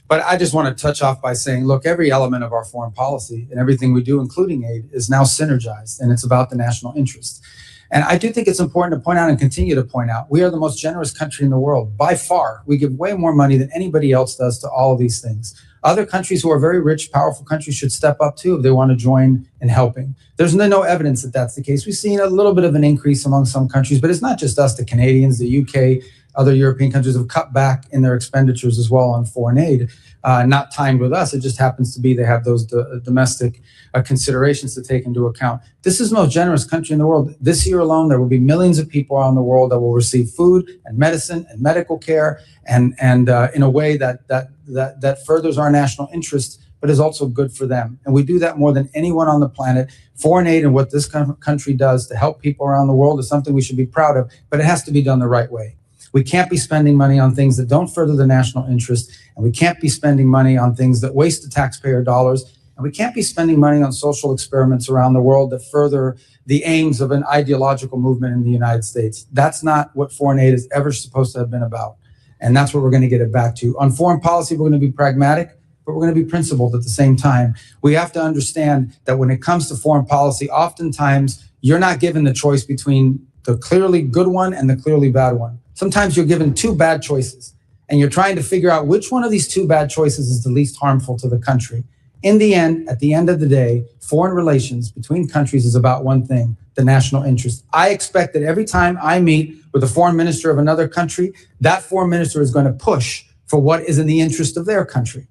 But I just want to touch off by saying, look, every element of our foreign policy and everything we do, including aid, is now synergized, and it's about the national interest. And I do think it's important to point out and continue to point out, we are the most generous country in the world. By far, we give way more money than anybody else does to all of these things. Other countries who are very rich, powerful countries should step up too if they want to join in helping. There's no evidence that that's the case. We've seen a little bit of an increase among some countries, but it's not just us, the Canadians, the UK, other European countries have cut back in their expenditures as well on foreign aid, not timed with us. It just happens to be they have those domestic considerations to take into account. This is the most generous country in the world. This year alone, there will be millions of people around the world that will receive food and medicine and medical care, and in a way that furthers our national interest, but is also good for them. And we do that more than anyone on the planet. Foreign aid and what this country does to help people around the world is something we should be proud of, but it has to be done the right way. We can't be spending money on things that don't further the national interest, and we can't be spending money on things that waste the taxpayer dollars, and we can't be spending money on social experiments around the world that further the aims of an ideological movement in the United States. That's not what foreign aid is ever supposed to have been about, and that's what we're going to get it back to. On foreign policy, we're going to be pragmatic, but we're going to be principled at the same time. We have to understand that when it comes to foreign policy, oftentimes you're not given the choice between the clearly good one and the clearly bad one. Sometimes you're given two bad choices, and you're trying to figure out which one of these two bad choices is the least harmful to the country. In the end, at the end of the day, foreign relations between countries is about one thing, the national interest. I expect that every time I meet with a foreign minister of another country, that foreign minister is going to push for what is in the interest of their country.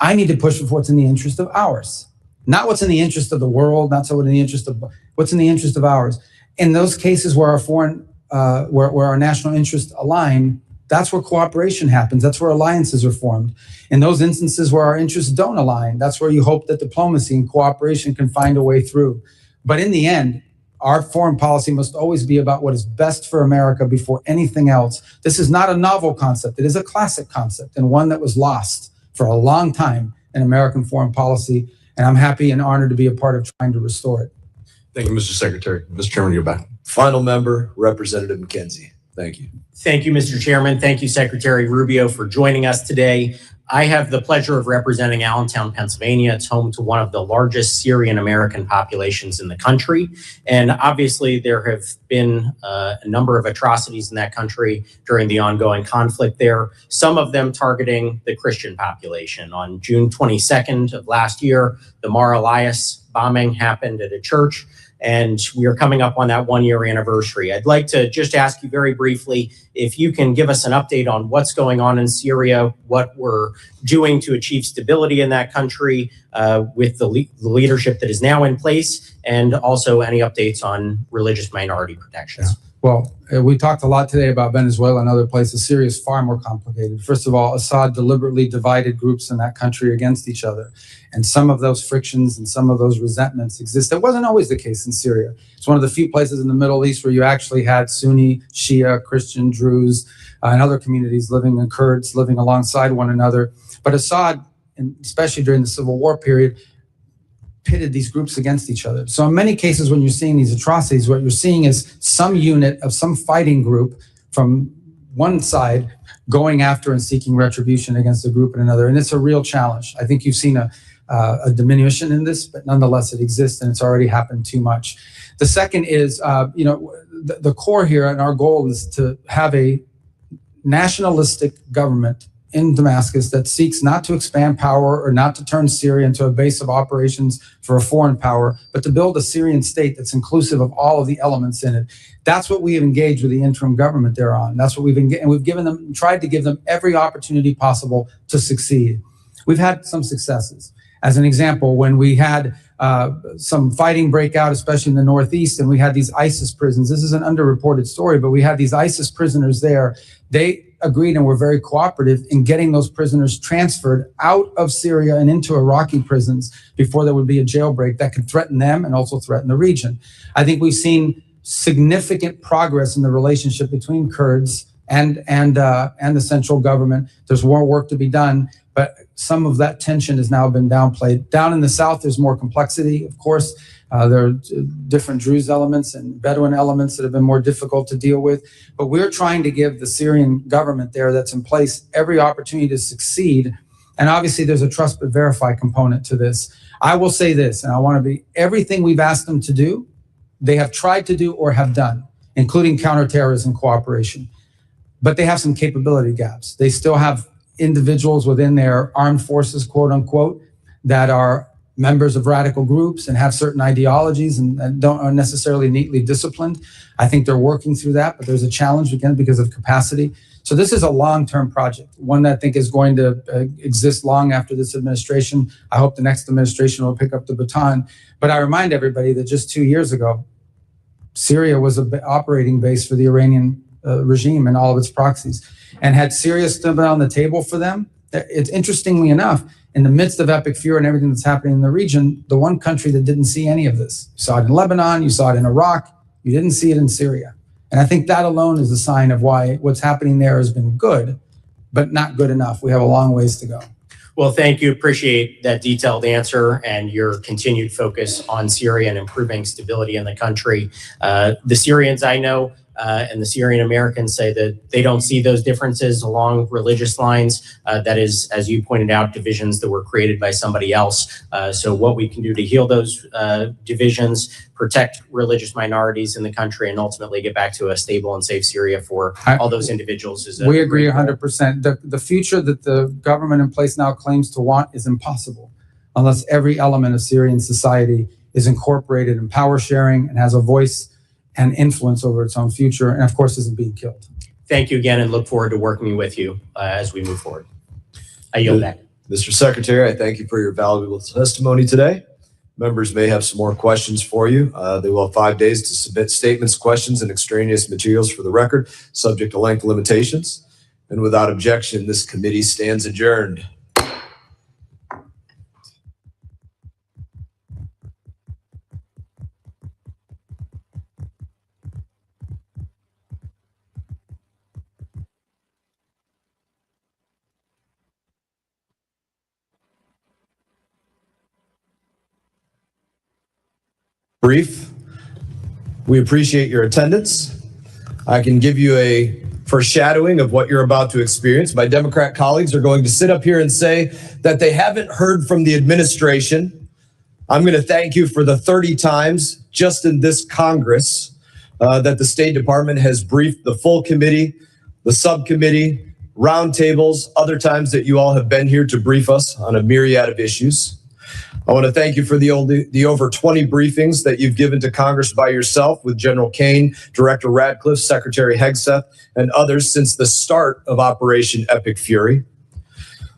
I need to push for what's in the interest of ours, not what's in the interest of the world, not so what's in the interest of what's in the interest of ours. In those cases where where our national interests align, that's where cooperation happens. That's where alliances are formed. In those instances where our interests don't align, that's where you hope that diplomacy and cooperation can find a way through. But in the end, our foreign policy must always be about what is best for America before anything else. This is not a novel concept. It is a classic concept, and one that was lost for a long time in American foreign policy, and I'm happy and honored to be a part of trying to restore it. Thank you, Mr. Secretary. Mr. Chairman, you're back. Final member, Representative McKenzie. Thank you. Thank you, Mr. Chairman. Thank you, Secretary Rubio, for joining us today. I have the pleasure of representing Allentown, Pennsylvania. It's home to one of the largest Syrian American populations in the country. And obviously, there have been a number of atrocities in that country during the ongoing conflict there, some of them targeting the Christian population. On June 22nd of last year, the Mar Elias bombing happened at a church, and we are coming up on that 1-year anniversary. I'd like to just ask you very briefly if you can give us an update on what's going on in Syria, what we're doing to achieve stability in that country with the leadership that is now in place, and also any updates on religious minority protections. Yeah. Well, we talked a lot today about Venezuela and other places. Syria is far more complicated. First of all, Assad deliberately divided groups in that country against each other. And some of those frictions and some of those resentments exist. That wasn't always the case in Syria. It's one of the few places in the Middle East where you actually had Sunni, Shia, Christian, Druze, and other communities living, and Kurds living alongside one another. But Assad, and especially during the civil war period, pitted these groups against each other. So in many cases, when you're seeing these atrocities, what you're seeing is some unit of some fighting group from one side going after and seeking retribution against a group in another. And it's a real challenge. I think you've seen a diminution in this, but nonetheless it exists, and it's already happened too much. The second is, the core here, and our goal is to have a nationalistic government in Damascus that seeks not to expand power or not to turn Syria into a base of operations for a foreign power, but to build a Syrian state that's inclusive of all of the elements in it. That's what we have engaged with the interim government there on. That's what we've given them, tried to give them every opportunity possible to succeed. We've had some successes. As an example, when we had some fighting break out, especially in the Northeast, and we had these ISIS prisons. This is an underreported story, but we had these ISIS prisoners there. They agreed and were very cooperative in getting those prisoners transferred out of Syria and into Iraqi prisons before there would be a jailbreak that could threaten them and also threaten the region. I think we've seen significant progress in the relationship between Kurds and the central government. There's more work to be done, but some of that tension has now been downplayed. Down in the south, there's more complexity, of course. There are different Druze elements and Bedouin elements that have been more difficult to deal with. But we're trying to give the Syrian government there that's in place every opportunity to succeed. And obviously, there's a trust but verify component to this. I will say this, and I want to be, everything we've asked them to do, they have tried to do or have done, including counterterrorism cooperation. But they have some capability gaps. They still have individuals within their armed forces, quote unquote, that are members of radical groups and have certain ideologies and aren't necessarily neatly disciplined. I think they're working through that, but there's a challenge again because of capacity. So this is a long-term project, one that I think is going to exist long after this administration. I hope the next administration will pick up the baton. But I remind everybody that just 2 years ago, Syria was an operating base for the Iranian regime and all of its proxies. And had Syria stood on the table for them, it's interestingly enough, in the midst of epic fury and everything that's happening in the region, the one country that didn't see any of this, you saw it in Lebanon, you saw it in Iraq, you didn't see it in Syria. And I think that alone is a sign of why what's happening there has been good, but not good enough. We have a long ways to go. Well, thank you. Appreciate that detailed answer and your continued focus on Syria and improving stability in the country. The Syrians I know and the Syrian Americans say that they don't see those differences along religious lines. That is, as you pointed out, divisions that were created by somebody else. So what we can do to heal those divisions, protect religious minorities in the country, and ultimately get back to a stable and safe Syria for all those individuals is we agree 100%. The future that the government in place now claims to want is impossible unless every element of Syrian society is incorporated in power sharing and has a voice and influence over its own future, and of course isn't being killed. Thank you again, and look forward to working with you as we move forward. I yield back. Mr. Secretary, I thank you for your valuable testimony today. Members may have some more questions for you. They will have 5 days to submit statements, questions, and extraneous materials for the record, subject to length limitations. And without objection, this committee stands adjourned. Brief. We appreciate your attendance. I can give you a foreshadowing of what you're about to experience. My Democrat colleagues are going to sit up here and say that they haven't heard from the administration. I'm going to thank you for the 30 times just in this Congress that the State Department has briefed the full committee, the subcommittee, roundtables, other times that you all have been here to brief us on a myriad of issues. I want to thank you for the over 20 briefings that you've given to Congress by yourself with General Kane, Director Radcliffe, Secretary Hegseth, and others since the start of Operation Epic Fury.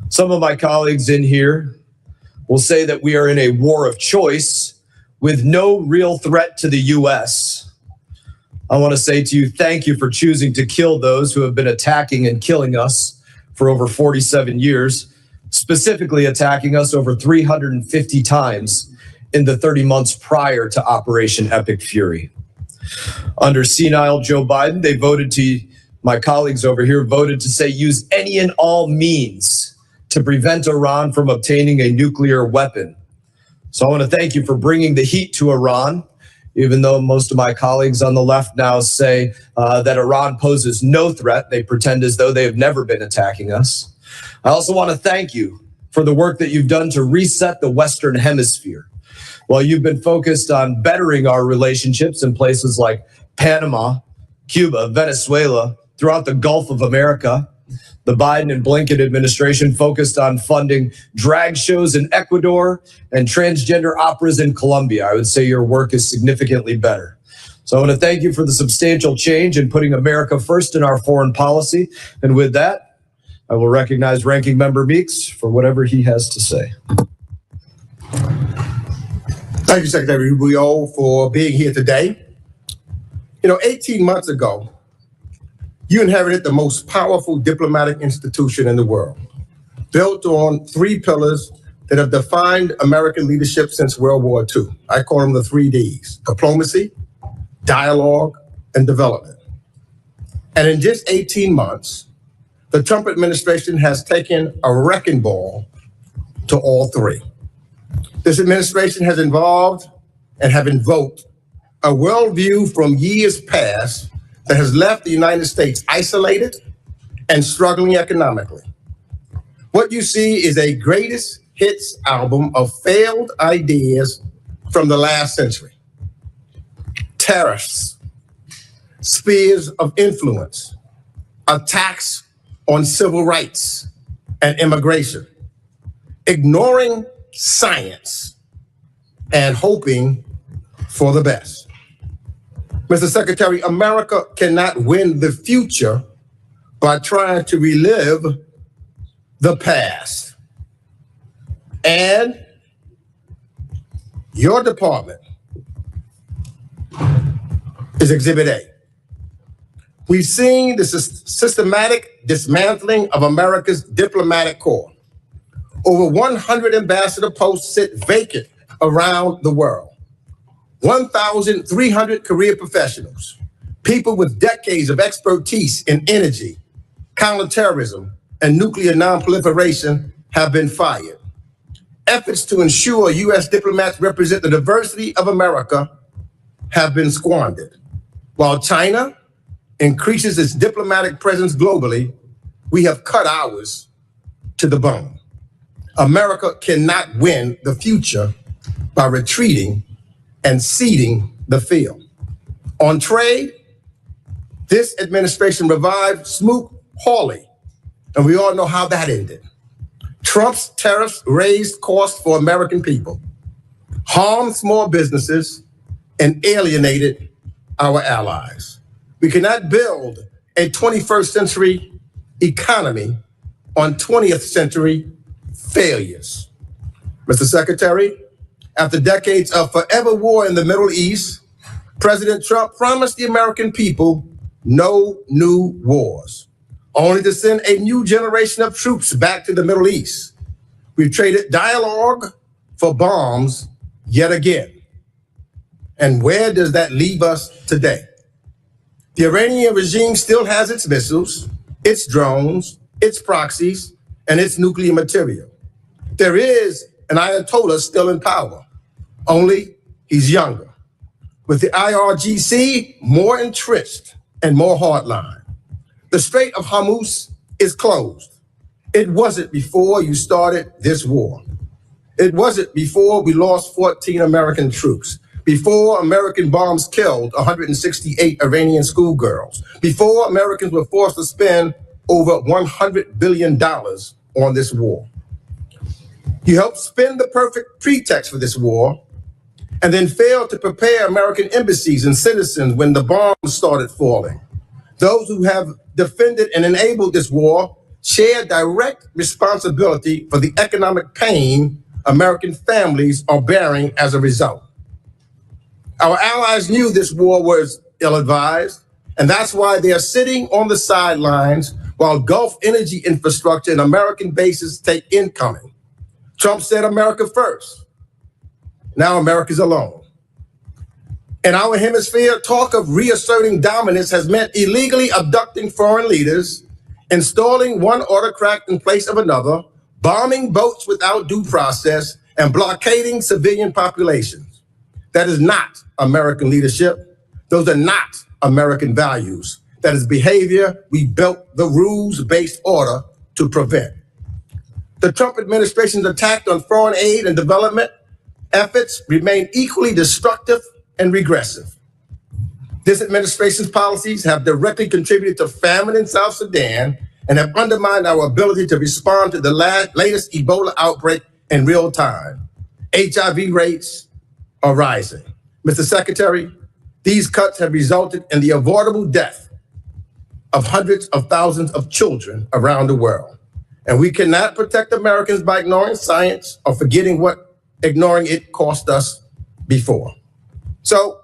Some of my colleagues in here will say that we are in a war of choice with no real threat to the U.S. I want to say to you, thank you for choosing to kill those who have been attacking and killing us for over 47 years. Specifically attacking us over 350 times in the 30 months prior to Operation Epic Fury. Under senile Joe Biden, they voted to, my colleagues over here voted to say use any and all means to prevent Iran from obtaining a nuclear weapon. So I want to thank you for bringing the heat to Iran, even though most of my colleagues on the left now say that Iran poses no threat. They pretend as though they have never been attacking us. I also want to thank you for the work that you've done to reset the Western Hemisphere. While you've been focused on bettering our relationships in places like Panama, Cuba, Venezuela, throughout the Gulf of America, the Biden and Blinken administration focused on funding drag shows in Ecuador and transgender operas in Colombia. I would say your work is significantly better. So I want to thank you for the substantial change in putting America first in our foreign policy. And with that, I will recognize Ranking Member Meeks for whatever he has to say. Thank you, Secretary Rubio, for being here today. 18 months ago, you inherited the most powerful diplomatic institution in the world, built on 3 pillars that have defined American leadership since World War II. I call them the 3 Ds: diplomacy, dialogue, and development. And in just 18 months, the Trump administration has taken a wrecking ball to all 3. This administration has involved and have invoked a worldview from years past that has left the United States isolated and struggling economically. What you see is a greatest hits album of failed ideas from the last century. Tariffs, spheres of influence, attacks on civil rights and immigration, ignoring science and hoping for the best. Mr. Secretary, America cannot win the future by trying to relive the past. And your department is Exhibit A. We've seen the systematic dismantling of America's diplomatic corps. Over 100 ambassador posts sit vacant around the world. 1,300 career professionals, people with decades of expertise in energy, counterterrorism, and nuclear nonproliferation have been fired. Efforts to ensure U.S. diplomats represent the diversity of America have been squandered. While China increases its diplomatic presence globally, we have cut ours to the bone. America cannot win the future by retreating and ceding the field. On trade, this administration revived Smoot-Hawley, and we all know how that ended. Trump's tariffs raised costs for American people, harmed small businesses, and alienated our allies. We cannot build a 21st century economy on 20th century failures. Mr. Secretary, after decades of forever war in the Middle East, President Trump promised the American people no new wars, only to send a new generation of troops back to the Middle East. We've traded dialogue for bombs yet again. And where does that leave us today? The Iranian regime still has its missiles, its drones, its proxies, and its nuclear material. There is an Ayatollah still in power, only he's younger. With the IRGC more entrenched and more hardline. The Strait of Hormuz is closed. It wasn't before you started this war. It wasn't before we lost 14 American troops, before American bombs killed 168 Iranian schoolgirls, before Americans were forced to spend over $100 billion on this war. You helped spin the perfect pretext for this war and then failed to prepare American embassies and citizens when the bombs started falling. Those who have defended and enabled this war share direct responsibility for the economic pain American families are bearing as a result. Our allies knew this war was ill-advised, and that's why they are sitting on the sidelines while Gulf energy infrastructure and American bases take incoming. Trump said America first. Now America's alone. In our hemisphere, talk of reasserting dominance has meant illegally abducting foreign leaders, installing one autocrat in place of another, bombing boats without due process, and blockading civilian populations. That is not American leadership. Those are not American values. That is behavior we built the rules-based order to prevent. The Trump administration's attack on foreign aid and development efforts remain equally destructive and regressive. This administration's policies have directly contributed to famine in South Sudan and have undermined our ability to respond to the latest Ebola outbreak in real time. HIV rates are rising. Mr. Secretary, these cuts have resulted in the avoidable death of hundreds of thousands of children around the world. And we cannot protect Americans by ignoring science or forgetting what ignoring it cost us before. So,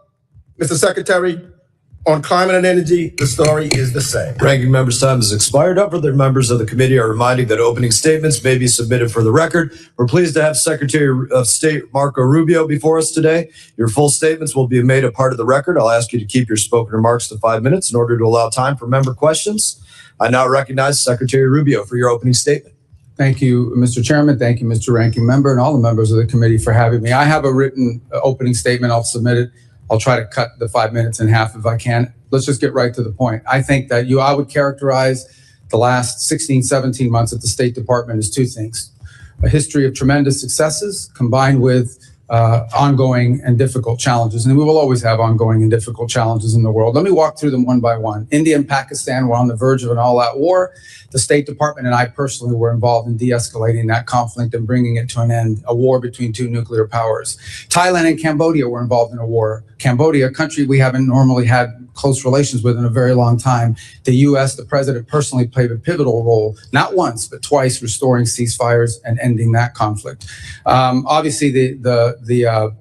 Mr. Secretary, on climate and energy, the story is the same. Ranking member's time has expired. Other members of the committee are reminding that opening statements may be submitted for the record. We're pleased to have Secretary of State Marco Rubio before us today. Your full statements will be made a part of the record. I'll ask you to keep your spoken remarks to 5 minutes in order to allow time for member questions. I now recognize Secretary Rubio for your opening statement. Thank you, Mr. Chairman. Thank you, Mr. Ranking Member, and all the members of the committee for having me. I have a written opening statement. I'll submit it. I'll try to cut the 5 minutes in half if I can. Let's just get right to the point. I think that I would characterize the last 16, 17 months at the State Department as two things: a history of tremendous successes combined with ongoing and difficult challenges, and we will always have ongoing and difficult challenges in the world. Let me walk through them one by one. India and Pakistan were on the verge of an all-out war. The State Department and I personally were involved in de-escalating that conflict and bringing it to an end, a war between two nuclear powers. Thailand and Cambodia were involved in a war. Cambodia, a country we haven't normally had close relations with in a very long time. The U.S., the president personally played a pivotal role, not once, but twice, restoring ceasefires and ending that conflict. Obviously, the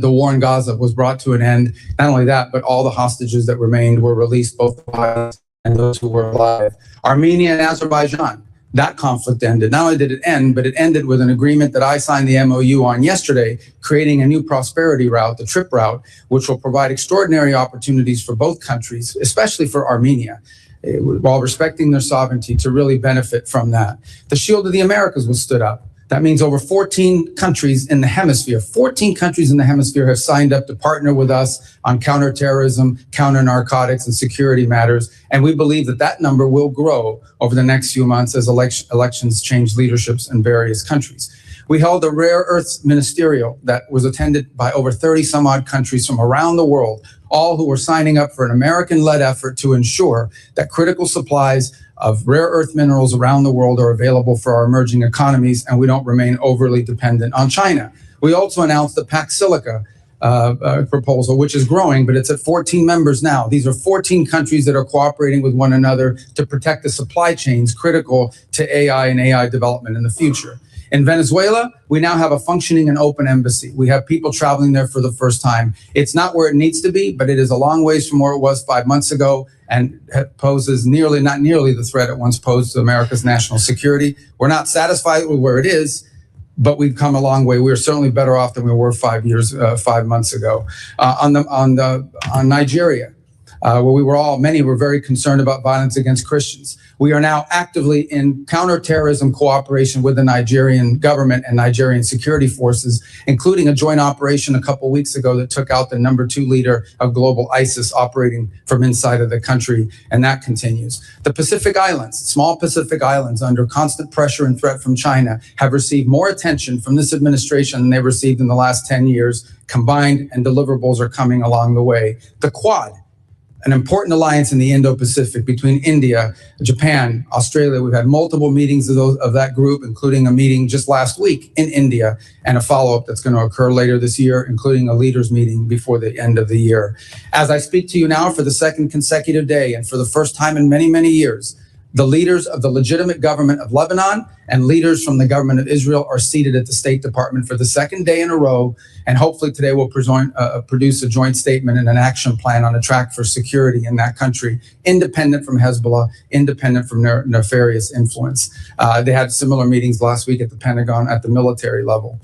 war in Gaza was brought to an end. Not only that, but all the hostages that remained were released, both the violence and those who were alive. Armenia and Azerbaijan, that conflict ended. Not only did it end, but it ended with an agreement that I signed the MOU on yesterday, creating a new prosperity route, the TRIP route, which will provide extraordinary opportunities for both countries, especially for Armenia, while respecting their sovereignty, to really benefit from that. The Shield of the Americas was stood up. That means over 14 countries in the hemisphere, 14 countries in the hemisphere have signed up to partner with us on counterterrorism, counter-narcotics, and security matters. And we believe that that number will grow over the next few months as elections change leaderships in various countries. We held a rare earths ministerial that was attended by over 30 some odd countries from around the world, all who were signing up for an American-led effort to ensure that critical supplies of rare earth minerals around the world are available for our emerging economies, and we don't remain overly dependent on China. We also announced the Pax Silica proposal, which is growing, but it's at 14 members now. These are 14 countries that are cooperating with one another to protect the supply chains critical to AI and AI development in the future. In Venezuela, we now have a functioning and open embassy. We have people traveling there for the first time. It's not where it needs to be, but it is a long ways from where it was 5 months ago, and poses not nearly the threat it once posed to America's national security. We're not satisfied with where it is, but we've come a long way. We are certainly better off than we were 5 months ago. On Nigeria, where many were very concerned about violence against Christians. We are now actively in counterterrorism cooperation with the Nigerian government and Nigerian security forces, including a joint operation a couple weeks ago that took out the #2 leader of global ISIS operating from inside of the country, and that continues. The Pacific Islands, small Pacific Islands under constant pressure and threat from China, have received more attention from this administration than they've received in the last 10 years combined, and deliverables are coming along the way. The Quad, an important alliance in the Indo-Pacific between India, Japan, Australia. We've had multiple meetings of that group, including a meeting just last week in India, and a follow-up that's going to occur later this year, including a leaders meeting before the end of the year. As I speak to you now for the second consecutive day, and for the first time in many, many years, the leaders of the legitimate government of Lebanon and leaders from the government of Israel are seated at the State Department for the second day in a row. And hopefully today we'll produce a joint statement and an action plan on a track for security in that country, independent from Hezbollah, independent from nefarious influence. They had similar meetings last week at the Pentagon at the military level.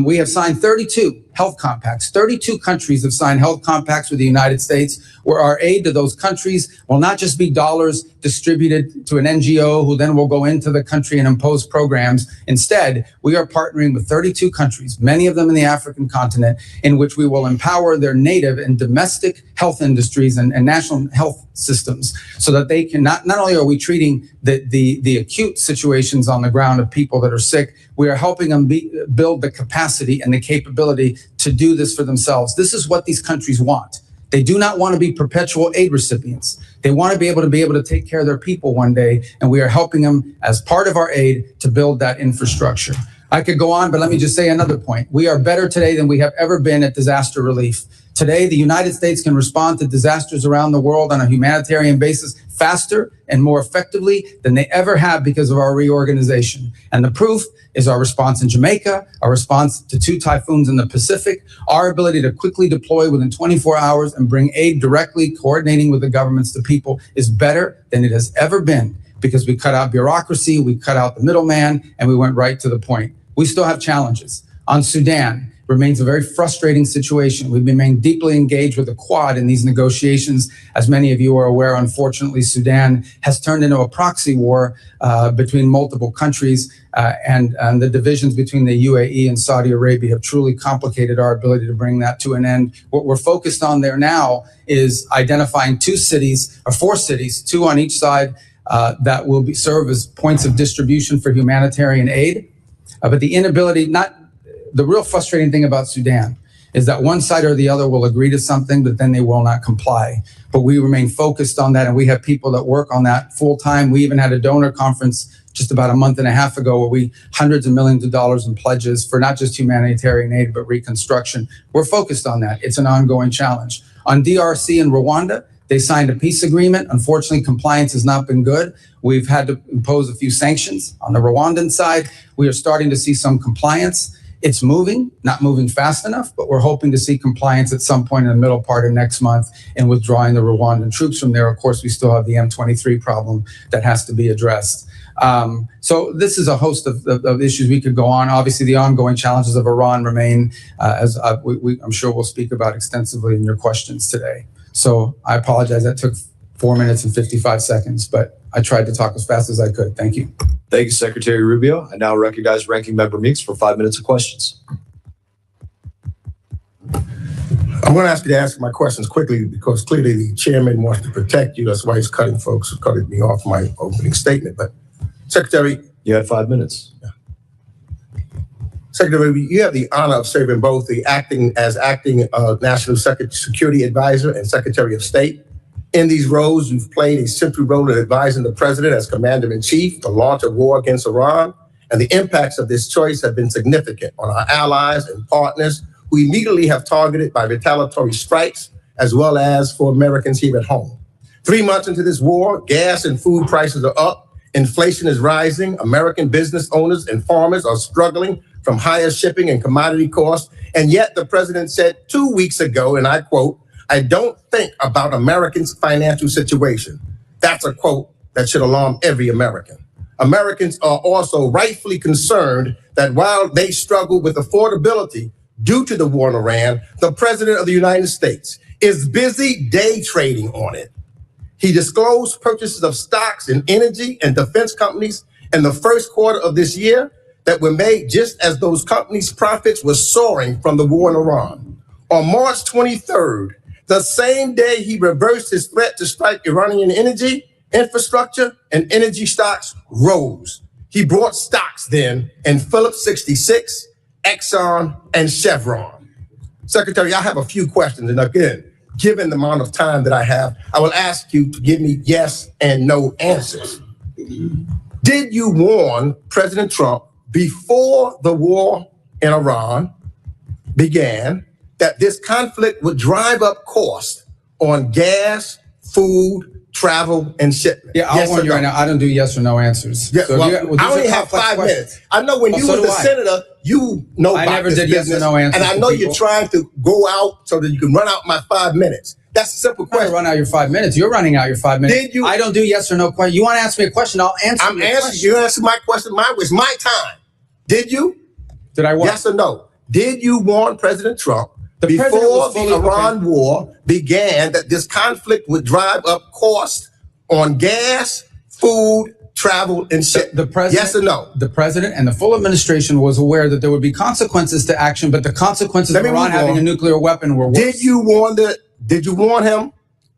We have signed 32 health compacts. 32 countries have signed health compacts with the United States, where our aid to those countries will not just be dollars distributed to an NGO who then will go into the country and impose programs. Instead, we are partnering with 32 countries, many of them in the African continent, in which we will empower their native and domestic health industries and national health systems, so that they can not only are we treating the acute situations on the ground of people that are sick, we are helping them build the capacity and the capability to do this for themselves. This is what these countries want. They do not want to be perpetual aid recipients. They want to be able to take care of their people one day, and we are helping them as part of our aid to build that infrastructure. I could go on, but let me just say another point. We are better today than we have ever been at disaster relief. Today, the United States can respond to disasters around the world on a humanitarian basis faster and more effectively than they ever have because of our reorganization. And the proof is our response in Jamaica, our response to 2 typhoons in the Pacific, our ability to quickly deploy within 24 hours and bring aid directly, coordinating with the governments to people, is better than it has ever been, because we cut out bureaucracy, we cut out the middleman, and we went right to the point. We still have challenges. On Sudan, remains a very frustrating situation. We've remained deeply engaged with the Quad in these negotiations. As many of you are aware, unfortunately, Sudan has turned into a proxy war between multiple countries, and the divisions between the UAE and Saudi Arabia have truly complicated our ability to bring that to an end. What we're focused on there now is identifying 2 cities, or 4 cities, 2 on each side, that will serve as points of distribution for humanitarian aid. But the inability, the real frustrating thing about Sudan is that one side or the other will agree to something, but then they will not comply. But we remain focused on that, and we have people that work on that full time. We even had a donor conference just about a month and a half ago where we hundreds of millions of dollars in pledges for not just humanitarian aid, but reconstruction. We're focused on that. It's an ongoing challenge. On DRC and Rwanda, they signed a peace agreement. Unfortunately, compliance has not been good. We've had to impose a few sanctions. On the Rwandan side, we are starting to see some compliance. It's moving, not moving fast enough, but we're hoping to see compliance at some point in the middle part of next month in withdrawing the Rwandan troops from there. Of course, we still have the M23 problem that has to be addressed. So this is a host of issues we could go on. Obviously, the ongoing challenges of Iran remain, as I'm sure we'll speak about extensively in your questions today. So I apologize. That took 4 minutes and 55 seconds, but I tried to talk as fast as I could. Thank you. Thank you, Secretary Rubio. I now recognize Ranking Member Meeks for 5 minutes of questions. I'm going to ask you to answer my questions quickly because clearly the chairman wants to protect you. That's why he's cutting me off my opening statement. But Secretary, you have 5 minutes. Yeah. Secretary, you have the honor of serving both the acting National Security Advisor and Secretary of State. In these roles, you've played a central role in advising the president as commander-in-chief to launch a war against Iran, and the impacts of this choice have been significant on our allies and partners who immediately have targeted by retaliatory strikes, as well as for Americans here at home. 3 months into this war, gas and food prices are up, inflation is rising, American business owners and farmers are struggling from higher shipping and commodity costs, and yet the president said 2 weeks ago, and I quote, "I don't think about Americans' financial situation." That's a quote that should alarm every American. Americans are also rightfully concerned that while they struggle with affordability due to the war in Iran, the president of the United States is busy day trading on it. He disclosed purchases of stocks in energy and defense companies in the first quarter of this year that were made just as those companies' profits were soaring from the war in Iran. On March 23rd, the same day he reversed his threat to strike Iranian energy, infrastructure, and energy stocks rose. He brought stocks then in Phillips 66, Exxon, and Chevron. Secretary, I have a few questions. And again, given the amount of time that I have, I will ask you to give me yes and no answers. Did you warn President Trump before the war in Iran began that this conflict would drive up costs on gas, food, travel, and shipment? Yeah, I'll warn you right now. I don't do yes or no answers. Yeah, well, I only have 5 minutes. I know when you were the senator, you know I about never this did yes or business, no answers. and I know to you're people. trying to go out so that you can run out my 5 minutes. That's a simple I'm not question. run out your 5 minutes. You're running out your 5 minutes. Did you? I don't do yes or no question. You want to ask me a question? I'll answer. I'm your answering. question. You answer my question. It's my time. Did you? Did I? Yes or no? Did you warn President Trump The president before was the fully Iran war began that this conflict would drive up costs on gas, food, travel, and shit? The president, yes or no? The president and the full administration was aware that there would be consequences to action, but the consequences of Iran having a nuclear weapon were worse. Did you warn him?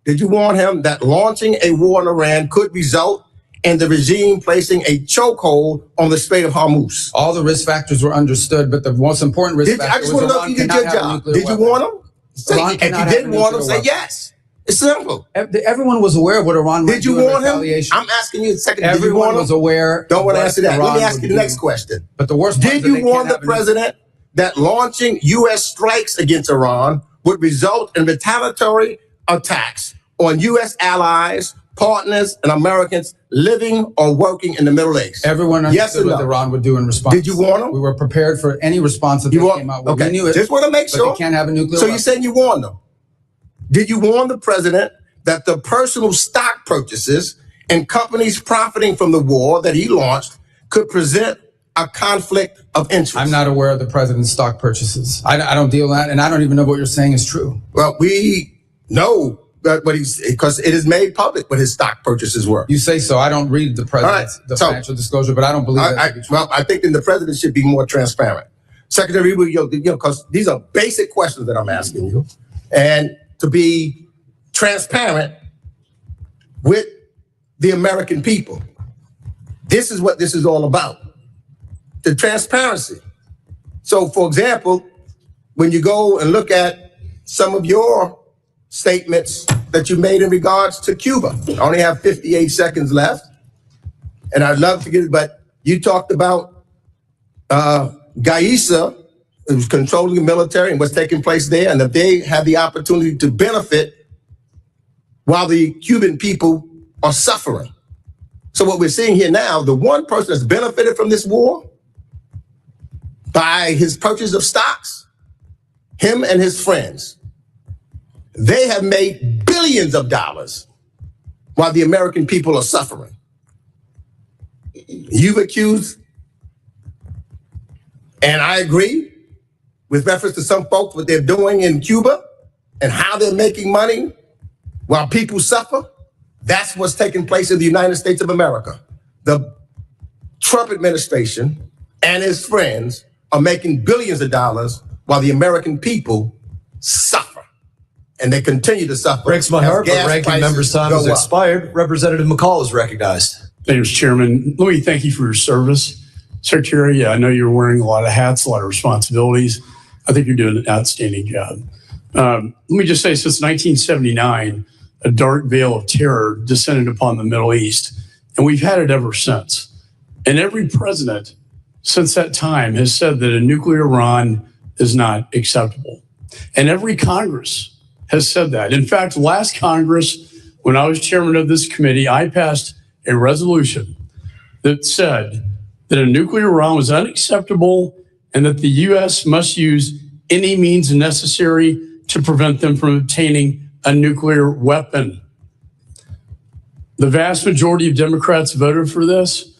Did you warn him that launching a war in Iran could result in the regime placing a chokehold on the Strait of Hormuz? All the risk factors were understood, but the most important risk factor I just was want to know Iran if you did cannot your have a job. nuclear Did you weapon. warn him? Iran If cannot you have didn't a warn him, nuclear say weapon. yes. It's simple. Everyone was aware of what Iran Did you would do in warn him? retaliation. I'm asking you a second. Did you Everyone warn him? was aware. Don't want to of answer what that. Let me Iran ask you would the do. next question. But the worst part Did is that you they warn can't the have a nuclear- president that launching U.S. strikes against Iran would result in retaliatory attacks on U.S. allies, partners, and Americans living or working in the Middle East? Everyone Yes or understood what no? Iran would do in response. Did you warn them? We were prepared for any response that they came out with. Okay. We knew it. Just want to make but sure. they can't have a nuclear So weapon. you're saying you warned them? Did you warn the president that the personal stock purchases and companies profiting from the war that he launched could present a conflict of interest? I'm not aware of the president's stock purchases. I don't deal with that, and I don't even know what you're saying is true. Well, we know that because it is made public what his stock purchases were. You say so. I don't read the president's financial disclosure, but I don't believe that. to be true. Well, I think that the president should be more transparent. Secretary Rubio, because these are basic questions that I'm asking you, and to be transparent with the American people. This is what this is all about. The transparency. So, for example, when you go and look at some of your statements that you made in regards to Cuba, I only have 58 seconds left, and I'd love to get it, but you talked about Gaisa, who's controlling the military and what's taking place there, and that they have the opportunity to benefit while the Cuban people are suffering. So what we're seeing here now, the one person that's benefited from this war by his purchase of stocks, him and his friends, they have made billions of dollars while the American people are suffering. You've accused, and I agree, with reference to some folks, what they're doing in Cuba and how they're making money while people suffer. That's what's taking place in the United States of America. The Trump administration and his friends are making billions of dollars while the American people suffer. And they continue to suffer. Breaks my heart, but ranking member's time has expired. Representative McCall is recognized. Thank you, Mr. Chairman. Let me thank you for your service. Secretary, I know you're wearing a lot of hats, a lot of responsibilities. I think you're doing an outstanding job. Let me just say, since 1979, a dark veil of terror descended upon the Middle East, and we've had it ever since. And every president since that time has said that a nuclear Iran is not acceptable. And every Congress has said that. In fact, last Congress, when I was chairman of this committee, I passed a resolution that said that a nuclear Iran was unacceptable and that the U.S. must use any means necessary to prevent them from obtaining a nuclear weapon. The vast majority of Democrats voted for this.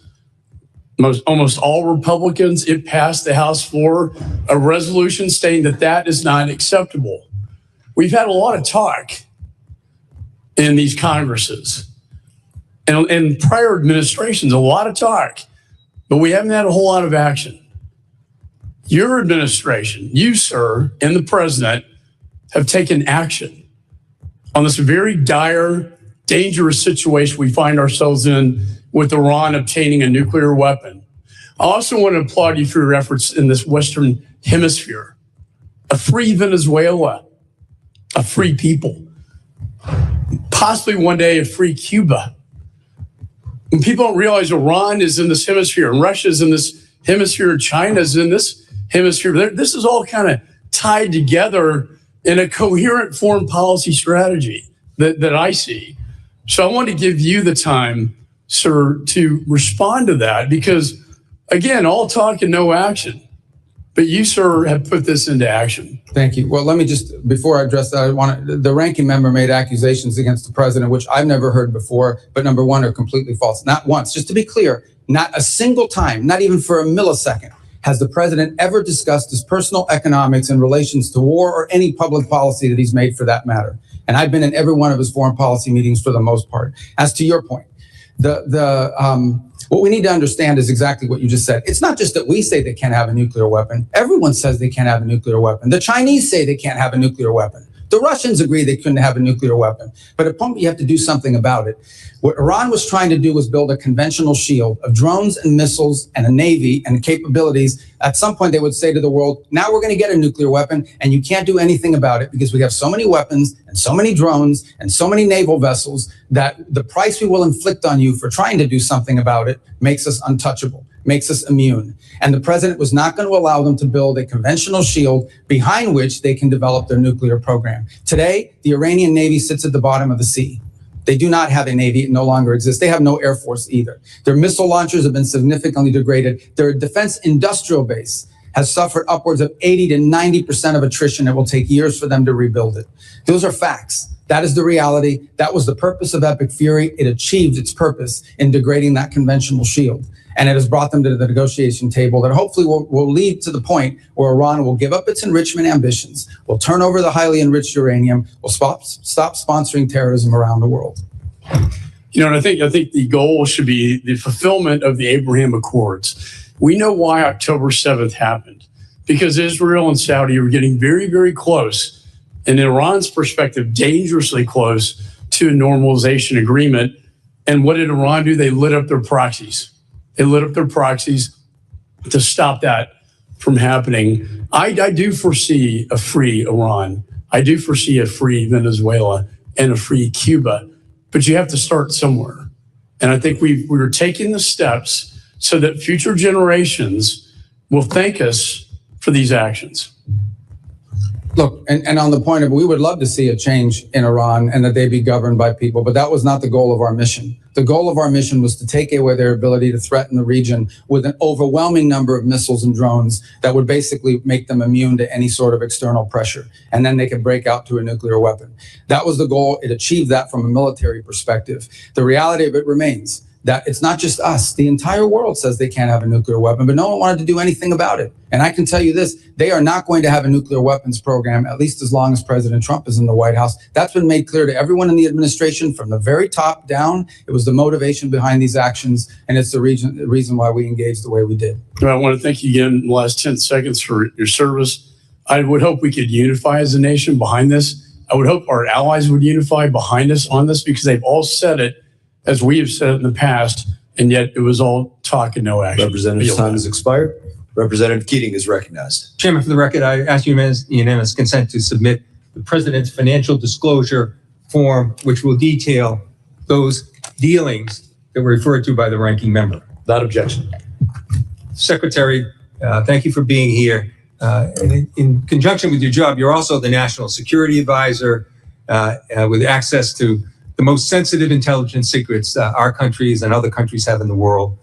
Almost all Republicans. It passed the House floor, a resolution stating that that is not acceptable. We've had a lot of talk in these Congresses and in prior administrations, a lot of talk, but we haven't had a whole lot of action. Your administration, you, sir, and the president have taken action on this very dire, dangerous situation we find ourselves in with Iran obtaining a nuclear weapon. I also want to applaud you for your efforts in this Western hemisphere. A free Venezuela, a free people, possibly one day a free Cuba. And people don't realize Iran is in this hemisphere, and Russia is in this hemisphere, and China is in this hemisphere. This is all kind of tied together in a coherent foreign policy strategy that I see. So I want to give you the time, sir, to respond to that, because, again, all talk and no action. But you, sir, have put this into action. Thank you. Well, let me just, before I address that, the ranking member made accusations against the president, which I've never heard before, but number one, are completely false. Not once, just to be clear, not a single time, not even for a millisecond, has the president ever discussed his personal economics in relations to war or any public policy that he's made for that matter. And I've been in every one of his foreign policy meetings for the most part. As to your point, what we need to understand is exactly what you just said. It's not just that we say they can't have a nuclear weapon. Everyone says they can't have a nuclear weapon. The Chinese say they can't have a nuclear weapon. The Russians agree they couldn't have a nuclear weapon. But at a point, you have to do something about it. What Iran was trying to do was build a conventional shield of drones and missiles and a navy and capabilities. At some point, they would say to the world, now we're going to get a nuclear weapon, and you can't do anything about it because we have so many weapons and so many drones and so many naval vessels that the price we will inflict on you for trying to do something about it makes us untouchable, makes us immune. And the president was not going to allow them to build a conventional shield behind which they can develop their nuclear program. Today, the Iranian Navy sits at the bottom of the sea. They do not have a Navy. It no longer exists. They have no Air Force either. Their missile launchers have been significantly degraded. Their defense industrial base has suffered upwards of 80 to 90% of attrition. It will take years for them to rebuild it. Those are facts. That is the reality. That was the purpose of Epic Fury. It achieved its purpose in degrading that conventional shield. And it has brought them to the negotiation table that hopefully will lead to the point where Iran will give up its enrichment ambitions, will turn over the highly enriched uranium, will stop sponsoring terrorism around the world. You know, and I think the goal should be the fulfillment of the Abraham Accords. We know why October 7th happened, because Israel and Saudi were getting very, very close, in Iran's perspective, dangerously close to a normalization agreement. And what did Iran do? They lit up their proxies. They lit up their proxies to stop that from happening. I do foresee a free Iran. I do foresee a free Venezuela and a free Cuba, but you have to start somewhere. And I think we're taking the steps so that future generations will thank us for these actions. Look, and on the point of, we would love to see a change in Iran and that they be governed by people, but that was not the goal of our mission. The goal of our mission was to take away their ability to threaten the region with an overwhelming number of missiles and drones that would basically make them immune to any sort of external pressure. And then they could break out to a nuclear weapon. That was the goal. It achieved that from a military perspective. The reality of it remains that it's not just us. The entire world says they can't have a nuclear weapon, but no one wanted to do anything about it. And I can tell you this, they are not going to have a nuclear weapons program, at least as long as President Trump is in the White House. That's been made clear to everyone in the administration from the very top down. It was the motivation behind these actions, and it's the reason why we engaged the way we did. I want to thank you again in the last 10 seconds for your service. I would hope we could unify as a nation behind this. I would hope our allies would unify behind us on this, because they've all said it, as we have said it in the past, and yet it was all talk and no action. Representative's time has expired. Representative Keating is recognized. Chairman, for the record, I ask unanimous consent to submit the President's financial disclosure form, which will detail those dealings that were referred to by the ranking member. Without objection. Secretary, thank you for being here. In conjunction with your job, you're also the National Security Advisor with access to the most sensitive intelligence secrets our countries and other countries have in the world.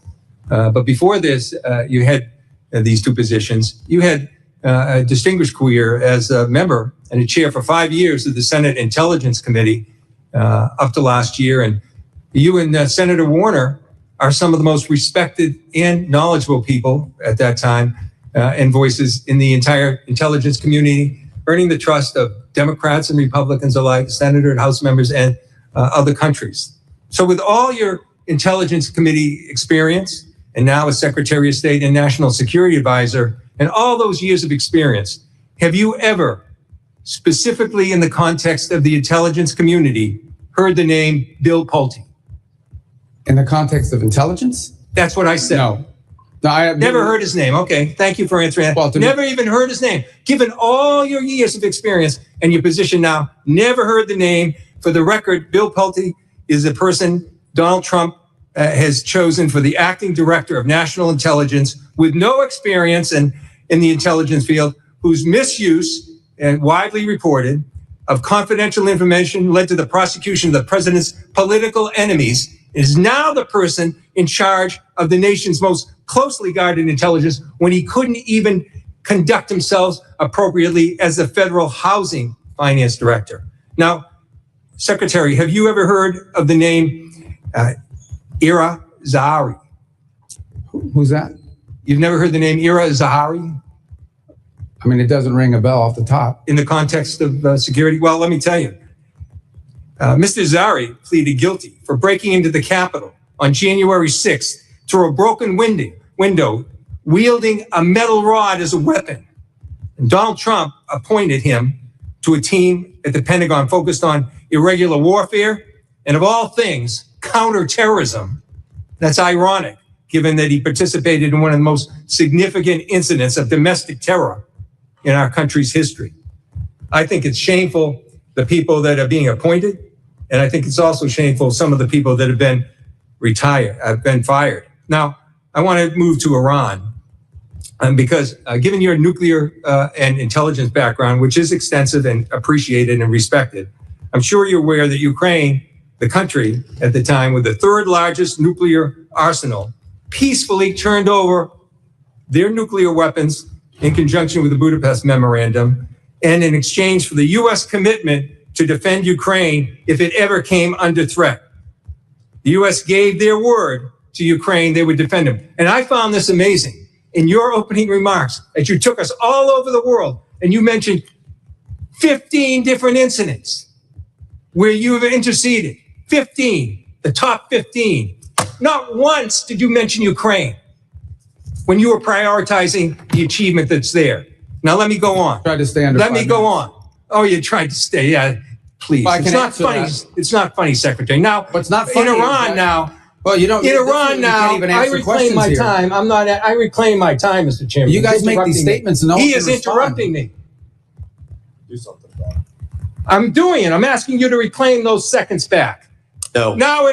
But before this, you had these two positions. You had a distinguished career as a member and a chair for 5 years of the Senate Intelligence Committee up to last year. And you and Senator Warner are some of the most respected and knowledgeable people at that time and voices in the entire intelligence community, earning the trust of Democrats and Republicans alike, Senator and House members, and other countries. So with all your Intelligence Committee experience, and now as Secretary of State and National Security Advisor, and all those years of experience, have you ever, specifically in the context of the intelligence community, heard the name Bill Pulte? In the context of intelligence? That's what I said. No, I have never heard his name. Okay, thank you for answering that. Well, never even heard his name. Given all your years of experience and your position now, never heard the name. For the record, Bill Pulte is the person Donald Trump has chosen for the acting director of national intelligence with no experience in the intelligence field, whose misuse, and widely reported, of confidential information led to the prosecution of the president's political enemies, is now the person in charge of the nation's most closely guarded intelligence when he couldn't even conduct himself appropriately as the federal housing finance director. Now, Secretary, have you ever heard of the name Ira Zahari? Who's that? You've never heard the name Ira Zahari? I mean, it doesn't ring a bell off the top. In the context of security? Well, let me tell you. Mr. Zahari pleaded guilty for breaking into the Capitol on January 6th through a broken window, wielding a metal rod as a weapon. And Donald Trump appointed him to a team at the Pentagon focused on irregular warfare and, of all things, counterterrorism. That's ironic, given that he participated in one of the most significant incidents of domestic terror in our country's history. I think it's shameful, the people that are being appointed, and I think it's also shameful, some of the people that have been fired. Now, I want to move to Iran. Because given your nuclear and intelligence background, which is extensive and appreciated and respected, I'm sure you're aware that Ukraine, the country at the time with the third largest nuclear arsenal, peacefully turned over their nuclear weapons in conjunction with the Budapest Memorandum, and in exchange for the U.S. commitment to defend Ukraine if it ever came under threat. The U.S. gave their word to Ukraine they would defend them. And I found this amazing. In your opening remarks, that you took us all over the world, and you mentioned 15 different incidents where you have interceded. 15, the top 15. Not once did you mention Ukraine when you were prioritizing the achievement that's there. Now, let me go on. Try to stay under 5 minutes. Let me go on. Oh, you tried to stay. Yeah, please. Well, it's not funny. It's not funny, Secretary. Now, what's not funny in Iran now, Well, you don't. In Iran now, I reclaim my time. I reclaim my time, Mr. Chairman. You guys make these statements and no one he can is respond. interrupting me. Do something about it. I'm doing it. I'm asking you to reclaim those seconds back. No. Now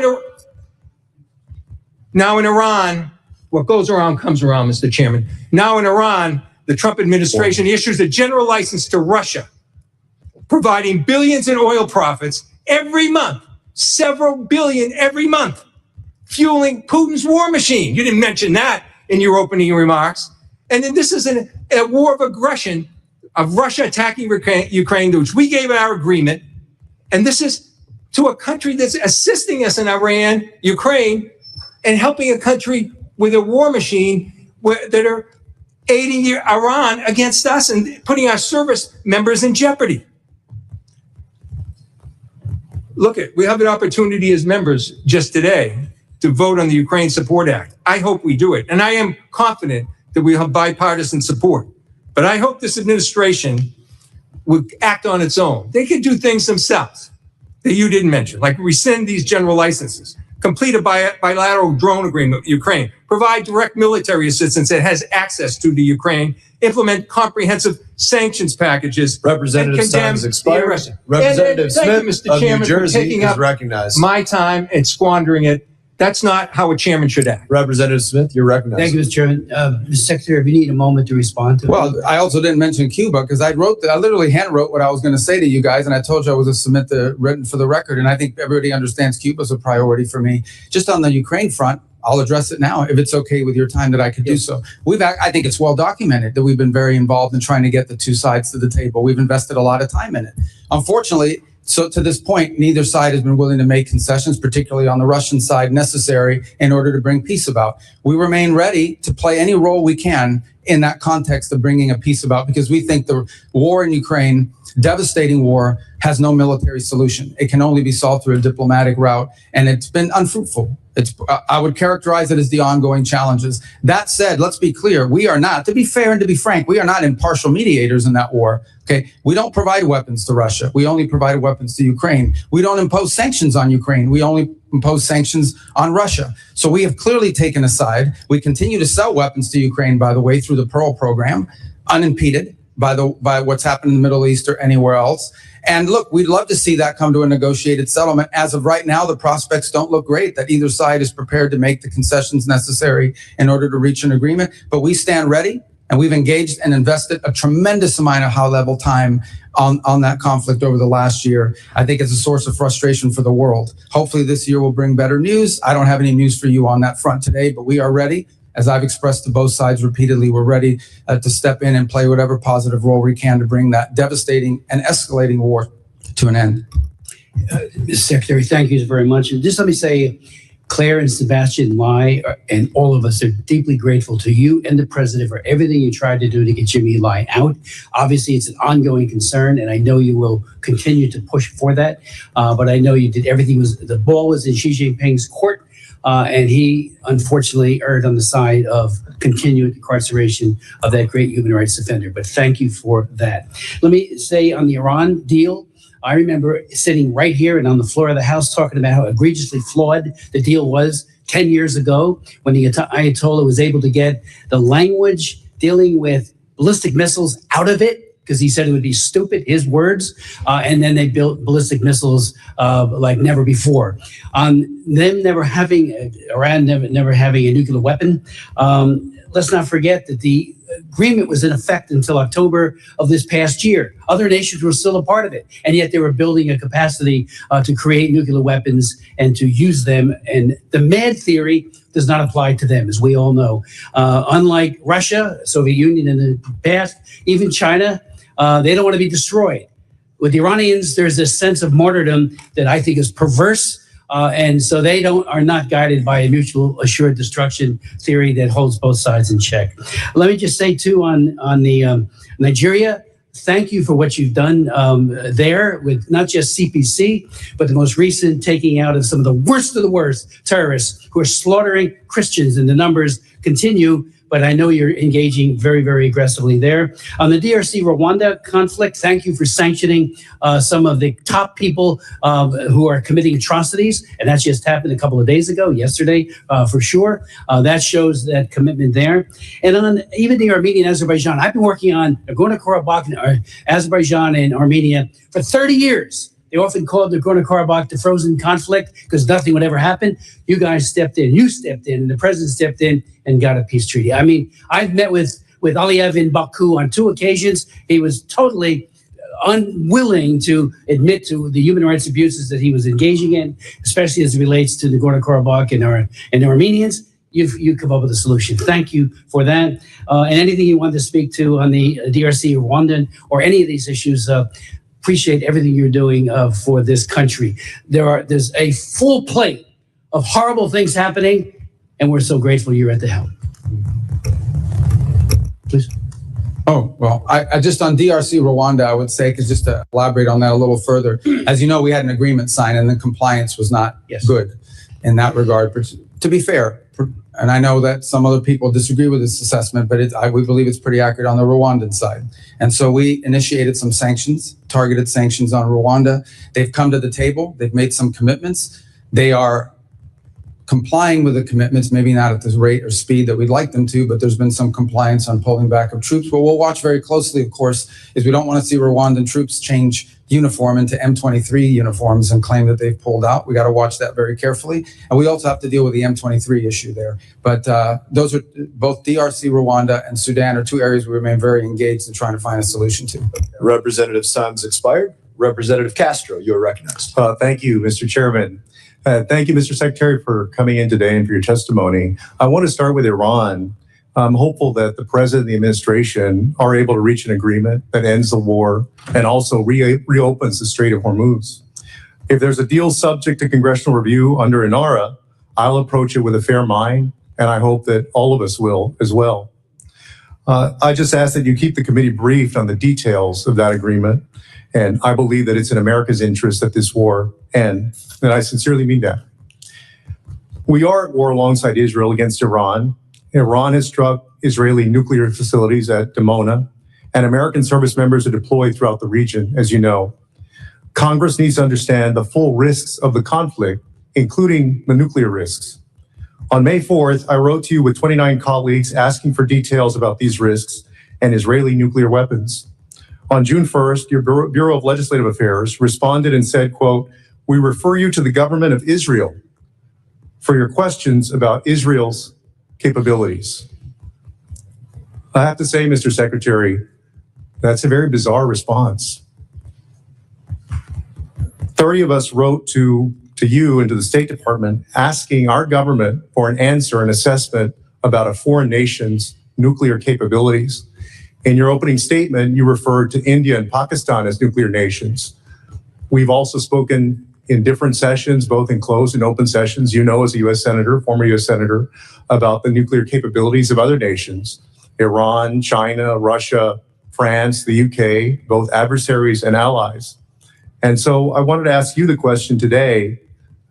in Iran, what goes around comes around, Mr. Chairman. Now in Iran, the Trump administration issues a general license to Russia, providing billions in oil profits every month, several billion every month, fueling Putin's war machine. You didn't mention that in your opening remarks. And then this is a war of aggression of Russia attacking Ukraine, to which we gave our agreement. And this is to a country that's assisting us in Iran, Ukraine, and helping a country with a war machine that are aiding Iran against us and putting our service members in jeopardy. Look, we have an opportunity as members just today to vote on the Ukraine Support Act. I hope we do it. And I am confident that we have bipartisan support. But I hope this administration would act on its own. They could do things themselves that you didn't mention, like rescind these general licenses, complete a bilateral drone agreement with Ukraine, provide direct military assistance that has access to the Ukraine, implement comprehensive sanctions packages. Representative's time has expired. Representative Smith of New Jersey is recognized. My time and squandering it. That's not how a chairman should act. Representative Smith, you're recognized. Thank you, Mr. Chairman. Mr. Secretary, if you need a moment to respond to it. Well, I also didn't mention Cuba because I literally hand wrote what I was going to say to you guys, and I told you I was going to submit the written for the record. And I think everybody understands Cuba is a priority for me. Just on the Ukraine front, I'll address it now if it's okay with your time that I could do so. I think it's well documented that we've been very involved in trying to get the two sides to the table. We've invested a lot of time in it. Unfortunately, so to this point, neither side has been willing to make concessions, particularly on the Russian side, necessary in order to bring peace about. We remain ready to play any role we can in that context of bringing a peace about, because we think the war in Ukraine, devastating war, has no military solution. It can only be solved through a diplomatic route, and it's been unfruitful. I would characterize it as the ongoing challenges. That said, let's be clear. We are not, to be fair and to be frank, we are not impartial mediators in that war. Okay, we don't provide weapons to Russia. We only provide weapons to Ukraine. We don't impose sanctions on Ukraine. We only impose sanctions on Russia. So we have clearly taken a side. We continue to sell weapons to Ukraine, by the way, through the Pearl program, unimpeded by what's happened in the Middle East or anywhere else. And look, we'd love to see that come to a negotiated settlement. As of right now, the prospects don't look great that either side is prepared to make the concessions necessary in order to reach an agreement. But we stand ready, and we've engaged and invested a tremendous amount of high-level time on that conflict over the last year. I think it's a source of frustration for the world. Hopefully this year will bring better news. I don't have any news for you on that front today, but we are ready. As I've expressed to both sides repeatedly, we're ready to step in and play whatever positive role we can to bring that devastating and escalating war to an end. Mr. Secretary, thank you very much. And just let me say, Claire and Sebastian Lai and all of us are deeply grateful to you and the president for everything you tried to do to get Jimmy Lai out. Obviously, it's an ongoing concern, and I know you will continue to push for that. But I know you did everything. The ball was in Xi Jinping's court. And he unfortunately erred on the side of continued incarceration of that great human rights defender. But thank you for that. Let me say on the Iran deal, I remember sitting right here and on the floor of the House talking about how egregiously flawed the deal was 10 years ago when the Ayatollah was able to get the language dealing with ballistic missiles out of it, because he said it would be stupid, his words, and then they built ballistic missiles like never before. Iran never having a nuclear weapon. Let's not forget that the agreement was in effect until October of this past year. Other nations were still a part of it, and yet they were building a capacity to create nuclear weapons and to use them. And the MAD theory does not apply to them, as we all know. Unlike Russia, Soviet Union in the past, even China, they don't want to be destroyed. With the Iranians, there's this sense of martyrdom that I think is perverse. And so they are not guided by a mutual assured destruction theory that holds both sides in check. Let me just say too on the Nigeria, thank you for what you've done there with not just CPC, but the most recent taking out of some of the worst terrorists who are slaughtering Christians, and the numbers continue. but I know you're engaging very, very aggressively there. On the DRC-Rwanda conflict, thank you for sanctioning some of the top people who are committing atrocities, and that just happened a couple of days ago, yesterday, for sure. That shows that commitment there. And on even the Armenian Azerbaijan, I've been working on Nagorno-Karabakh, Azerbaijan and Armenia for 30 years. They often called Nagorno-Karabakh the frozen conflict because nothing would ever happen. You guys stepped in, and the president stepped in and got a peace treaty. I mean, I've met with Aliyev in Baku on 2 occasions. He was totally unwilling to admit to the human rights abuses that he was engaging in, especially as it relates to Nagorno-Karabakh and the Armenians. You've come up with a solution. Thank you for that. And anything you want to speak to on the DRC, Rwandan, or any of these issues, appreciate everything you're doing for this country. There's a full plate of horrible things happening, and we're so grateful you're at the helm. Please. Oh, well, I just on DRC Rwanda, I would say, because just to elaborate on that a little further, as you know, we had an agreement signed and the compliance was not good in that regard. But to be fair, and I know that some other people disagree with this assessment, but we believe it's pretty accurate on the Rwandan side. And so we initiated some sanctions, targeted sanctions on Rwanda. They've come to the table. They've made some commitments. They are complying with the commitments, maybe not at the rate or speed that we'd like them to, but there's been some compliance on pulling back of troops. What we'll watch very closely, of course, is we don't want to see Rwandan troops change uniform into M23 uniforms and claim that they've pulled out. We got to watch that very carefully. And we also have to deal with the M23 issue there. But those are both DRC, Rwanda, and Sudan are 2 areas we remain very engaged in trying to find a solution to. Representative's time's expired. Representative Castro, you're recognized. Thank you, Mr. Chairman. Thank you, Mr. Secretary, for coming in today and for your testimony. I want to start with Iran. I'm hopeful that the president and the administration are able to reach an agreement that ends the war and also reopens the Strait of Hormuz. If there's a deal subject to congressional review under INARA, I'll approach it with a fair mind, and I hope that all of us will as well. I just ask that you keep the committee briefed on the details of that agreement, and I believe that it's in America's interest that this war end, and I sincerely mean that. We are at war alongside Israel against Iran. Iran has struck Israeli nuclear facilities at Dimona, and American service members are deployed throughout the region, as you know. Congress needs to understand the full risks of the conflict, including the nuclear risks. On May 4th, I wrote to you with 29 colleagues asking for details about these risks and Israeli nuclear weapons. On June 1st, your Bureau of Legislative Affairs responded and said, quote, "We refer you to the government of Israel for your questions about Israel's capabilities." I have to say, Mr. Secretary, that's a very bizarre response. 30 of us wrote to you and to the State Department asking our government for an answer, an assessment about a foreign nation's nuclear capabilities. In your opening statement, you referred to India and Pakistan as nuclear nations. We've also spoken in different sessions, both in closed and open sessions, you know, as a U.S. Senator, former U.S. Senator, about the nuclear capabilities of other nations, Iran, China, Russia, France, the UK, both adversaries and allies. And so I wanted to ask you the question today,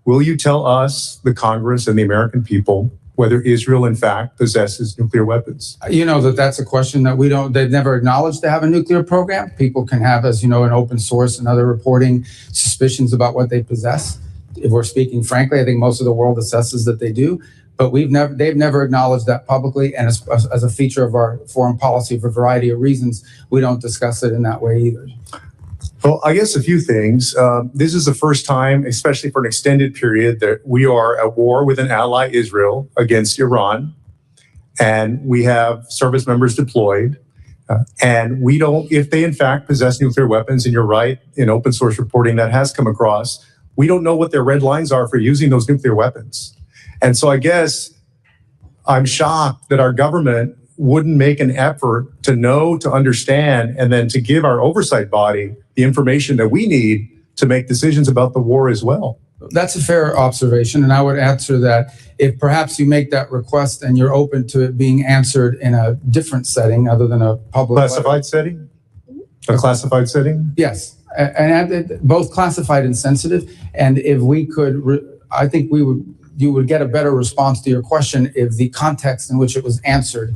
will you tell us, the Congress and the American people, whether Israel in fact possesses nuclear weapons? You know that's a question that they've never acknowledged to have a nuclear program. People can have, as you know, an open source and other reporting suspicions about what they possess. If we're speaking frankly, I think most of the world assesses that they do, but they've never acknowledged that publicly. And as a feature of our foreign policy for a variety of reasons, we don't discuss it in that way either. Well, I guess a few things. This is the first time, especially for an extended period, that we are at war with an ally, Israel, against Iran. And we have service members deployed. And we don't, if they in fact possess nuclear weapons, and you're right, in open source reporting that has come across, we don't know what their red lines are for using those nuclear weapons. And so I guess I'm shocked that our government wouldn't make an effort to know, to understand, and then to give our oversight body the information that we need to make decisions about the war as well. That's a fair observation, and I would answer that if perhaps you make that request and you're open to it being answered in a different setting other than a public classified setting? A classified setting? Yes, and both classified and sensitive. And if we could, I think we would, you would get a better response to your question if the context in which it was answered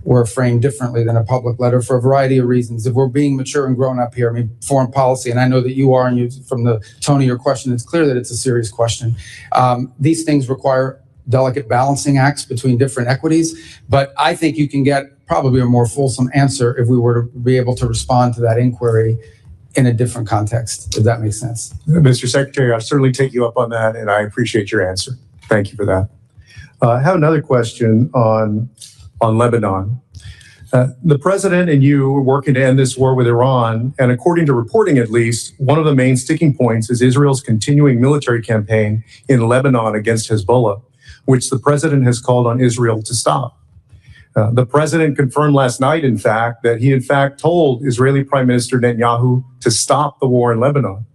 were framed differently than a public letter for a variety of reasons. If we're being mature and grown up here, I mean, foreign policy, and I know that you are, and you, from the tone of your question, it's clear that it's a serious question. These things require delicate balancing acts between different equities, but I think you can get probably a more fulsome answer if we were to be able to respond to that inquiry in a different context, if that makes sense. Mr. Secretary, I'll certainly take you up on that, and I appreciate your answer. Thank you for that. I have another question on Lebanon. The president and you are working to end this war with Iran, and according to reporting at least, one of the main sticking points is Israel's continuing military campaign in Lebanon against Hezbollah, which the president has called on Israel to stop. The president confirmed last night, in fact, that he in fact told Israeli Prime Minister Netanyahu to stop the war in Lebanon.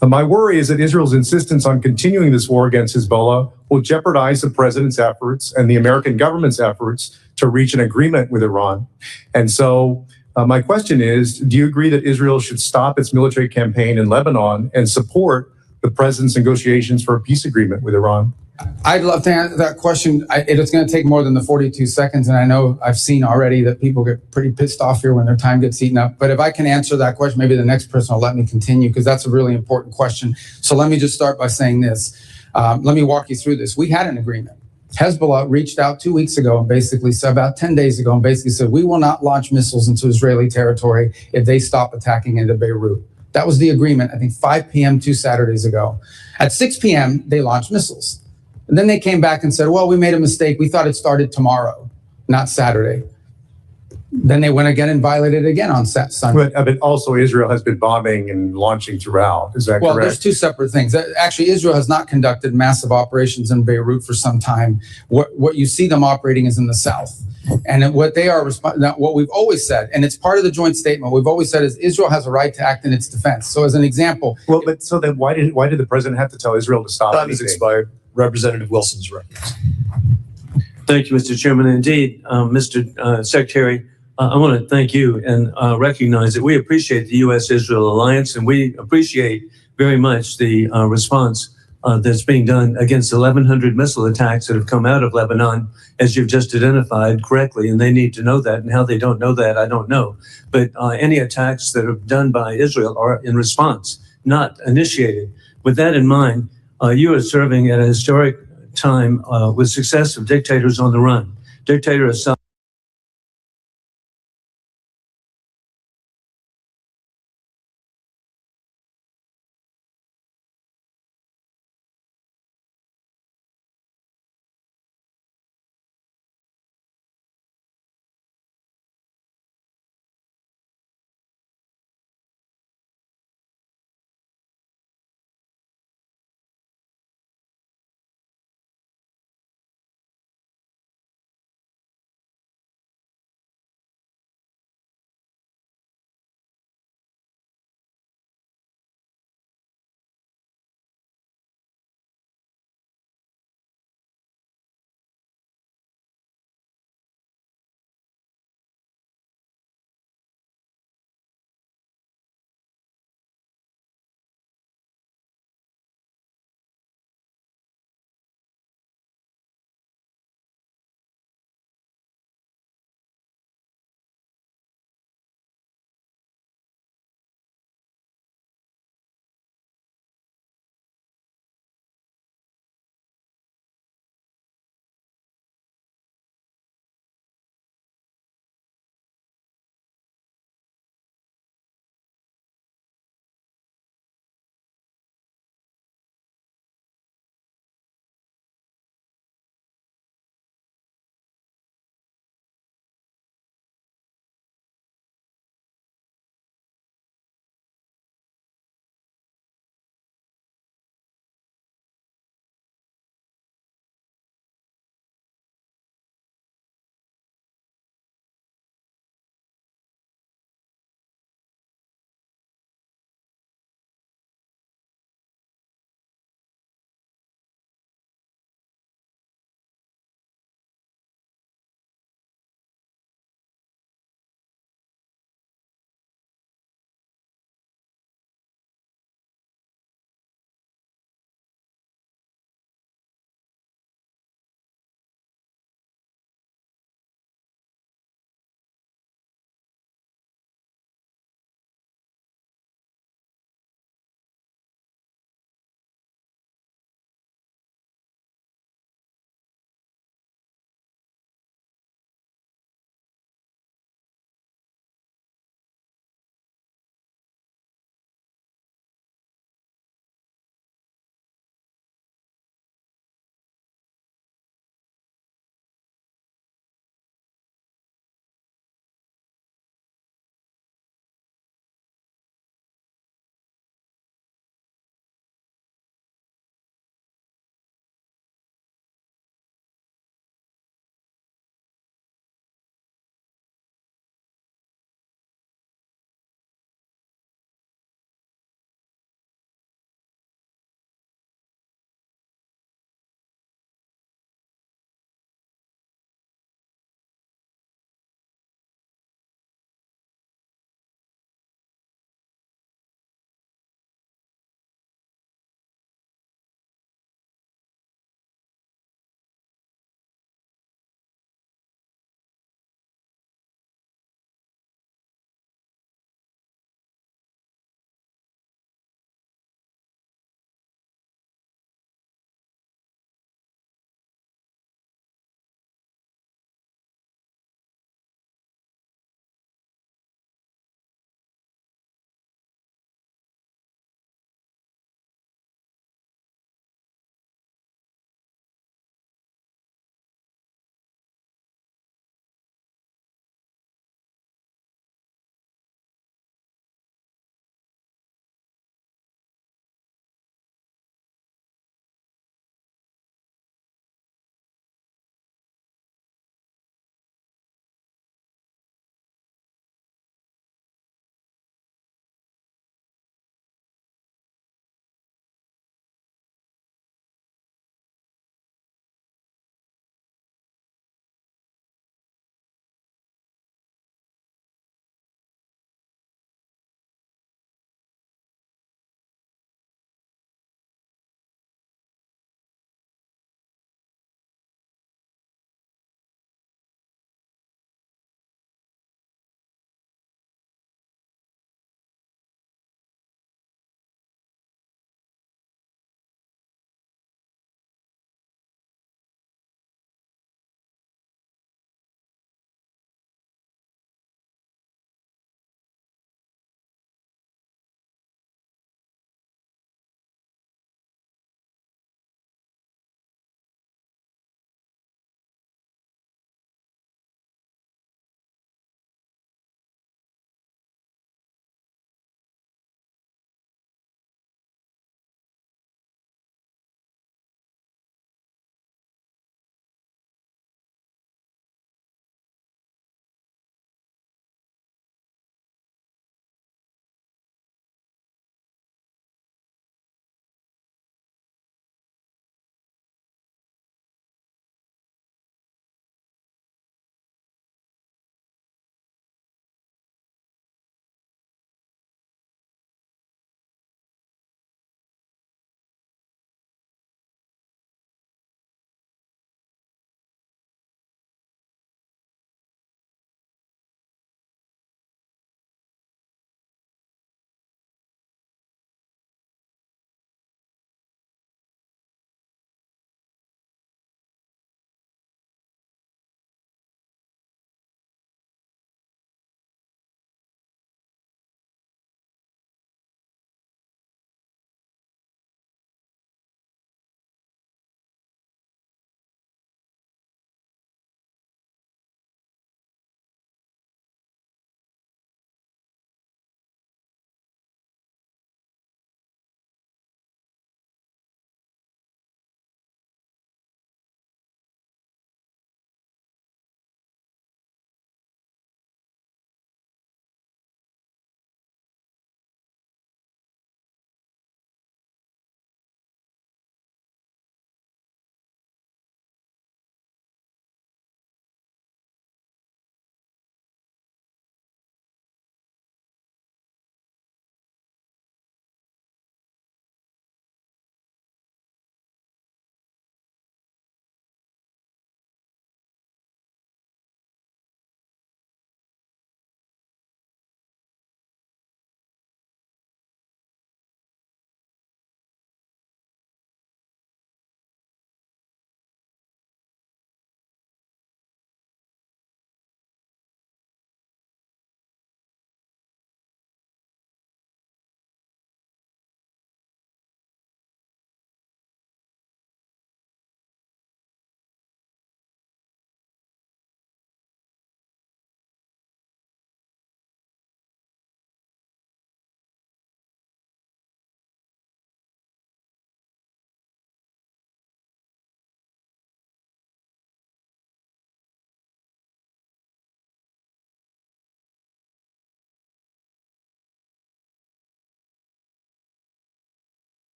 My worry is that Israel's insistence on continuing this war against Hezbollah will jeopardize the president's efforts and the American government's efforts to reach an agreement with Iran. And so my question is, do you agree that Israel should stop its military campaign in Lebanon and support the president's negotiations for a peace agreement with Iran? I'd love to answer that question. It's going to take more than the 42 seconds, and I know I've seen already that people get pretty pissed off here when their time gets eaten up. But if I can answer that question, maybe the next person will let me continue, because that's a really important question. So let me just start by saying this. Let me walk you through this. We had an agreement. Hezbollah reached out 2 weeks ago and basically said, about 10 days ago, and basically said, we will not launch missiles into Israeli territory if they stop attacking into Beirut. That was the agreement, I think 5 p.m. 2 Saturdays ago. At 6 p.m., they launched missiles. And then they came back and said, well, we made a mistake. We thought it started tomorrow, not Saturday. Then they went again and violated it again on Sunday. But also Israel has been bombing and launching throughout. Is that correct? Well, there's two separate things. Actually, Israel has not conducted massive operations in Beirut for some time. What you see them operating is in the south. And what they are, what we've always said, and it's part of the joint statement, we've always said is Israel has a right to act in its defense. So as an example. Well, but so then why did the president have to tell Israel to stop? Time has expired. Representative Wilson's recognized. Thank you, Mr. Chairman. Indeed, Mr. Secretary, I want to thank you and recognize that we appreciate the U.S.-Israel alliance, and we appreciate very much the response that's being done against 1,100 missile attacks that have come out of Lebanon, as you've just identified correctly, and they need to know that, and how they don't know that, I don't know. But any attacks that are done by Israel are in response, not initiated. With that in mind, you are serving at a historic time with success of dictators on the run. Dictator Assad